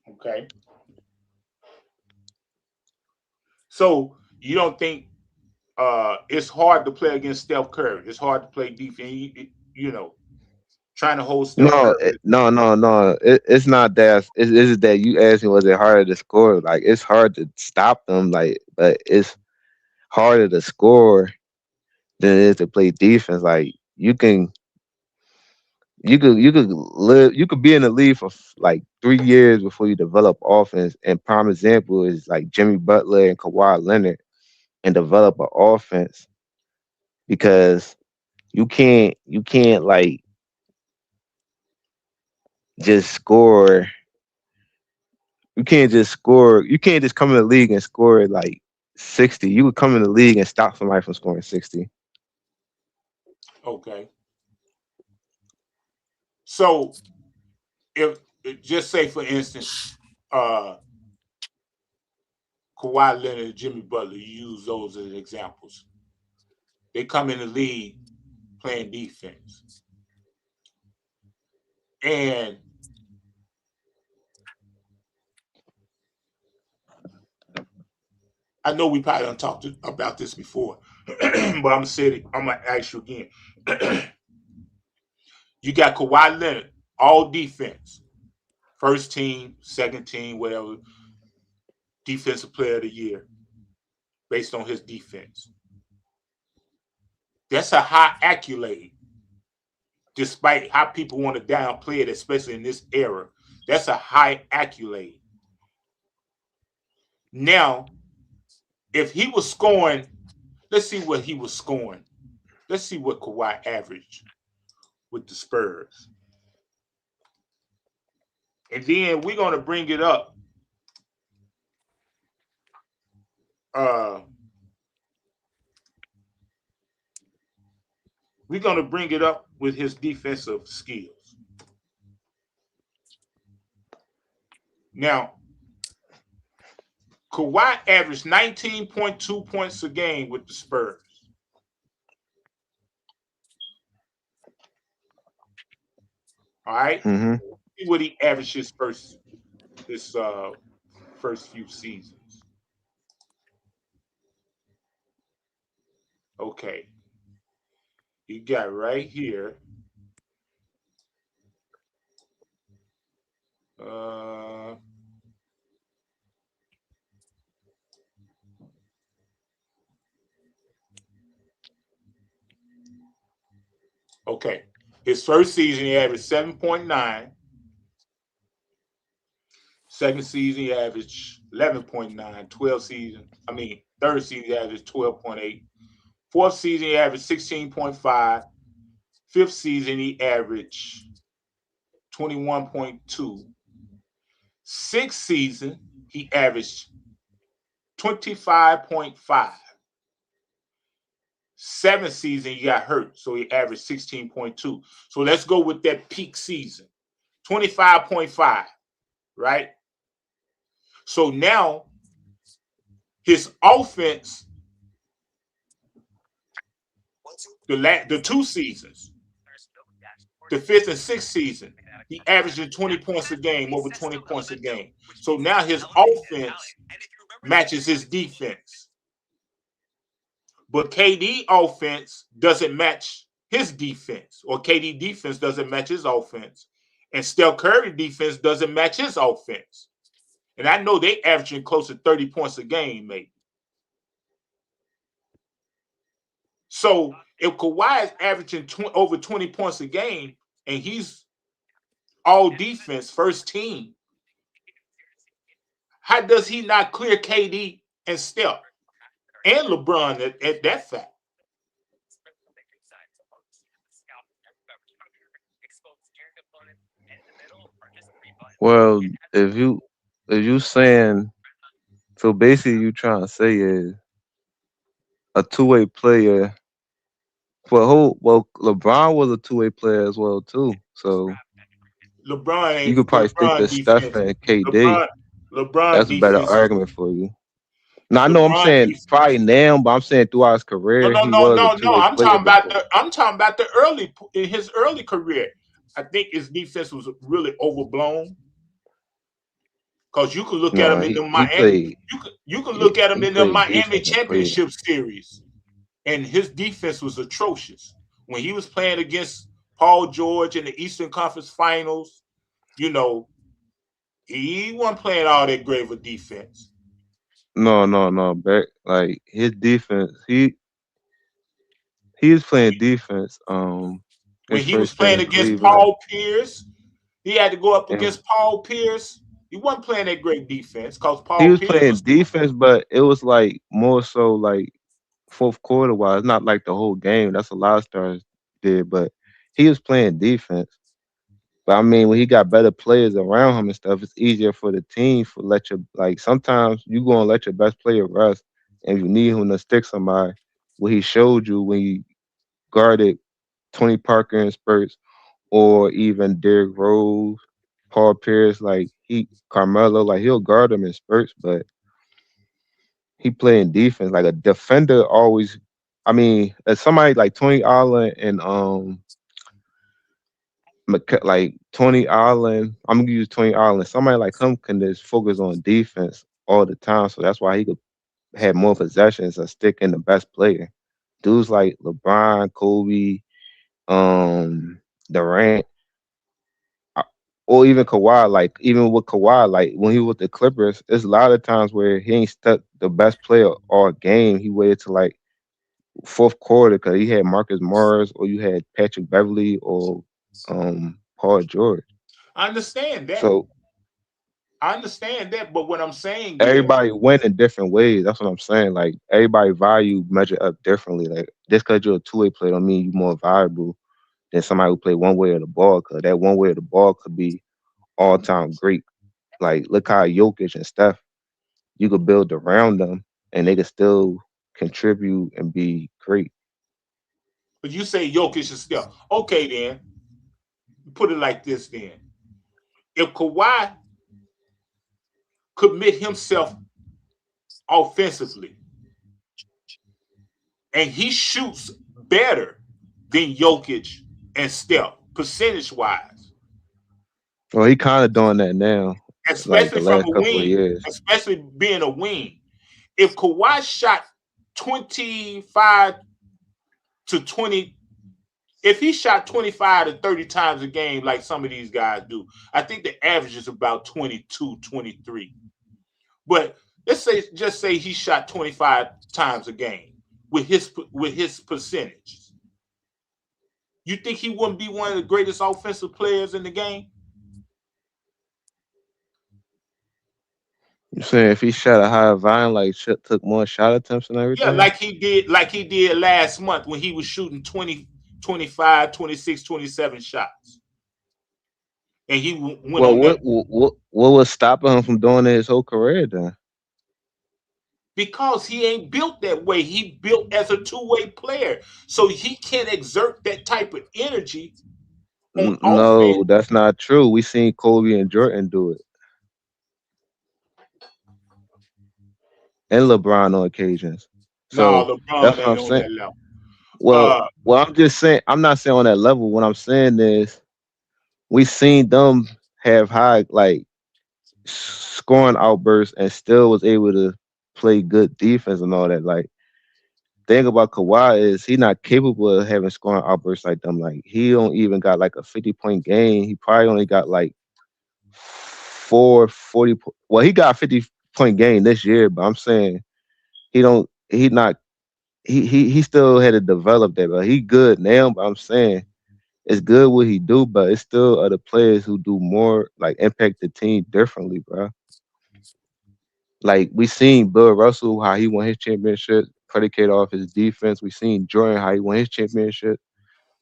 Okay. So you don't think it's hard to play against Steph Curry? It's hard to play defense. You know, trying to hold Steph No, Curry. no. It's not that. It's that you asked me, was it harder to score? Like, it's hard to stop them, like, but it's harder to score than it is to play defense. Like, you could be in the league for like 3 years before you develop offense. And prime example is like Jimmy Butler and Kawhi Leonard and develop an offense because you can't like just score. You can't just score. You can't just come in the league and score like 60. You would come in the league and stop somebody from scoring 60. Okay. So if just say for instance, Kawhi Leonard and Jimmy Butler, you use those as examples. They come in the league playing defense. And I know we probably done talked about this before, but I'm gonna ask you again. You got Kawhi Leonard, all defense, first team, second team, whatever, defensive player of the year, based on his defense. That's a high accolade, despite how people want to downplay it, especially in this era. That's a high accolade. Now, if he was scoring, let's see what he was scoring. Let's see what Kawhi averaged with the Spurs. And then we're going to bring it up. We're going to bring it up with his defensive skills. Now, Kawhi averaged 19.2 points a game with the Spurs. All right. Mm-hmm. See what he averages first few seasons. Okay. You got right here. Okay. His first season, he averaged 7.9. Second season, he averaged 11.9. Third season, he averaged 12.8. Fourth season, he averaged 16.5. Fifth season, he averaged 21.2. Sixth season, he averaged 25.5. Seventh season, he got hurt, so he averaged 16.2. So let's go with that peak season, 25.5, right? So now his offense, the 2 seasons, the 5th and 6th season, he averaging 20 points a game, over 20 points a game. So now his offense matches his defense. But KD offense doesn't match his defense, or KD defense doesn't match his offense. And Steph Curry defense doesn't match his offense. And I know they averaging close to 30 points a game, maybe. So if Kawhi is averaging over 20 points a game and he's all defense, first team, how does he not clear KD and Steph and LeBron at that fact? Well, if you saying, so basically you trying to say is a two-way player. Well, LeBron was a two-way player as well too. So LeBron you could probably stick to Steph defense. and KD. LeBron That's a better defense. argument for you. Now I know I'm LeBron saying defense. probably now, but I'm saying throughout his career he was a two-way I'm player talking about in his early career. I think his defense was really overblown. Because you can look at him in the Miami. You can look at him in the Miami Championship Series, and his defense was atrocious. When he was playing against Paul George in the Eastern Conference Finals, he wasn't playing all that great of a defense. No. Back like his defense, he was playing defense. When he was playing against Paul Pierce, he had to go up against Paul Pierce. He wasn't playing that great defense because Paul. He was playing defense, but it was like more so like fourth quarter wise, not like the whole game. That's a lot of stars did, but he was playing defense. But I mean, when he got better players around him and stuff, it's easier for the team sometimes you gonna let your best player rest, and you need him to stick somebody. What he showed you when he guarded Tony Parker in spurts, or even Derrick Rose, Paul Pierce, Carmelo, he'll guard him in spurts, but he playing defense. Like a defender always, as somebody like Tony Allen and Tony Allen, I'm gonna use Tony Allen. Somebody like him can just focus on defense all the time, so that's why he could have more possessions and stick in the best player. Dudes like LeBron, Kobe, Durant, or even Kawhi, even with Kawhi, when he was with the Clippers, there's a lot of times where he ain't stuck the best player all game. He waited to fourth quarter because he had Marcus Morris, or you had Patrick Beverly, or Paul George. I understand that. So I understand that, but what I'm saying, everybody went in different ways. That's what I'm saying. Everybody value measure up differently. Just because you're a two-way player don't mean you're more valuable than somebody who play one way of the ball. Because that one way of the ball could be all-time great. Look how Jokic and Steph, you could build around them, and they could still contribute and be great. But you say Jokic and Steph. Okay, then. Put it like this, then. If Kawhi commit himself offensively and he shoots better than Jokic and Steph, percentage-wise, Well, he kind of doing that now, like the especially from last a couple of wing, years. especially being a wing. If Kawhi shot 25 to 20, if he shot 25 to 30 times a game like some of these guys do, I think the average is about 22, 23. But let's just say he shot 25 times a game with his percentages. You think he wouldn't be one of the greatest offensive players in the game? You saying if he shot a higher volume, like took more shot attempts and Yeah, everything? like he did last month when he was shooting 20, 25, 26, 27 shots. And he went Well, on that what was stopping him from doing it his whole career then? because he ain't built that way. He built as a two-way player. So he can't exert that type of energy on offense. No, that's not true. We seen Kobe and Jordan do it, and LeBron on occasions. No, So LeBron that's what I'm ain't on saying. that level. Well, I'm just saying. I'm not saying on that level. What I'm saying is, we seen them have high like scoring outbursts and still was able to play good defense and all that. Like, thing about Kawhi is he not capable of having scoring outbursts like them. Like, he don't even got like a 50-point game. He probably only got like 40. Well, he got a 50-point game this year, but I'm saying he still had to develop that. But he good now, but I'm saying it's good what he do, but it's still other players who do more, like impact the team differently, bro. Like, we seen Bill Russell how he won his championship predicated off his defense. We seen Jordan how he won his championship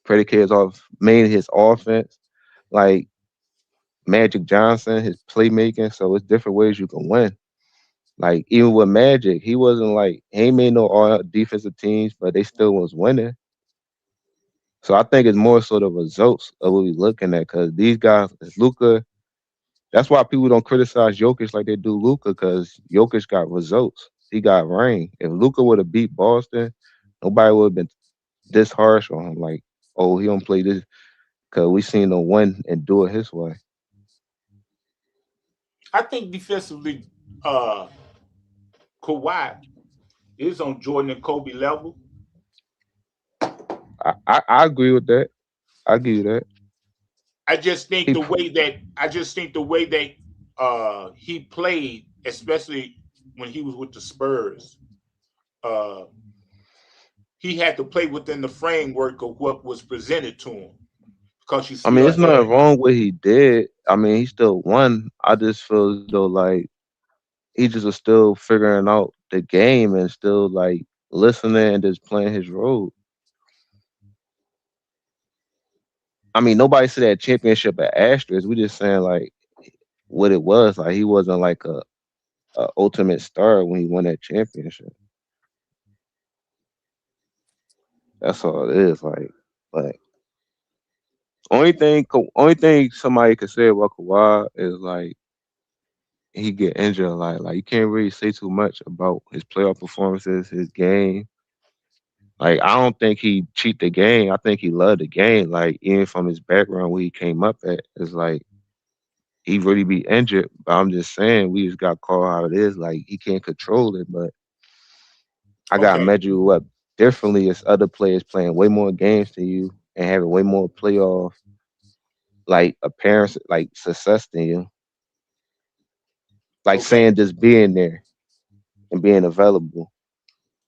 predicated off mainly his offense. Like Magic Johnson, his playmaking. So it's different ways you can win. Like, even with Magic, he wasn't like he ain't made no all defensive teams, but they still was winning. So I think it's more so the results of what we looking at, because these guys, Luka, that's why people don't criticize Jokic like they do Luka, because Jokic got results. He got ring. If Luka would have beat Boston, nobody would have been this harsh on him. Like, oh, he don't play this, because we seen him win and do it his way. I think defensively, Kawhi is on Jordan and Kobe level. I agree with that. I give you that. I just think the way that he played, especially when he was with the Spurs, he had to play within the framework of what was presented to him. Because you I see, mean, it's nothing wrong with what he did. I mean, he still won. I just feel as though like he just was still figuring out the game and still like listening and just playing his role. I mean, nobody said that championship at asterisk. We just saying like what it was. Like, he wasn't like a ultimate star when he won that championship. That's all it is. Like, but only thing somebody could say about Kawhi is like he get injured a lot. Like, you can't really say too much about his playoff performances, his game. Like, I don't think he cheat the game. I think he loved the game. Like, even from his background where he came up at, it's like he really be injured. But I'm just saying, we just got called how it is. Like, he can't control it. But I got to measure you up differently as other players playing way more games than you and having way more playoff like appearance, like success than you. Like saying just being there and being available.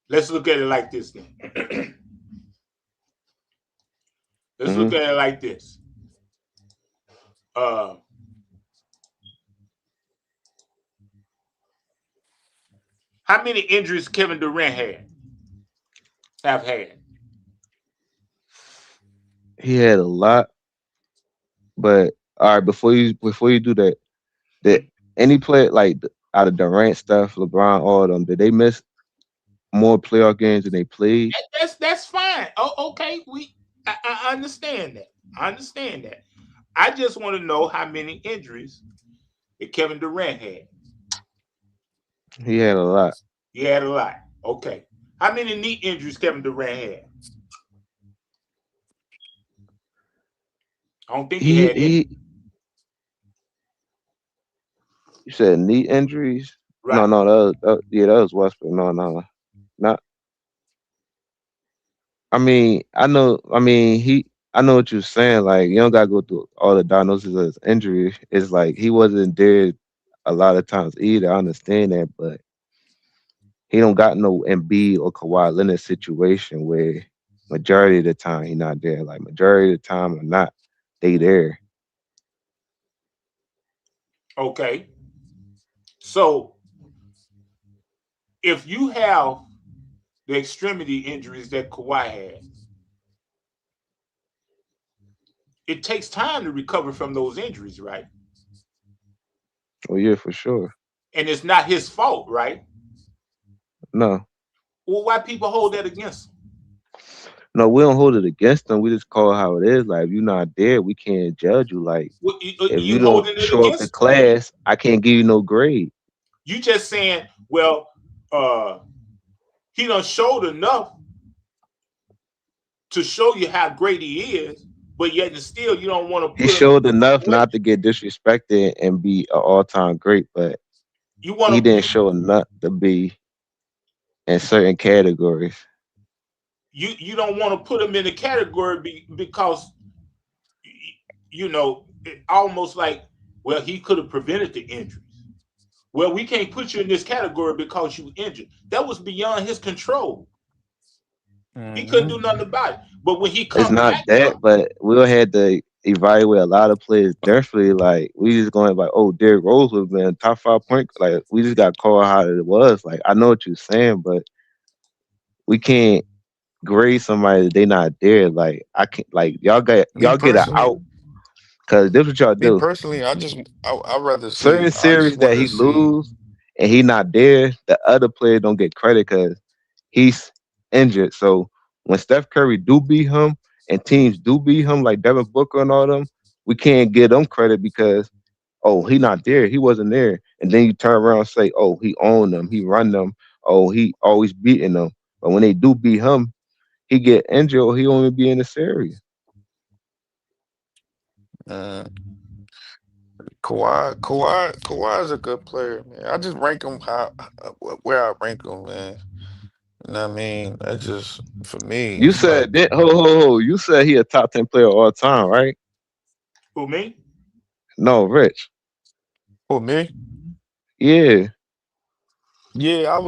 let's look at it like this then. Let's look at it like this. How many injuries Kevin Durant have had? He had a lot, but all right. Before you do that, did any player like out of Durant, Steph, LeBron, all of them, did they miss more playoff games than they played? That's fine. Oh, okay. I understand that. I understand that. I just want to know how many injuries that Kevin Durant had. He had a lot. He had a lot. Okay. How many knee injuries Kevin Durant had? I don't think he had any. You said knee injuries? No, Right. no, that was Westbrook. No, not. I mean, I know. I mean, I know what you're saying. Like, you don't gotta go through all the diagnosis of his injury. It's like he wasn't there a lot of times either. I understand that, but he don't got no Embiid or Kawhi Leonard situation where majority of the time he not there. Like majority of the time or not, they there. Okay. So if you have the extremity injuries that Kawhi had, it takes time to recover from those injuries, right? Oh yeah, for sure. And it's not his fault, right? No, Well, why people hold that against him? no, we don't hold it against them. We just call it how it is. Like if you're not there, we can't judge you. Like Well, if you you don't holding it show up to against him. class, I can't give you no grade. You just saying, well, he done showed enough to show you how great he is, but yet and still you don't want to He put him. showed enough not to get disrespected and be an all-time great, but You he want didn't to show enough to be in certain categories. you don't want to put him in the category because you know it almost like, well, he could have prevented the injuries. Well, we can't put you in this category because you injured. That was beyond his control. He couldn't do nothing about it. But when he It's come not back that, up, but we'll have to evaluate a lot of players differently. Like we just going like, oh, Derrick Rose would have been top 5 point. Like we just got called how it was. Like I know what you're saying, but we can't grade somebody that they not there. Like I can't. Like y'all Me get an personally, out because this what y'all me do. personally, I'd rather see. Certain I just series that want to he see. lose and he not there, the other player don't get credit because he's injured. So when Steph Curry do beat him and teams do beat him like Devin Booker and all them, we can't give them credit because oh he not there, he wasn't there. And then you turn around and say oh he owned them, he run them, oh he always beating them. But when they do beat him, he get injured or he only be in the series. Uh, Kawhi is a good player, man. I just rank him where I rank him, man. You know what I mean? That's just for me. You It's like, said that you said he a top 10 player all time, right? who me? No, Rich. for me, Yeah. yeah, I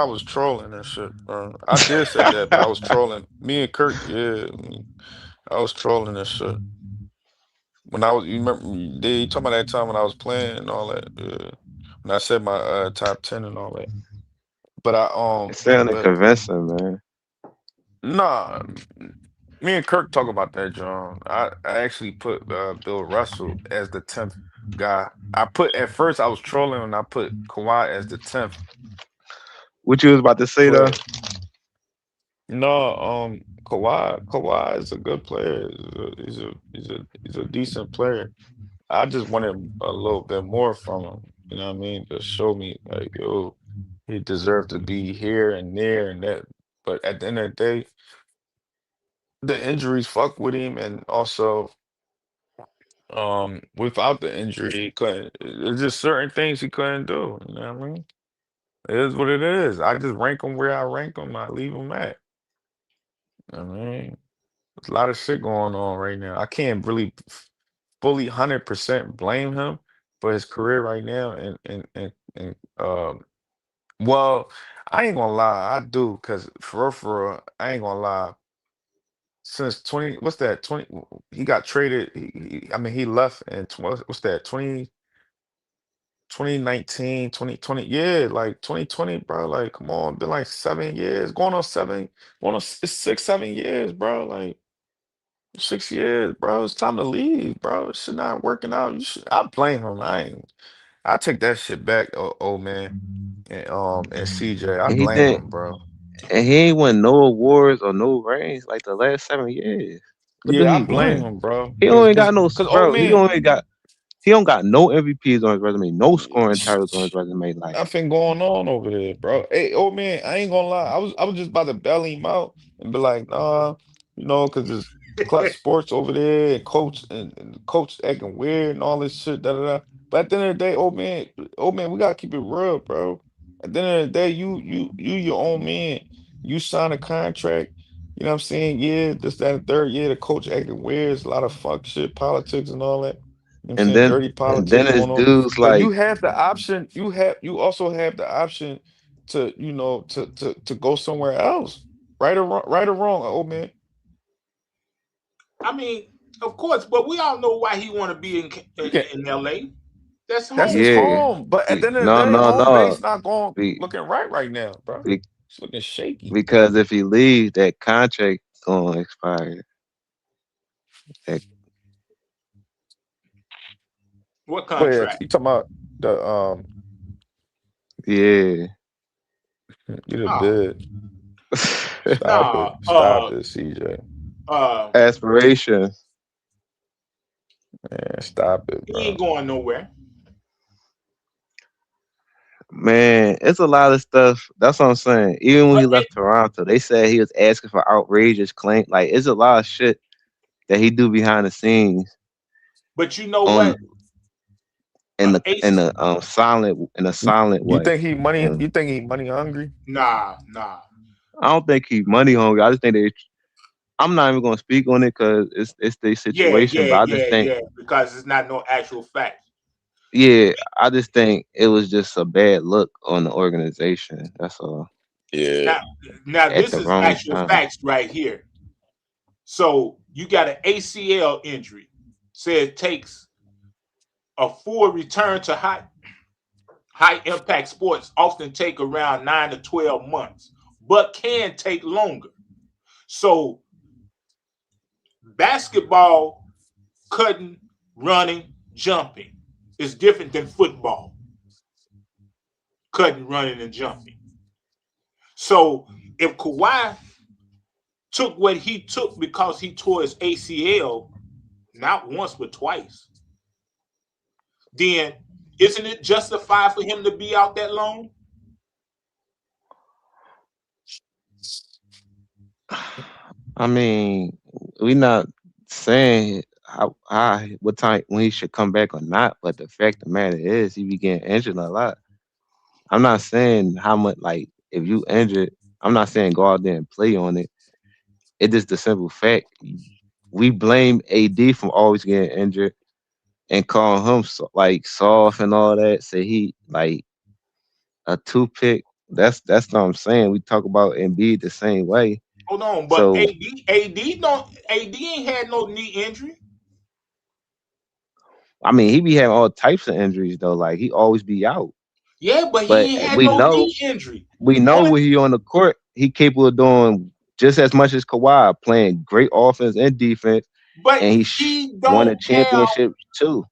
was trolling and shit, bro. I did say that, but I was trolling. Me and Kirk, yeah, I was trolling and shit. When I was, you remember, you talking about that time when I was playing and all that, when I said my top 10 and all that. But It sounded but convincing, man. nah, me and Kirk talk about that, John. I actually put Bill Russell as the 10th guy. I put at first I was trolling and I put Kawhi as the 10th, What you was about to say though? but no, Kawhi is a good player. He's a decent player. I just wanted a little bit more from him. You know what I mean? To show me like, yo, he deserved to be here and there and that. But at the end of the day, the injuries fuck with him, and also without the injury, he couldn't. It's just certain things he couldn't do. You know what I mean? It is what it is. I just rank him where I rank him. I leave him at. I mean, there's a lot of shit going on right now. I can't really fully 100% blame him for his career right now. Well, I ain't gonna lie, I do, because for real, I ain't gonna lie. Since 20, what's that? 20, he got traded. I mean, he left in what's that? 2019, 2020. Yeah, like 2020, bro. Like, come on, been like 7 years, going on seven, going on 6, 7 years, bro. Like 6 years, bro. It's time to leave, bro. Shit not working out. I blame him. I take that shit back, old man. And CJ, I And he blame didn't him, bro. and he ain't won no awards or no rings like the last 7 years. What did Yeah, I he blame win? him, bro. He Cause, only cause, got no cause old bro. man, He don't got no MVPs on his resume, no scoring titles on his resume. Like nothing going on over there, bro. Hey, old man, I ain't gonna lie. I was just about to bail him out and be like, nah, cause it's Clutch Sports over there and coach acting weird and all this shit, da da da. But at the end of the day, old man, we gotta keep it real, bro. At the end of the day, you your own man. You sign a contract. You know what I'm saying? Yeah, this, that, and third. Yeah, the coach acting weird. There's a lot of fuck shit, politics, and all that. You know what I'm And saying? then Dirty and then politics it's going on. dudes But you like, have the option. You also have the option to, to go somewhere else. Right or wrong, old man. I mean, of course, but we all know why he want to be You can in L.A. That's That's his home. yeah, home. But at the end of the no, day, no, home no, base not going be, looking right now, bro. be, It's looking shaky. because if he leaves, that contract gonna expire. That, What Go ahead. contract? You talking about the yeah. you the Oh, bid. Stop it. nah. Stop it, CJ. Aspirations. Man, stop it, He ain't bro. going nowhere. Man, it's a lot of stuff. That's what I'm saying. Even when But he left Toronto, they said he was asking for outrageous claim. Like, it's a lot of shit that he do behind the scenes you know on what? Ace, in a silent You way. think he money And you think he money hungry? nah. I don't think he money hungry. I just think I'm not even gonna speak on it because it's their situation. But I just think, Yeah. Because it's not no actual fact. yeah, I just think it was just a bad look on the organization. That's all. Yeah. Now At this the is wrong actual time. facts right here. So you got an ACL injury. Say it takes a full return to high impact sports often take around 9 to 12 months, but can take longer. So basketball, cutting, running, jumping is different than football. Cutting, running, and jumping. So if Kawhi took what he took because he tore his ACL not once but twice, then isn't it justified for him to be out that long? I mean, we're not saying what time when he should come back or not, but the fact of the matter is he be getting injured a lot. I'm not saying how much like if you injured, I'm not saying go out there and play on it. It is the simple fact we blame AD from always getting injured and call him like soft and all that. Say he like a toothpick. That's what I'm saying. We talk about Embiid the same way. Hold on, but So AD ain't had no knee injury. I mean, he be having all types of injuries though. Like he always be out. Yeah, but But he ain't had no knee injury. we know Only, when he on the court, he capable of doing just as much as Kawhi, playing great offense and defense, but and he won a don't have championship too.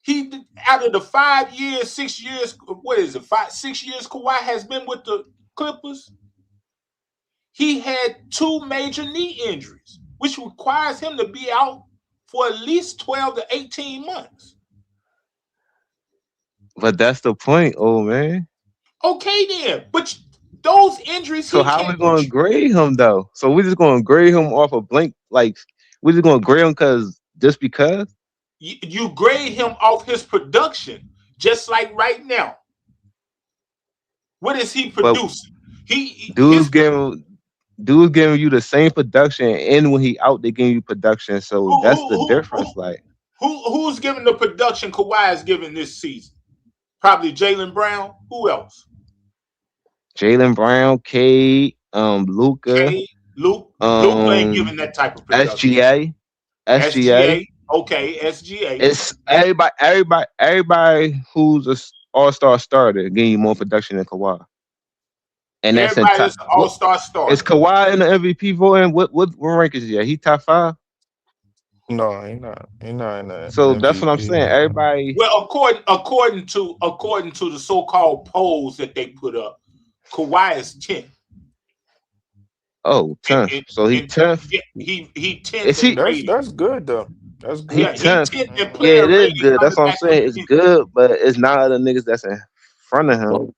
he out of the 5 years, 6 years, what is it? 6 years Kawhi has been with the Clippers. He had 2 major knee injuries, which requires him to be out for at least 12 to 18 months. But that's the point, old man. Okay, then, but those injuries So he how can't. we gonna grade him though? So we just gonna grade him off a blank, like we just gonna grade him just because? You grade him off his production, just like right now. What is he But producing? dudes giving you the same production, and when he out, they giving you production. So that's the difference. Like who's giving the production Kawhi is giving this season? Probably Jaylen Brown. Who else? Jaylen Brown, Cade, Luka, Luke ain't giving that type of production. SGA. Okay, SGA. It's everybody who's a all-star starter getting you more production than Kawhi. And that's in Everybody top. is an all-star starter. Is Kawhi in the MVP voting? What rank is he at? He top 5? No, he not. He not in the So that's what I'm MVP. saying. Everybody. Well, according to the so-called polls that they put up, Kawhi is 10th. Oh, 10th. So he 10th. He 10th in rating. That's good though. That's He good. He 10th. 10th in Yeah, player it is rating. good. That's what I'm saying. It's good, but it's not other niggas that's in front of him.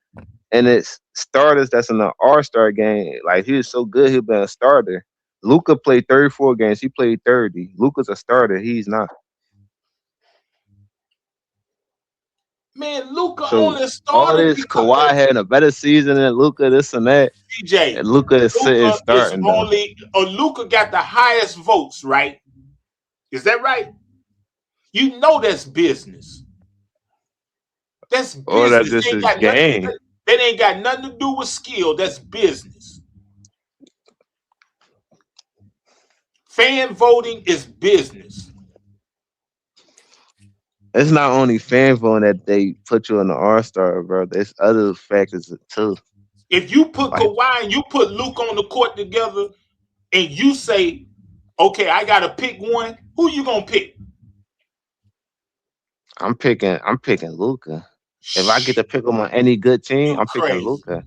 And it's starters that's in the All-Star game. Like, he was so good, he'll be a starter. Luka played 34 games. He played 30. Luka's a starter. He's not. Man, Luka So only all started this because Kawhi having a better season than Luka, this and that, CJ. and Luka is sitting Luka is starting though. only Luka got the highest votes, right? Is that right? You know that's business. That's Or that business. this is game. That ain't got nothing to do with skill. That's business. Fan voting is business. It's not only fan voting that they put you in the All-Star, bro. There's other factors too. If you put Like, Kawhi and you put Luke on the court together, and you say, "Okay, I gotta pick one," who you gonna pick? I'm picking Luka. If I get to pick him on any good team, You I'm picking crazy. Luka.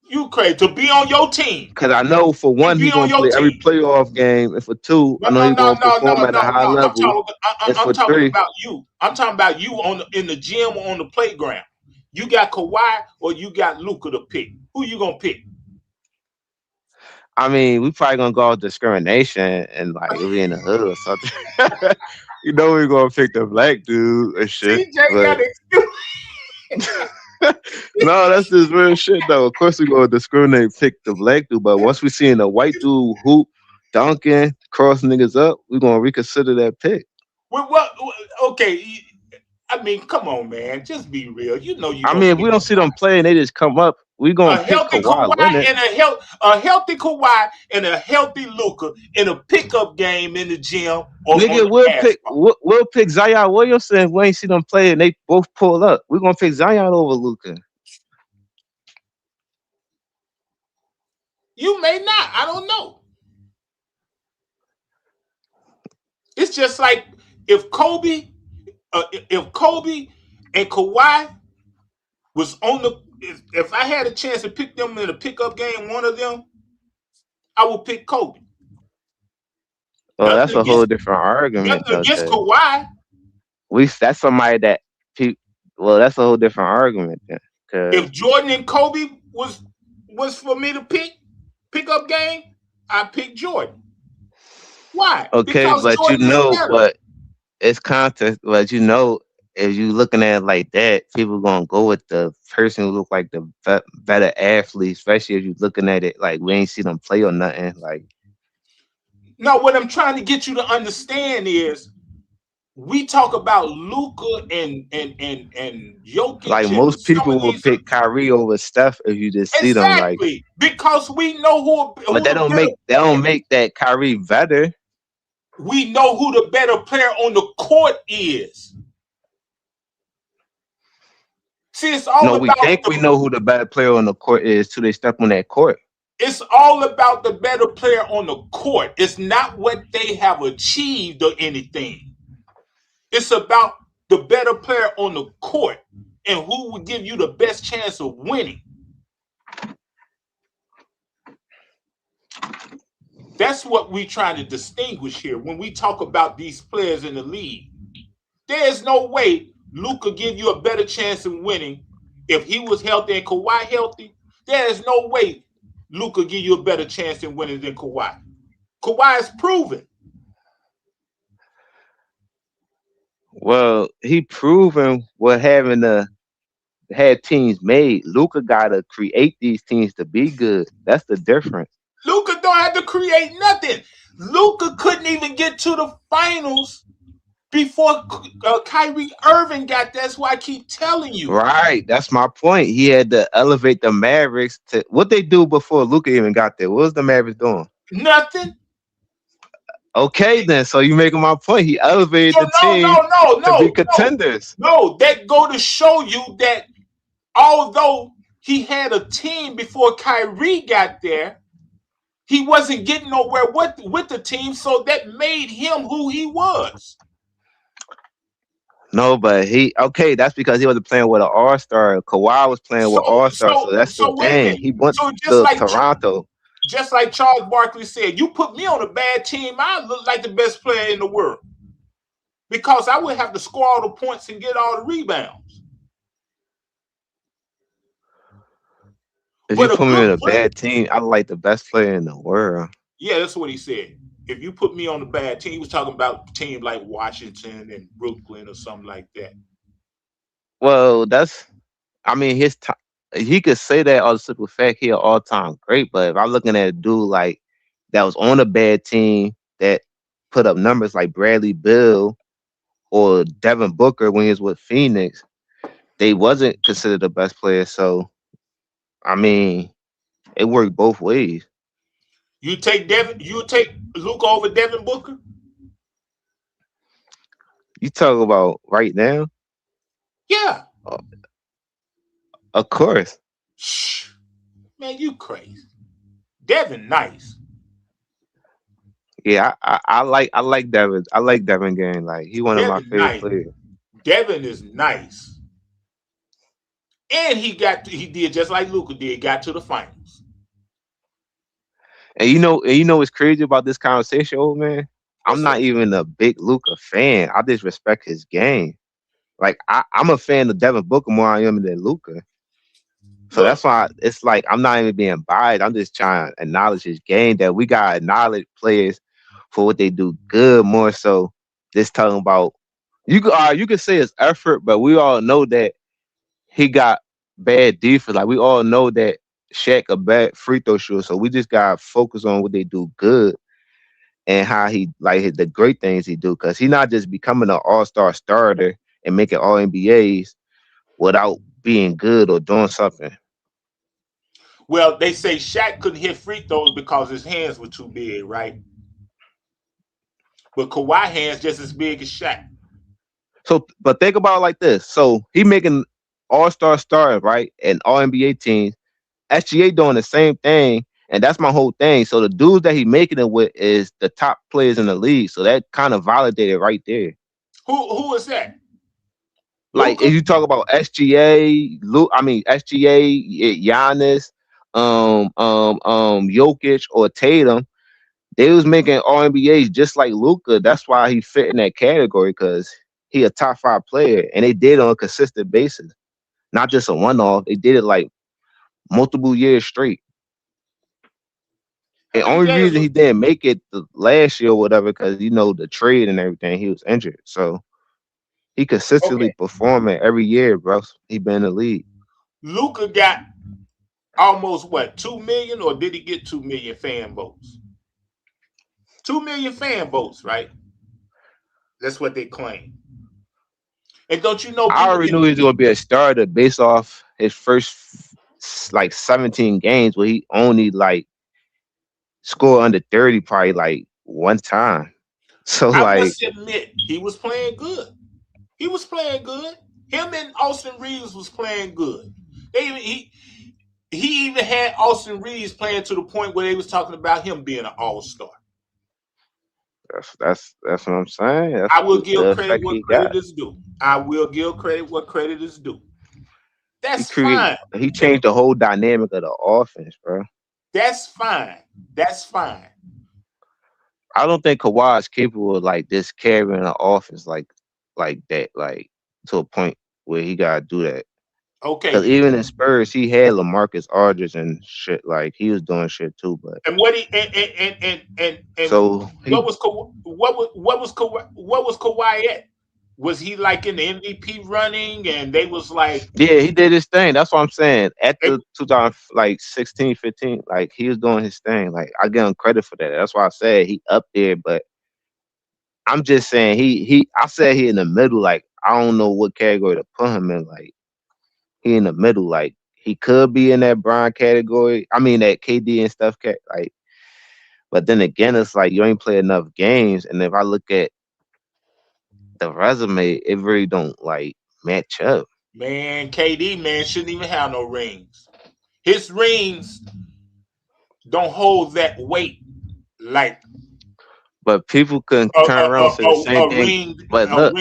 You crazy to be on your team. Because I know for one, he's gonna play every playoff game, and for two, I know he's gonna perform at a high level. I'm for talking three, about you. I'm talking about you in the gym or on the playground. You got Kawhi or you got Luka to pick. Who you gonna pick? I mean, we probably gonna go with discrimination and like we in the hood or something. You know, we're gonna pick the black dude and shit. CJ got But no, that's just real shit though. Of course, we gonna discriminate, pick the black dude. But once we seeing the white dude hoop, dunking, cross niggas up, we gonna reconsider that pick. What? Okay. I mean, come on, man. Just be real. You know you. I mean, if we don't see them play and they just come up, we gonna pick Kawhi Leonard. And a healthy Kawhi and a healthy Luka in a pickup game in the gym. Nigga, we'll pick Zion Williamson if we ain't see them play and they both pull up. We're gonna pick Zion over Luka. You may not. I don't know. It's just like if Kobe and Kawhi was on the. If I had a chance to pick them in a pickup game, one of them, I would pick Kobe. Well, that's a whole different argument. Nothing against Kawhi. That's somebody that. Well, that's a whole different argument. Then, if Jordan and Kobe was for me to pick up game, I pick Jordan. Why? Okay, because but Jordan you know, better. but it's context. But you know, if you looking at it like that, people gonna go with the person who look like the better athlete, especially if you looking at it like we ain't see them play or nothing. Like, no, what I'm trying to get you to understand is we talk about Luka and Jokic. Like most people will pick Kyrie over Steph if you just see them like. Because we know who. But that don't make that Kyrie better. We know who the better player on the court is. See, it's all about. We think we know who the better player on the court is till they step on that court. It's all about the better player on the court. It's not what they have achieved or anything. It's about the better player on the court and who will give you the best chance of winning. That's what we're trying to distinguish here when we talk about these players in the league. There's no way Luka give you a better chance of winning if he was healthy and Kawhi healthy. There is no way Luka give you a better chance in winning than Kawhi. Kawhi is proven. Well, he proven what having had teams made. Luka gotta create these teams to be good. That's the difference. Luka don't have to create nothing. Luka couldn't even get to the finals before Kyrie Irving got there. That's why I keep telling you. Right. That's my point. He had to elevate the Mavericks to what they do before Luka even got there. What was the Mavericks doing? Nothing. Okay, then. So you making my point. He elevated the team to be contenders. No, that go to show you that although he had a team before Kyrie got there, he wasn't getting nowhere with the team, so that made him who he was. No, but that's because he wasn't playing with an all-star. Kawhi was playing with all-star, so that's the thing. He went to Toronto. Just like Charles Barkley said, you put me on a bad team, I look like the best player in the world. Because I would have to score all the points and get all the rebounds. If you put me in a bad team, I like the best player in the world. Yeah, that's what he said. If you put me on a bad team, he was talking about teams like Washington and Brooklyn or something like that. Well, I mean, he could say that on the simple fact he an all time great, but if I'm looking at a dude like that was on a bad team that put up numbers like Bradley Beal or Devin Booker when he was with Phoenix, they wasn't considered the best player. So I mean, it worked both ways. You take Luka over Devin Booker? You talk about right now, Yeah. of course. Shh. Man, you crazy. Devin nice. Yeah, I like Devin. I like Devin Game. Like he one of my Devin favorite nice. players. Devin is nice. And he did just like Luka did, got to the finals. And you know what's crazy about this conversation, old man? I'm not even a big Luka fan. I just respect his game. Like I'm a fan of Devin Booker more I am than Luka. So that's why it's like I'm not even being biased. I'm just trying to acknowledge his game, that we gotta acknowledge players for what they do good more so just talking about you could say his effort, but we all know that he got bad defense. Like we all know that Shaq a bad free throw shooter. So we just gotta focus on what they do good and how he like the great things he do. Cause he's not just becoming an all-star starter and making all NBAs without being good or doing something. Well, they say Shaq couldn't hit free throws because his hands were too big, right? But Kawhi hands just as big as Shaq. So, but think about it like this. So he making all-star stars, right? And all NBA teams. SGA doing the same thing. And that's my whole thing. So the dudes that he making it with is the top players in the league. So that kind of validated right there. Who is that? Like if you talk about SGA, Giannis, Jokic or Tatum, they was making all NBAs just like Luka. That's why he fit in that category, because he a top 5 player, and they did it on a consistent basis, not just a one-off. They did it like multiple years straight. The only reason he didn't make it the last year or whatever, because the trade and everything, he was injured. So he consistently performing every year, bro. He been in the league. Luka got almost 2 million, or did he get 2 million fan votes? 2 million fan votes, right? That's what they claim. And don't you know? I already knew he was going to be a starter based off his first 17 games where he only scored under 30 probably one time. So I must admit, he was playing good. He was playing good. Him and Austin Reeves was playing good. He even had Austin Reeves playing to the point where they was talking about him being an all-star. That's what I'm saying. I will give credit what credit is due. I will give credit what credit is due. That's fine. He changed the whole dynamic of the offense, bro. That's fine. That's fine. I don't think Kawhi is capable of just carrying an offense like that, to a point where he gotta do that. Okay. Because even in Spurs, he had LaMarcus Aldridge and shit. He was doing shit too. But what was Kawhi at? Was he in the MVP running? And they was yeah, he did his thing. That's what I'm saying. At the 2016, 15, he was doing his thing. I give him credit for that. That's why I said he up there. But I'm just saying I said he in the middle. I don't know what category to put him in. He in the middle. He could be in that Bron category. I mean that KD and stuff. But then again, it's you ain't play enough games. And if I look at the resume, it really don't match up. Man, KD shouldn't even have no rings. His rings don't hold that weight But people can turn around and say the same thing. But look,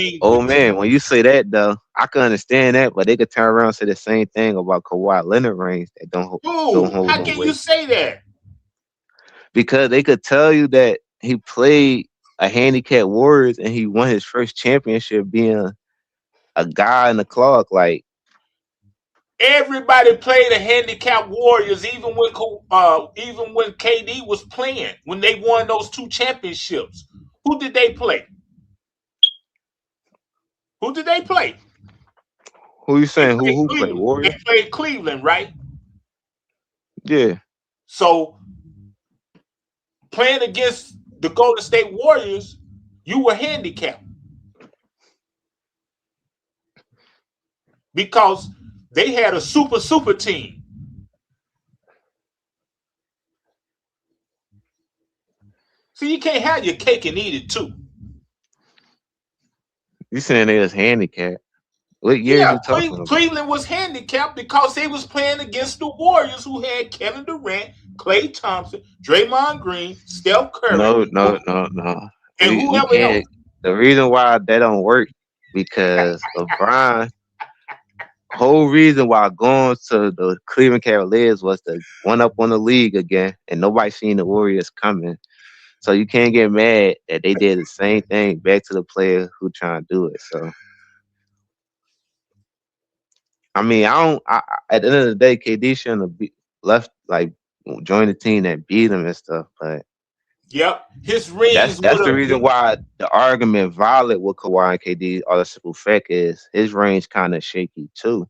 man, when you say that though, I can understand that. But they could turn around and say the same thing about Kawhi Leonard rings that don't hold. How can you say that? Because they could tell you that he played a handicap Warriors and he won his first championship being a guy in the clock. Everybody played a handicap Warriors, even when KD was playing, when they won those 2 championships. Who did they play? Who you They saying? played Who played Cleveland. Warriors? They played Cleveland, right? Yeah. So playing against the Golden State Warriors, you were handicapped because they had a super team. So you can't have your cake and eat it too. You saying they was handicapped? What years Yeah, you talking about? Cleveland was handicapped because they was playing against the Warriors, who had Kevin Durant, Klay Thompson, Draymond Green, Steph Curry, No. and We whoever else. can't. The reason why that don't work because LeBron. Whole reason why going to the Cleveland Cavaliers was to one up on the league again, and nobody seen the Warriors coming. So you can't get mad that they did the same thing back to the player who trying to do it. So I mean, at the end of the day, KD shouldn't have left, like, join the team that beat him and stuff. But Yep, his rings that's would the have. reason why the argument valid with Kawhi and KD. All the simple fact is his range kind of shaky too.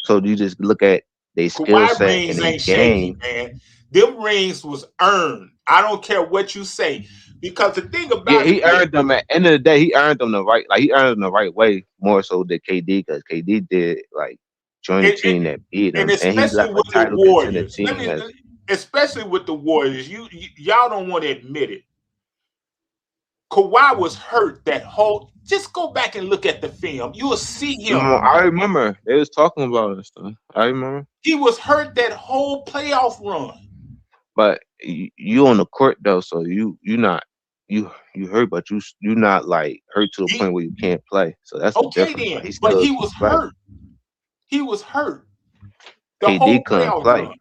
So you just look at their skill Kawhi set and rings their ain't shaky, game. man. Them rings was earned. I don't care what you say, because the thing Yeah, about he it is, earned them. At the end of the day, he earned them the right, like he earned them the right way more so than KD, because KD did like join the and, team that beat and him, and he especially left a with the title contender Warriors. team. Especially with the Warriors, y'all don't want to admit it. Kawhi was hurt that whole. Just go back and look at the film. You will see him. I remember they was talking about this stuff. I remember he was hurt that whole playoff run. But you on the court though, so you not you hurt, but you not like hurt to the point where you can't play. So that's the Okay difference. then, but he was hurt. He was hurt the KD whole couldn't playoff play. run.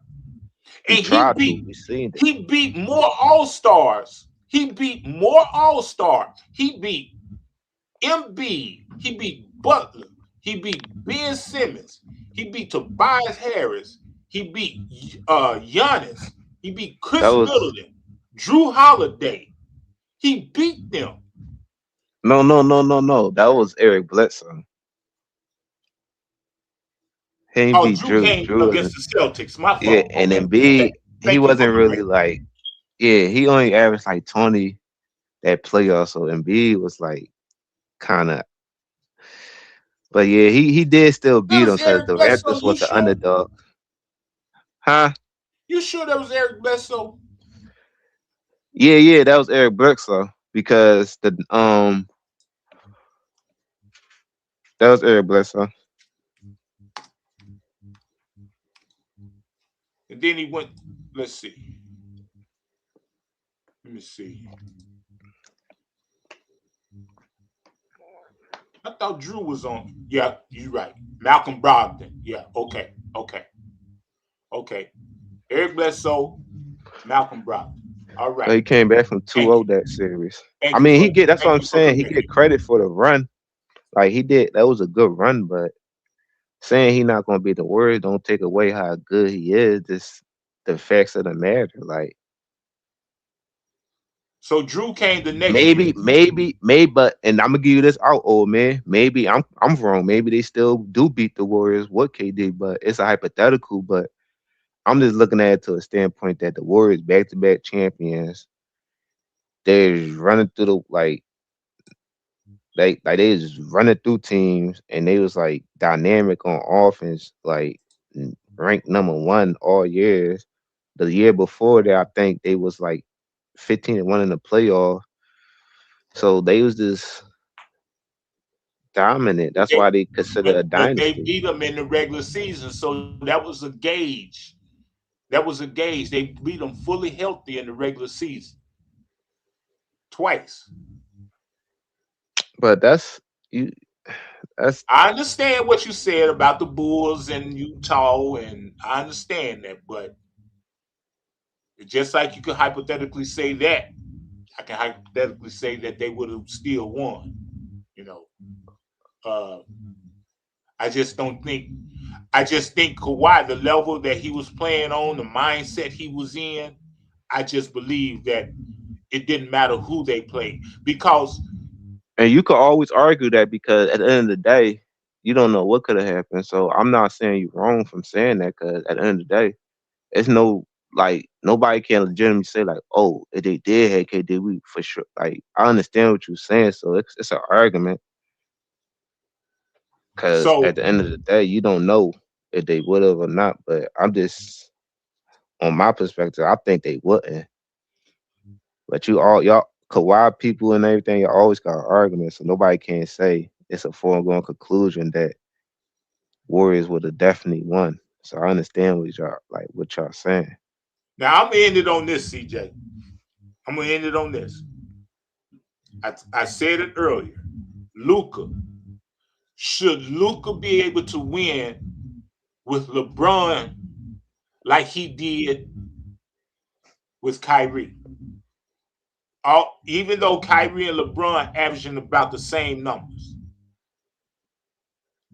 He And tried to. We seen it. he beat more All-Stars. He beat more All-Stars. He beat Embiid. He beat Butler. He beat Ben Simmons. He beat Tobias Harris. He beat Giannis. He beat Chris Middleton. Drew Holiday. He beat them. No. That was Eric Bledsoe. He beat Drew Drew. came against the Celtics. My fault. Yeah, and Embiid, he wasn't really like. Yeah, he only averaged like 20 that playoff. So Embiid was like kind of. But yeah, he did still beat him because the Raptors was the underdog. Huh? You sure that was Eric Bledsoe? Yeah, that was Eric Bledsoe because that was Eric Bledsoe. And then he went. Let's see. Let me see. I thought Drew was on. Yeah, you're right. Malcolm Brogdon. Yeah, okay. Eric Bledsoe, Malcolm Brogdon. All right. He came back from 2-0 that series. I mean, that's what I'm saying. He get credit for the run. Like he did. That was a good run, but saying he's not going to be the Warriors don't take away how good he is. Just the facts of the matter. Like, so Drew came the next maybe, year. but and I'm gonna give you this out, old man. Maybe I'm wrong. Maybe they still do beat the Warriors with KD, but it's a hypothetical. But I'm just looking at it to a standpoint that the Warriors back-to-back champions. They're running through the they just running through teams, and they was like dynamic on offense, like ranked number 1 all years. The year before that, I think they was like 15-1 in the playoff. So they was just dominant. That's why they consider a dynasty. They beat them in the regular season, so that was a gauge. They beat them fully healthy in the regular season. Twice. But I understand what you said about the Bulls and Utah, and I understand that, but just like you could hypothetically say that, I can hypothetically say that they would have still won. I just think Kawhi, the level that he was playing on, the mindset he was in, I just believe that it didn't matter who they played, because. And you could always argue that because at the end of the day, you don't know what could have happened. So I'm not saying you're wrong from saying that, because at the end of the day, it's no like nobody can legitimately say like, oh, if they did have KD, we for sure. Like I understand what you're saying, so it's an argument, because So at the end of the day, you don't know if they would have or not. But I'm just on my perspective, I think they wouldn't. But y'all Kawhi people and everything, you always got an argument, so nobody can say it's a foregone conclusion that Warriors would have definitely won. So I understand what y'all saying. now I'm gonna end it on this, CJ. I'm gonna end it on this. I said it earlier. Luka. Should Luka be able to win with LeBron like he did with Kyrie? Even though Kyrie and LeBron averaging about the same numbers,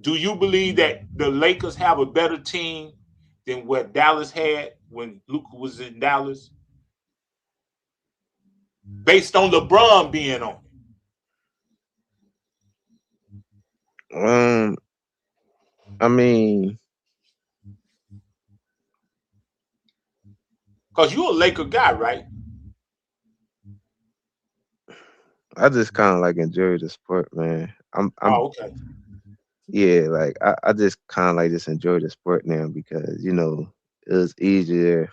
do you believe that the Lakers have a better team than what Dallas had when Luka was in Dallas, based on LeBron being on it? I mean, Because you're a Laker guy, right? I just kind of like enjoy the sport, man. I'm Okay. Yeah, like I just kind of like just enjoy the sport now, because it was easier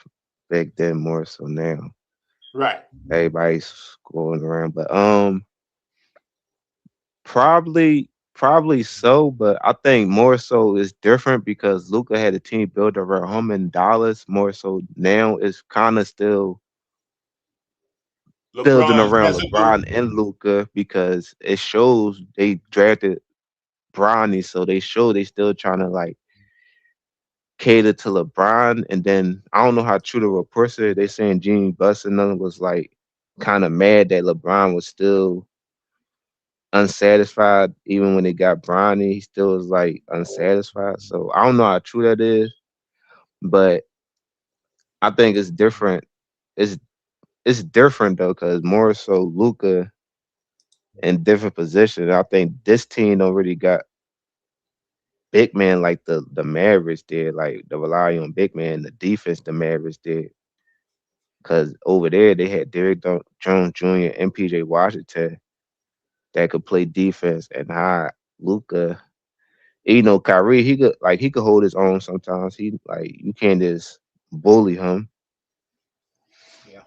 back then, more so now. Right. Everybody's going around, but probably so, but I think more so is different because Luka had a team built around him in Dallas. More so now it's kind of still building LeBron around has a new. LeBron and Luka, because it shows they drafted Bronny, so they show they still trying to like cater to LeBron. And then I don't know how true the reports are. They saying Jimmy Butler was like kind of mad that LeBron was still unsatisfied even when they got Bronny. He still was like unsatisfied. So I don't know how true that is, but I think it's different. It's it's different though, because more so Luka in different positions. I think this team don't really got big man like the Mavericks did, like the rely on big man. The defense the Mavericks did, because over there they had Jones Jr. and PJ Washington that could play defense and high. Luka, Kyrie, he could hold his own sometimes. He like you can't just bully him. Yeah.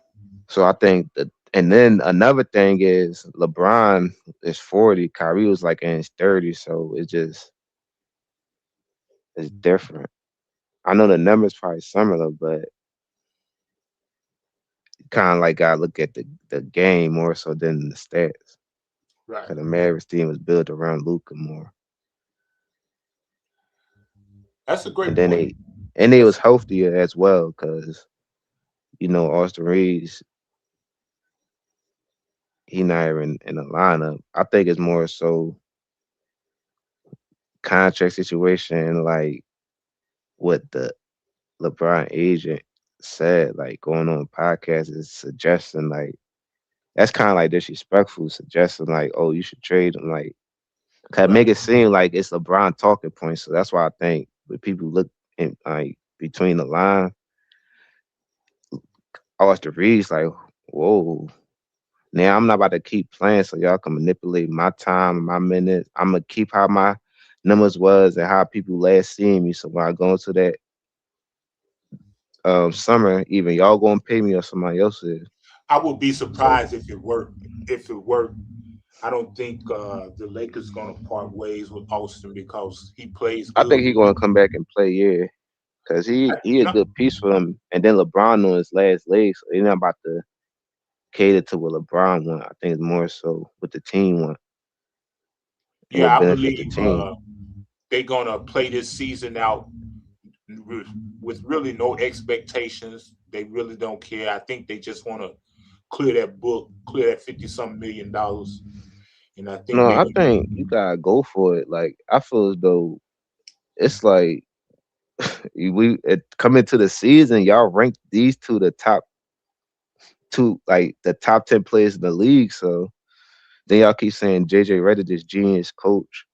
So I think that, and then another thing is LeBron is 40, Kyrie was like in his 30s, so it's different. I know the numbers probably similar, but kind of like gotta look at the game more so than the stats. Right. Because the Mavericks team was built around Luka more, That's a and great then point. they was healthier as well, because Austin Reeves, he not even in the lineup. I think it's more so contract situation, like what the LeBron agent said, like going on podcasts is suggesting like that's kind of like disrespectful, suggesting like, oh, you should trade him, like, cause Right. make it seem like it's LeBron talking points. So that's why I think when people look in like between the line, Austin Reeves like, whoa. Now I'm not about to keep playing, so y'all can manipulate my time, my minutes. I'm gonna keep how my numbers was and how people last seen me. So when I go into that summer, even y'all gonna pay me or somebody else is. I would be So surprised if it worked. If it worked, I don't think the Lakers gonna part ways with Austin because he plays I think good. he gonna come back and play, yeah, because he a No, good piece for them. And then LeBron on his last leg, so they're not about to cater to what LeBron want. I think it's more so what the team want and what yeah, I benefit the believe team. they're gonna play this season out with really no expectations. They really don't care. I think they just want to clear that book, clear that 50-something $million. And I think No, they're I gonna. think you gotta go for it. Like I feel as though it's like coming to the season, y'all ranked these two the top two, like the top 10 players in the league. So then y'all keep saying JJ Redick is genius coach.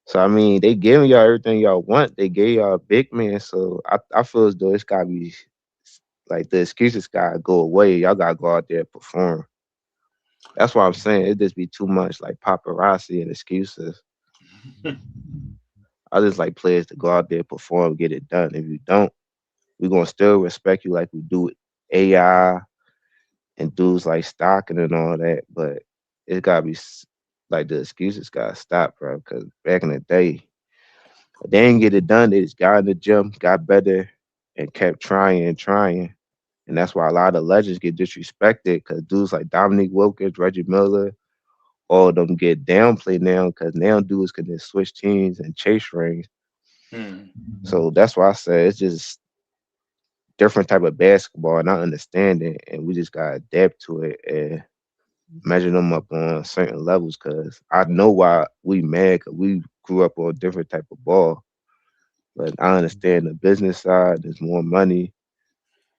So I mean, they giving y'all everything y'all want. They gave y'all a big man. So I feel as though it's gotta be like the excuses gotta go away. Y'all gotta go out there and perform. That's why I'm saying it just be too much like paparazzi and excuses. I just like players to go out there, perform, get it done. If you don't, we're gonna still respect you like we do with AI and dudes like Stockton and all that. But it gotta be like the excuses gotta stop, bro. Because back in the day, they didn't get it done. They just got in the gym, got better, and kept trying and trying. And that's why a lot of legends get disrespected because dudes like Dominique Wilkins, Reggie Miller, all of them get downplayed now because now dudes can just switch teams and chase rings. So that's why I say it's just different type of basketball, and I understand it, and we just gotta adapt to it and measure them up on certain levels. Cause I know why we mad, cause we grew up on a different type of ball. But I understand the business side. There's more money,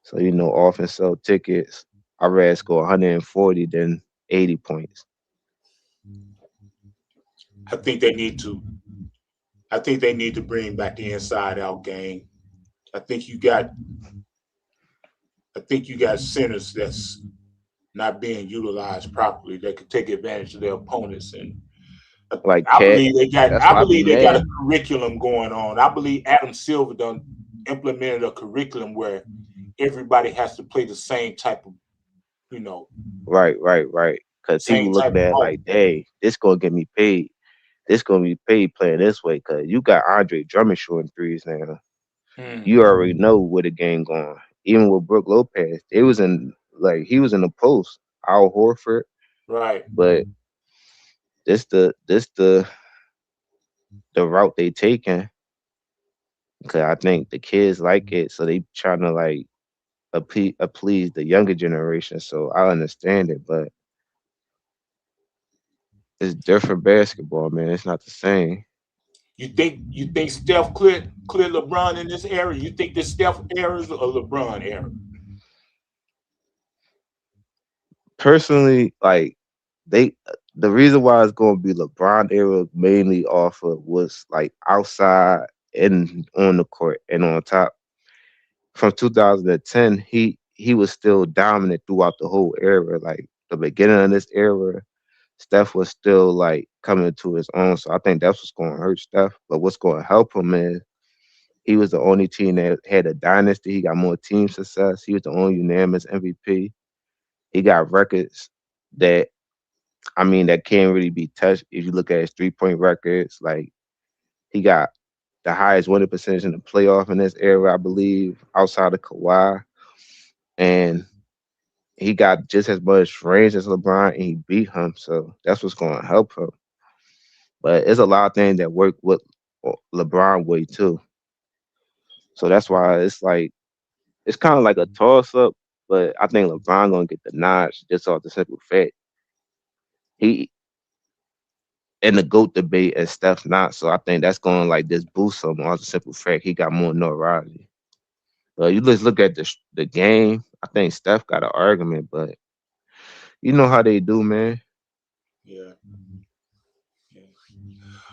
so often sell tickets. I'd rather score 140 than 80 points. I think they need to. I think they need to bring back the inside out game. I think you got centers that's not being utilized properly that could take advantage of their opponents. And Like I Cat, believe they got that's why I be got a mad. curriculum going on. I believe Adam Silver done implemented a curriculum where everybody has to play the same type of, Right. Cause same people type looking of at it ball. like, hey, this gonna get me paid. This gonna be paid playing this way. Cause you got Andre Drummond shooting threes now. You already know where the game going. Even with Brook Lopez, he was in the post. Al Horford, Right. but this the route they taking. Cause I think the kids like it, so they trying to like please the younger generation. So I understand it, but it's different basketball, man. It's not the same. You think Steph cleared LeBron in this era? You think this Steph era is a LeBron era? Personally, like the reason why it's going to be LeBron era mainly off of was like outside and on the court and on top. From 2010, he was still dominant throughout the whole era. Like the beginning of this era, Steph was still like coming to his own. So I think that's what's going to hurt Steph. But what's going to help him is he was the only team that had a dynasty. He got more team success. He was the only unanimous MVP. He got records that that can't really be touched. If you look at his 3-point records, like he got the highest winning percentage in the playoff in this era, I believe, outside of Kawhi. And he got just as much range as LeBron, and he beat him. So that's what's going to help him. But it's a lot of things that work with LeBron way too. So that's why it's kind of like a toss up. But I think LeBron gonna get the nod just off the simple fact he in the GOAT debate and Steph not. So I think that's going to like just boost him off the simple fact he got more notoriety. But you just look at the game. I think Steph got an argument, but you know how they do, man. Yeah.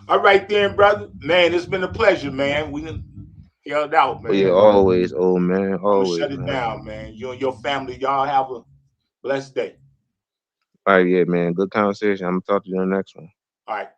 All right then, brother. Man, it's been a pleasure, man. We done held out, man. But yeah, always, old man, I'm gonna always, shut it man. down, man. You and your family, y'all have a blessed day. All right, yeah, man. Good conversation. I'm gonna talk to you in the next one. All right.